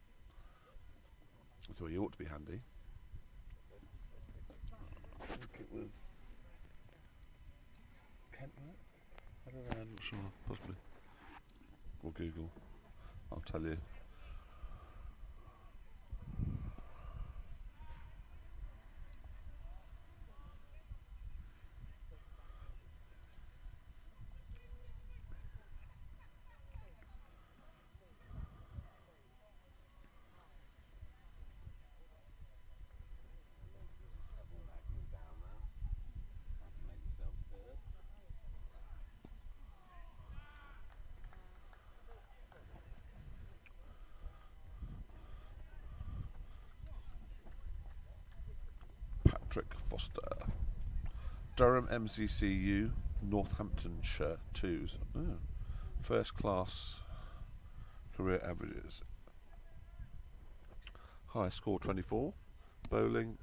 so he ought to be handy. I think it was Kent, right? I don't know. I'm not sure. Possibly. Or Google. I'll tell you. Patrick Foster. Durham MCCU, Northamptonshire 2s. Oh, first class career averages. High score 24. Bowling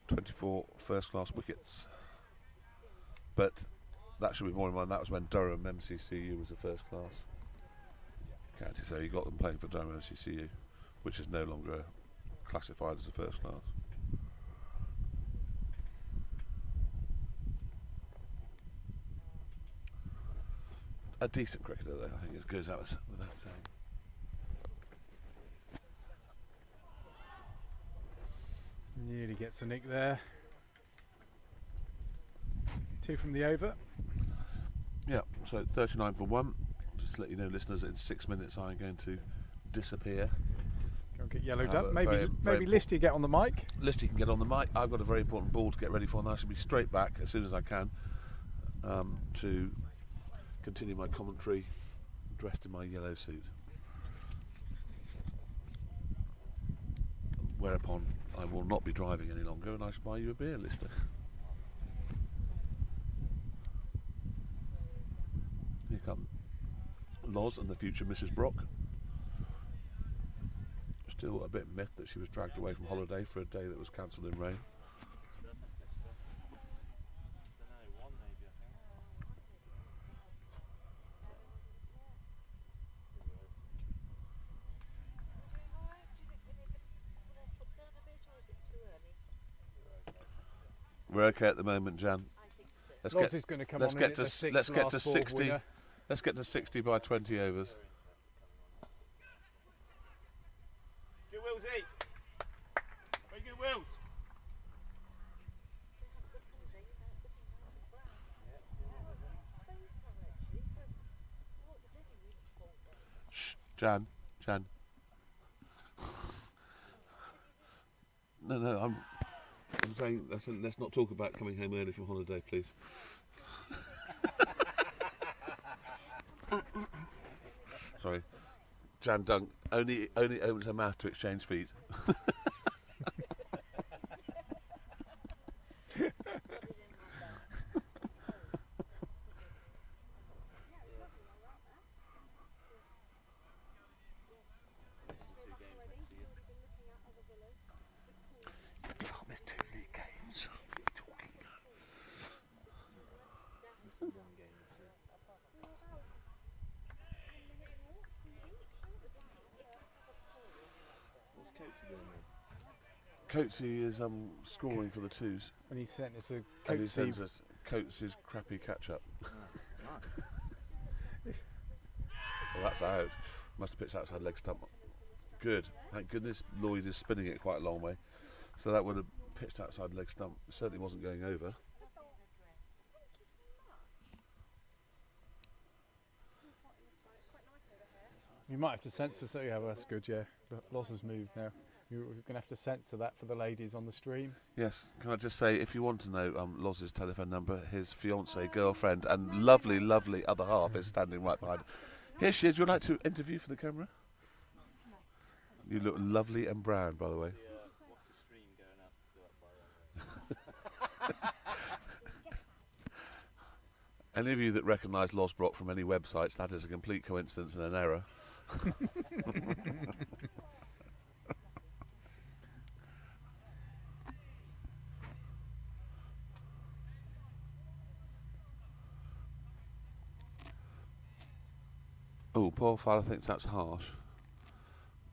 24 first class wickets. But that should be more in mind. That was when Durham MCCU was a first class county. So you got them playing for Durham MCCU, which is no longer classified as a first class. A decent cricketer, though. I think it goes out without saying. Nearly gets a nick there. 2 from the over. Yeah, so 39 for 1. Just to let you know, listeners, in 6 minutes I'm going to disappear. Go and get yellowed Have up. a Maybe very Listy get on the mic. Listy can get on the mic. I've got a very important ball to get ready for, and I should be straight back as soon as I can to continue my commentary dressed in my yellow suit. Whereupon I will not be driving any longer and I shall buy you a beer, Lister. Here come Loz and the future Mrs. Brock. Still a bit miffed that she was dragged away from holiday for a day that was cancelled in rain. We're okay at the moment, Jan. Loz is going to come on in at the 6 let's get last to ball 60. winner. Let's get to 60 by 20 overs. Good Willsy. Very good Wills. Shh, Jan. No, I'm saying let's not talk about coming home early from holiday, please. Sorry. Jan Dunk only opens her mouth to exchange feet. You can't miss 2 league games. What are you talking about? What's Coatsy doing there? Coatsy is scoring for the twos. And he sent us a And he Coatsy. sends us Coatsy's crappy catch-up. Well, that's out. Must have pitched outside leg stump. Good. Thank goodness Lloyd is spinning it quite a long way. So that would have pitched outside leg stump. It certainly wasn't going over. You might have to censor. So yeah, well, that's good. Yeah, Loz has moved now. You're going to have to censor that for the ladies on the stream. Yes. Can I just say, if you want to know Loz's telephone number, his fiancée, girlfriend, and lovely, lovely other half is standing right behind. Here she is. Would you like to interview for the camera? You look lovely and brown, by the way. What's the stream going up? Any of you that recognise Loz Brock from any websites, that is a complete coincidence and an error. Oh, Paul Fowler thinks that's harsh.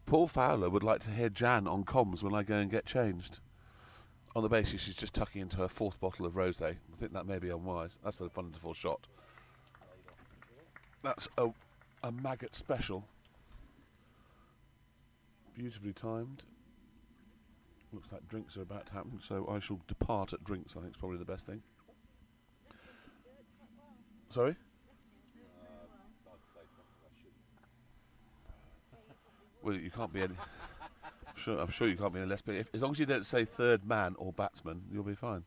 Paul Fowler would like to hear Jan on comms when I go and get changed. On the basis she's just tucking into her 4th bottle of rosé. I think that may be unwise. That's a wonderful shot. That's a maggot special. Beautifully timed. Looks like drinks are about to happen, so I shall depart at drinks. I think is probably the best thing. Sorry? I'd say something I shouldn't. Well, you can't be any. I'm sure you can't be any less. But as long as you don't say third man or batsman, you'll be fine.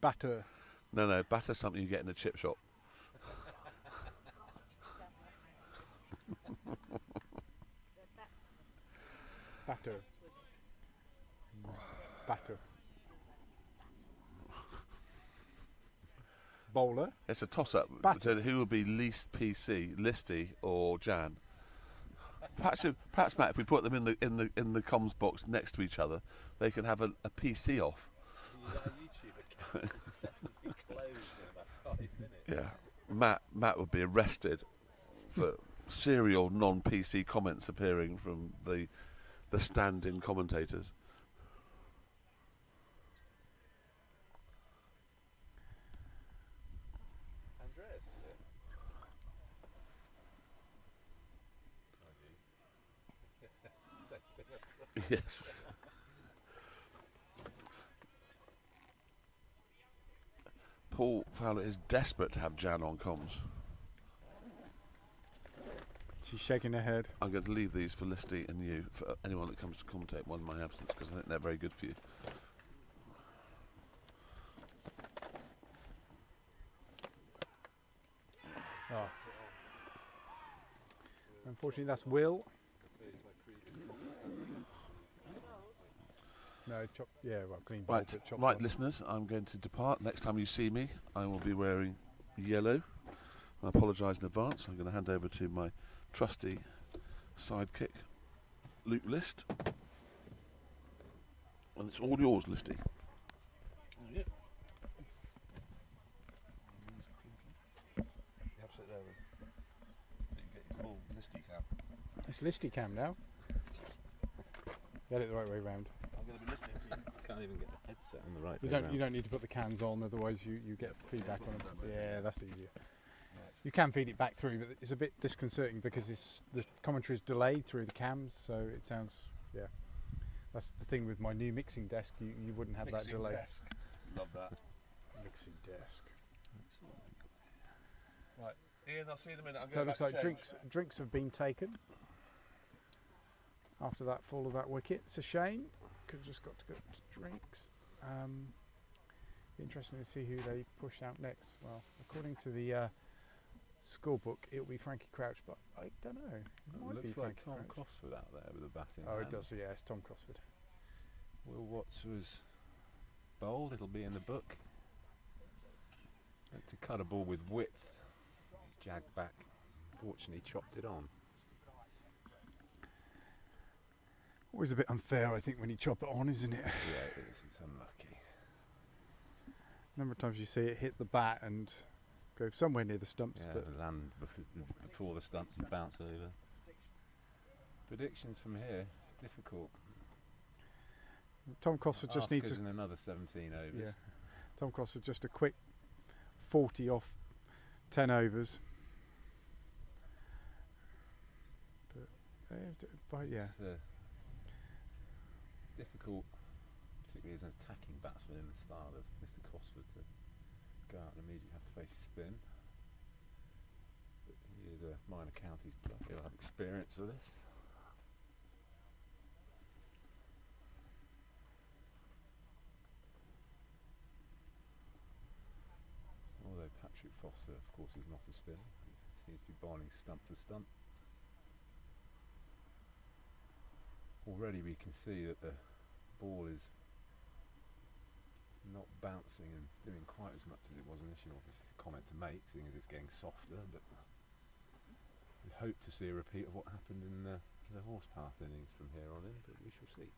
Batter. No, batter's something you get in a chip shop. Batter. Batter. Bowler. It's a toss-up Batter. to who would be least PC, Listy or Jan. Perhaps, Matt, if we put them in the comms box next to each other, they can have a PC off. You got a YouTube account that's closed in about 5 minutes. Yeah, Matt would be arrested for serial non-PC comments appearing from the stand-in commentators. Andreas, is it? Same thing. Yes. Paul Fowler is desperate to have Jan on comms. She's shaking her head. I'm going to leave these for Listy and you, for anyone that comes to commentate while in my absence, because I think they're very good for you. Oh. Unfortunately, that's Will. No, chop. Yeah, well, clean ball, Right, but chopped right, on. listeners, I'm going to depart. Next time you see me, I will be wearing yellow. I apologise in advance. I'm going to hand over to my trusty sidekick, Luke List. And it's all yours, Listy. Yep. Absolutely over. You get your full Listy cam. It's Listy cam now. Get it the right way round. I'm going to be listening to you. Can't even get the headset on the right. You don't need to put the cans on, otherwise you get feedback on them. Yeah, that's easier. You can feed it back through, but it's a bit disconcerting because the commentary is delayed through the cams, so it sounds, yeah. That's the thing with my new mixing desk, you wouldn't have that delay. Desk. Love that. Mixing desk. Right, Ian, I'll see you in a minute. I'm So it going looks back like to change. drinks have been taken after that fall of that wicket. It's a shame. Could have just got to go to drinks. Be interesting to see who they push out next. Well, according to the scorebook, it'll be Frankie Crouch, but I don't know. It might be Looks like Frankie Tom Crouch. Cosford out there with a bat in Oh, hand. it does. Yeah, it's Tom Cosford. Will Watts was bowled. It'll be in the book. Had to cut a ball with width. Jagged back. Fortunately, chopped it on. Always a bit unfair, I think, when you chop it on, isn't it? Yeah, it is. It's unlucky. A number of times you see it hit the bat and go somewhere near the stumps, Yeah, but land before the stumps and bounce over. Predictions from here, difficult. Tom Cosford just needs Oscars in another 17 overs. Yeah. Tom Cosford just a quick 40 off 10 overs. But yeah. It's difficult, particularly as an attacking batsman in the style of Mr. Cosford, to go out and immediately have to face spin. But he is a minor counties player, he'll have experience of this. Although Patrick Foster, of course, is not a spinner, he seems to be bowling stump to stump. Already we can see that the ball is not bouncing and doing quite as much as it was initially. Obviously, a comment to make, seeing as it's getting softer, but we hope to see a repeat of what happened in the Horspath innings from here on in, but we shall see.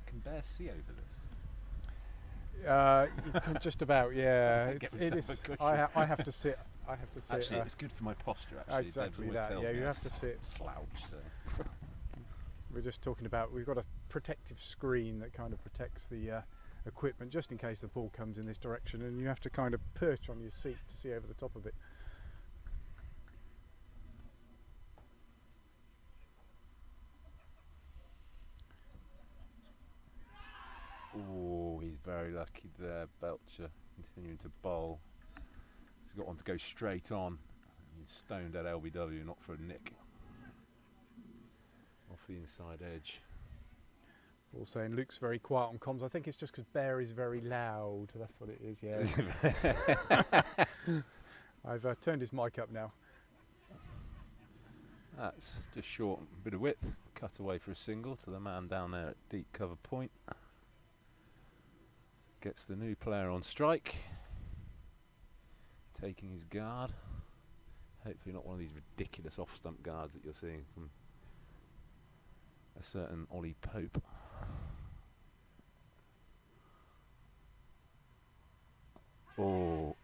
Can Bear see over this? You can just about, yeah. Get It myself is. a cushion. I have to sit. I have to sit. Actually, it's good for my posture. Actually, exactly Debs always that, tells yeah, me you I have to sit. Slouch. So. We're just talking about, we've got a protective screen that kind of protects the equipment just in case the ball comes in this direction, and you have to kind of perch on your seat to see over the top of it. Oh, he's very lucky there, Belcher, continuing to bowl. He's got one to go straight on. He's stoned at LBW, not for a nick. Off the inside edge. Ball saying Luke's very quiet on comms. I think it's just because Bear is very loud. That's what it is, yeah. I've turned his mic up now. That's just short, bit of width. Cut away for a single to the man down there at deep cover point. Gets the new player on strike. Taking his guard. Hopefully not one of these ridiculous off-stump guards that you're seeing from a certain Ollie Pope. Oh,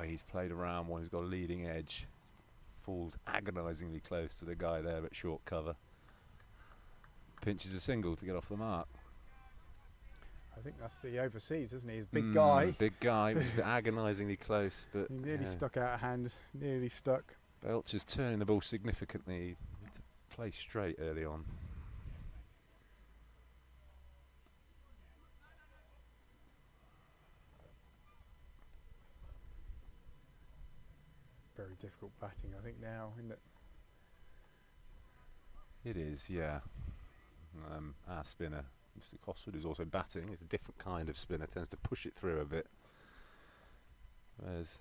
he's played around one who's got a leading edge. Falls agonisingly close to the guy there at short cover. Pinches a single to get off the mark. I think that's the overseas, isn't he? He's a big guy. Big guy, agonisingly close, but He nearly stuck out a hand, nearly stuck. Belcher's turning the ball significantly to play straight early on. Very difficult batting, I think, now, isn't it? It is, yeah. Our spinner, Mr. Cosford, who's also batting, is a different kind of spinner, tends to push it through a bit. Whereas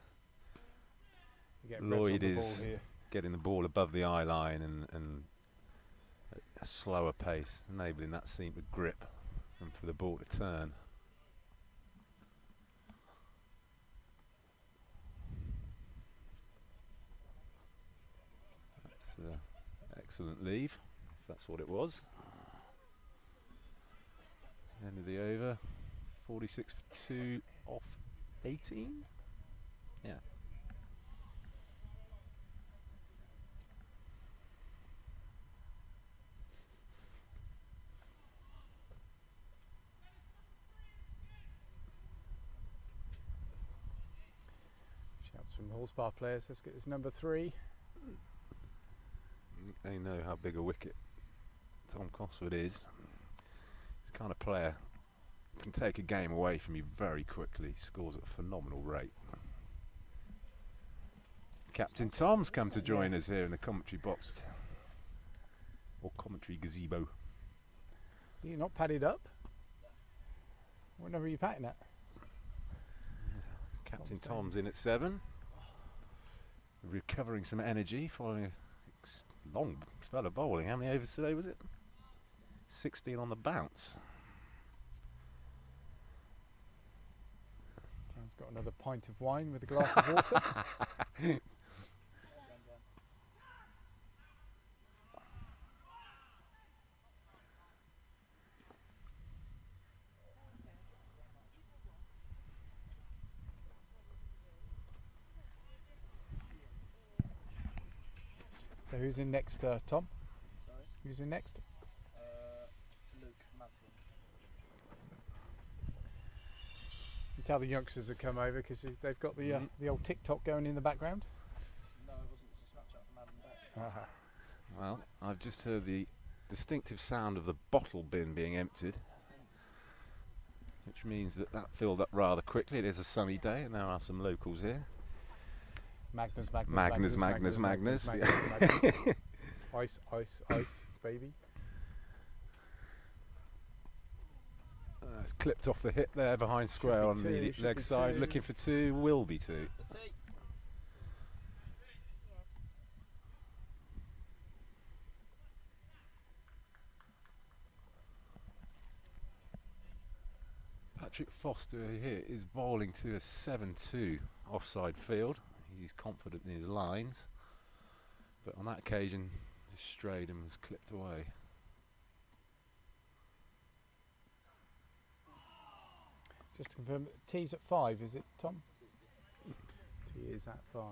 You get revs on Lloyd the ball is here. getting the ball above the eye line and at a slower pace, enabling that seam to grip and for the ball to turn. That's excellent leave, if that's what it was. End of the over, 46 for 2 off 18? Yeah. Shouts from the Horspath players. Let's get this number 3. They know how big a wicket Tom Cosford is. He's the kind of player who can take a game away from you very quickly, scores at a phenomenal rate. Captain Tom's come to join us here in the commentary box, or commentary gazebo. You're not padded up? What number are you patting at? Captain Tom's in at 7. Recovering some energy following a long spell of bowling. How many overs today was it? 16 on the bounce. John's got another pint of wine with a glass of water. So who's in next, Tom? Sorry? Who's in next? Luke Maslin. You tell the youngsters have come over because they've got the old TikTok going in the background. No, it wasn't. It was a Snapchat from Adam Beck. Well, I've just heard the distinctive sound of the bottle bin being emptied, which means that filled up rather quickly. It is a sunny day and there are some locals here. Magnus. Ice, baby. It's clipped off the hip there behind square on the leg side. Looking for 2, will be 2. Patrick Foster here is bowling to a 7-2 offside field. He's confident in his lines, but on that occasion he strayed and was clipped away. Just to confirm, T's at 5, is it, Tom? T is at 5.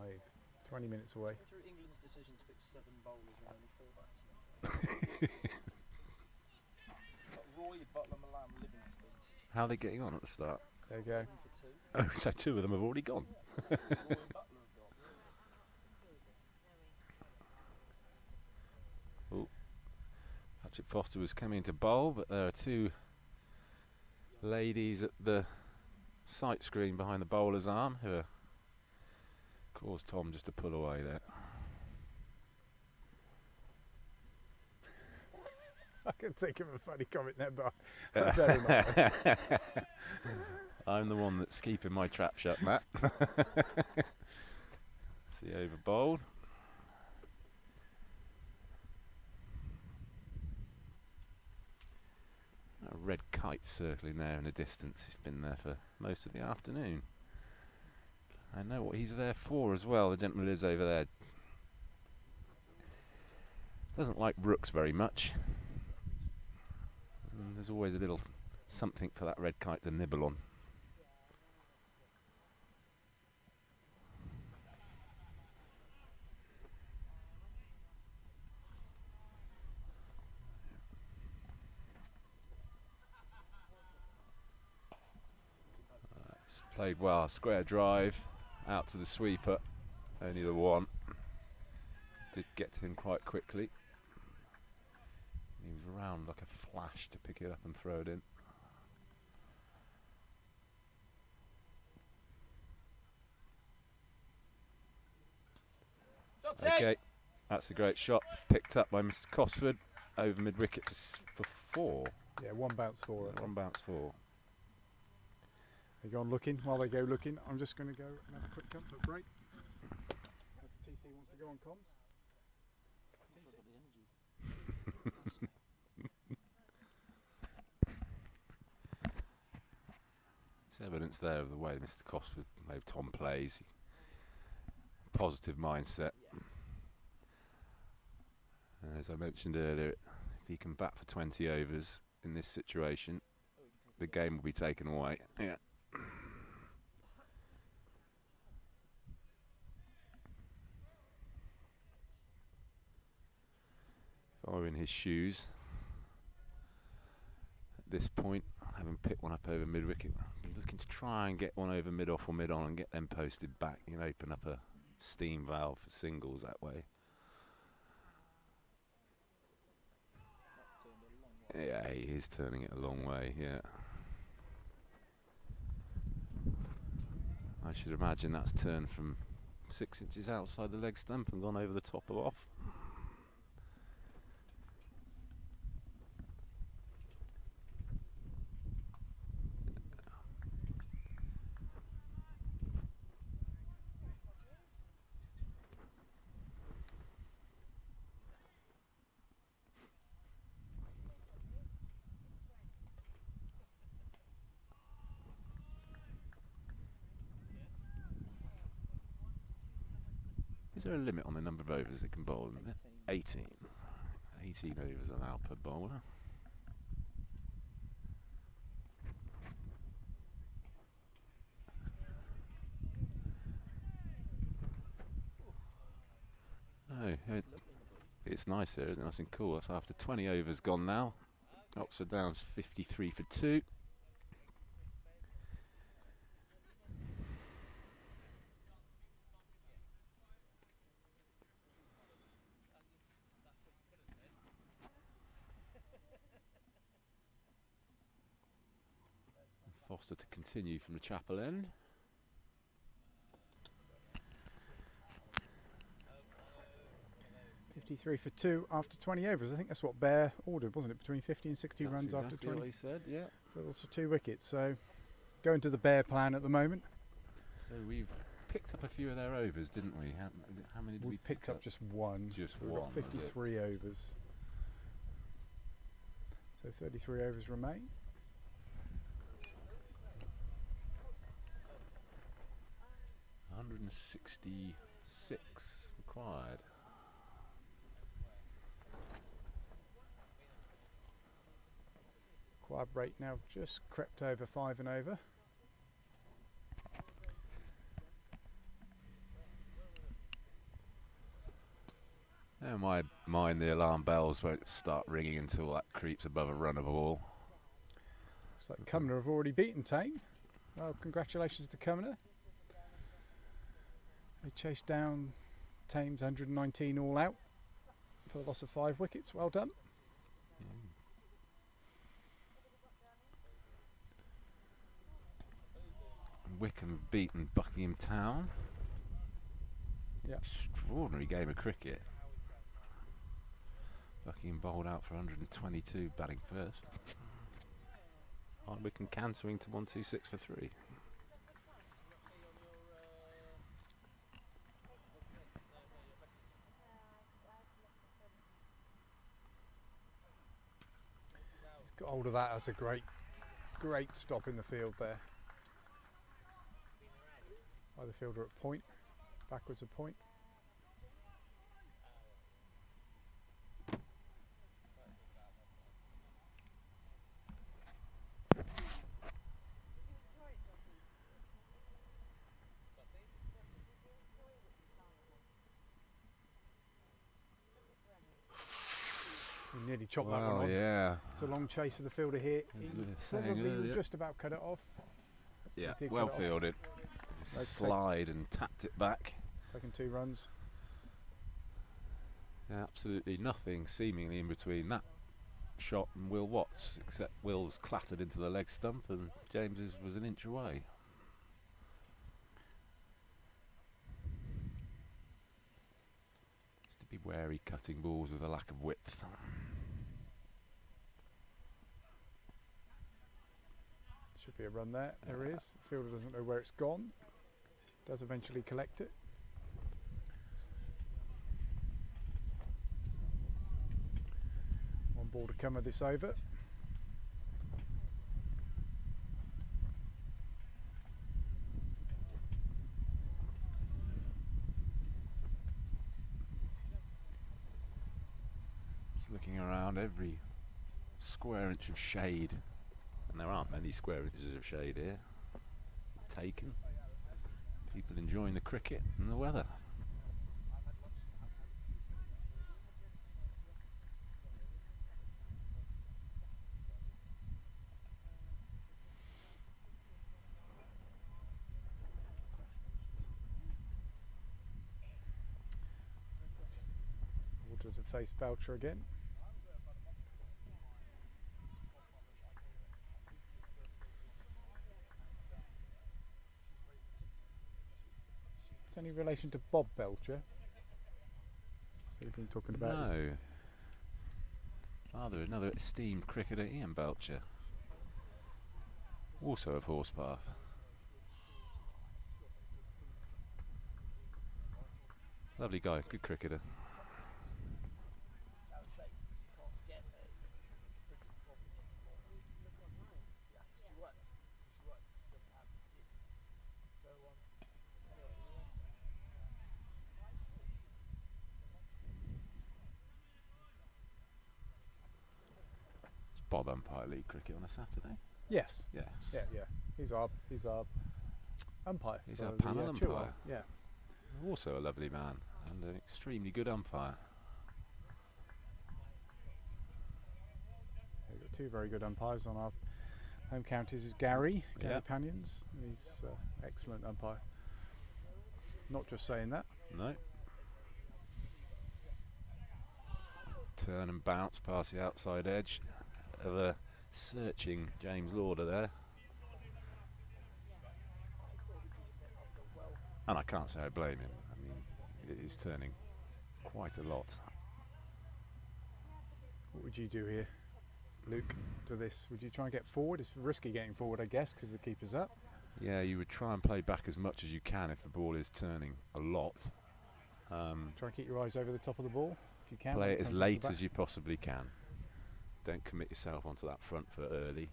20 minutes away. Through England's decision to pick 7 bowlers and only 4 batsmen. Got Roy, Butler, Malam, Livingston. How are they getting on at the start? There you go. For 2. Oh, so 2 of them have already gone. Roy and Butler have got. Oh, Patrick Foster was coming to bowl, but there are 2 ladies at the sight screen behind the bowler's arm who caused Tom just to pull away there. I can think of a funny comment there, but I better not. I'm the one that's keeping my trap shut, Matt. See over bowled. A red kite circling there in the distance. He's been there for most of the afternoon. I know what he's there for as well. The gentleman lives over there. Doesn't like rooks very much. And there's always a little something for that red kite to nibble on. It's played well. Square drive out to the sweeper. Only the one. Did get to him quite quickly. He was around like a flash to pick it up and throw it in. Okay, that's a great shot. Picked up by Mr. Cosford over mid wicket for 4. Yeah, 1 bounce 4. 1 bounce 4. They go on looking. While they go looking, I'm just going to go and have a quick comfort break. As TC wants to go on comms. There's evidence there of the way Mr. Cosford, the way Tom plays. Positive mindset. And as I mentioned earlier, if he can bat for 20 overs in this situation, the game will be taken away. Yeah. If I were in his shoes at this point, having picked one up over mid wicket, looking to try and get one over mid off or mid on and get them posted back, you know, open up a steam valve for singles that way. Yeah, he is turning it a long way, yeah. I should imagine that's turned from 6 inches outside the leg stump and gone over the top of off. there a limit on the number of overs they can bowl? 18. 18 overs allowed per bowler. Oh, it's nice here, isn't it? Nice and cool. That's after 20 overs gone now. Oxford Downs 53 for 2. Foster to continue from the chapel end. $53 for 2 after 20 overs. I think that's what Bear ordered, wasn't it? Between 50 and 60 That's runs after exactly 20. what he said, yeah. For also 2 wickets. So going to the Bear plan at the moment. So we've picked up a few of their overs, didn't we? How many did we pick picked up? Just one. Just We've one. got 53 overs. So 33 overs remain. $166 required. Required rate now just crept over 5 and over. Never mind the alarm bells won't start ringing until that creeps above a run of a ball. Looks like Cumner have already beaten Tame. Well, congratulations to Cumner. They chased down Tame's 119 all out for the loss of 5 wickets. Well done. Wickham beaten Buckingham Town. Yeah. Extraordinary game of cricket. Buckingham bowled out for 122, batting first. Wickham cantering to 126 for 3. He's got hold of that. That's a great stop in the field there. By the fielder at point, backwards a point. He nearly chopped that one on. Yeah. It's a long chase for the fielder here. He probably will just about cut it off. Yeah, He did well cut it off. fielded. Slide and tapped it back. Taking 2 runs. Yeah, absolutely nothing seemingly in between that shot and Will Watts, except Will's clattered into the leg stump and James's was an inch away. Just to be wary cutting balls with a lack of width. Should be a run there. There is. The fielder doesn't know where it's gone. Does eventually collect it. One ball to come of this over. Just looking around every square inch of shade, and there aren't many square inches of shade here, taken. People enjoying the cricket and the weather. Order to face Belcher again. Any relation to Bob Belcher? We've been talking about. No. Father, another esteemed cricketer, Ian Belcher, also of Horspath. Lovely guy, good cricketer. Bob umpire league cricket on a Saturday? Yes. Yes. Yeah. He's our umpire. He's for our the, panel Chilwell. umpire. Yeah. Also a lovely man and an extremely good umpire. We've got two very good umpires on our home counties. Is Gary Yeah. Panions. He's excellent umpire. Not just saying that. No. Turn and bounce past the outside edge of a searching James Lauder there. And I can't say I blame him. I mean, it is turning quite a lot. What would you do here, Luke, to this? Would you try and get forward? It's risky getting forward, I guess, because the keeper's up. Yeah, you would try and play back as much as you can if the ball is turning a lot. Try and keep your eyes over the top of the ball if you can. Play when it as comes onto late the back. as you possibly can. Don't commit yourself onto that front foot early.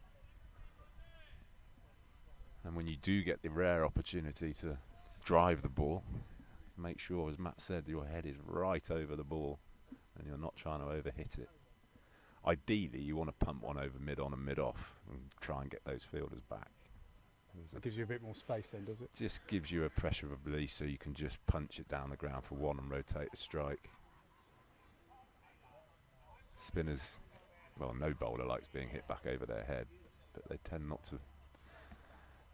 And when you do get the rare opportunity to drive the ball, make sure, as Matt said, your head is right over the ball and you're not trying to overhit it. Ideally, you want to pump one over mid-on and mid-off and try and get those fielders back. It gives you a bit more space then, does it? Just gives you a pressure of release so you can just punch it down the ground for one and rotate the strike. Spinners, well, no bowler likes being hit back over their head, but they tend not to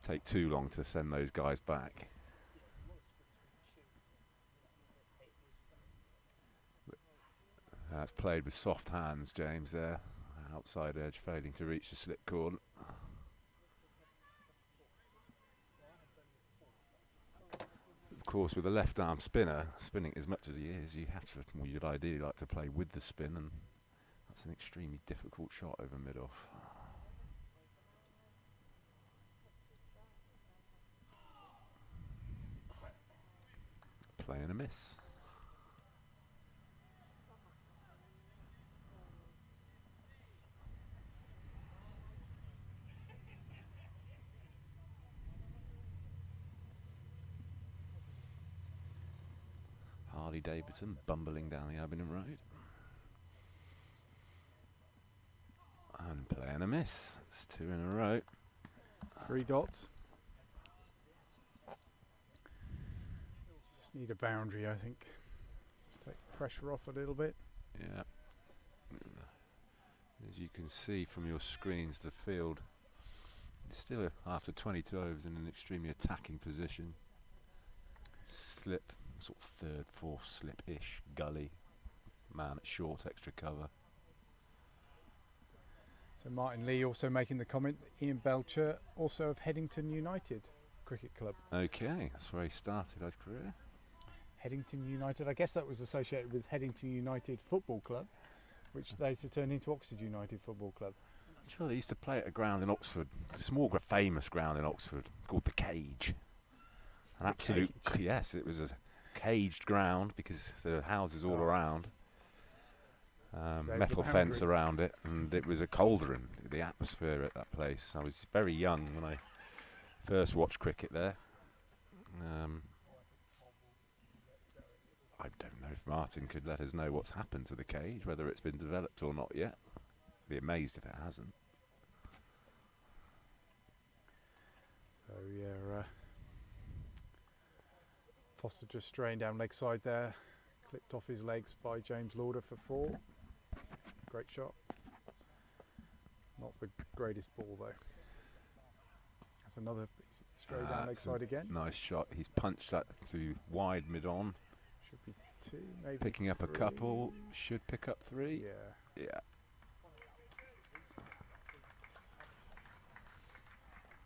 take too long to send those guys back. That's played with soft hands, James, there. Outside edge, failing to reach the slip cord. Of course, with a left arm spinner, spinning as much as he is, you have to, well, you'd ideally like to play with the spin, and that's an extremely difficult shot over mid-off. Play and a miss. Harley Davidson bumbling down the Abingdon Road. And play and a miss. It's two in a row. 3 dots. Just need a boundary, I think. Just take pressure off a little bit. Yeah. As you can see from your screens, the field is still, after 22 overs, in an extremely attacking position. Slip, sort of third, fourth slip-ish, gully. Man at short, extra cover. So Martin Lee also making the comment, Ian Belcher, also of Headington United Cricket Club. Okay, that's where he started his career. Headington United, I guess that was associated with Headington United Football Club, which later turned into Oxford United Football Club. I'm sure they used to play at a ground in Oxford, a small famous ground in Oxford called the Cage. An absolute, yes, it was a caged ground because there were houses all around. Metal fence around it, and it was a cauldron, the atmosphere at that place. I was very young when I first watched cricket there. I don't know if Martin could let us know what's happened to the Cage, whether it's been developed or not yet. Be amazed if it hasn't. So yeah, Foster just straying down leg side there, clipped off his legs by James Lauder for 4. Great shot. Not the greatest ball though. That's another straight down leg side again. Nice shot. He's punched that through wide mid-on. Should be 2, maybe Picking up a 3. couple. Should pick up 3. Yeah. Yeah.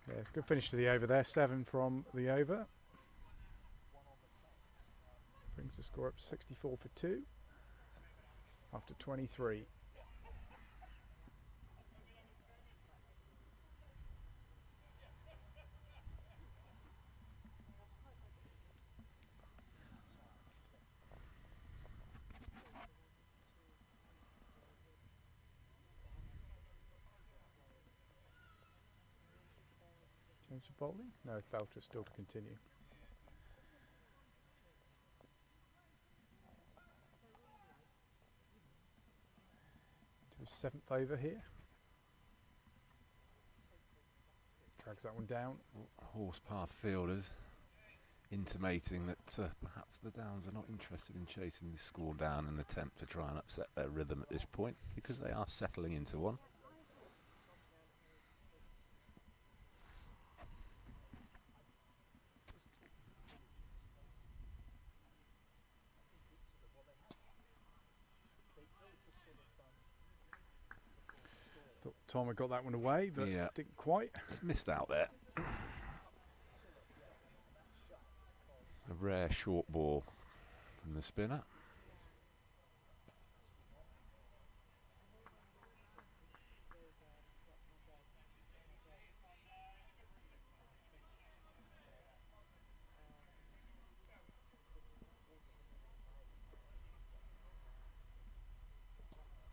Yeah, good finish to the over there. 7 from the over. Brings the score up to 64 for 2 after 23. Change the bowling? No, Belcher still to continue. To his 7th over here. Drags that one down. Horspath fielders intimating that perhaps the Downs are not interested in chasing this score down and attempt to try and upset their rhythm at this point, because they are settling into one. Thought Tom had got that one away, but Yeah. didn't quite. Just missed out there. A rare short ball from the spinner.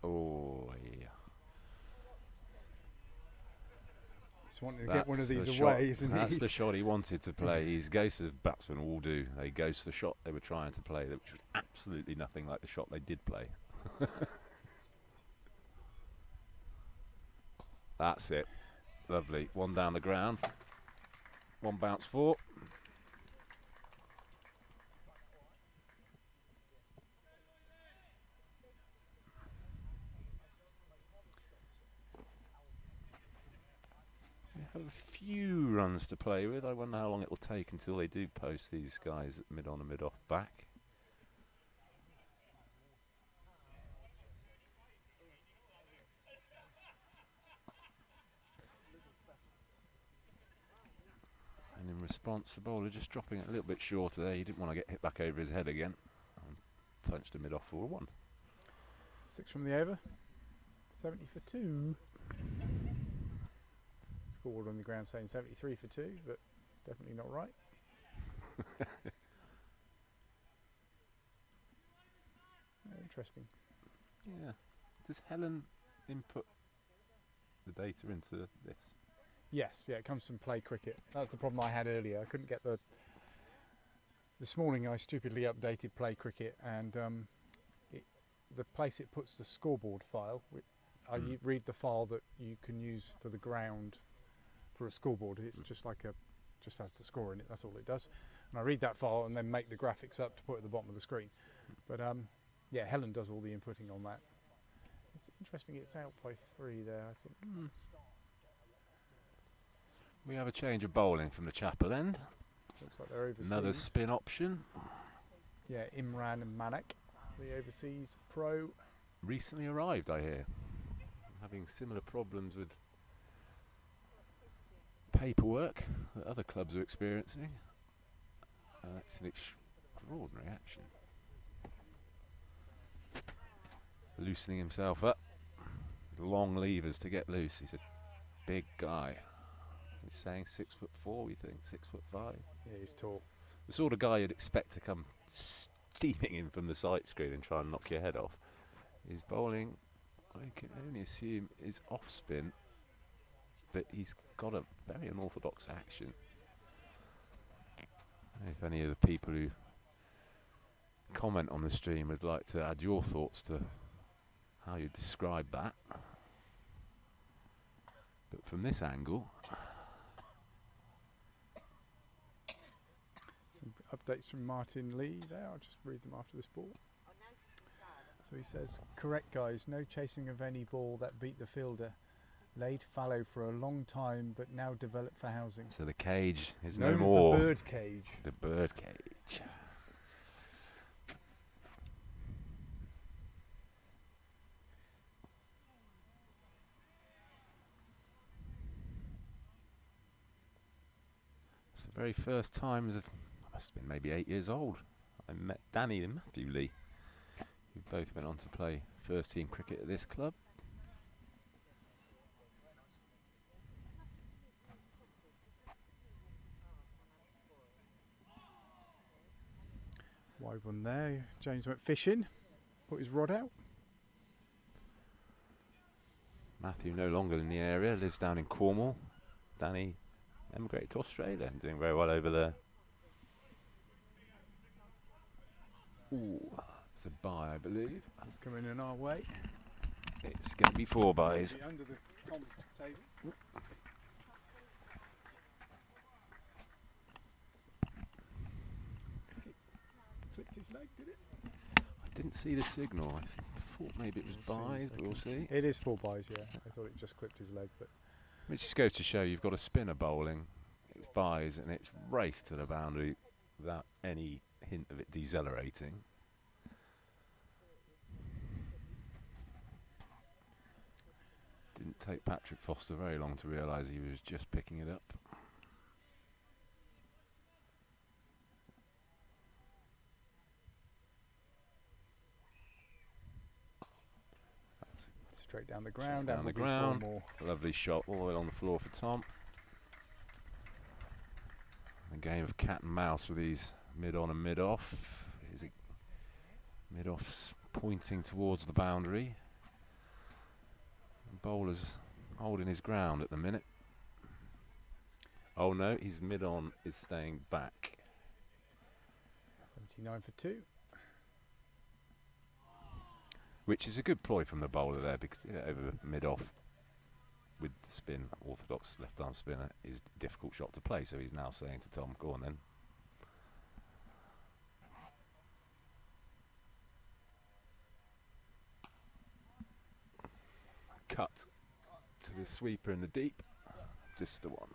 Oh, yeah. He's wanting to get one of That's these the away, shot. isn't That's he? the shot he wanted to play. He's ghosts as batsmen will do. They ghost the shot they were trying to play, which was absolutely nothing like the shot they did play. That's it. Lovely. One down the ground. One bounce four. We have a few runs to play with. I wonder how long it will take until they do post these guys at mid on and mid off back. And in response, the bowler just dropping it a little bit shorter there. He didn't want to get hit back over his head again. And punched a mid off for 1. 6 from the over. 70 for 2. Scoreboard on the ground saying 73 for 2, but definitely not right. Interesting. Yeah. Does Helen input the data into this? Yes, yeah, it comes from play cricket. That's the problem I had earlier. I couldn't get the. This morning I stupidly updated play cricket, and the place it puts the scoreboard file, I read the file that you can use for the ground for a scoreboard. It's just like just has the score in it. That's all it does. And I read that file and then make the graphics up to put at the bottom of the screen. But yeah, Helen does all the inputting on that. It's interesting. It's out by 3 there, I think. We have a change of bowling from the Chapel end. Looks like they're overseas. Another spin option. Yeah, Imran and Manak, the overseas pro. Recently arrived, I hear. Having similar problems with paperwork that other clubs are experiencing. It's an extraordinary action. Loosening himself up. Long levers to get loose. He's a big guy. He's saying 6'4", we think, 6'5". Yeah, he's tall. The sort of guy you'd expect to come steaming in from the sight screen and try and knock your head off. He's bowling, I can only assume, is off spin, but he's got a very unorthodox action. If any of the people who comment on the stream would like to add your thoughts to how you describe that. But from this angle, some updates from Martin Lee there. I'll just read them after this ball. So he says, correct guys, no chasing of any ball that beat the fielder. Laid fallow for a long time, but now developed for housing. so the cage is Known no more. as the bird cage. The bird cage. It's the very first time, I must have been maybe 8 years old, I met Danny and Matthew Lee, who both went on to play first team cricket at this club. Wide one there. James went fishing, put his rod out. Matthew no longer in the area, lives down in Cornwall. Danny emigrated to Australia and doing very well over there. Ooh, it's a bye, I believe. He's coming in our way. It's going to be 4 byes. Under the comments table. his leg, did it? I didn't see the signal. I thought maybe it was byes. We'll see. It is full byes, yeah. I thought it just clipped his leg, but Which just goes to show you've got a spinner bowling. It's byes and it's raced to the boundary without any hint of it decelerating. Didn't take Patrick Foster very long to realise he was just picking it up. straight down the ground. Down the ground. Lovely shot all the way on the floor for Tom. A game of cat and mouse with these mid-on and mid-off. Is it mid-off's pointing towards the boundary? The bowler's holding his ground at the minute. Oh no, his mid-on is staying back. 79 for 2. Which is a good ploy from the bowler there, because over mid-off with the spin, orthodox left-arm spinner, is a difficult shot to play. So he's now saying to Tom, go on then. Cut to the sweeper in the deep. Just the one.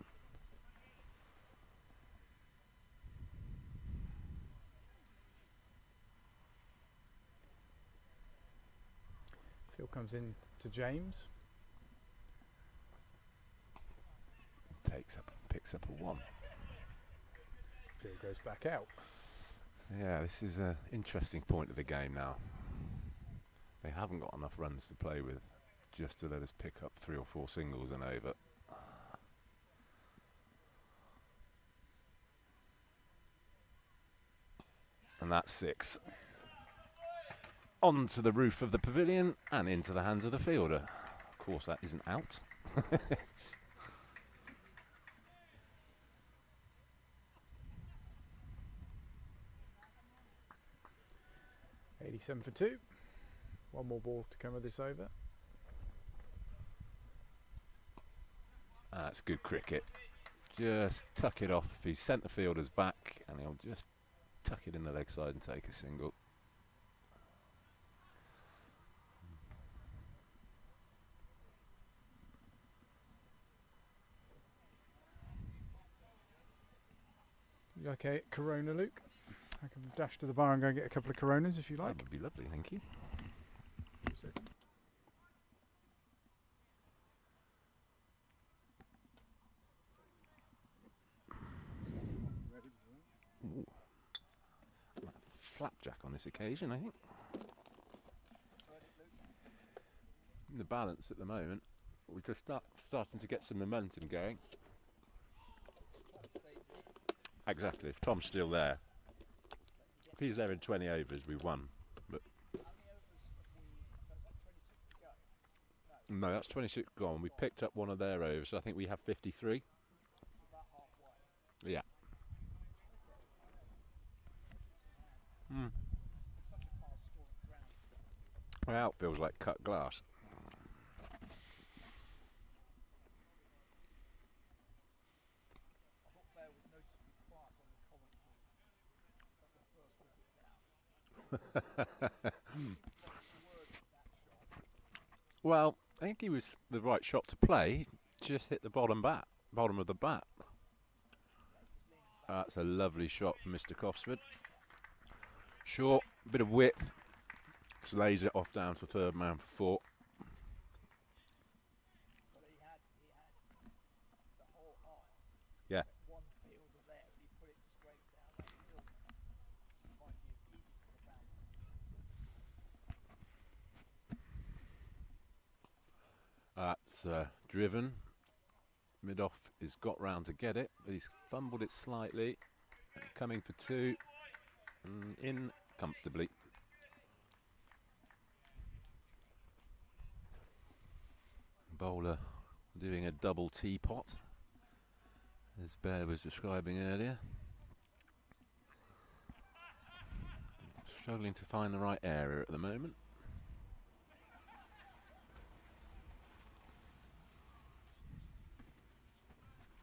Phil comes in to James. Picks up a 1. Phil goes back out. Yeah, this is an interesting point of the game now. They haven't got enough runs to play with just to let us pick up 3 or 4 singles and over. And that's 6. Onto the roof of the pavilion and into the hands of the fielder. Of course, that isn't out. 87 for 2. One more ball to come of this over. That's good cricket. Just tuck it off. He's sent the fielders back and he'll just tuck it in the leg side and take a single. You okay, Corona, Luke? I can dash to the bar and go and get a couple of Coronas if you like. That would be lovely, thank you. Ooh. Flapjack on this occasion, I think. In the balance at the moment, we're just starting to get some momentum going. Exactly, if Tom's still there. If he's there in 20 overs, we've won. But no, that's 26 gone. We picked up one of their overs, so I think we have 53. Yeah. My out feels like cut glass. Well, I think he was the right shot to play. Just hit the bottom of the bat. That's a lovely shot from Mr. Cosford. Short, bit of width. Just lays it off down to third man for 4. Yeah. That's driven. Mid-off has got round to get it, but he's fumbled it slightly. Coming for 2. In comfortably. Bowler doing a double teapot, as Bear was describing earlier. Struggling to find the right area at the moment.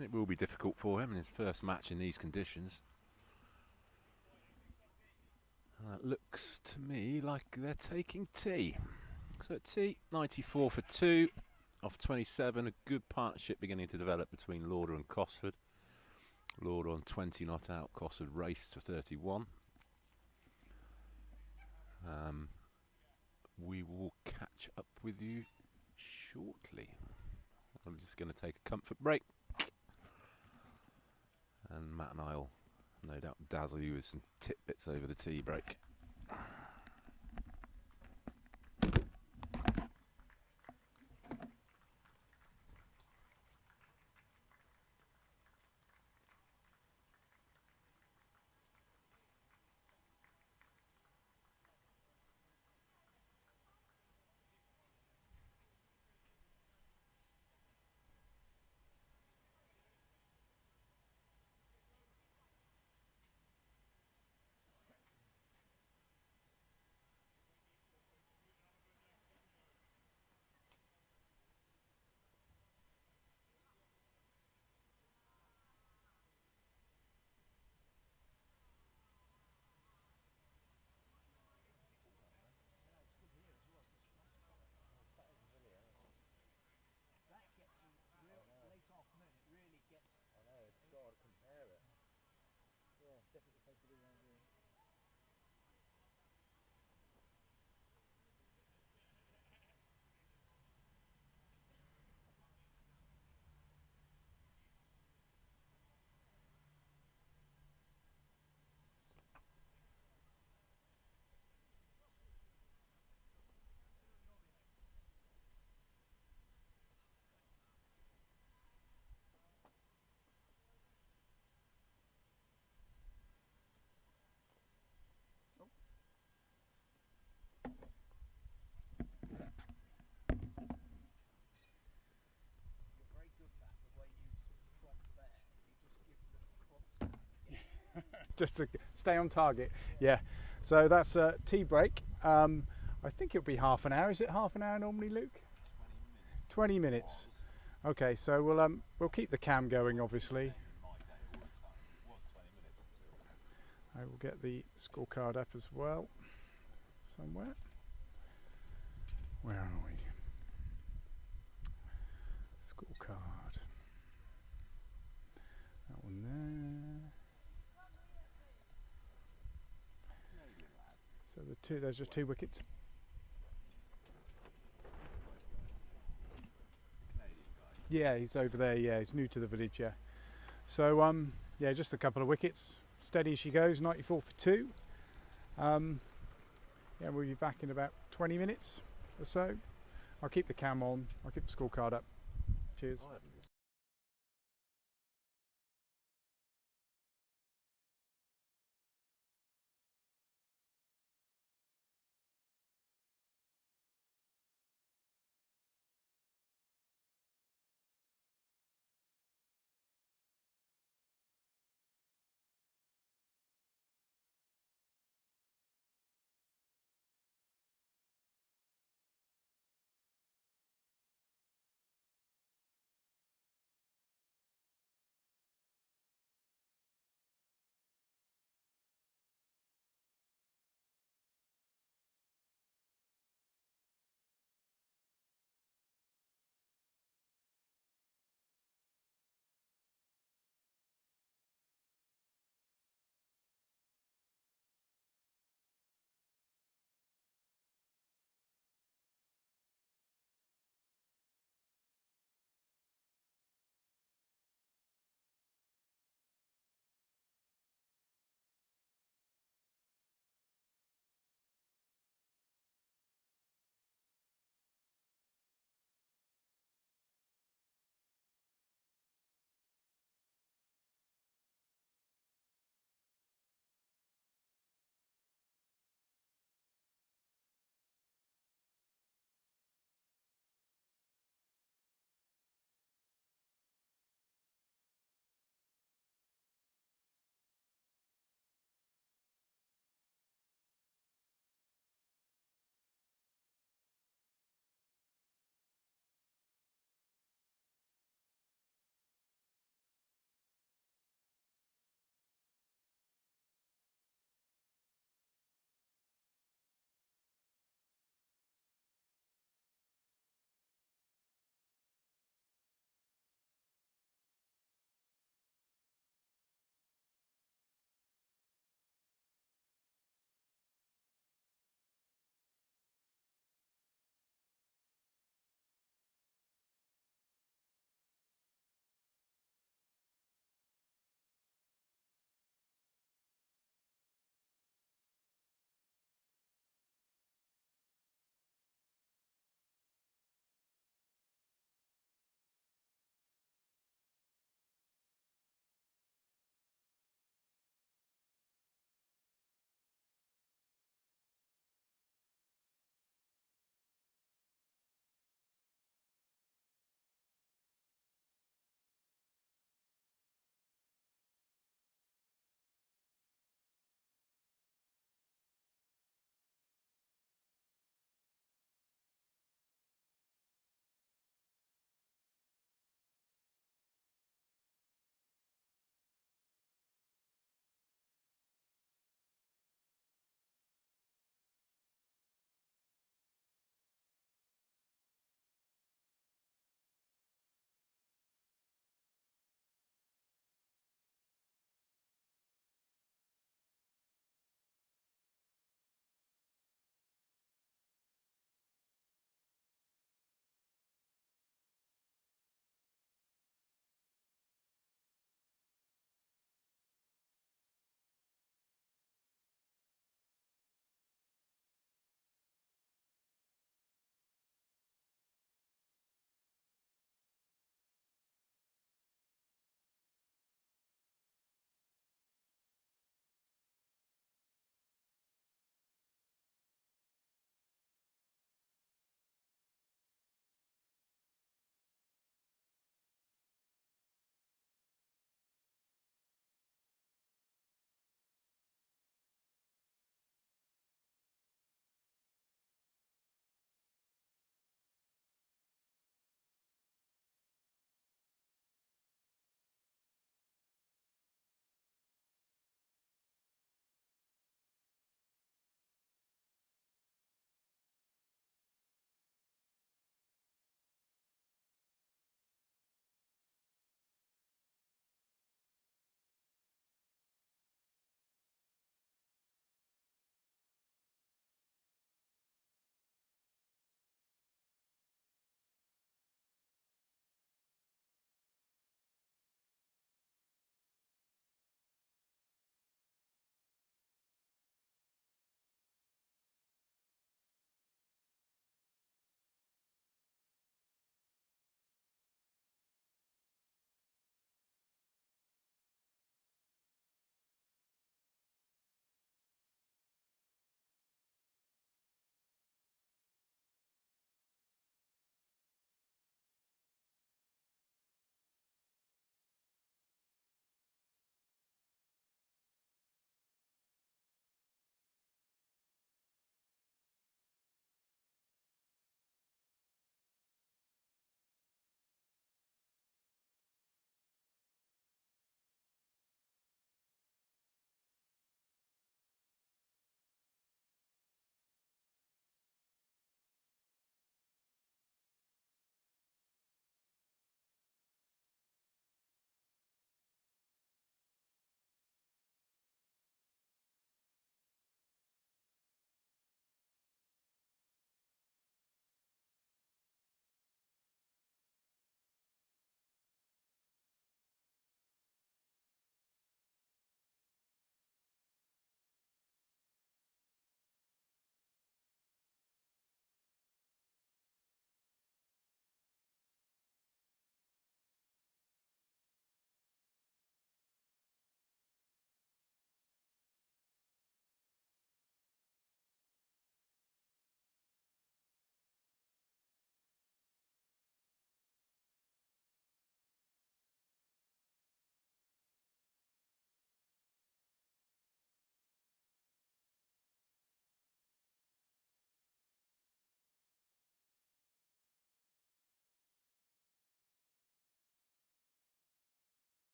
It will be difficult for him in his first match in these conditions. That looks to me like they're taking tee. So at tee, 94 for 2 off 27. A good partnership beginning to develop between Lauder and Cosford. Lauder on 20 not out. Cosford raced to 31. We will catch up with you shortly. I'm just going to take a comfort break. And Matt and I will no doubt dazzle you with some tidbits over the tea break. Just to stay on target. Yeah. So that's a tea break. I think it'll be half an hour. Is it half an hour normally, Luke? 20 minutes. Okay, so we'll keep the cam going, obviously. I will get the scorecard up as well somewhere. Where are we? Scorecard. That one there. So there's just 2 wickets. Yeah, he's over there. Yeah, he's new to the village. Yeah. So yeah, just a couple of wickets. Steady as she goes. 94 for 2. Yeah, we'll be back in about 20 minutes or so. I'll keep the cam on. I'll keep the scorecard up. Cheers.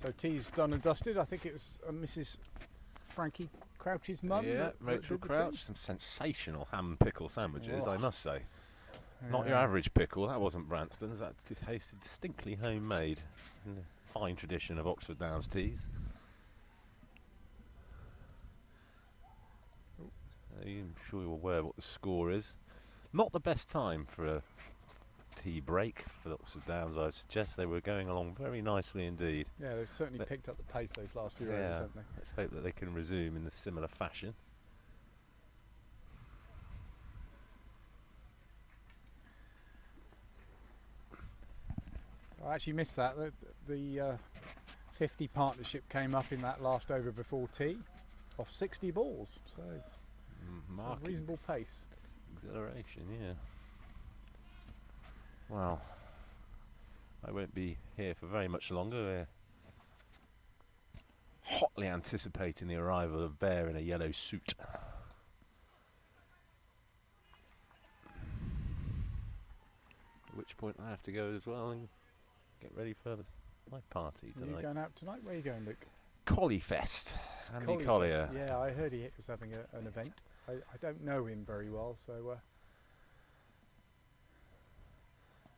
So tea's done and dusted. I think it was Mrs. Frankie Crouch's mum. Yeah, that Rachel did the tea. Crouch. Some sensational ham and pickle sandwiches, I Oh. must say. Not your Yeah. average pickle. That wasn't Branston's. That tasted distinctly homemade, in the fine tradition of Oxford Downs teas. I'm sure you're aware what the score is. Not the best time for a tea break for the Oxford Downs, I suggest. They were going along very nicely indeed. Yeah, they've certainly But- picked up the pace those last few overs, haven't they? Let's hope that they can resume in a similar fashion. So I actually missed that. The 50 partnership came up in that last over before tea off 60 balls. So it's a Market reasonable pace. exhilaration, yeah. Well, I won't be here for very much longer. We're hotly anticipating the arrival of Bear in a yellow suit. At which point I have to go as well and get ready for my party Are you tonight. going out tonight? Where are you going, Luke? Collie Fest. Andy Collie Collier. Fest. Yeah, I heard he was having an event. I don't know him very well, so I'm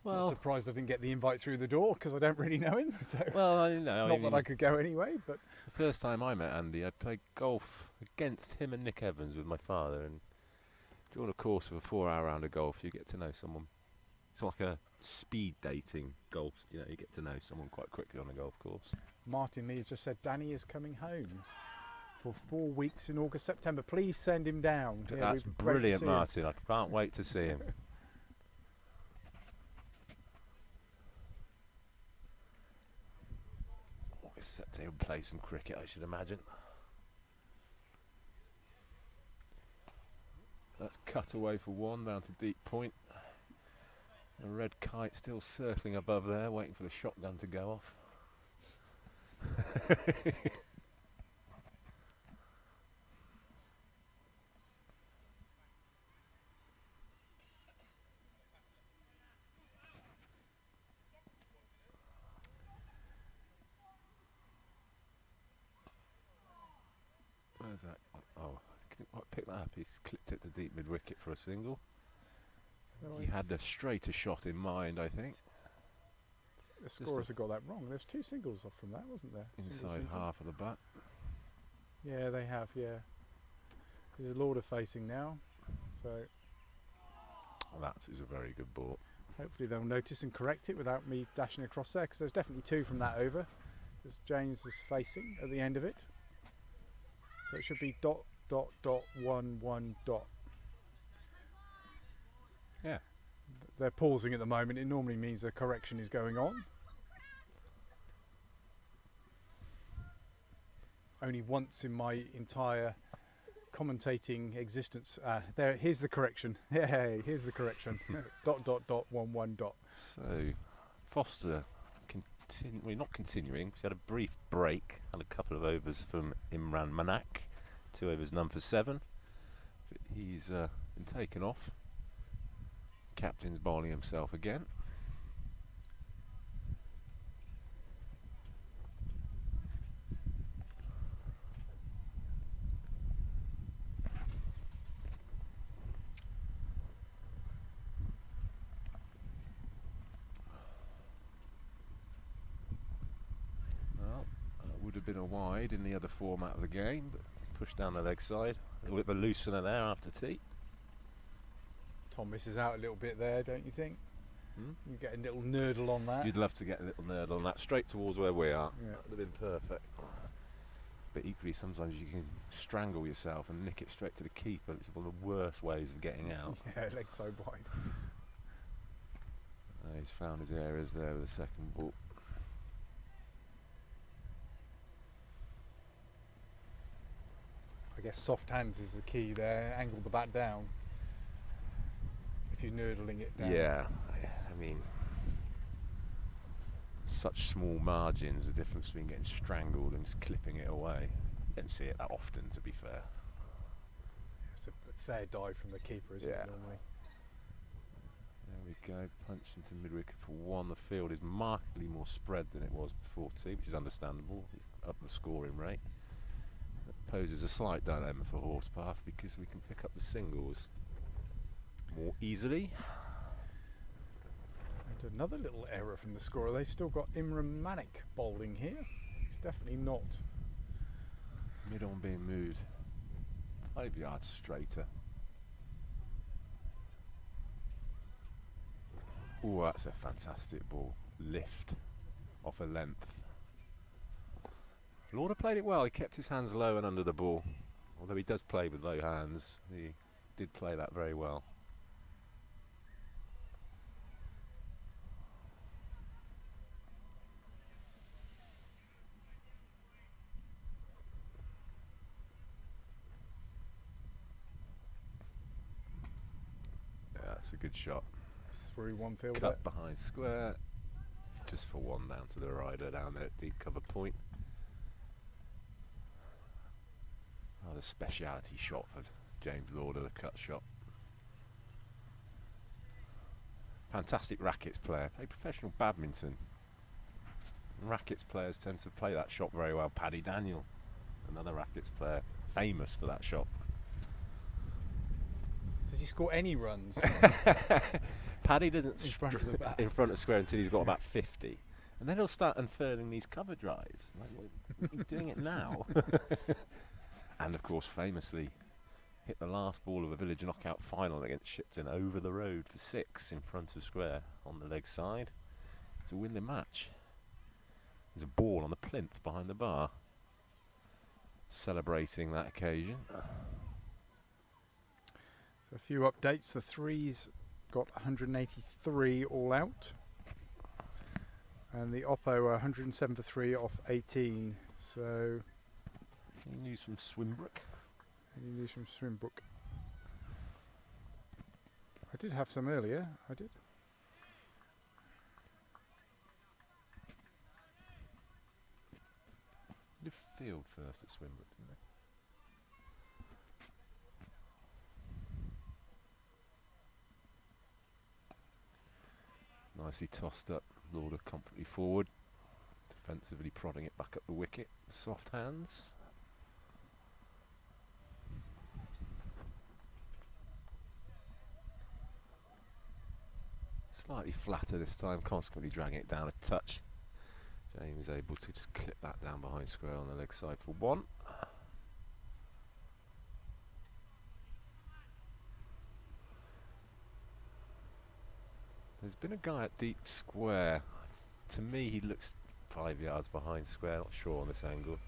Well, surprised I didn't get the invite through the door because I don't really know him. So well, I know. not that I could go anyway, but The first time I met Andy, I played golf against him and Nick Evans with my father, and during the course of a 4-hour round of golf, you get to know someone. It's like a speed dating golf. You know, you get to know someone quite quickly on a golf course. Martin Lee has just said Danny is coming home for 4 weeks in August, September. Please send him down. Yeah, That's we'd be great to brilliant, see him. Martin. I can't wait to see him. August, September, play some cricket, I should imagine. That's cut away for one down to deep point. A red kite still circling above there, waiting for the shotgun to go off. Where's that? Oh, I didn't quite pick that up. He's clipped it to deep mid wicket for a single. So He had the straighter shot in mind, I think. the scorers have got that wrong. There's 2 singles off from that, wasn't there? Single, Inside single. half of the bat. Yeah, they have. Yeah. This is Lauder facing now, so That is a very good ball. hopefully they'll notice and correct it without me dashing across there, because there's definitely 2 from that over, as James is facing at the end of it. So it should be ... 1 1 ... Yeah. They're pausing at the moment. It normally means a correction is going on. Only once in my entire commentating existence. Here's the correction. Hey, here's the correction. ... 1 1 ... So, Foster, not continuing. He's had a brief break. Had a couple of overs from Imran Manak. 2 overs, none for 7. But he's been taken off. Captain's bowling himself again. Well, would have been a wide in the other format of the game, but pushed down the leg side. A little bit of a loosener there after tea. Tom misses out a little bit there, don't you think? Hmm? You get a little nurdle on that. You'd love to get a little nerd on that, straight towards where we are. Yeah. That would have been perfect. But equally, sometimes you can strangle yourself and nick it straight to the keeper. It's one of the worst ways of getting out. Yeah, leg so wide. He's found his areas there with the second ball. I guess soft hands is the key there. Angle the bat down. If you're nurdling it down. Yeah, I mean, such small margins, the difference between getting strangled and just clipping it away. Don't see it that often, to be fair. It's a fair dive from the keeper, isn't Yeah. it, normally? There we go. Punch into mid-wicket for 1. The field is markedly more spread than it was before tee, which is understandable. He's up the scoring rate. That poses a slight dilemma for Horspath because we can pick up the singles more easily. And another little error from the scorer. They've still got Imran Malik bowling here. He's definitely not. Mid-on being moved 5 yards straighter. Oh, that's a fantastic ball. Lift off a length. Lauder played it well. He kept his hands low and under the ball. Although he does play with low hands, he did play that very well. Yeah, that's a good shot. It's through one fielder. Cut behind square. Just for 1 down to the rider down there at deep cover point. Oh, the speciality shot for James Lauder, the cut shot. Fantastic rackets player. Played professional badminton. Rackets players tend to play that shot very well. Paddy Daniel, another rackets player, famous for that shot. Does he score any runs? Paddy doesn't In front of the bat. in front of square until he's got about 50. And then he'll start unfurling these cover drives. Like, well, he's doing it now. And of course, famously, hit the last ball of a village knockout final against Shipton over the road for 6 in front of square on the leg side to win the match. There's a ball on the plinth behind the bar, celebrating that occasion. So a few updates. The threes got 183 all out. And the Oppo are 107 for 3 off 18. So Any news from Swimbrook? any news from Swimbrook? I did have some earlier. I did. Did field first at Swimbrook, didn't they? Nicely tossed up, Lauder comfortably forward, defensively prodding it back up the wicket, soft hands. Slightly flatter this time, consequently dragging it down a touch. James able to just clip that down behind square on the leg side for 1. There's been a guy at deep square. To me, he looks 5 yards behind square. Not sure on this angle.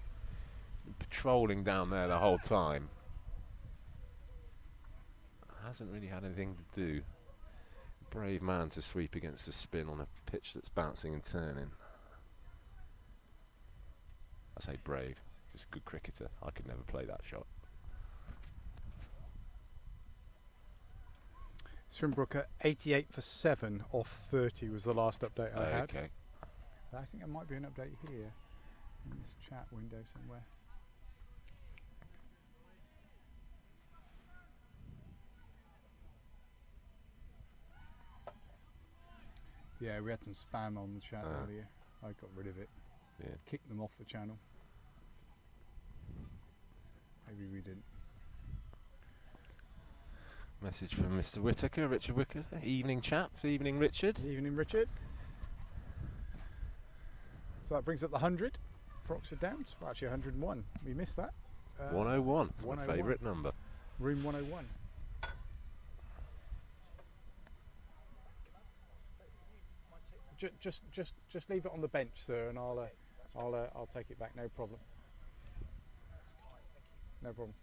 He's been patrolling down there the whole time. Hasn't really had anything to do. Brave man to sweep against a spin on a pitch that's bouncing and turning. I say brave. Just a good cricketer. I could never play that shot. Swimbrook at 88 for 7 off 30 was the last update I had. Okay. I think there might be an update here in this chat window somewhere. Yeah, we had some spam on the chat earlier. I got rid of it. Yeah. Kicked them off the channel. Maybe we didn't. Message from Mr. Whittaker, Richard Whittaker. Evening, chaps. Evening, Richard. Evening, Richard. So that brings up the 100 for Oxford Downs. Well, actually 101. We missed that. 101. It's my 101. favourite number. Room 101. Just leave it on the bench, sir, and I'll take it back. No problem. No problem.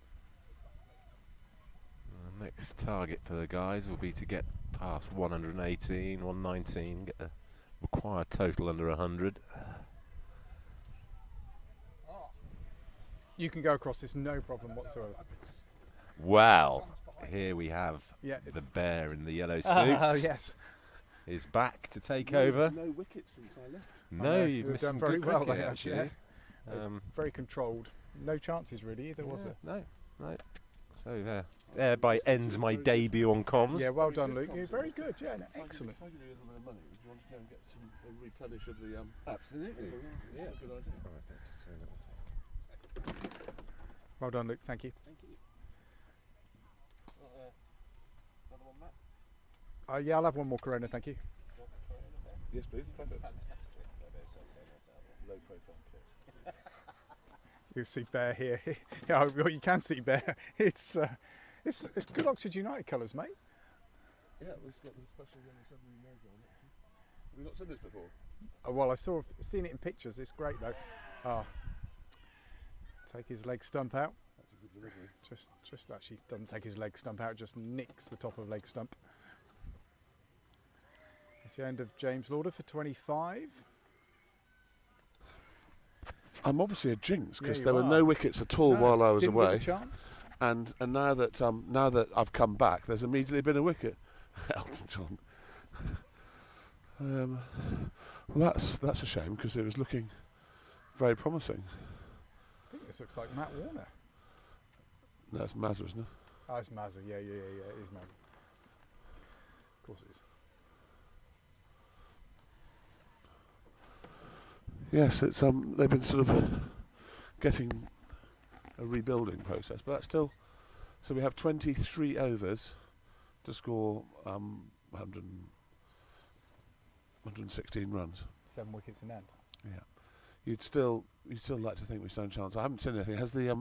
The next target for the guys will be to get past 118, 119, get the required total under 100. You can go across this, no problem whatsoever. Wow, here we have Yeah, the bear in the yellow suit. Oh yes. Is back to take over. No wickets since I left. No, They've you've missed done some very good well, cricket, they have, actually. Very controlled. No chances really either, was Yeah, there? no. So thereby ends my debut on comms. Yeah, well done, Luke. You're very good. Yeah, no, excellent. If I give you a little bit of money, would you want to go and get some replenish of the Absolutely. Yeah, good idea. Well done, Luke. Thank you. Thank you. Another one, Matt? Yeah, I'll have one more Corona, thank you. Yes, please. Perfect. Low profile kit. You see Bear here. Yeah, well, you can see Bear. It's good Oxford United colours, mate. Yeah, we've got the special yellow submarine logo on it. Have we not seen this before? Oh, well, I've seen it in pictures. It's great though. Oh, take his leg stump out. That's a good delivery. Just actually doesn't take his leg stump out. Just nicks the top of leg stump. That's the end of James Lauder for 25. I'm obviously a jinx because Yeah, there you were are. no wickets at all while I was Didn't give away, a chance. and now that I've come back, there's immediately been a wicket. Elton John. Well, that's a shame because it was looking very promising. I think this looks like Matt Warner. No, it's Mazza, isn't it? Oh, it's Mazza. Yeah, it is Mazza. Of course it is. Yes, it's they've been sort of getting a rebuilding process, but that's still. So we have 23 overs to score 116 runs. 7 wickets in end. Yeah, you'd still like to think we stand a chance. I haven't seen anything. Has their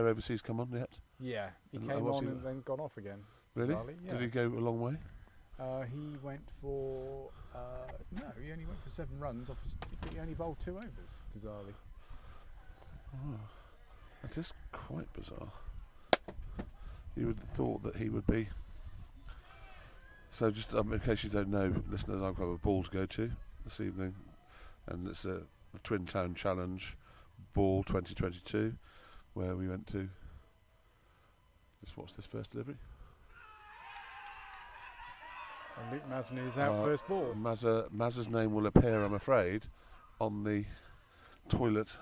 overseas come on yet? Yeah, he And came what's on he- and then gone off again. Really? Bizarrely, yeah. Did he go a long way? He went for no. He only went for 7 runs. But he only bowled 2 overs. Bizarrely. Oh, that is quite bizarre. You would have thought that he would be. So just in case you don't know, listeners, I've got a ball to go to this evening, and it's the Twin Town Challenge Ball 2022, where we went to. Just watch this first delivery. And Luke Masney is out first ball. Mazza's name will appear, I'm afraid, on the toilet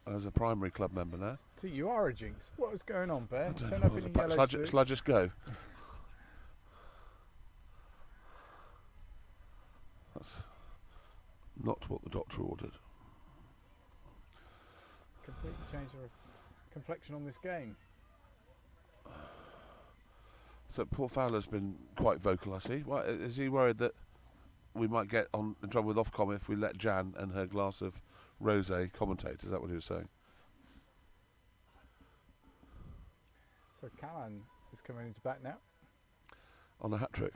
as a primary club member now. See, you are a jinx. What was going on, Bear? I don't Turn know, up in a yellow suit. shall I just go? That's not what the doctor ordered. Completely changed the complexion on this game. So poor Fowler's been quite vocal, I see. Why, is he worried that we might get in trouble with Ofcom if we let Jan and her glass of rosé commentate? Is that what he was saying? So Callan is coming into bat now. On a hat-trick.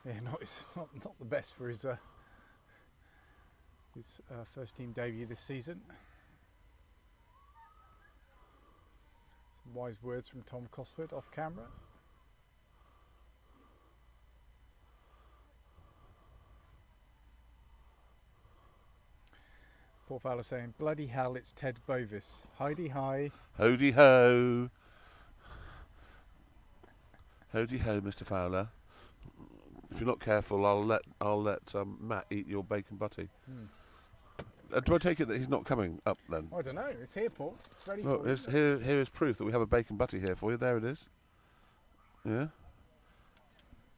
Yeah, it's not the best for his first team debut this season. Some wise words from Tom Cosford off camera. Poor fella saying, bloody hell, it's Ted Bovis. Heidi hi. Hody ho. Hody ho, Mr. Fowler. If you're not careful, I'll let Matt eat your bacon butty. Do I take it that he's not coming up then? I don't know. It's here, Paul. It's ready Well, for you. here is proof that we have a bacon butty here for you. There it is. Yeah.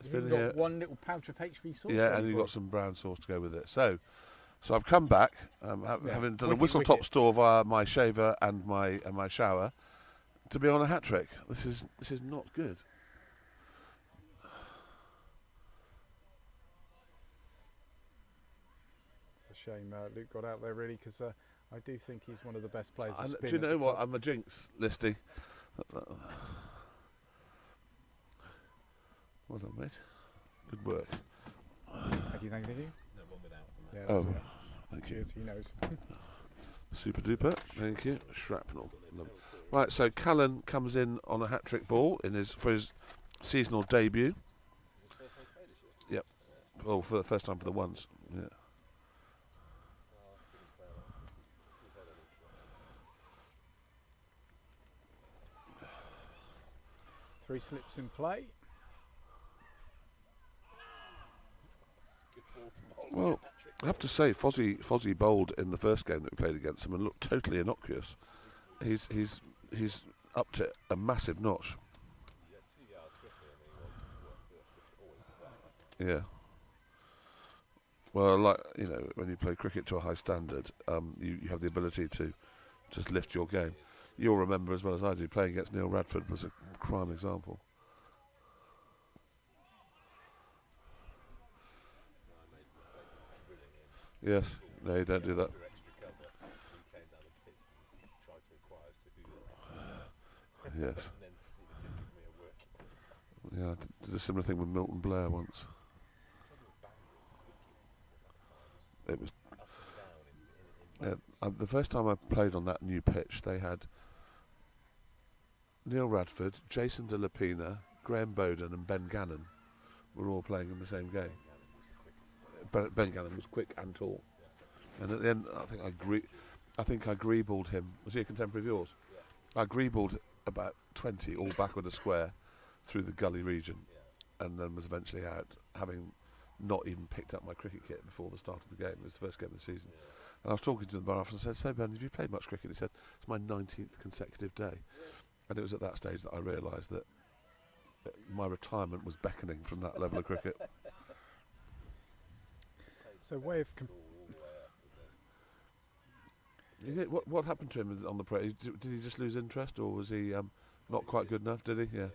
You've even got one little pouch of HB sauce. Yeah, ready and you've for got some brown sauce to go with it. So I've come back, having done a Wicket, whistle top wicket. store via my shaver and my shower, to be on a hat trick. This is not good. It's a shame Luke got out there, really, because I do think he's one of the best players to spin. Do you at know the what? club. I'm a jinx, Listy. Well done, mate. Good work. Thank you. No one without. Yeah, Oh, that's it. thank you. Cheers, he knows. Super duper. Thank you. Shrapnel. Right, so Callan comes in on a hat trick ball for his seasonal debut. Yep. Oh, for the first time for the ones. Yeah. Three slips in play. Well, I have to say, Fozzie bowled in the first game that we played against him and looked totally innocuous. He's up to a massive notch. Yeah. Well, like, you know, when you play cricket to a high standard, you have the ability to just lift your game. You'll remember as well as I do, playing against Neil Radford was a prime example. Yes, no, you don't do that. Yes. Yeah, I did a similar thing with Milton Blair once. It was the first time I played on that new pitch. They had Neil Radford, Jason De La Pina, Graham Bowden, and Ben Gannon were all playing in the same game. Ben Gannon was quick and tall, and at the end, I think I greebled him. Was he a contemporary of yours? I greebled about 20, all backward a square, through the gully region, and then was eventually out, having not even picked up my cricket kit before the start of the game. It was the first game of the season. And I was talking to the bar after and I said, "So Ben, have you played much cricket?" He said, "It's my 19th consecutive day." And it was at that stage that I realised that my retirement was beckoning from that level of cricket. So way of What happened to him on the parade? Did he just lose interest, or was he not quite good enough? Did he? Yeah.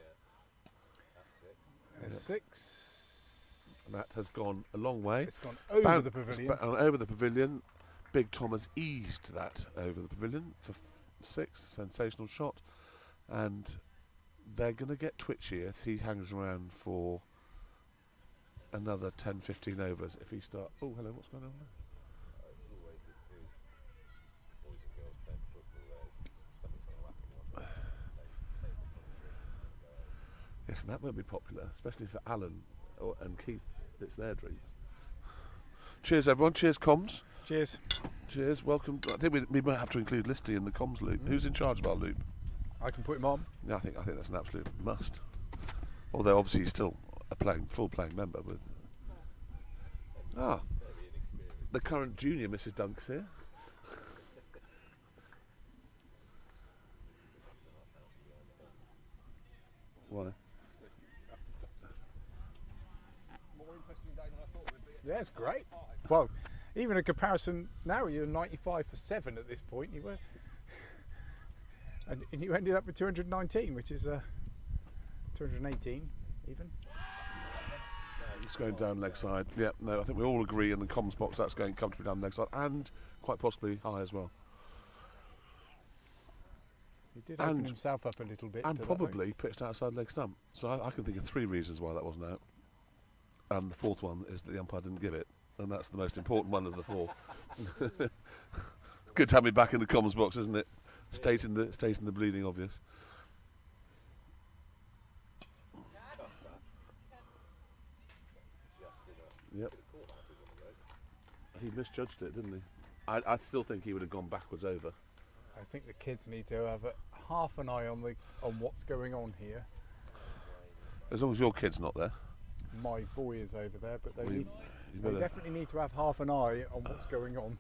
Six. That has gone a long way. It's gone over the pavilion. Over the pavilion. Big Tom has eased that over the pavilion for 6. Sensational shot. And they're going to get twitchy if he hangs around for another 10, 15 overs. If he starts... Oh, hello, what's going on there? Yes, and that won't be popular, especially for Alan and Keith. It's their dreams. Cheers, everyone. Cheers, comms. Cheers. Cheers. Welcome. I think we might have to include Listy in the comms loop. Who's in charge of our loop? I can put him on. Yeah, I think that's an absolute must. Although obviously he's still a full playing member with. The current junior Mrs. Dunk's here. Why? Yeah, it's great. Well, even a comparison now, you're 95 for 7 at this point. You were, and you ended up with 219, which is 218 even. It's going down leg side. Yeah, no, I think we all agree in the comms box that's going comfortably down leg side and quite possibly high as well. He did open himself up a little bit. And probably pitched outside leg stump. So I can think of 3 reasons why that wasn't out. And the 4th one is that the umpire didn't give it. And that's the most important one of the 4. Good to have me back in the comms box, isn't it? Stating the bleeding obvious. Yep. He misjudged it, didn't he? I still think he would have gone backwards over. I think the kids need to have half an eye on what's going on here. As long as your kid's not there. My boy is over there, but they they definitely need to have half an eye on what's going on.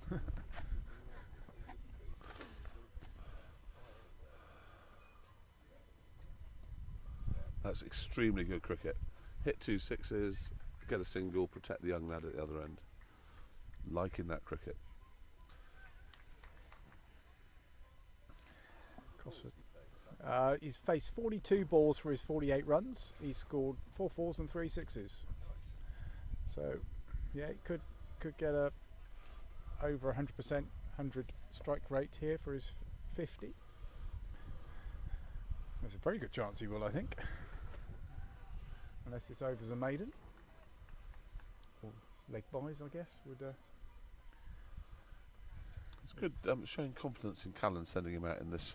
That's extremely good cricket. Hit 2 sixes, get a single, protect the young lad at the other end. Liking that cricket. Cosford. He's faced 42 balls for his 48 runs. He's scored 4 fours and 3 sixes. So, yeah, it could get over 100%, 100 strike rate here for his 50. There's a very good chance he will, I think. Unless this over's a maiden. Or leg buys, I guess. It's good showing confidence in Callan, sending him out in this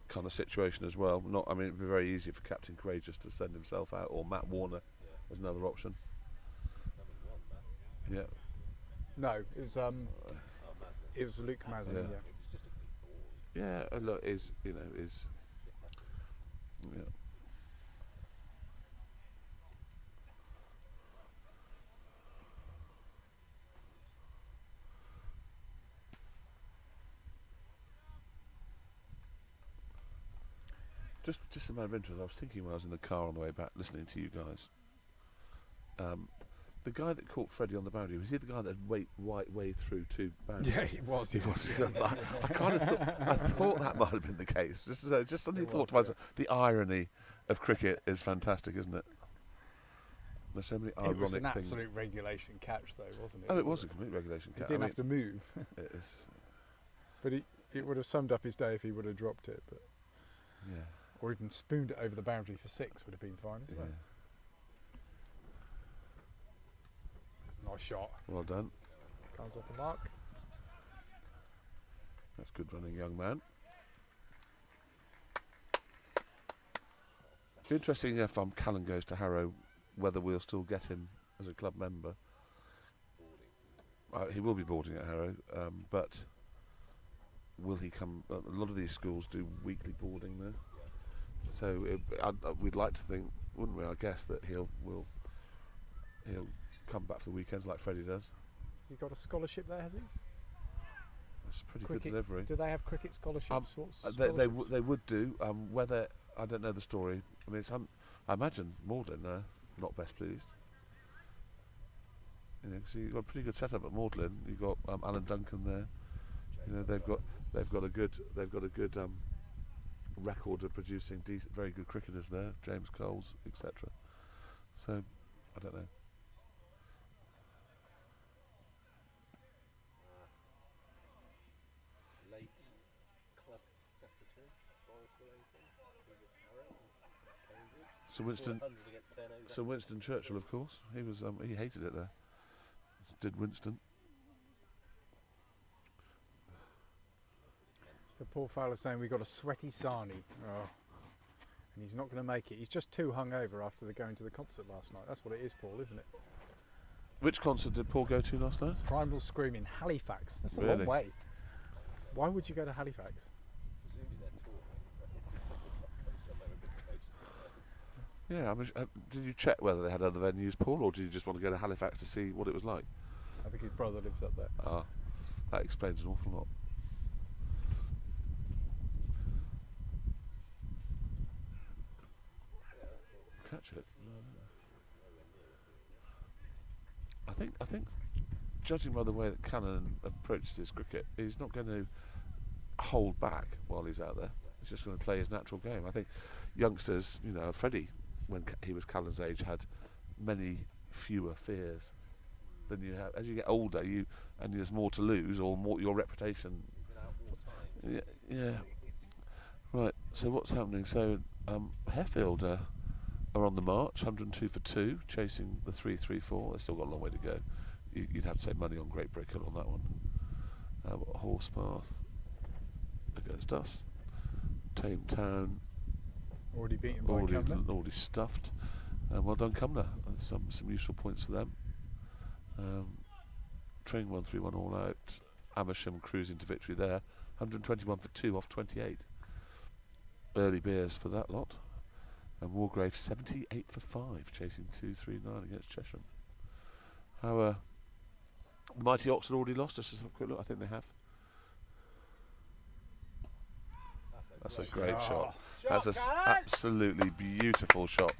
kind of situation as well. It'd be very easy for Captain Courageous to send himself out, or Matt Warner as another option. Yeah. No, it was Luke Mazin. Yeah. And look, yeah. Just a matter of interest, I was thinking when I was in the car on the way back listening to you guys. The guy that caught Freddie on the boundary, was he the guy that way through two boundaries? Yeah, he was. He was. I kind of thought that might have been the case. Just suddenly thought to myself, the irony of cricket is fantastic, isn't it? There's so many ironic It was an things. absolute regulation catch, though, wasn't it? Oh, it was a complete regulation He catch. didn't have to move. It is, But it would have summed up his day if he would have dropped it. But yeah. or even spooned it over the boundary for 6 would have been fine as well. Yeah. Nice shot. Well done. Comes off the mark. That's good running, young man. Be interesting if Callan goes to Harrow, whether we'll still get him as a club member. He will be boarding at Harrow, but will he come? A lot of these schools do weekly boarding there, so we'd like to think, wouldn't we? I guess that he'll come back for the weekends like Freddie does. Has he got a scholarship there? Has he? That's a pretty Cricket, good delivery. Do they have cricket scholarships? They would do. Whether I don't know the story. I mean, I imagine Magdalen not best pleased. You know, so you've got a pretty good setup at Magdalen. You've got Alan Duncan there. You know, they've got a good record of producing very good cricketers there. James Coles, etc. So I don't know. Late club secretary, Boris Wellington, who was Harrow and Cambridge. Sir Winston Churchill, of course. He was. He hated it there. Did Winston? So Paul Fowler's saying we've got a sweaty Sani. Oh. And he's not going to make it. He's just too hungover after going to the concert last night. That's what it is, Paul, isn't it? Which concert did Paul go to last night? Primal Scream in Halifax. That's a Really? long way. Why would you go to Halifax? Presumably they're touring. Somewhere a bit closer to there. Yeah, I mean, did you check whether they had other venues, Paul, or did you just want to go to Halifax to see what it was like? I think his brother lives up there. Ah, that explains an awful lot. Catch it. I think, judging by the way that Cannon approaches his cricket, he's not going to hold back while he's out there. He's just going to play his natural game. I think youngsters, you know, Freddie, when he was Callum's age, had many fewer fears than you have. As you get older, and there's more to lose, or more your reputation. Yeah. Right. So what's happening? So Harefield are on the march, 102 for 2, chasing the 3-3-4. They've still got a long way to go. You'd have to say money on Great Brickhill on that one. Horspath against us. Tame Town. Already beaten by Cumber. Already stuffed. Well done, Cumber. Some useful points for them. Train 131 all out. Amersham cruising to victory there. 121 for 2 off 28. Early beers for that lot. And Wargrave 78 for 5, chasing 2-3-9 against Chesham. How Mighty Oxford already lost? Let's just have a quick look. I think they have. That's a great shot. That's an absolutely beautiful shot.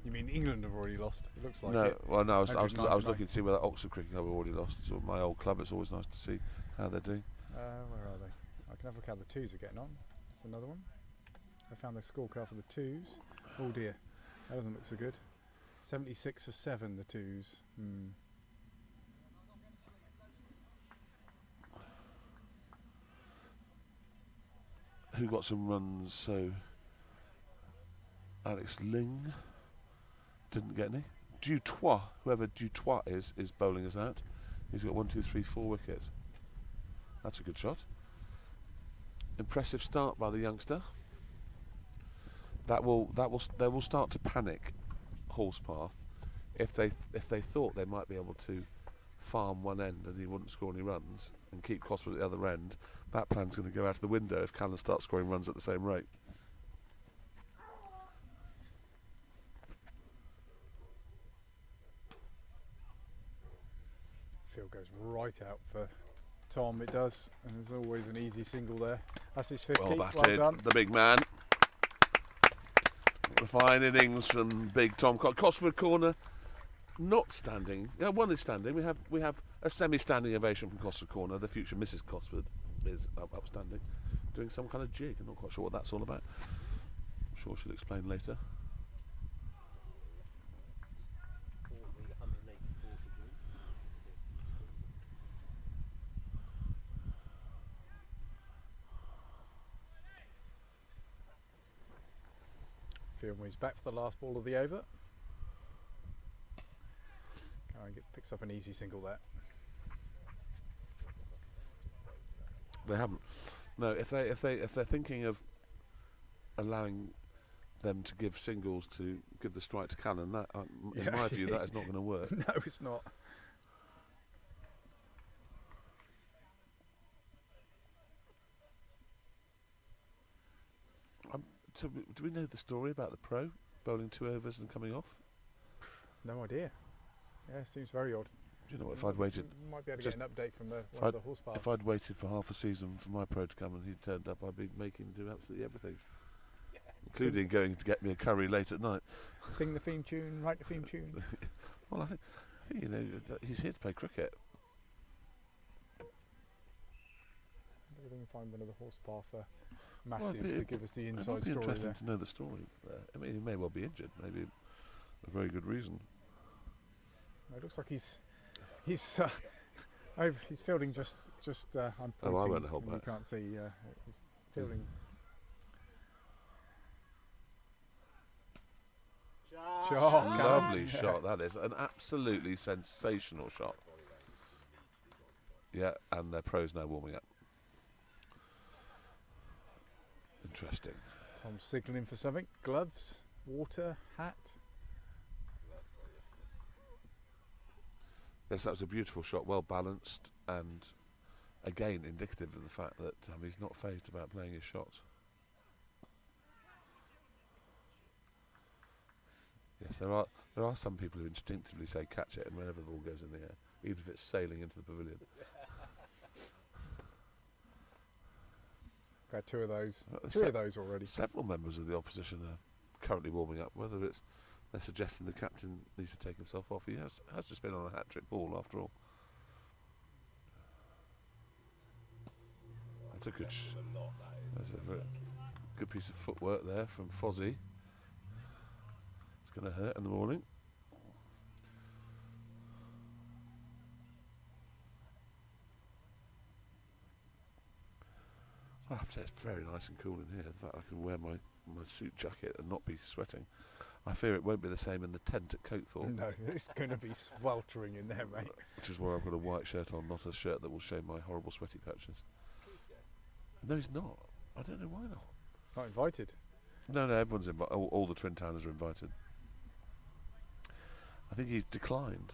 You mean England have already lost? It looks like No, it. well, no. I was 199. looking to see whether Oxford Cricket Club have already lost. So my old club. It's always nice to see how they're doing. Where are they? I can have a look how the twos are getting on. That's another one. I found the scorecard for the twos. Oh dear, that doesn't look so good. 76 for 7, the twos. Who got some runs? So Alex Ling didn't get any. Dutoit, whoever Dutoit is bowling us out. He's got 1, 2, 3, 4 wickets. That's a good shot. Impressive start by the youngster. They will start to panic, Horspath, if they thought they might be able to farm one end and he wouldn't score any runs and keep Cosford at the other end. That plan's going to go out of the window if Callan starts scoring runs at the same rate. Field goes right out for Tom, it does. And there's always an easy single there. That's his 50. Well Well batted, done. the big man. A fine innings from big Tom. Cosford corner, not standing. Yeah, one is standing. We have a semi-standing ovation from Cosford corner. The future Mrs. Cosford is upstanding, doing some kind of jig. I'm not quite sure what that's all about. I'm sure she'll explain later. Fieldway's back for the last ball of the over. Picks up an easy single there. They haven't. No, if they're thinking of allowing them to give singles to give the strike to Cannon, that in my view that is not going to work. No, it's not. So do we know the story about the pro bowling 2 overs and coming off? No idea. Yeah, seems very odd. Do you know what? If I'd waited, Might be able to get an update from one if of the Horspath. if I'd waited for half a season for my pro to come and he turned up, I'd be making him do absolutely everything, including going to get me a curry late at night. Sing the theme tune, write the theme tune. Well, I think you know that he's here to play cricket. Maybe we can find one of the Horspath massive Well, to give us the It inside would be story interesting there. to know the story there. I mean, he may well be injured. Maybe a very good reason. It looks like he's he's fielding just I'm Oh, I pointing won't hold and you back. can't see he's fielding. Shot, Lovely shot that is. An absolutely sensational shot. Yeah, and their pros now warming up. Interesting. Tom's signalling for something. Gloves, water, hat. Yes, that was a beautiful shot, well balanced, and again indicative of the fact that he's not phased about playing his shots. Yes, there are some people who instinctively say catch it, and whenever the ball goes in the air, even if it's sailing into the pavilion. We've had 2 of those, Uh, 3 of those already. Several members of the opposition are currently warming up. Whether it's they're suggesting the captain needs to take himself off, he has just been on a hat-trick ball after all. That's a good. That's a very good piece of footwork there from Fozzie. It's going to hurt in the morning. I have to say it's very nice and cool in here. The fact I can wear my suit jacket and not be sweating. I fear it won't be the same in the tent at Coathorpe. No, it's going to be sweltering in there, mate. Which is why I've got a white shirt on, not a shirt that will show my horrible sweaty patches. No, he's not. I don't know why not. Not invited. No, everyone's invited. All the Twin Towners are invited. I think he's declined.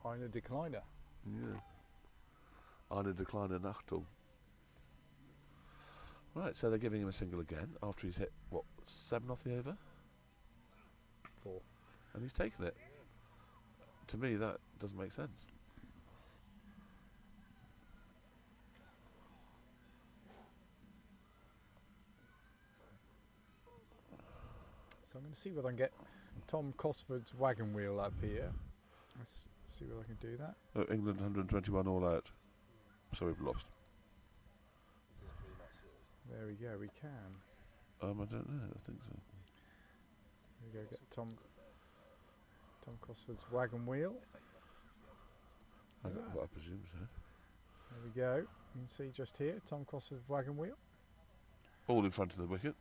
Eine decliner. Yeah. Eine decliner Nachtung. Right, so they're giving him a single again after he's hit, what, 7 off the over? 4. And he's taken it. To me, that doesn't make sense. So I'm going to see whether I can get Tom Cosford's wagon wheel up here. Let's see whether I can do that. Oh, England 121 all out. So we've lost. There we go, we can. I don't know, I think so. There we go, get Tom Cosford's wagon wheel. I presume so. There we go. You can see just here, Tom Cosford's wagon wheel. All in front of the wicket,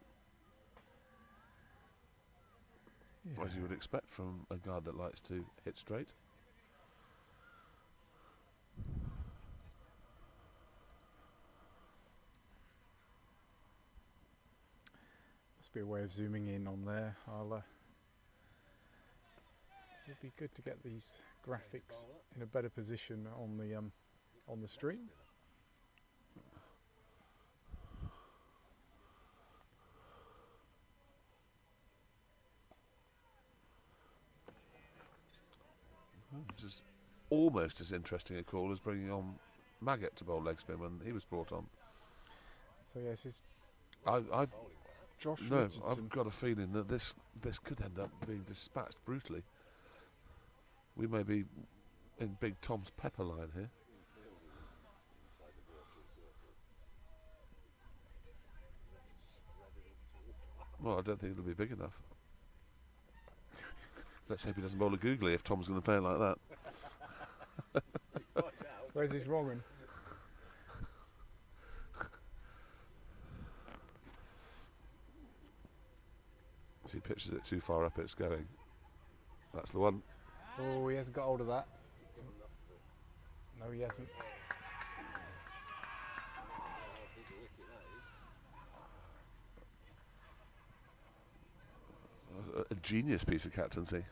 Yeah. as you would expect from a guard that likes to hit straight. Must be a way of zooming in on there. It'd be good to get these graphics in a better position on the stream. This is almost as interesting a call as bringing on Maggot to bowl leg spin when he was brought on. So yes, it's I've Josh no, Richardson. I've got a feeling that this could end up being dispatched brutally. We may be in Big Tom's pepper line here. Well, I don't think it'll be big enough. Let's hope he doesn't bowl a googly if Tom's going to play it like that. Where's his wrong one? If he pitches it too far up, it's going. That's the one. Oh, he hasn't got hold of that. No, he hasn't. A genius piece of captaincy.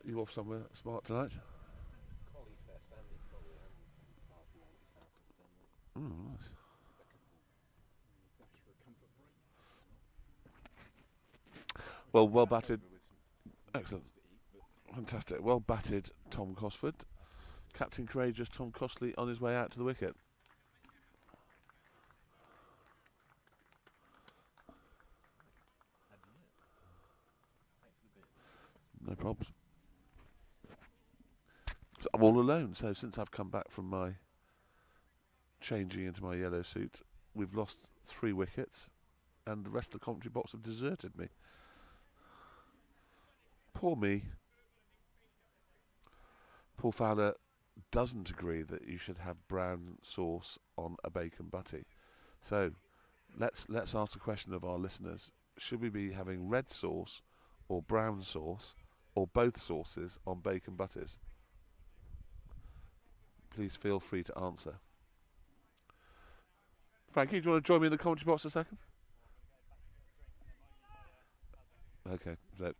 You off somewhere smart tonight? Nice. Well batted. Excellent. Fantastic. Well batted, Tom Cosford. Captain Courageous Tom Costley on his way out to the wicket. No problems. So I'm all alone, so since I've come back from my changing into my yellow suit, we've lost 3 wickets and the rest of the commentary box have deserted me. Poor me. Paul Fowler doesn't agree that you should have brown sauce on a bacon butty. So let's ask the question of our listeners. Should we be having red sauce or brown sauce or both sauces on bacon butties? Please feel free to answer. Frankie, do you want to join me in the commentary box a second? Okay, so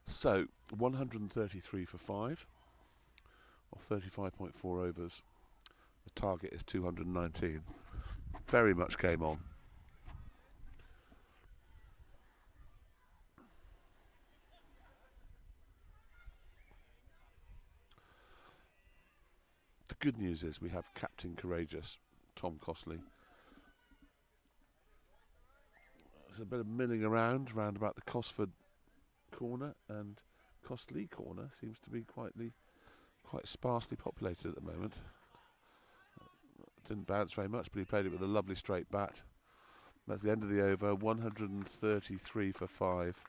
So, 133 for 5, or 35.4 overs. The target is 219. Very much game on. The good news is we have Captain Courageous, Tom Costley. There's a bit of milling around about the Cosford corner, and Costley corner seems to be quite sparsely populated at the moment. Didn't bounce very much, but he played it with a lovely straight bat. That's the end of the over. 133 for 5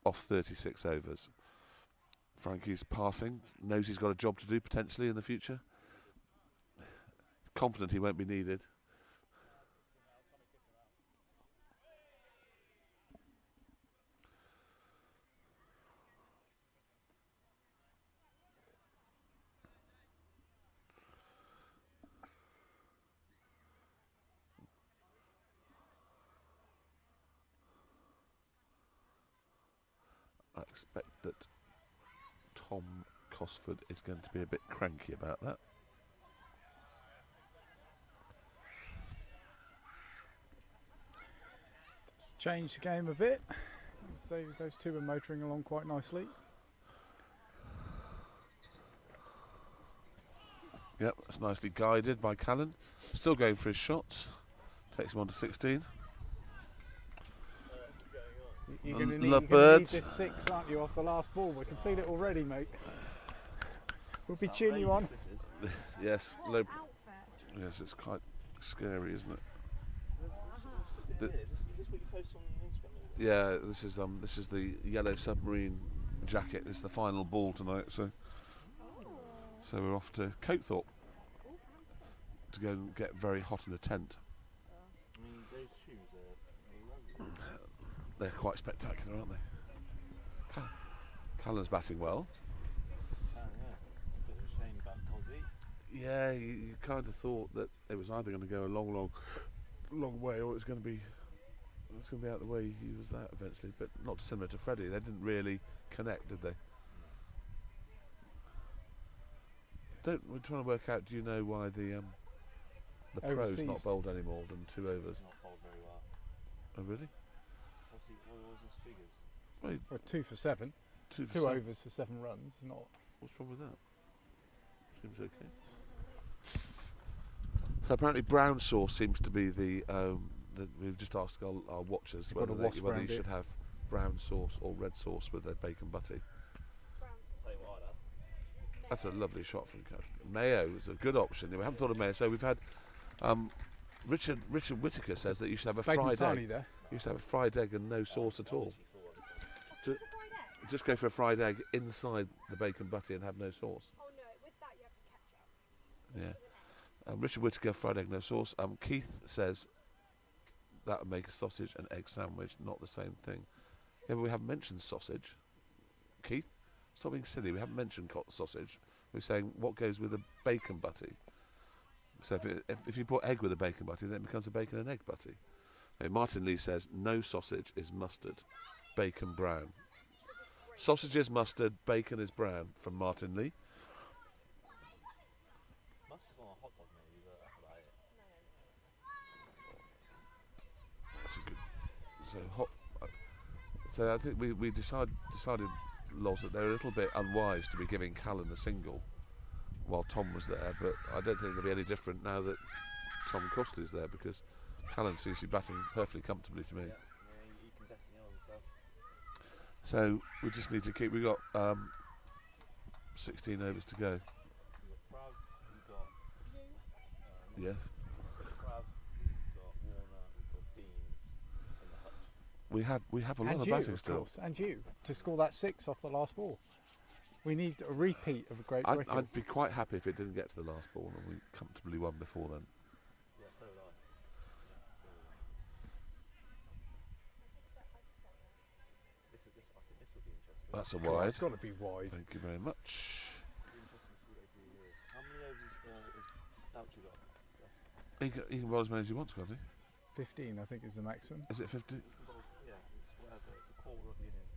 off 36 overs. Frankie's passing, knows he's got a job to do potentially in the future. Confident he won't be needed. I expect that Tom Cosford is going to be a bit cranky about that. It's changed the game a bit. Those two are motoring along quite nicely. Yep, that's nicely guided by Callan. Still going for his shots. Takes him on to 16. You're going to The need birds. this 6, aren't you, off the last ball? We can feel it already, mate. We'll be cheering you on. Yes, yes, it's quite scary, isn't it? Is this what you post on Instagram? Yeah, this is the yellow submarine jacket. It's the final ball tonight, so we're off to Coathorpe to go and get very hot in a tent. I mean, those shoes are They're quite spectacular, aren't they? Cullen's batting well. Yeah. It's a bit of a shame about Cozzy. Yeah, you kind of thought that it was either going to go a long way, or it's going to be out the way he was at eventually. But not similar to Freddie. They didn't really connect, did they? We're trying to work out. Do you know why the pro's Overseas. not bowled any more than 2 overs? It's not bowled very well. Oh really? What was his figures? Wait, Well, 2 for 7. 2 for 2 7. overs for 7 runs. Not. What's wrong with that? Seems okay. So apparently brown sauce seems to be the we've just asked our watchers You've got whether a wasp whether you round it. should have brown sauce or red sauce with their bacon butty. Tell you what, That's a lovely shot from Coach. Mayo is a good option. We haven't thought of mayo, so we've had Richard Whittaker says that you should have a Bacon fried sarnie egg. there. You should have a fried egg and no sauce at all. Just go for a fried egg inside the bacon butty and have no sauce. Oh no, with that you have ketchup. Yeah. Richard Whittaker, fried egg, no sauce. Keith says that would make a sausage and egg sandwich, not the same thing. Yeah, but we haven't mentioned sausage. Keith, stop being silly. We haven't mentioned sausage. We're saying what goes with a bacon butty. So if you put egg with a bacon butty, then it becomes a bacon and egg butty. Okay, Martin Lee says no sausage is mustard, bacon brown. Sausage is mustard, bacon is brown, from Martin Lee. must have gone a hot dog maybe, but that's about it. That's a good. So hot. So I think we decided, Loz, that they're a little bit unwise to be giving Callan a single while Tom was there, but I don't think they'll be any different now that Tom Costa's there, because Callan seems to be batting perfectly comfortably to me. Yeah, he can definitely hold himself. So we just need to keep. We got 16 overs to go. You've got Prav, you've got Yes. Prav, you've got Warner, you've got Beans in the hutch. We have a lot And of you, batting of still. course, and you, to score that 6 off the last ball. We need a repeat of a great record. I'd be quite happy if it didn't get to the last ball and we comfortably won before then. Yeah, so would I. I think this will be interesting. That's a God, wide. it's got to be wide. Thank you very much. It'll be interesting to see what they do here. How many overs has Boucher got? He can bowl as many as he wants, can't he? 15, I think, is the maximum. Is it 50? He can bowl, yeah, it's whatever. It's a quarter of the innings.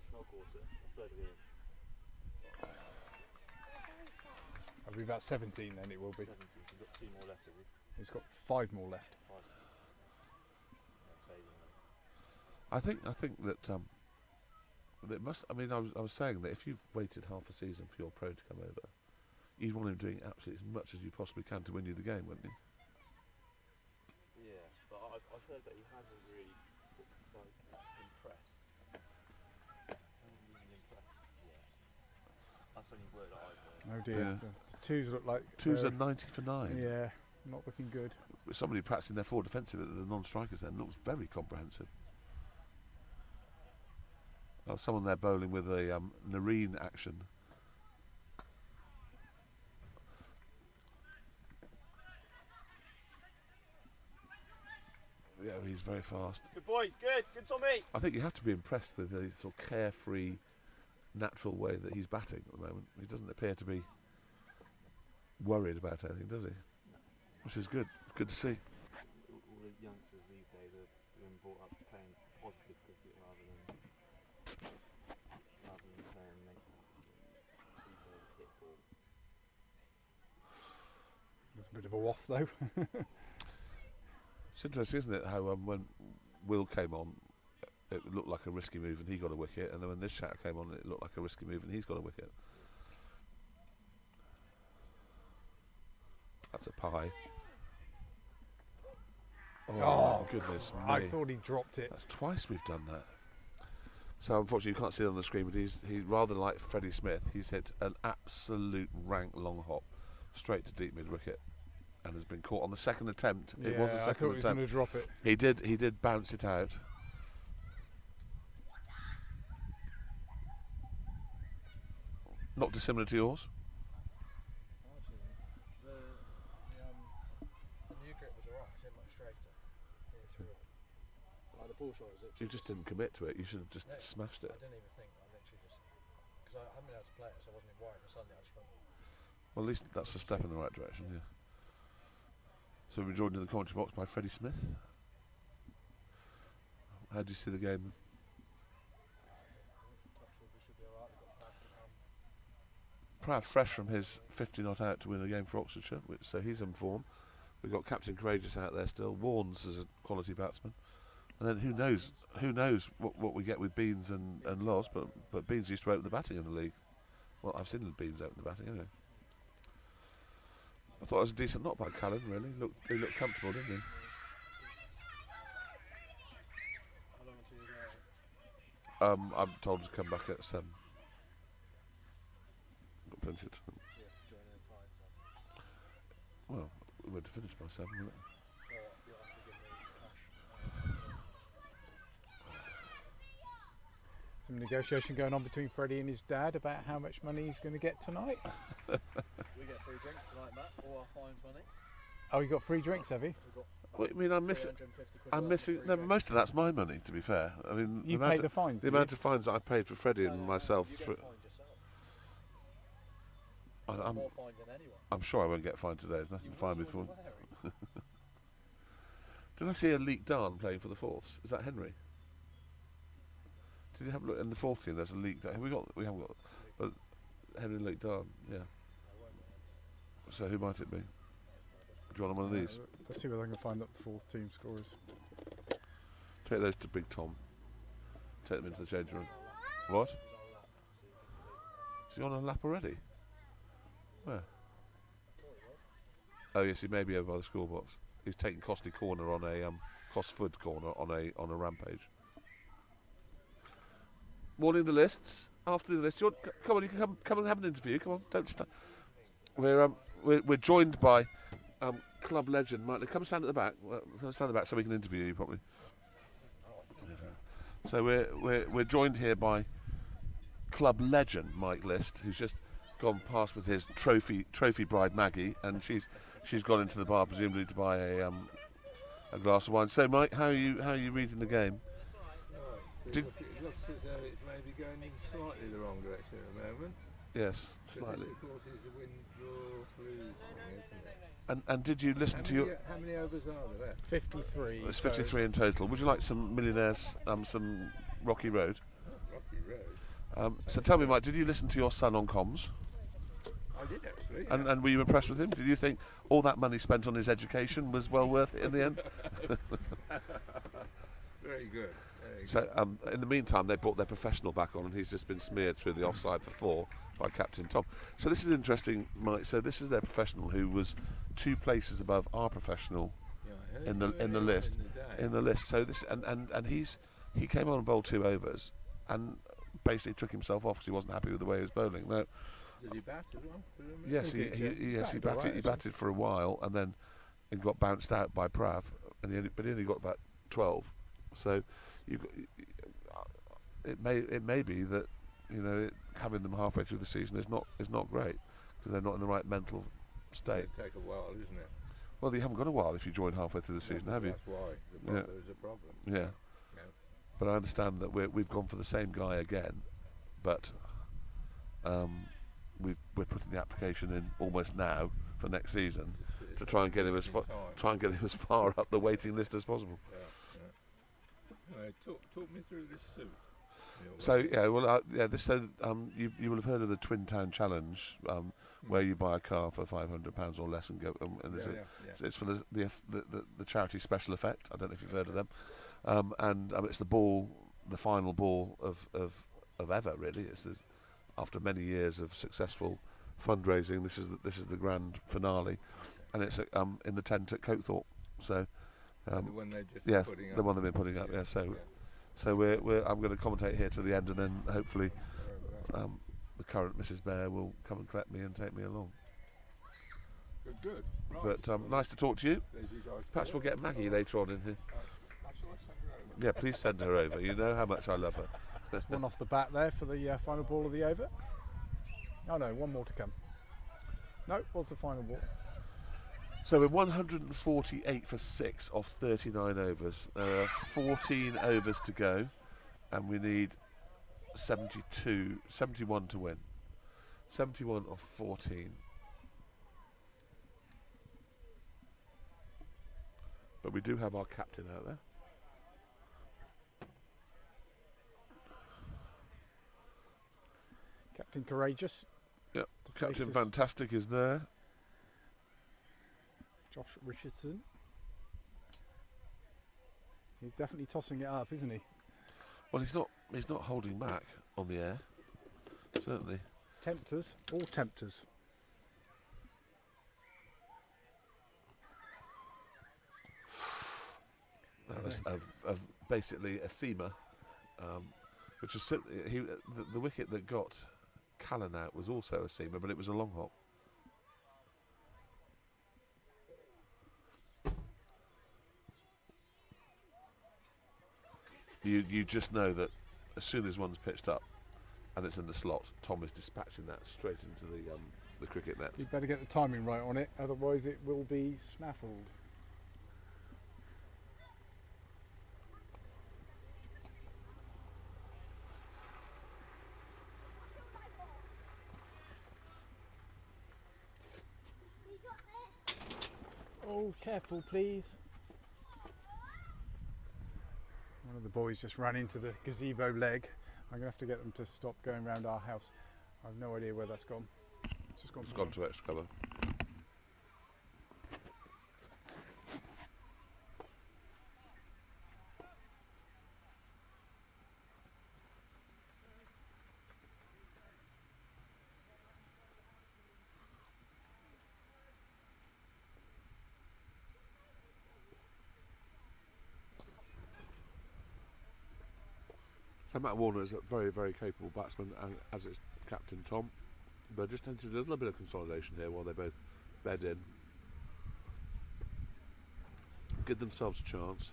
Not a quarter, a third of the innings. It'll be about 17 then, it will be. 17, so he's got 2 more left, has he? He's got 5 more left. 5. Yeah, saving them. I think that it must. I mean, I was saying that if you've waited half a season for your pro to come over, you'd want him doing absolutely as much as you possibly can to win you the game, wouldn't you? Yeah, but I've heard that he hasn't really impressed. Hasn't really impressed. Yeah, that's the only word that I've heard. Oh dear. Yeah. The twos look like... Twos are 90 for 9. Yeah, not looking good. Somebody practicing their forward defensive at the non-strikers then looks very comprehensive. Oh, someone there bowling with a Nareen action. Yeah, he's very fast. Good boys, good Tommy. I think you have to be impressed with the sort of carefree, natural way that he's batting at the moment. He doesn't appear to be worried about anything, does he? Which is good. Good to see. All the youngsters these days are being brought up playing positive cricket rather than playing super hit ball. There's a bit of a waft though. It's interesting, isn't it, how when Will came on, it looked like a risky move and he got a wicket, and then when this chap came on, it looked like a risky move and he's got a wicket. That's a pie. Oh, my goodness I me. thought he dropped it. That's twice we've done that. So unfortunately you can't see it on the screen, but he rather like Freddie Smith, he's hit an absolute rank long hop straight to deep mid wicket and has been caught on the second attempt. It was a I second thought he was going to attempt. drop it. He did bounce it out. Not dissimilar to yours. The new grip was alright, it's much straighter. The ball shot, is it? You just didn't commit to it. You should have just No, smashed it. I didn't even think, I literally just because I haven't been able to play it, so I wasn't in Warwick on Sunday. I just went, Well, at least that's a step in the right direction, yeah. So we're joined in the commentary box by Freddie Smith. How do you see the game? touch wood, we should be alright. We've got Prav to come. Prav fresh from his 50 not out to win a game for Oxfordshire, so he's in form. We've got Captain Courageous out there still. Warnes is a quality batsman. And then who knows what we get with Beans and Loz, but Beans used to open the batting in the league. Well, I've seen Beans open the batting anyway. I thought it was a decent knock by Callan, really. He looked comfortable, didn't he? How long until you go? I'm told to come back at 7. Got plenty of time. So you have to join in fine, so. Well, we were to finish by 7, wouldn't it? Or you'll have to give me cash. Some negotiation going on between Freddie and his dad about how much money he's going to get tonight. We get free drinks tonight, Matt. All our fines money. Oh, you got free drinks, have you? We've got What do you mean? I'm missing. 350 quid I'm worth of missing. free No, drinks. most of that's my money, to be fair. I mean, You the amount pay of- the fines. the do you? amount of fines that I've paid for Freddie No, and no, myself. You For, get fined yourself. I'm More fined than anyone. I'm sure I won't get fined today. There's nothing You to fine me will, for. you're Did I see a Leek Darn playing for the Fourths? Is that Henry? Did you have a look in the fourth team? There's a Leek Darn. We haven't got. But Henry Leek Darn. Yeah. So who might it be? Do you want one of these? Let's see whether I can find out the fourth team scorers. Take those to Big Tom. Take them into the change room. What? Is he on a lap already? Where? Oh yes, he may be over by the score box. He's taking Costy corner on a Cosford corner on a rampage. Morning the lists. After the list, come on, you can come and have an interview. Come on, don't stand. We're joined by club legend Mike. Come stand at the back. Stand at the back so we can interview you properly. So we're joined here by club legend Mike List, who's just gone past with his trophy bride Maggie, and she's gone into the bar presumably to buy a glass of wine. So Mike, how are you reading the game? Did- It looks as though it may be going in slightly the wrong direction at the moment. Yes, So slightly. this, of course, is a win, draw, lose thing, isn't it? And did you listen to your? How many overs are there left? 53. It's so 53 in total. Would you like some Millionaires, some Rocky Road? Rocky Road. So tell me, Mike, did you listen to your son on comms? I did actually. And were you impressed with him? Did you think all that money spent on his education was well worth it in the end? Very good. So in the meantime, they brought their professional back on, and he's just been smeared through the offside for 4 by Captain Tom. So this is interesting, Mike. So this is their professional who was 2 places above our professional in the list. In the list. So this and he came on and bowled 2 overs, and basically took himself off because he wasn't happy with the way he was bowling. No. Did he bat as well? Yes, he batted for a while, and then he got bounced out by Prav, and he only got about 12. So it may be that having them halfway through the season is not great because they're not in the right mental state. It'll take a while, isn't it? Well, you haven't got a while if you join halfway through the season, have you? That's why there's a problem. Yeah. Yeah. But I understand that we've gone for the same guy again, but we're putting the application in almost now for next season to try and get him as far up the waiting list as possible. Yeah. Anyway, talk me through this suit. So you will have heard of the Twin Town Challenge, where you buy a car for £500 or less and go. It's for the charity Special Effect. I don't know if you've heard of them, and it's the final ball of ever really. After many years of successful fundraising, this is the grand finale, and it's in the tent at Coathorpe. So. The one they're just yes, putting up. the one they've been putting up. Yeah, so I'm going to commentate here to the end, and then hopefully the current Mrs. Bear will come and collect me and take me along. Good. Right. But nice to talk to you. Perhaps we'll get Maggie later on in here. Yeah, please send her over. You know how much I love her. There's one off the bat there for the final ball of the over. Oh no, one more to come. No, what's the final ball? So we're 148 for 6 off 39 overs. There are 14 overs to go, and we need 71 to win. 71 off 14. But we do have our captain out there. Captain Courageous. Yep, The Captain faces. Fantastic is there. Josh Richardson. He's definitely tossing it up, isn't he? Well, he's not holding back on the air. Certainly. Tempters, all tempters. That was basically a seamer, which was the wicket that got Callan out was also a seamer, but it was a long hop. You just know that as soon as one's pitched up and it's in the slot, Tom is dispatching that straight into the cricket nets. You better get the timing right on it, otherwise it will be snaffled. Oh, careful please. One of the boys just ran into the gazebo leg. I'm going to have to get them to stop going around our house. I have no idea where that's gone. It's just It's gone to extra cover. So Matt Warner is a very, very capable batsman, and as is Captain Tom. But just entered a little bit of consolidation here while they both bed in. Give themselves a chance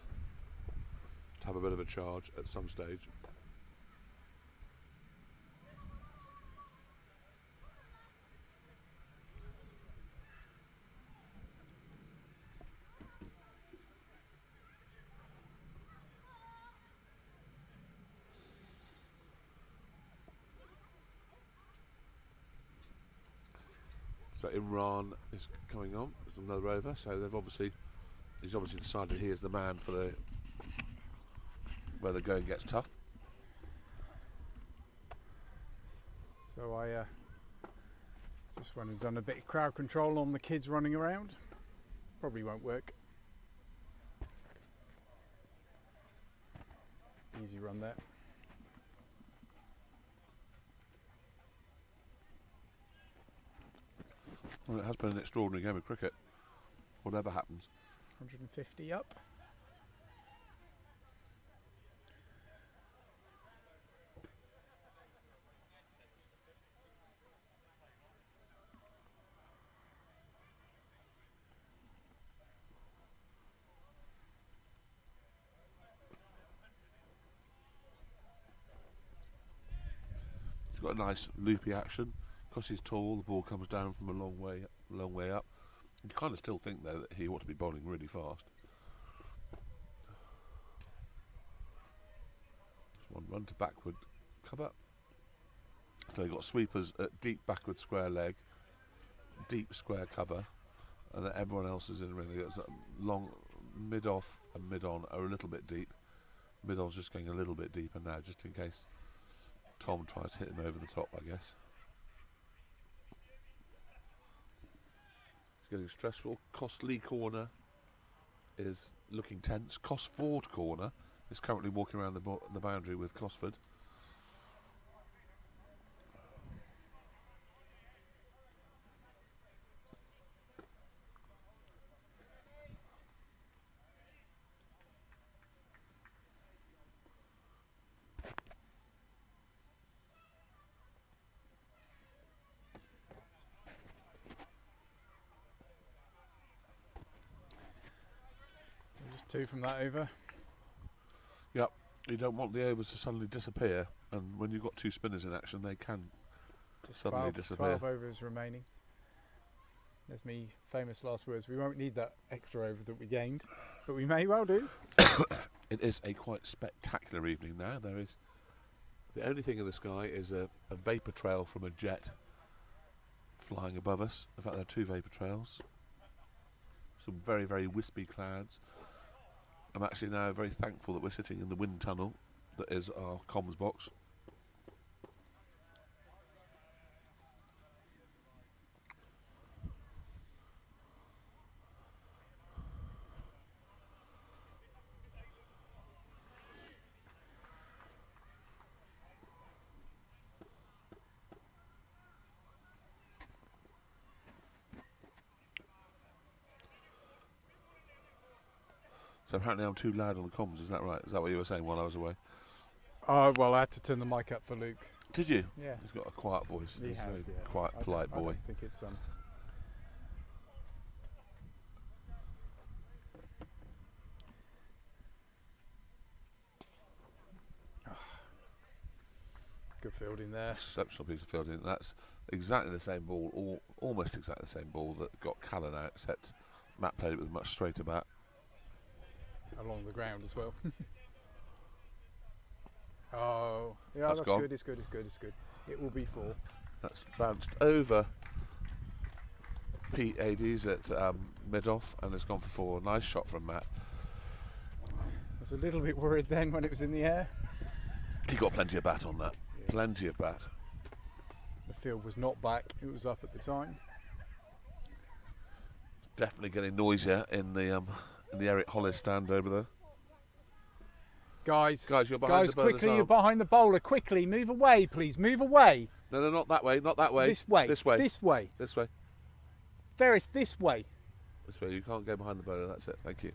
to have a bit of a charge at some stage. So Imran is coming on. There's another over. So he's obviously decided he is the man for where the going gets tough. So I just went and done a bit of crowd control on the kids running around. Probably won't work. Easy run there. Well, it has been an extraordinary game of cricket, whatever happens. 150 up. He's got a nice loopy action. Because he's tall, the ball comes down from a long way up. You kind of still think though that he ought to be bowling really fast. Just one run to backward cover. So they've got sweepers at deep backward square leg, deep square cover, and then everyone else is in the ring. They've got long mid off and mid on are a little bit deep. Mid on's just going a little bit deeper now, just in case Tom tries to hit him over the top, I guess. Getting stressful. Costly corner is looking tense. Cosford corner is currently walking around the boundary with Cosford. Just two from that over. Yep, you don't want the overs to suddenly disappear, and when you've got two spinners in action, they can Just suddenly 12, disappear. 12 overs remaining. There's me famous last words. We won't need that extra over that we gained, but we may well do. It is a quite spectacular evening now. There is The only thing in the sky is a vapour trail from a jet flying above us. In fact, there are two vapour trails. Some very, very wispy clouds. I'm actually now very thankful that we're sitting in the wind tunnel that is our comms box. So apparently I'm too loud on the comms, is that right? Is that what you were saying while I was away? Well, I had to turn the mic up for Luke. Did you? Yeah. He's got a quiet voice. He He's a has, very yeah. quiet, polite I boy. don't think it's good fielding there. Exceptional piece of fielding. That's exactly the same ball, or almost exactly the same ball that got Callan out, except Matt played it with a much straighter bat. Along the ground as well. Oh, yeah, That's that's gone. good. It's good. It's good. It's good. It will be 4. That's bounced over Pete Ades at mid-off, and it's gone for 4. Nice shot from Matt. I was a little bit worried then when it was in the air. He got plenty of bat on that. Yeah. Plenty of bat. The field was not back. It was up at the time. Definitely getting noisier in the Eric Hollis stand over there. Guys, you're behind the bowler's quickly, arm. you're behind the bowler. Quickly, move away, please. Move away. No, not that way. Not that way. This way. This way. This way. This way. Ferris, this way. This way. You can't go behind the bowler. That's it. Thank you.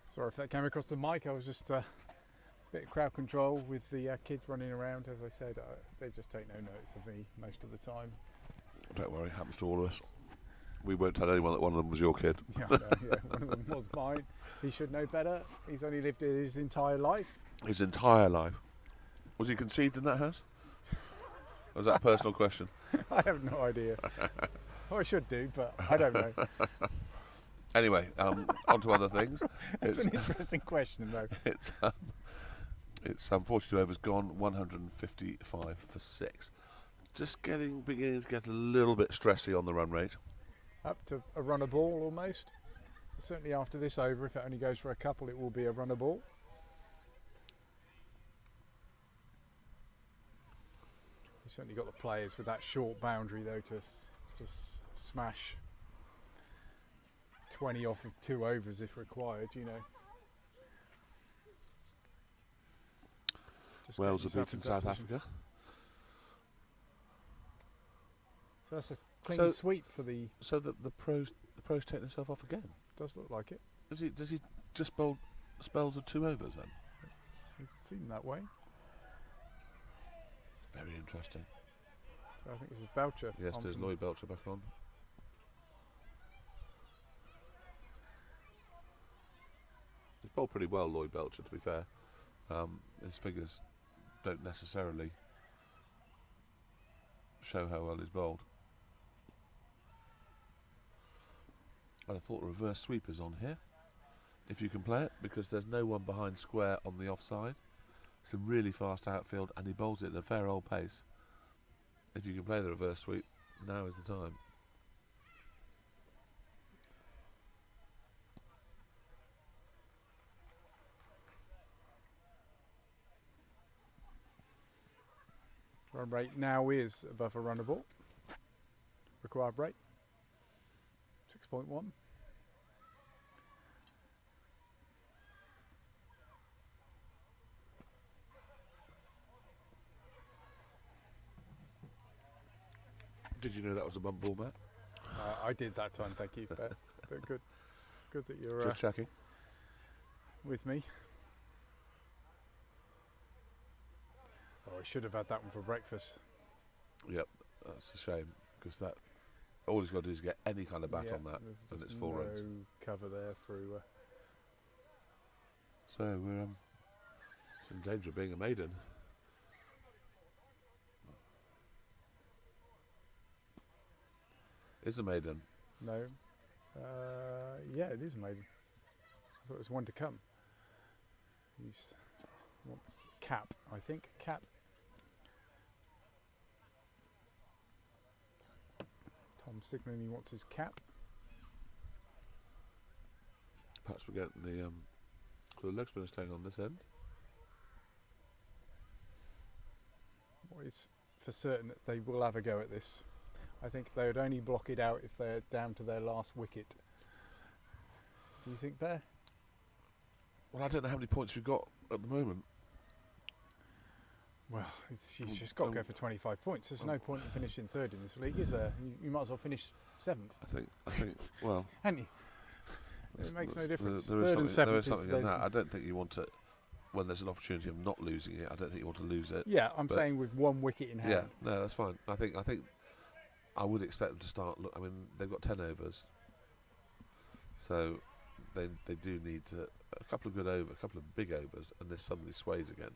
Sorry if that came across the mic. I was just a bit of crowd control with the kids running around. As I said, they just take no notice of me most of the time. Don't worry, happens to all of us. We won't tell anyone that one of them was your kid. Yeah, I know, yeah, one of them was mine. He should know better. He's only lived his entire life. His entire life. Was he conceived in that house? Or was that a personal question? I have no idea. Well, I should do, but I don't know. Anyway, on to other things. It's an interesting question, though. It's 42 overs gone, 155 for 6. Just beginning to get a little bit stressy on the run rate. Up to a runner ball almost. Certainly after this over, if it only goes for a couple, it will be a runner ball. You've certainly got the players with that short boundary, though, to smash 20 off of 2 overs if required, you know. Just Wales get have yourself beaten into that South position. Africa. So that's a clean sweep for the... So the pros taking himself off again? Does look like it. Does he just bowl spells of 2 overs then? It seemed that way. Very interesting. So I think this is Belcher. Yes, on there's from- Lloyd Belcher back on. He's bowled pretty well, Lloyd Belcher, to be fair. His figures don't necessarily show how well he's bowled. And I thought the reverse sweep is on here, if you can play it, because there's no one behind square on the offside. It's a really fast outfield, and he bowls it at a fair old pace. If you can play the reverse sweep, now is the time. Run rate now is above a runner ball. Required rate 6.1. Did you know that was a bum ball, Matt? I did that time, thank you. But good that you're Just checking. with me. I should have had that one for breakfast. Yep, that's a shame because that all he's got to do is get any kind of bat on that, and it's 4 runs. No cover there through. So we're in danger of being a maiden. Is a maiden? No. Yeah, it is a maiden. I thought it was one to come. He's wants cap, I think. Cap. Tom signalling he wants his cap. Perhaps we're getting the leg spinner staying on this end. Well, it's for certain that they will have a go at this. I think they would only block it out if they're down to their last wicket. Do you think, Bear? Well, I don't know how many points we've got at the moment. Well, she's just got to go for 25 points. There's no point in finishing third in this league, is there? You might as well finish seventh. I think. Well, hadn't you? It makes no difference. There Third and seventh there is something in that. I don't think you want to, when there's an opportunity of not losing it, I don't think you want to lose it. Yeah, I'm saying with one wicket in hand. Yeah, no, that's fine. I think I would expect them to start. I mean, they've got 10 overs, so they do need a couple of big overs, and this suddenly sways again.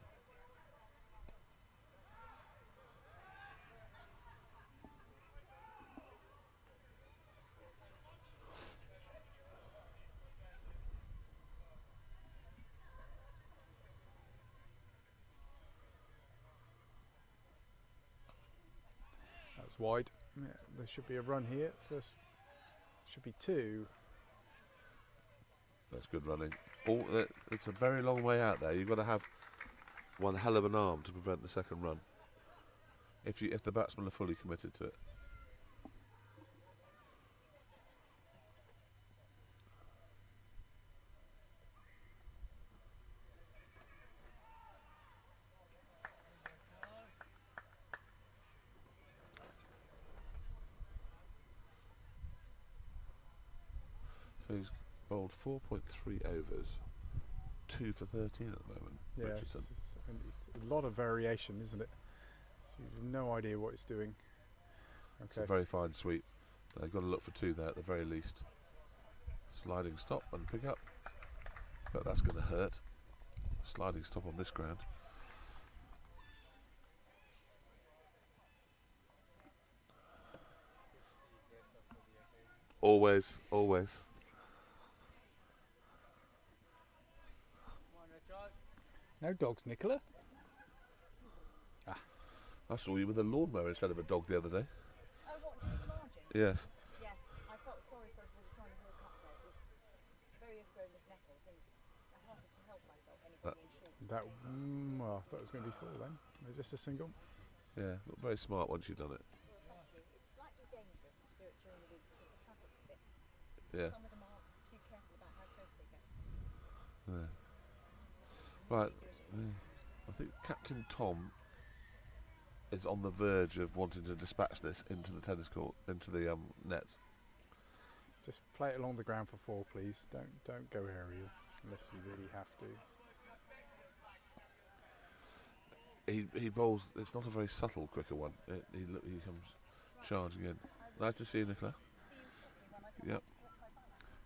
That's wide. Yeah, there should be a run here. First should be 2. That's good running. It's a very long way out there. You've got to have one hell of an arm to prevent the second run. If the batsmen are fully committed to it. So he's bowled 4.3 overs, 2 for 13 at the moment. Yeah, it's a lot of variation, isn't it? So you've no idea what it's doing. Okay. It's a very fine sweep. They've got to look for 2 there at the very least. Sliding stop and pick up. But that's going to hurt. Sliding stop on this ground. Always, always. No dogs, Nicola. I saw you with a lawnmower instead of a dog the other day. Oh, what, to the margin? Yes. Yes, I felt sorry for everybody trying to hook up there. It was very overgrown with nettles and hard to help, I felt, anybody in short. Well, I thought it was going to be 4 then. Maybe just a single. Yeah, looked very smart once you've done it. Well, thank you. It's slightly dangerous to do it during the week because the traffic's a bit. Yeah. Some of them aren't too careful about how close they get. Yeah. Right. Yeah. I think Captain Tom is on the verge of wanting to dispatch this into the tennis court, into the nets. Just play it along the ground for 4, please. Don't go aerial unless you really have to. He bowls. It's not a very subtle, quicker one. He comes charging in. Nice to see you, Nicola. Yep.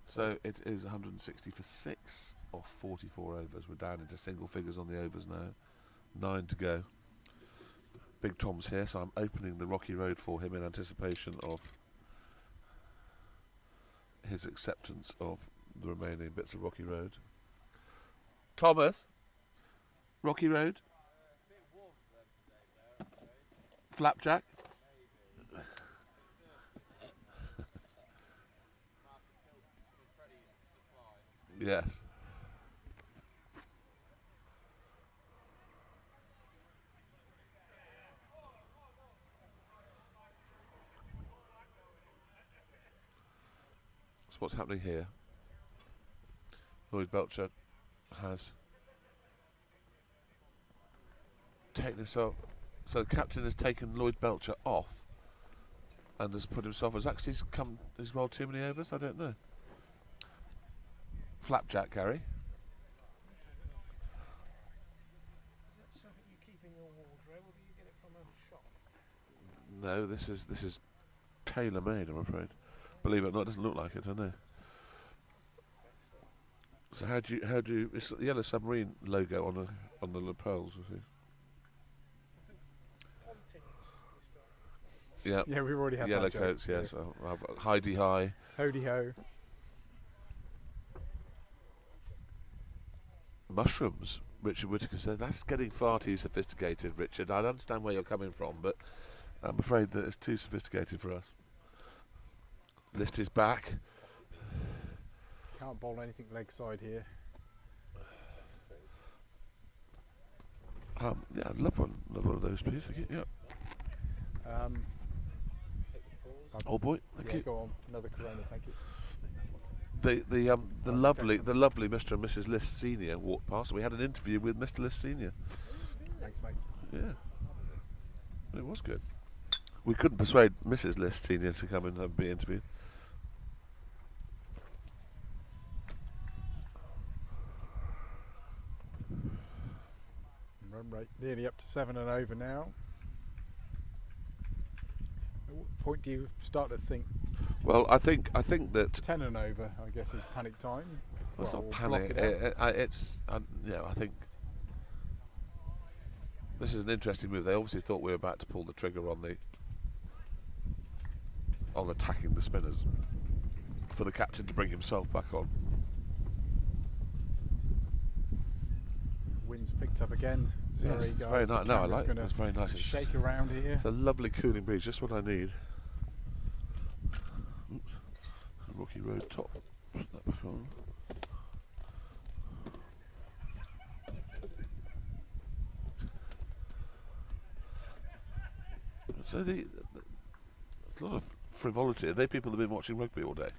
So it is 160 for 6 off 44 overs. We're down into single figures on the overs now. 9 to go. Big Tom's here, so I'm opening the Rocky Road for him in anticipation of his acceptance of the remaining bits of Rocky Road. Thomas, Rocky Road, Flapjack. Yes. So what's happening here? Lloyd Belcher has taken himself. So the captain has taken Lloyd Belcher off and has put himself. Has actually come as well too many overs. I don't know. Flapjack, Gary. Is that something you keep in your wardrobe, or No, this is tailor-made, I'm afraid. Believe it or not, it doesn't look like it, I know. So how do you? It's the Yellow Submarine logo on the lapels, you see. Yeah. Yeah, we've already had yellow that joke. coats. Yes, Heidi High. Hody ho. Mushrooms. Richard Whittaker said that's getting far too sophisticated. Richard, I understand where you're coming from, but I'm afraid that it's too sophisticated for us. List is back. Can't bowl anything leg side here. Yeah, I'd love one of those, please. Thank you. Yeah. Oh boy, thank you. Go on, another Corona, thank you. The lovely Mr. and Mrs. List Senior walked past. We had an interview with Mr. List Senior. Thanks, mate. Yeah, it was good. We couldn't persuade Mrs. List Senior to come and be interviewed. Run rate nearly up to 7 and over now. At what point do you start to think? Well, I think that 10 and over, I guess, is panic time. well, it's Well, not we'll block panic. it out. It's I think this is an interesting move. They obviously thought we were about to pull the trigger on attacking the spinners for the captain to bring himself back on. Wind's picked up again. Sorry, Yes, guys. very the nice. No, I camera's like it. gonna It's very nice. Shake around here. It's a lovely cooling breeze, just what I need. Oops. Rocky Road top. Put that back on. So there's a lot of frivolity. Are they people that have been watching rugby all day?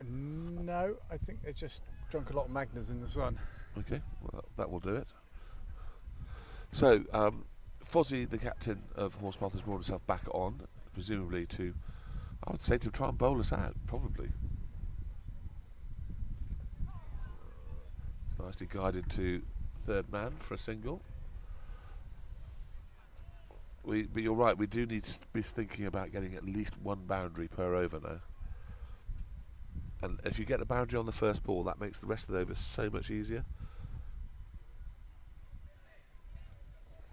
No, I think they just drunk a lot of Magners in the sun. Okay, well that will do it. So, Fozzie, the captain of Horspath, has brought himself back on, presumably to, I would say, to try and bowl us out, probably. It's nicely guided to third man for a single. But you're right, we do need to be thinking about getting at least one boundary per over now. And if you get the boundary on the first ball, that makes the rest of the overs so much easier.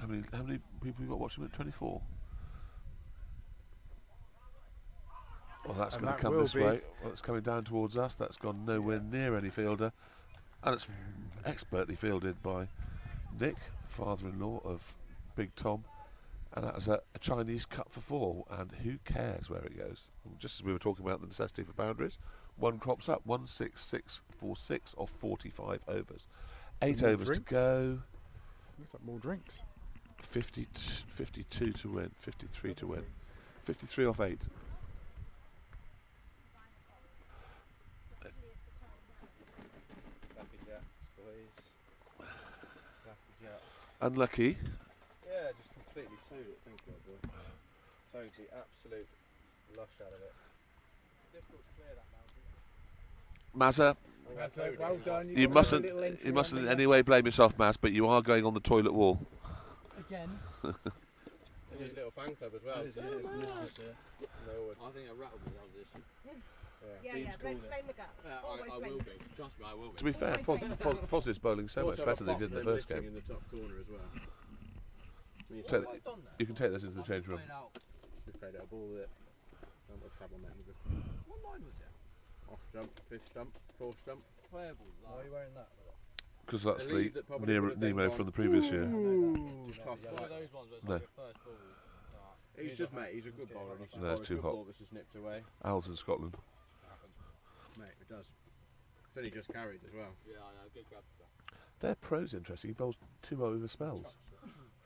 How many people you got watching at 24? Well, that's going to come this way. Well, it's coming down towards us. That's gone nowhere near any fielder. And it's expertly fielded by Nick, father-in-law of Big Tom. And that was a Chinese cut for 4. And who cares where it goes? Just as we were talking about the necessity for boundaries, one crops up, 16646 of 45 overs. 8 overs to go. Looks like more drinks. 52 to win, 53 to win. 53 off 8. Unlucky. Yeah, just completely towed it, thank you, boy. Towed the absolute lush out of it. It's difficult to clear that Mazza, boundary. Well done. you mustn't in any way blame yourself, Maz, but you are going on the toilet wall. Again. And his little fan club as well. It's business here. No wood. I think it rattled me, that was the issue. Blame the guts. I will be. Trust me, I will be. To be fair, Foz is bowling so much better than he did in the first game. In the top corner as well. You can take those into the change room. We played out a ball with it. Don't have trouble, mate. What line was it? Off stump, fifth stump, fourth stump. Playable. Why are you wearing that? Because that's the Believe that probably would have been Nemo gone. from the previous year. Tough One fight. of those ones where it's No. like your first ball. He's just, mate, he's a good bowler. And No, it's too hot. Ball that's just nipped away. Al's in Scotland. Mate, it does. It's only just carried as well. Yeah, I know. Good grab. Their pro's interesting. He bowls 2 over spells.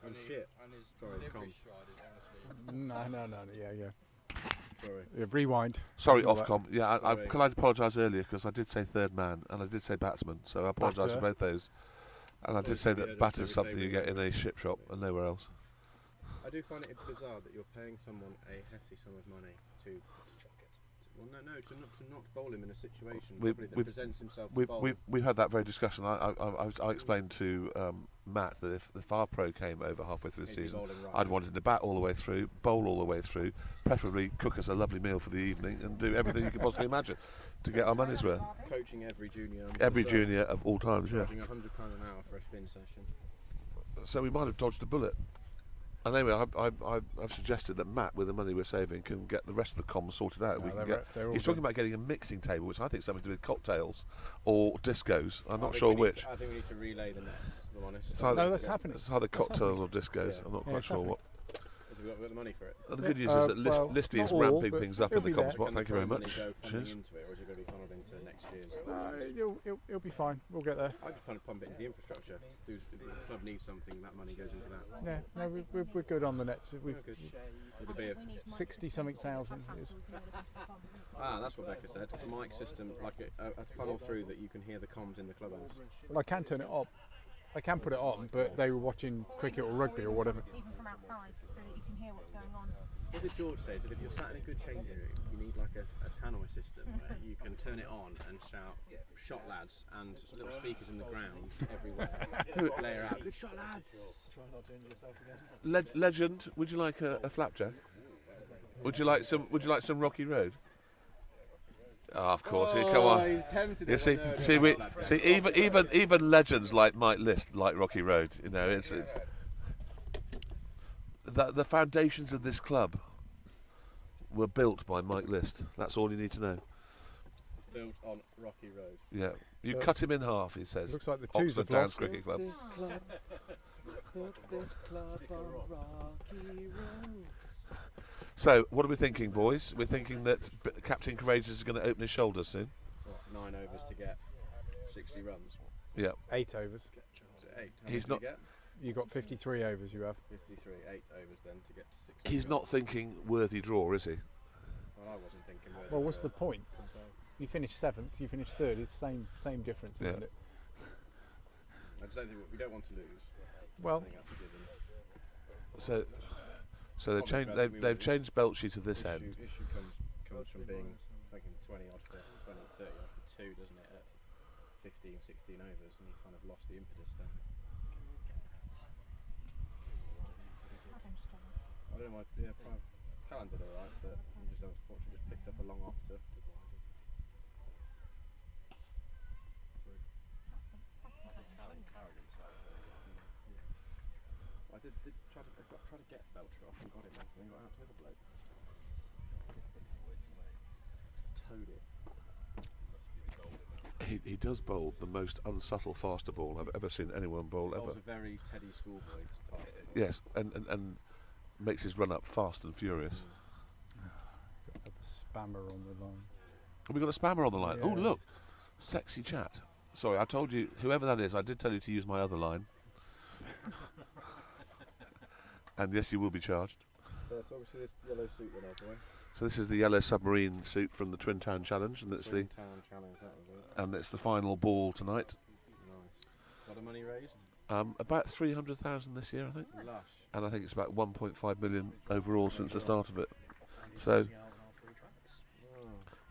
And shit. And his Sorry, delivery comms. stride is honestly. No. Yeah. Sorry. Yeah, rewind. Sorry, All that. Ofcom. Yeah, Sorry. can I apologise earlier because I did say third man and I did say batsman, so I apologise for Batter. both those. And I did Well, say yeah, that that's batter's what we something say you with get in a ship shop and nowhere else. I do find it bizarre that you're paying someone a hefty sum of money to chuck it. Well, no, to not bowl him in a situation We've- probably that we've- presents himself to We've, bowl. we've had that very discussion. I explained to Matt that if our pro came over halfway through the He'd be season, bowling right I'd now. want him to bat all the way through, bowl all the way through, preferably cook us a lovely meal for the evening, and do everything you could possibly imagine to get our money's worth. Coaching every junior. Every junior of all times, yeah. Charging £100 an hour for a spin session. So we might have dodged a bullet. And anyway, I've suggested that Matt, with the money we're saving, can get the rest of the comms sorted out. No, We can they're get, re- they're all he's talking done. about getting a mixing table, which I think is something to do with cocktails or discos. I'm I not think sure we need which. to- I think we need to relay the nets, if I'm honest. It's either, No, that's happening. It's either That's cocktails happening. or discos. Yeah. I'm not Yeah, quite it's sure happening. what. Because we've got the money for it. The good news Yeah, is that well, Listy is not all, ramping but things up it'll in the be comms there. spot. Can Thank the you very pro much. money go funding Cheers. into it, or is it going to be funneled into next year's? It'll be fine. We'll get there. I just kind of pump it into the infrastructure. If the club needs something, that money goes into that. Yeah, no, we're good on the nets. We've Good. With the beer. 60-something thousand. That's what Becca said. A mic system, like a funnel through that you can hear the comms in the clubhouse. Well, I can turn it up. I can put it on, but they were watching cricket or rugby or whatever. Even from outside, so that you can hear what's going on. What did George say? So if you're sat in a good changing room, you need like a tannoy system where you can turn it on and shout "shot lads" and little speakers in the ground everywhere. Layer out, "good shot lads." Try not to injure yourself again. Legend, would you like a flapjack? Would you like some Rocky Road? Oh, of course. Here, come on. He's tempted. You see, even legends like Mike List like Rocky Road. You know, it's the foundations of this club were built by Mike List. That's all you need to know. Built on Rocky Road. Yeah, you So- cut him in half. He says. Looks like the twos Oxford have Downs lost. Cricket Club. Put this club on Rocky Roads. So, what are we thinking, boys? We're thinking that Captain Courageous is going to open his shoulders soon. What, 9 overs to get 60 runs? Yeah. 8 overs. Is it 8? How He's much do not- you get? You got 53 overs. You have. 53, 8 overs then to get 60. He's not thinking worthy draw, is he? Well, I wasn't thinking. Whether Well, what's the point? You finish 7th. You finish 3rd. It's same difference, Yeah. isn't it? I just don't think we don't want to lose. Well, I think that's a given. So they've changed Belchy to this end. Issue comes from being thinking 20 odd for 20, 30 odd for 2, doesn't it? At 15, 16 overs, and you kind of lost the impetus then. I don't know. Callan did alright, but he just unfortunately just picked up a long off to I did try to get Belcher off and got him off and then got out to the bloke. Towed it. He does bowl the most unsubtle faster ball I've ever seen anyone bowl That ever. was a very Teddy Schoolboy pass. Yes, and makes his run up fast and furious. got the spammer on the line. Have we got a spammer on the line? Oh, Yeah. look. Sexy chat. Sorry, I told you, whoever that is, I did tell you to use my other line. And yes, you will be charged. So it's obviously this yellow suit then, old boy. So this is the yellow submarine suit from the Twin Town Challenge, and it's Twin Town Challenge, that was it. and it's the final ball tonight. Nice. Lot of money raised? About 300,000 this year, I think, Lush. and I think it's about 1.5 million overall since the start of it. So.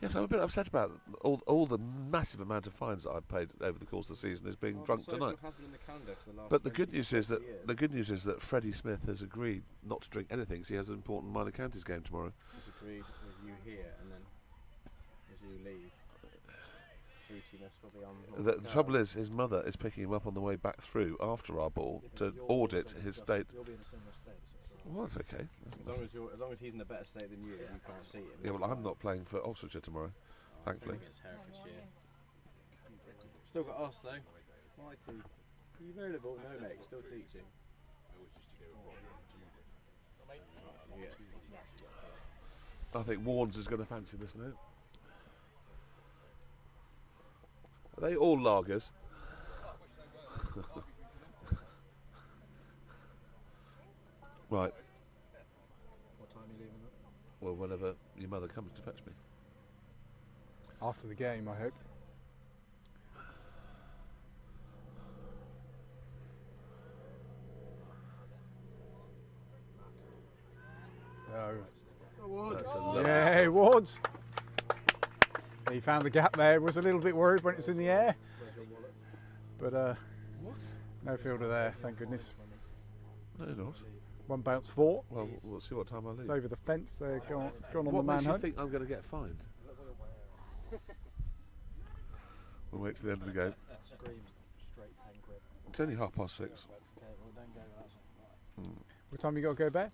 Yes, I'm a bit upset about all the massive amount of fines that I've paid over the course of the season is being drunk tonight. But the good news is that Freddie Smith has agreed not to drink anything, so he has an important minor counties game tomorrow. He's agreed with you here, and then as you leave, fruitiness will be on. The trouble is, his mother is picking him up on the way back through after our ball to audit his state. You'll be in a similar state. Well, that's okay. As long as he's in a better state than you can't see him. Yeah, well, I'm not playing for Oxfordshire tomorrow, thankfully. Against Herefordshire. Still got us though. Mighty. Are you available? No, mate. Still teaching. I think Warnes is going to fancy this now. Are they all lagers? Right. What time are you leaving? Well, whenever your mother comes to fetch me. After the game, I hope. No. That's a lovely. Yeah, Wards. He found the gap there. Was a little bit worried when it was in the air. But What? No fielder there, thank goodness. No, not. One bounce 4. Well, we'll see what time I leave. It's over the fence. They're gone on What the makes you manhunt. think I'm going to get fined? We'll wait till the end of the game. Screams straight 10 quid. It's only 6:30. Okay, well don't go that. What time you got to go back?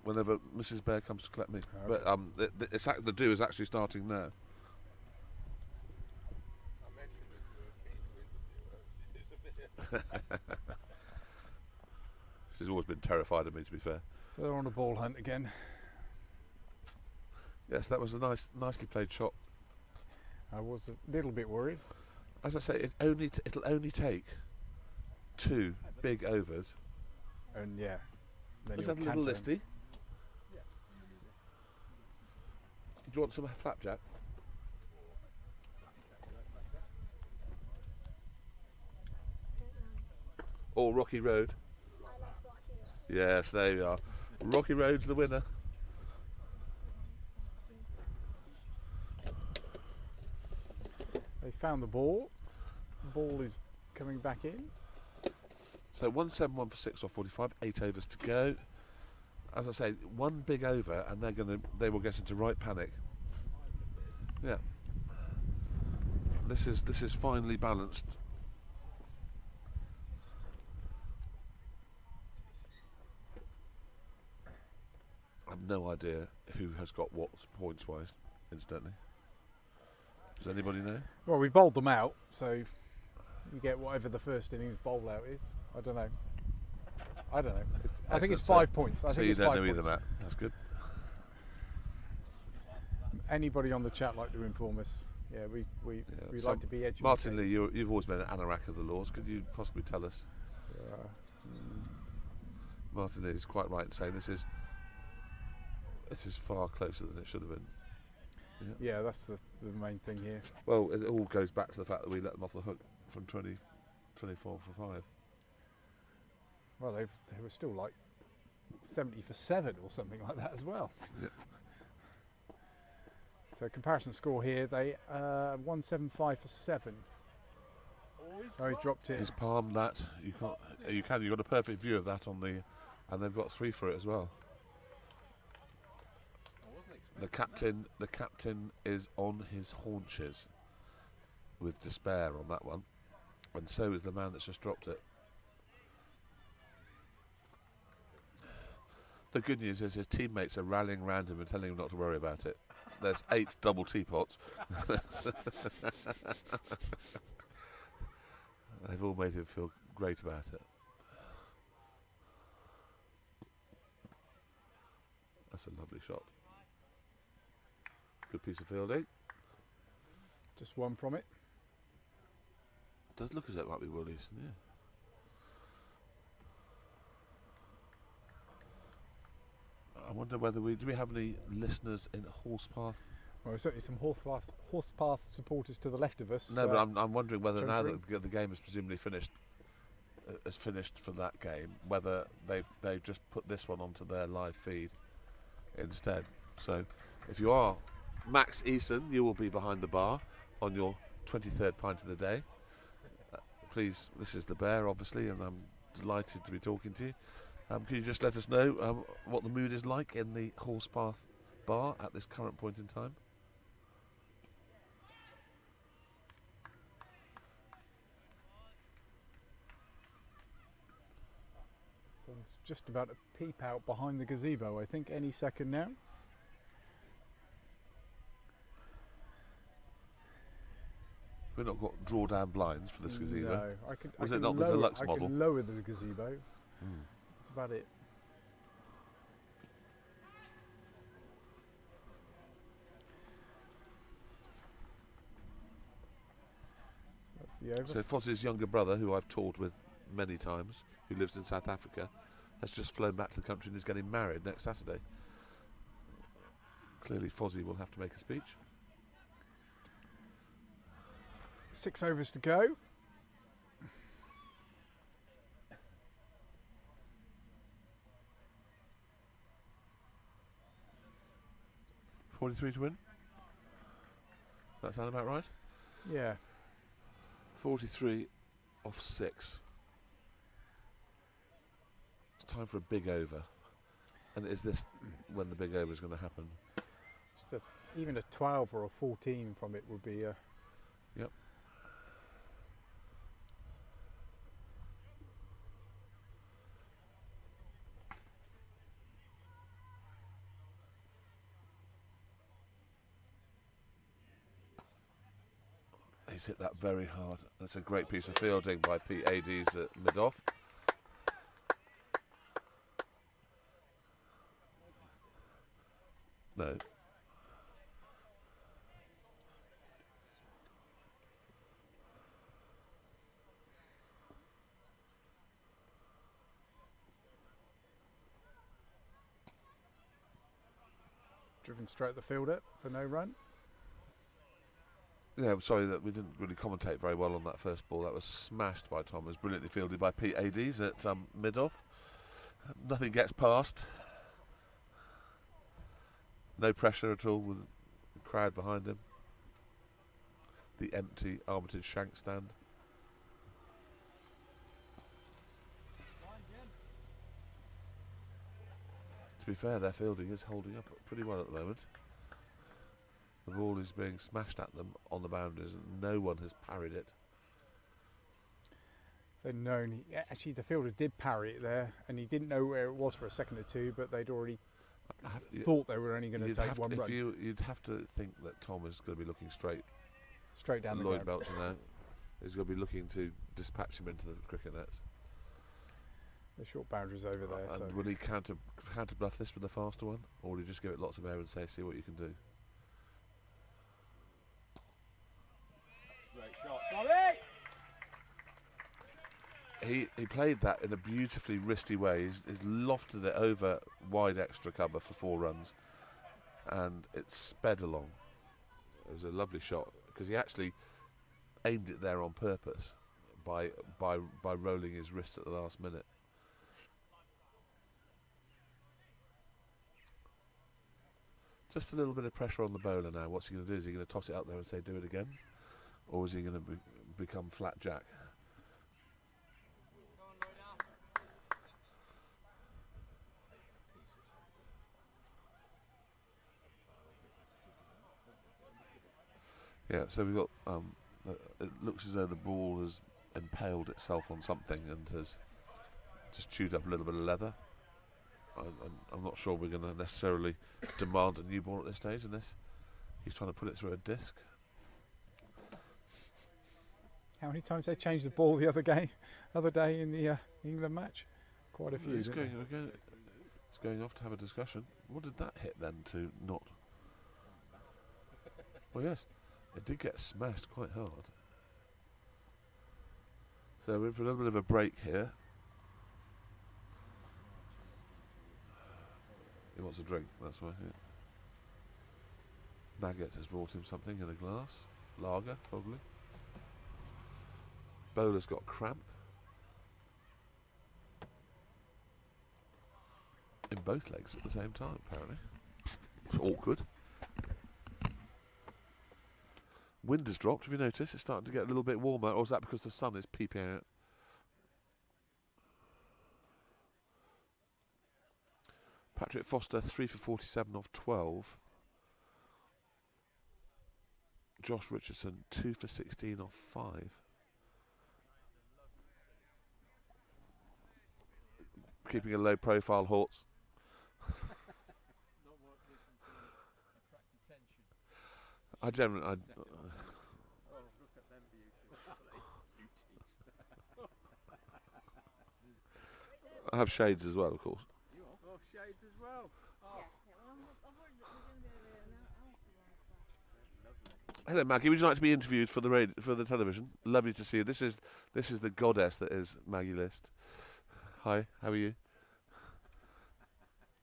Whenever Mrs. Bear comes to collect me. Okay. But the do is actually starting now. She's always been terrified of me, to be fair. So they're on a ball hunt again. Yes, that was a nicely played shot. I was a little bit worried. As I say, it'll only take 2 big overs. And yeah. Then Let's you'll have a little canter 'em. listy. Do you want some flapjack? Or Rocky Road? Yes, there you are. Rocky Road's the winner. They found the ball. The ball is coming back in. So 171 for 6 off 45, 8 overs to go. As I say, 1 big over, and they will get into right panic. Yeah. This is finely balanced. I have no idea who has got what points wise, incidentally. Does anybody know? Well, we bowled them out, so you get whatever the first innings bowl out is. I don't know. I think it's 5 points. I so think you it's don't 5 know either, points. Matt. That's good. Anybody on the chat like to inform us? Yeah, we So like to be educated. Martin Lee, you've always been an anorak of the laws. Could you possibly tell us? Martin Lee is quite right in saying this is far closer than it should have been. Yeah, that's the main thing here. Well, it all goes back to the fact that we let them off the hook from 24 for 5. Well, they were still like 70 for 7 or something like that as well. Yep. So comparison score here, they 175 for 7. Oh, he dropped it. He's palmed that. You've got a perfect view of that on the, and they've got 3 for it as well. The captain is on his haunches with despair on that one, and so is the man that's just dropped it. The good news is his teammates are rallying around him and telling him not to worry about it. There's 8 double teapots. They've all made him feel great about it. That's a lovely shot. Good piece of fielding. Just one from it. Does look as though it might be Willies, yeah. I wonder whether do we have any listeners in Horspath? Well, there's certainly some Horspath supporters to the left of us. No, but I'm wondering whether now true. that the game is presumably finished for that game, whether they've just put this one onto their live feed instead. So, if you are Max Eason, you will be behind the bar on your 23rd pint of the day. Please, this is the Bear, obviously, and I'm delighted to be talking to you. Can you just let us know what the mood is like in the Horspath bar at this current point in time? Sun's just about to peep out behind the gazebo, I think, any second now. We've not got drawdown blinds for this gazebo. No, Was it not the deluxe model? I can lower the gazebo. That's about it. So that's the over. So Fozz's younger brother, who I've toured with many times, who lives in South Africa, has just flown back to the country and is getting married next Saturday. Clearly Fozzie will have to make a speech. 6 overs to go. $43 to win. Does that sound about right? Yeah. 43 off 6. time for a big over. And is this when the big over is going to happen? Just even a 12 or a 14 from it would be a... Yep. He's hit that very hard. That's a great piece of fielding by Pete Ades at mid-off. No. Driven straight at the fielder for no run. Yeah, I'm sorry that we didn't really commentate very well on that first ball. That was smashed by Tom. It was brilliantly fielded by Pete Ades at mid-off. Nothing gets past. No pressure at all with the crowd behind him. The empty Armitage shank stand. To be fair, their fielding is holding up pretty well at the moment. The ball is being smashed at them on the boundaries and no one has parried it. They'd known, actually the fielder did parry it there and he didn't know where it was for a second or two, but they'd already thought they were only going to take one run. You'd have to think that Tom is going to be looking straight down the Lloyd ground. Belcher now. He's going to be looking to dispatch him into the cricket nets. The short boundaries over there. And So will he counter bluff this with the faster one, or will he just give it lots of air and say, see what you can do? Great shot, Tommy! He played that in a beautifully wristy way. He's lofted it over wide extra cover for 4 runs, and it sped along. It was a lovely shot because he actually aimed it there on purpose by rolling his wrist at the last minute. Just a little bit of pressure on the bowler now. What's he going to do? Is he going to toss it up there and say, do it again? Or is he going to become flat jack? Yeah, so we've got, it looks as though the ball has impaled itself on something and has just chewed up a little bit of leather. I'm not sure we're going to necessarily demand a new ball at this stage unless he's trying to put it through a disc. how many times they changed the ball the other day in the England match? Quite a few. He's going off to have a discussion. What did that hit then to not? Well, yes, it did get smashed quite hard. So we're in for a little bit of a break here. He wants a drink, that's why. Yeah. Maggot has brought him something in a glass. Lager, probably. Bowler's got cramp. In both legs at the same time, apparently. It's awkward. Wind has dropped, have you noticed? It's starting to get a little bit warmer, or is that because the sun is peeping out? Patrick Foster, 3 for 47 off 12. Josh Richardson, 2 for 16 off 5. Keeping a low profile, Hortz. I generally, I have shades as well, of course. Oh, shades as well. Oh. Hello, Maggie. Would you like to be interviewed for the television? Lovely to see you. This is the goddess that is Maggie List. Hi, how are you?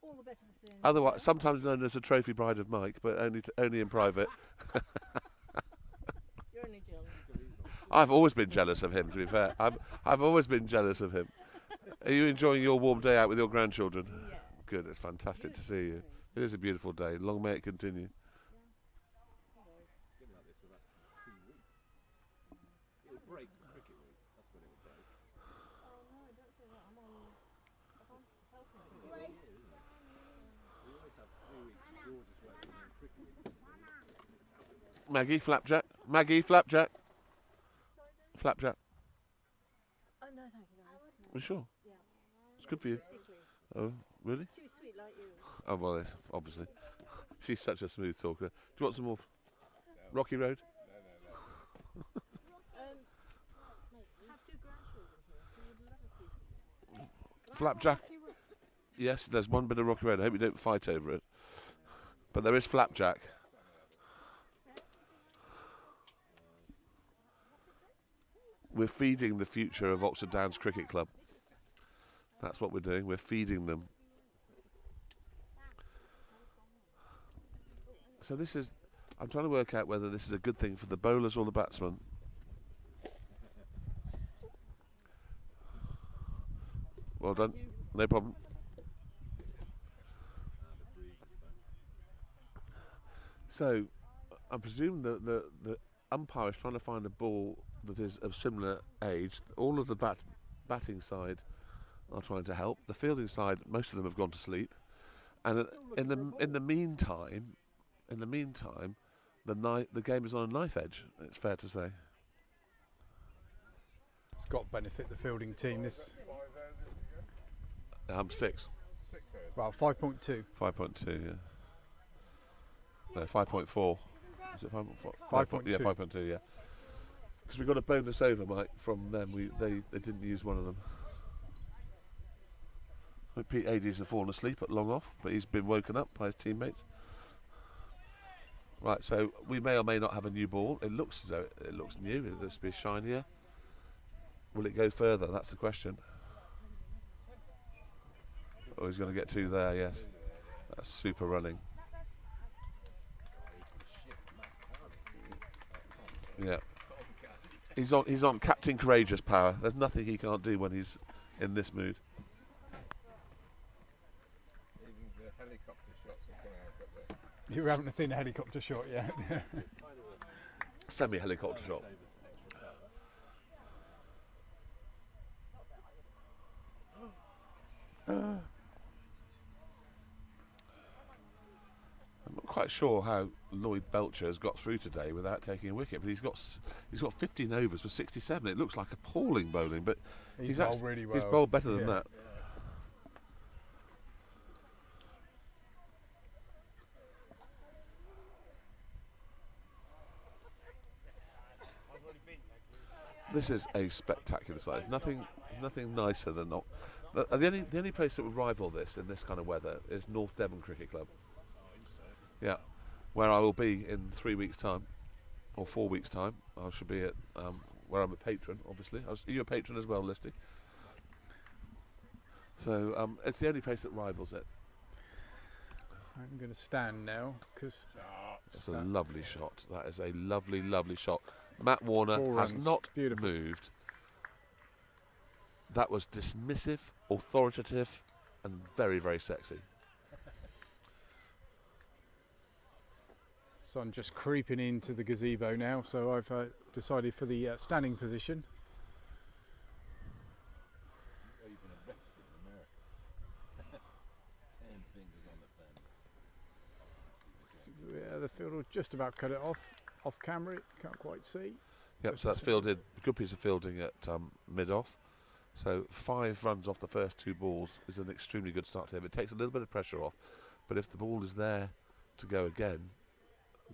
All the better for seeing Otherwise, sometimes known as a trophy bride of Mike, but only in private. You're only jealous. I've always been jealous of him. To be fair, I've always been jealous of him. Are you enjoying your warm day out with your grandchildren? Yeah. Good. It's fantastic to see you. It is a beautiful day. Long may it continue. Oh no, don't say that. I'm on. Maggie, flapjack. Maggie, flapjack. Flapjack. Oh no, thank you. No. You sure? Yeah. It's good for you. Sickly. Oh, really? Too sweet like you. Oh, well, yes, obviously. She's such a smooth talker. Do you want some more Rocky Road? Have two grandchildren here who would love a piece of it. Flapjack. Yes, there's one bit of Rocky Road. I hope you don't fight over it. But there is flapjack. We're feeding the future of Oxford Downs Cricket Club. That's what we're doing. We're feeding them. So this is, I'm trying to work out whether this is a good thing for the bowlers or the batsmen. Well done. No problem. So, I presume that the umpire is trying to find a ball that is of similar age. All of the batting side are trying to help. The fielding side, most of them have gone to sleep. And in the meantime, the game is on a knife edge. It's fair to say. It's got to benefit the fielding team. This 6. well, 5.2. 5.2, yeah. No, 5.4. Is it 5.4? 5.2. Yeah, 5.2, yeah. Because we got a bonus over, Mike, from them. They didn't use one of them. Pete Ades has fallen asleep at long off, but he's been woken up by his teammates. Right, so we may or may not have a new ball. It looks as though it looks new. It looks to be shinier. Will it go further? That's the question. Oh, he's going to get 2 there, yes. That's super running. Yeah. He's on Captain Courageous power. There's nothing he can't do when he's in this mood. You haven't seen a helicopter shot yet. Semi-helicopter shot. I'm not quite sure how Lloyd Belcher has got through today without taking a wicket, but he's got 15 overs for 67. It looks like appalling bowling, but he's bowled really well. He's bowled better than that. This is a spectacular sight. Nothing nicer than not. The only place that would rival this in this kind of weather is North Devon Cricket Club. Yeah, where I will be in 3 weeks' time, or 4 weeks' time. I should be at where I'm a patron, obviously. Are you a patron as well, Listy? So it's the only place that rivals it. I'm going to stand now because it's a lovely shot. That is a lovely, lovely shot. Matt Warner has not moved. That was dismissive, authoritative, and very, very sexy. Sun just creeping into the gazebo now, so I've decided for the standing position. Yeah, the field will just about cut it off camera. Can't quite see. Yep, so that's fielded. Good piece of fielding at mid-off. So 5 runs off the first 2 balls is an extremely good start to him. It takes a little bit of pressure off, but if the ball is there to go again,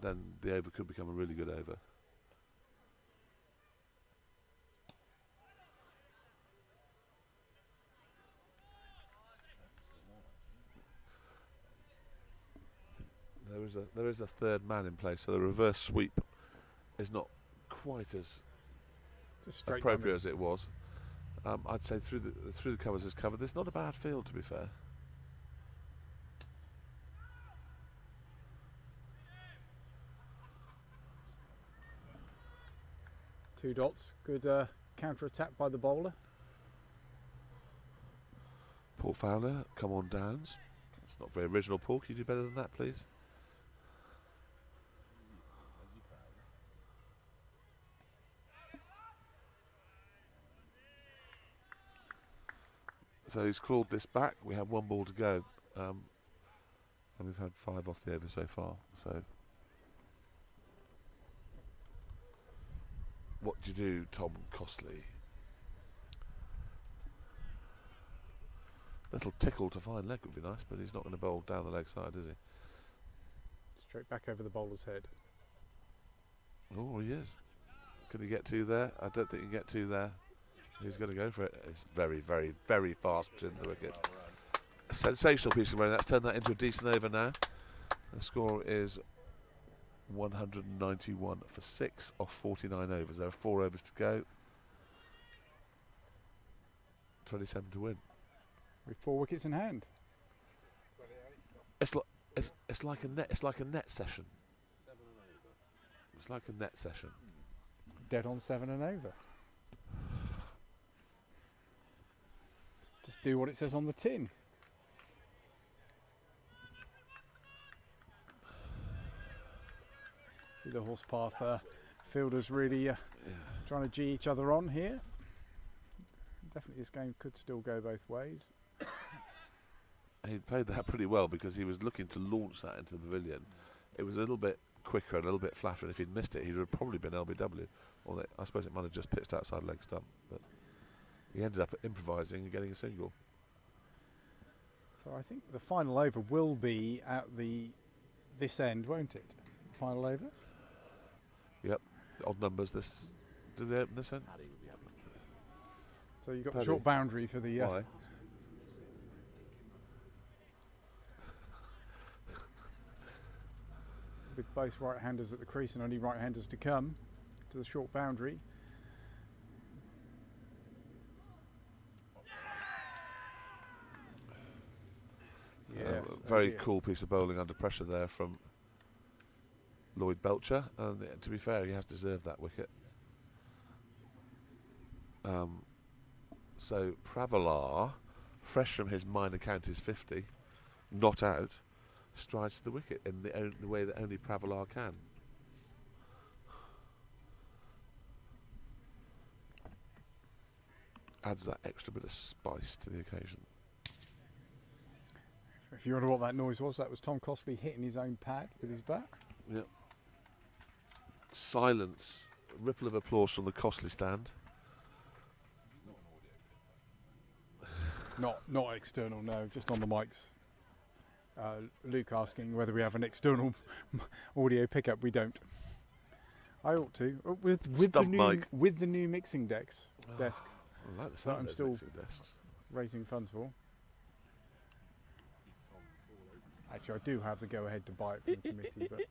then the over could become a really good over. There is a third man in place, so the reverse sweep is not quite as appropriate as it was. I'd say through the covers is covered. It's not a bad field, to be fair. Two dots. Good counter attack by the bowler. Paul Fowler, come on, Downs. It's not very original, Paul. Can you do better than that, please? So he's clawed this back. We have 1 ball to go. And we've had 5 off the over so far. So, what do you do, Tom Costley? Little tickle to fine leg would be nice, but he's not going to bowl down the leg side, is he? Straight back over the bowler's head. Oh, he is. Can he get 2 there? I don't think he can get 2 there. He's going to go for it. It's very, very, very fast between the wickets. A sensational piece of rain. That's turned that into a decent over now. The score is 191 for 6 off 49 overs. There are 4 overs to go. 27 to win. With 4 wickets in hand. It's like a net session. It's like a net session. Dead on 7 and over. Just do what it says on the tin. See the Horspath fielders really trying to G each other on here. Definitely this game could still go both ways. He played that pretty well because he was looking to launch that into the pavilion. It was a little bit quicker and a little bit flatter, and if he'd missed it, he'd have probably been LBW. Or I suppose it might have just pitched outside leg stump, but he ended up improvising and getting a single. So I think the final over will be at this end, won't it? The final over? Yep, odd numbers. Do they open this end? So you've got the short boundary for the. Why? With both right-handers at the crease and only right-handers to come to the short boundary. Yes, very cool piece of bowling under pressure there from Lloyd Belcher, and to be fair, he has deserved that wicket. So Pravalar, fresh from his minor counties 50, not out, strides to the wicket in the way that only Pravalar can. Adds that extra bit of spice to the occasion. If you wonder what that noise was, that was Tom Costley hitting his own pad with his bat. Yep. Silence, ripple of applause from the Costley stand. Not external, no, just on the mics. Luke asking whether we have an external audio pickup. We don't. I ought to with the new mixing desk. I like the sound I'm of still mixing desks. raising funds for. Actually, I do have the go-ahead to buy it from the committee, but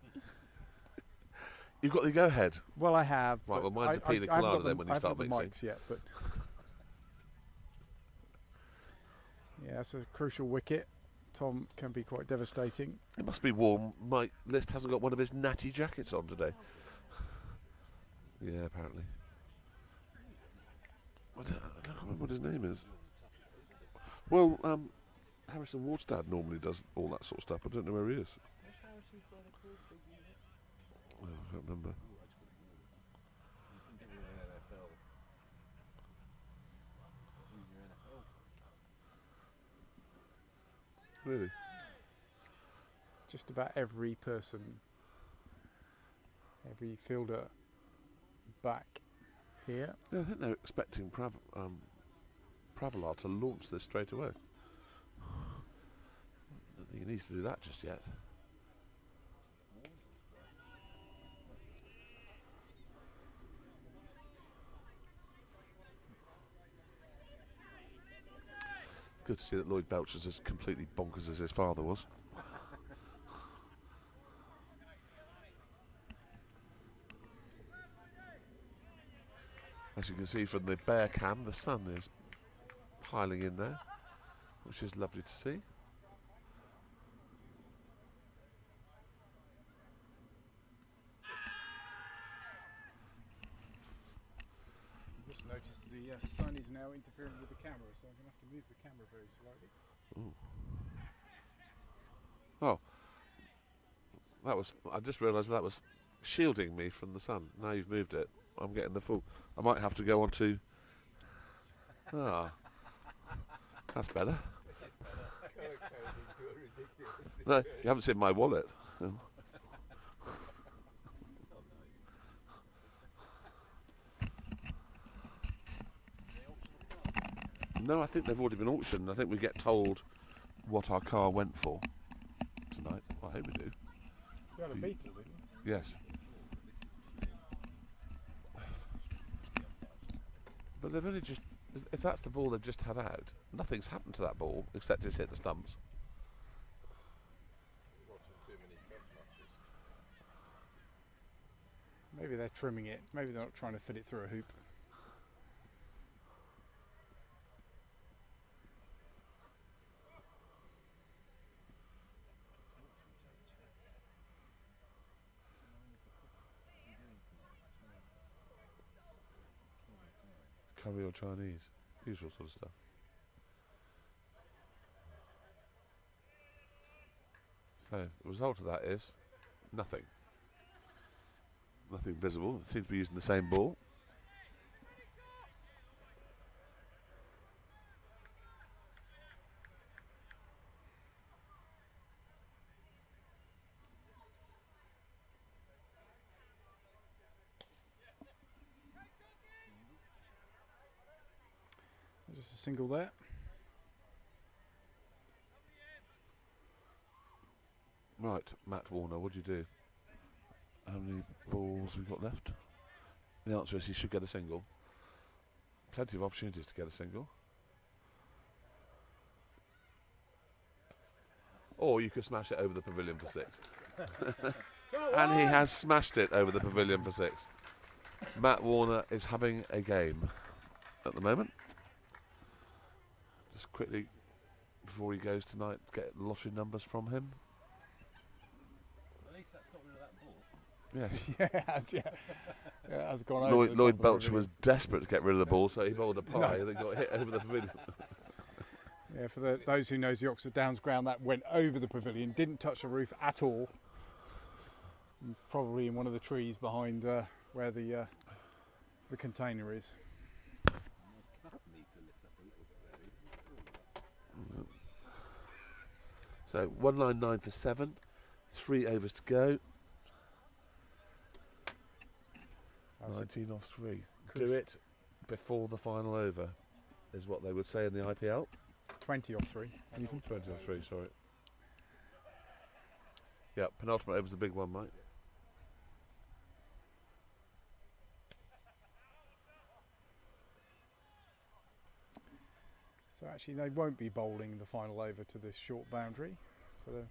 you've got the go-ahead. Well, I have. Right. Well, mine's a pina colada then when you start mixing. I haven't got the mics yet, but yeah, it's a crucial wicket. Tom can be quite devastating. It must be warm. My list hasn't got one of his natty jackets on today. Yeah, apparently. I don't remember what his name is. Well, Harrison Ward's dad normally does all that sort of stuff. I don't know where he is. Well, I can't remember. Really? Just about every person, every fielder back here. Yeah, I think they're expecting Pravalar to launch this straight away. I don't think he needs to do that just yet. Good to see that Lloyd Belcher's as completely bonkers as his father was. As you can see from the bear cam, the sun is piling in there, which is lovely to see. Just noticed the sun is now interfering with the camera, so I'm going to have to move the camera very slightly. Ooh. Oh, that was. I just realised that was shielding me from the sun. Now you've moved it, I'm getting the full. I might have to go on to. Ah, that's better. No, you haven't seen my wallet. No, I think they've already been auctioned. I think we get told what our car went for tonight. Well, I hope we do. You had a Beetle, didn't you? Yes. But they've only just... If that's the ball they've just had out, nothing's happened to that ball except it's hit the stumps. Maybe they're trimming it. Maybe they're not trying to fit it through a hoop. Curry or Chinese, usual sort of stuff. So the result of that is nothing. Nothing visible. They seem to be using the same ball. Just a single there. Right, Matt Warner, what do you do? How many balls we got left? The answer is he should get a single. Plenty of opportunities to get a single. Or you could smash it over the pavilion for 6. And he has smashed it over the pavilion for 6. Matt Warner is having a game at the moment. Just quickly, before he goes tonight, get lottery numbers from him. At least that's got rid of that ball. Yes. Yeah, it has, yeah. Yeah, it has gone over the top Lloyd of the Belcher pavilion. was desperate to get rid of the ball, so he bowled a pie that got hit over the pavilion. Yeah, for those who knows the Oxford Downs ground, that went over the pavilion, didn't touch the roof at all. And probably in one of the trees behind where the container is. So 199 for 7, 3 overs to go. 19 off 3. Do it before the final over, is what they would say in the IPL. 20 off 3. Even. 20 off 3, sorry. Yeah, penultimate over's the big one, mate. So actually they won't be bowling the final over to this short boundary. So they're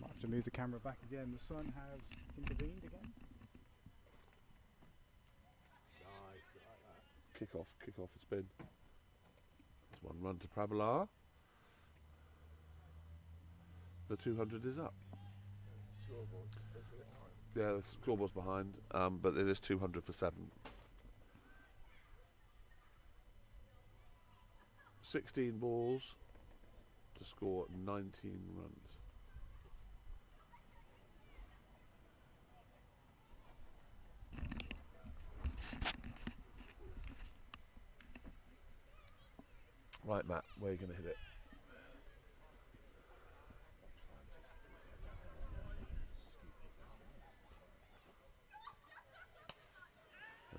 might have to move the camera back again. The sun has intervened again. Kick off a spin. There's one run to Pravalar. The 200 is up. Yeah, the scoreboard's behind, but it is 200 for 7. 16 balls to score 19 runs. Right, Matt, where are you going to hit it?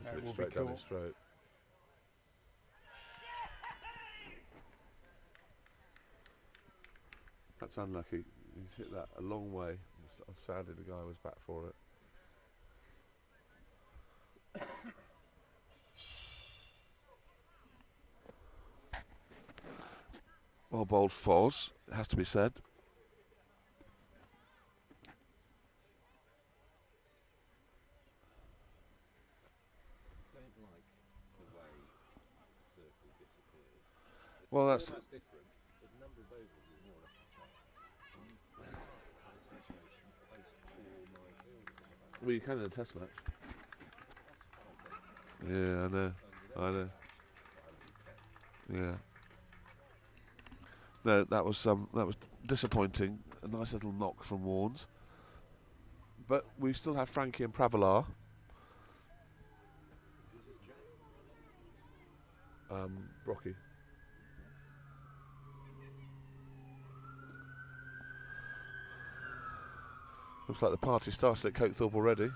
That will be Straight down cool. his throat. That's unlucky. He's hit that a long way. Sadly, the guy was back for it. Well bowled Foz, it has to be said. Well, that's different, but the number of overs is more or less the same. well, you can in a test match. Yeah, I know. Yeah. No, that was disappointing. A nice little knock from Warnes. But we still have Frankie and Pravalar Brocky. Looks like the party started at Cokethorpe already.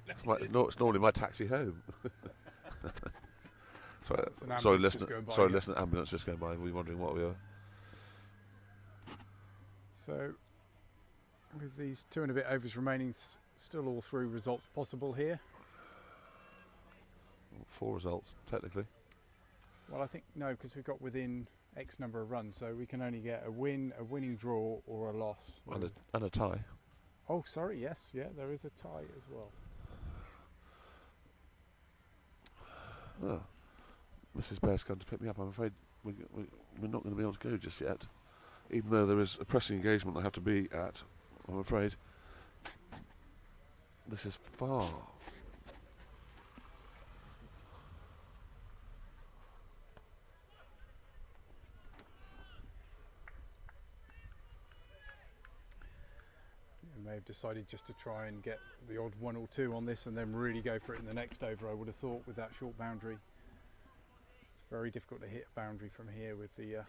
It's normally my taxi home. Sorry, listen, ambulance just going by. We're wondering what we are. So, with these 2 and a bit overs remaining, still all 3 results possible here. 4 results, technically. Well, I think no, because we've got within X number of runs, so we can only get a win, a winning draw, or a loss. And a tie. Oh, sorry, yes, yeah, there is a tie as well. Oh. Mrs. Bear's come to pick me up. I'm afraid we're not going to be able to go just yet. Even though there is a pressing engagement I have to be at, I'm afraid. This is far. May have decided just to try and get the odd 1 or 2 on this and then really go for it in the next over, I would have thought, with that short boundary. It's very difficult to hit a boundary from here with the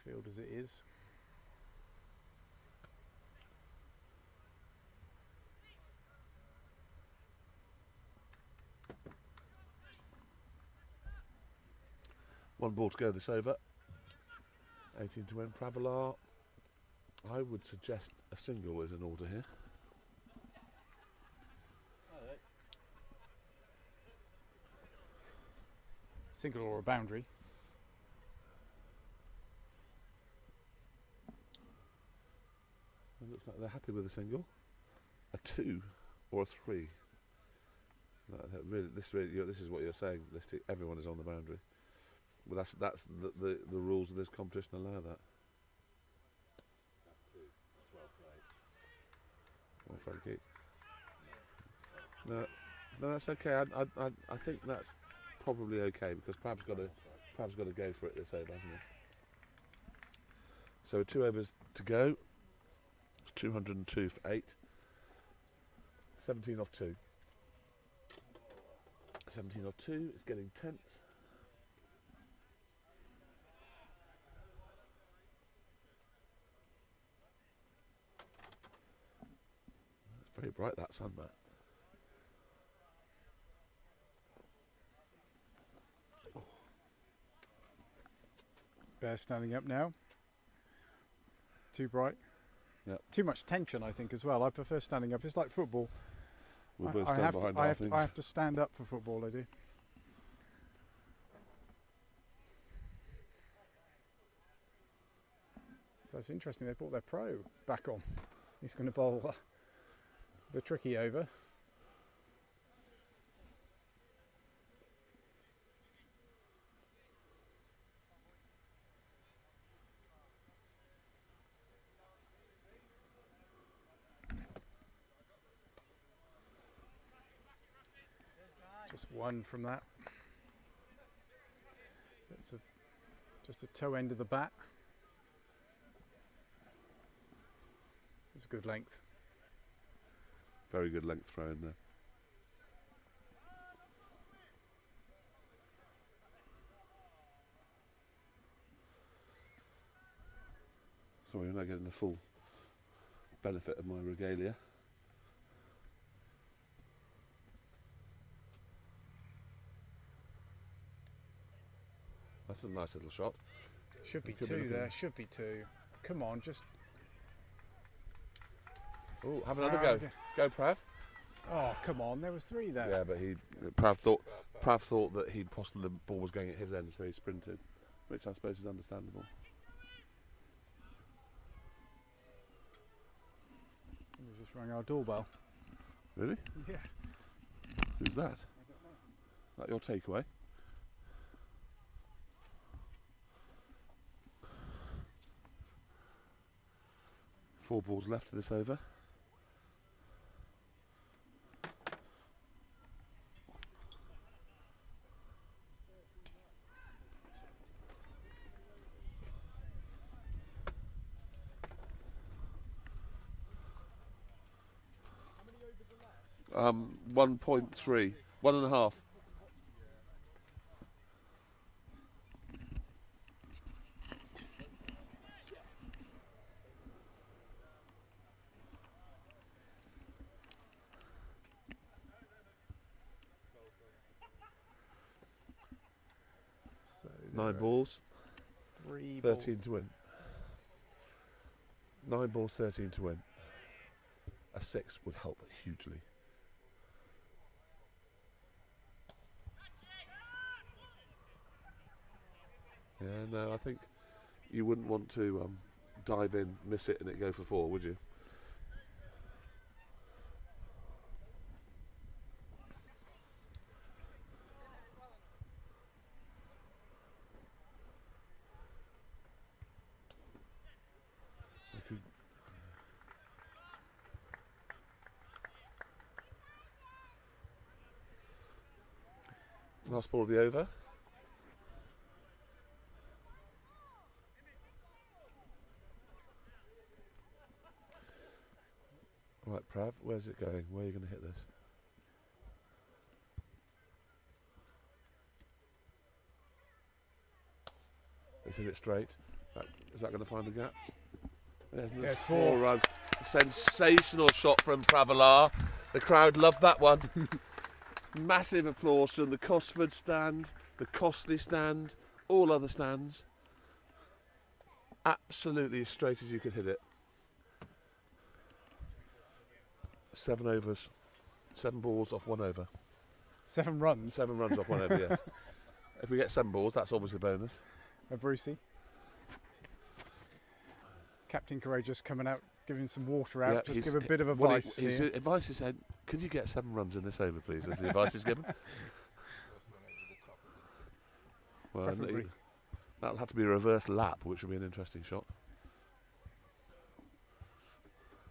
field as it is. One ball to go this over. 18 to win. Pravalar. I would suggest a single is in order here. Single or a boundary. It looks like they're happy with a single. A 2 or a 3. No, this is what you're saying. Everyone is on the boundary. Well, that's the rules of this competition allow that. Well, Frankie. No, that's okay. I think that's probably okay because Prav's got to go for it this over, hasn't he? So 2 overs to go. It's 202 for 8. 17 off 2. 17 off 2. It's getting tense. Very bright, that sun, Matt. Oh. Bear standing up now. Too bright. Yep. Too much tension, I think, as well. I prefer standing up. It's like football. We'll both stand behind our things. I have to stand up for football, I do. So it's interesting, they brought their pro back on. He's going to bowl the tricky over. Just 1 from that. That's just the toe end of the bat. It's a good length. Very good length throw in there. Sorry, you're not getting the full benefit of my regalia. That's a nice little shot. Should be 2 there, should be 2. Come on, just... Oh, have another go. Go, Prav. Oh, come on, there was 3 there. Yeah, but Prav thought that the ball was going at his end, so he sprinted, which I suppose is understandable. We just rang our doorbell. Really? Yeah. Who's that? Is that your takeaway? Four balls left of this over. 1.3, 1.5. So 9 balls, 3 13 balls. to win. 9 balls, 13 to win. A 6 would help hugely. Yeah, no, I think you wouldn't want to dive in, miss it, and it go for 4, would you? Last ball of the over. Right, Prav, where's it going? Where are you going to hit this? He's hit it straight. Is that going to find the gap? There's 4 runs. Sensational shot from Pravalar. The crowd loved that one. Massive applause from the Cosford stand, the Costley stand, all other stands. Absolutely as straight as you could hit it. 7 overs. 7 balls off 1 over. 7 runs? 7 runs off 1 over, yes. If we get 7 balls, that's obviously a bonus. Brucey. Captain Courageous coming out, giving some water out, just give a bit of advice. His advice is said, could you get 7 runs in this over, please? That's the advice is given. Well, that'll have to be a reverse lap, which will be an interesting shot.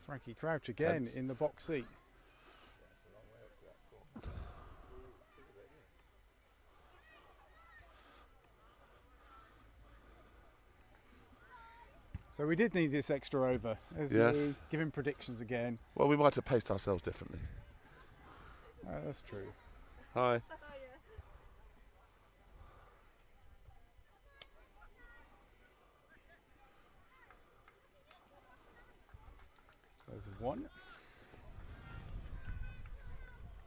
Frankie Crouch again in the box seat. So we did need this extra over. There's me giving predictions again. Well, we might have paced ourselves differently. That's true. Hi. There's 1.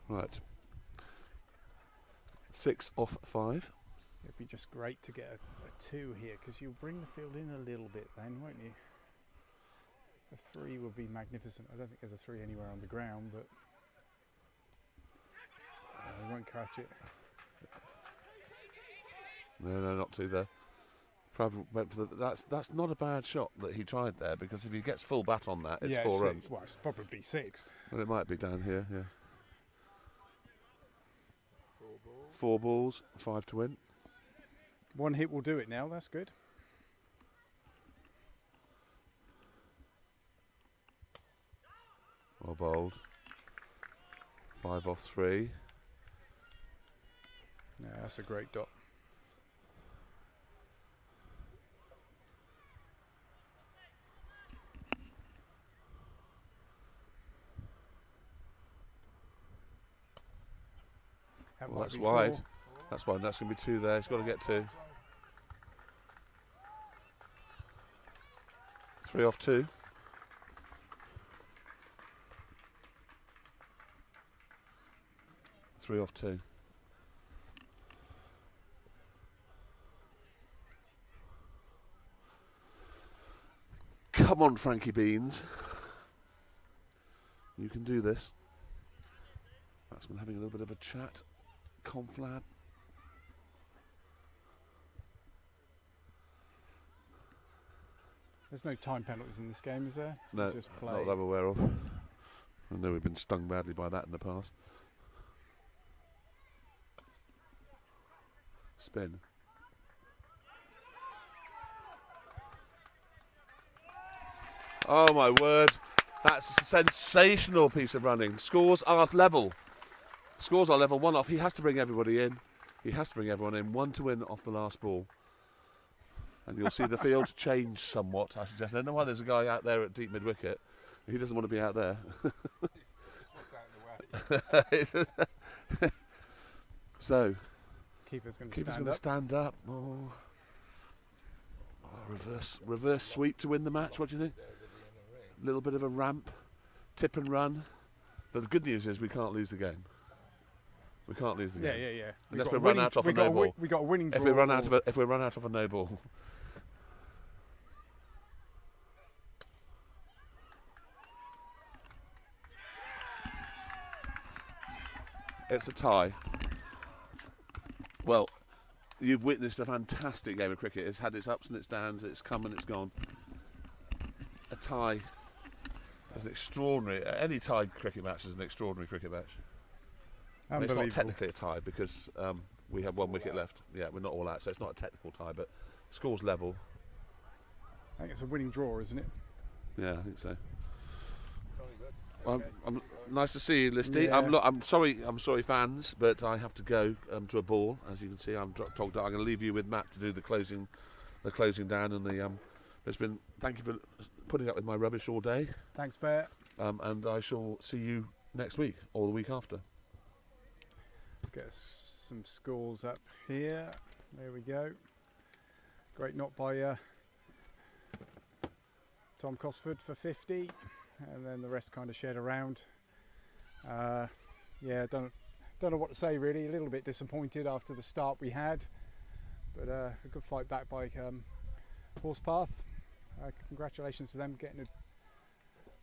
Right. 6 off 5. It'd be just great to get a 2 here, because you'll bring the field in a little bit then, won't you? A 3 would be magnificent. I don't think there's a 3 anywhere on the ground, but we won't catch it. No, not 2 there. Prav went for that's not a bad shot that he tried there, because if he gets full bat on that, it's 4 runs. Well, it's probably 6. Well, it might be down here, yeah. 4 balls, 5 to win. 1 hit will do it now, that's good. Well bowled. 5 off 3. Yeah, that's a great dot. Well, that's wide. 4. That's wide. That's going to be 2 there. He's got to get 2. 3 off 2. Three off 2. Come on, Frankie Beans. You can do this. Batsman having a little bit of a chat. Conflab. There's no time penalties in this game, is there? No, just play. not that I'm aware of. I know we've been stung badly by that in the past. Spin. Oh my word. That's a sensational piece of running. Scores are level. Scores are level. 1 off. He has to bring everybody in. He has to bring everyone in. 1 to win off the last ball. And you'll see the field change somewhat, I suggest. I don't know why there's a guy out there at deep mid-wicket. He doesn't want to be out there. So, Keeper's going to keeper's stand going to up. stand up. Oh. Reverse sweep to win the match. What do you think? A little bit of a ramp, tip and run. But the good news is we can't lose the game. We can't lose the game. Yeah. Unless we run out of a no ball. We got a winning draw. If we run out of a no ball. It's a tie. Well, you've witnessed a fantastic game of cricket. It's had its ups and its downs. It's come and it's gone. A tie is an extraordinary. Any tied cricket match is an extraordinary cricket match. It's not technically a tie because we have 1 wicket left. Yeah, we're not all out, so it's not a technical tie, but score's level. I think it's a winning draw, isn't it? Yeah, I think so. I'm nice to see you, Listy. Yeah. I'm sorry, fans, but I have to go to a ball. As you can see, I'm togged out. I'm going to leave you with Matt to do the closing down and the. Thank you for putting up with my rubbish all day. Thanks, Bear. And I shall see you next week or the week after. Let's get some scores up here. There we go. Great knock by Tom Cosford for 50, and then the rest kind of shared around. Yeah, don't know what to say really. A little bit disappointed after the start we had, but a good fight back by Horspath. Congratulations to them getting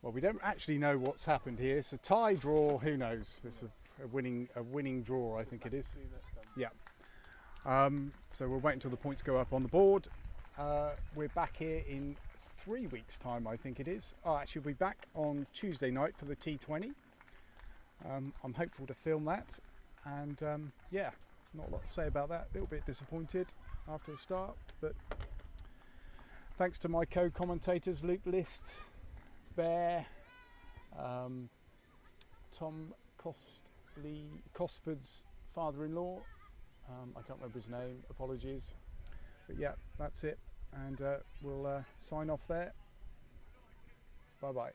well, we don't actually know what's happened here. It's a tie draw. Who knows? It's a winning draw, I think it is. Yeah. So we'll wait until the points go up on the board. We're back here in 3 weeks' time, I think it is. Actually, we'll be back on Tuesday night for the T20. I'm hopeful to film that, and yeah, not a lot to say about that. A little bit disappointed after the start, but thanks to my co-commentators Luke List, Bear, Tom Cosford's father-in-law. I can't remember his name. Apologies, but yeah, that's it, and we'll sign off there. Bye bye.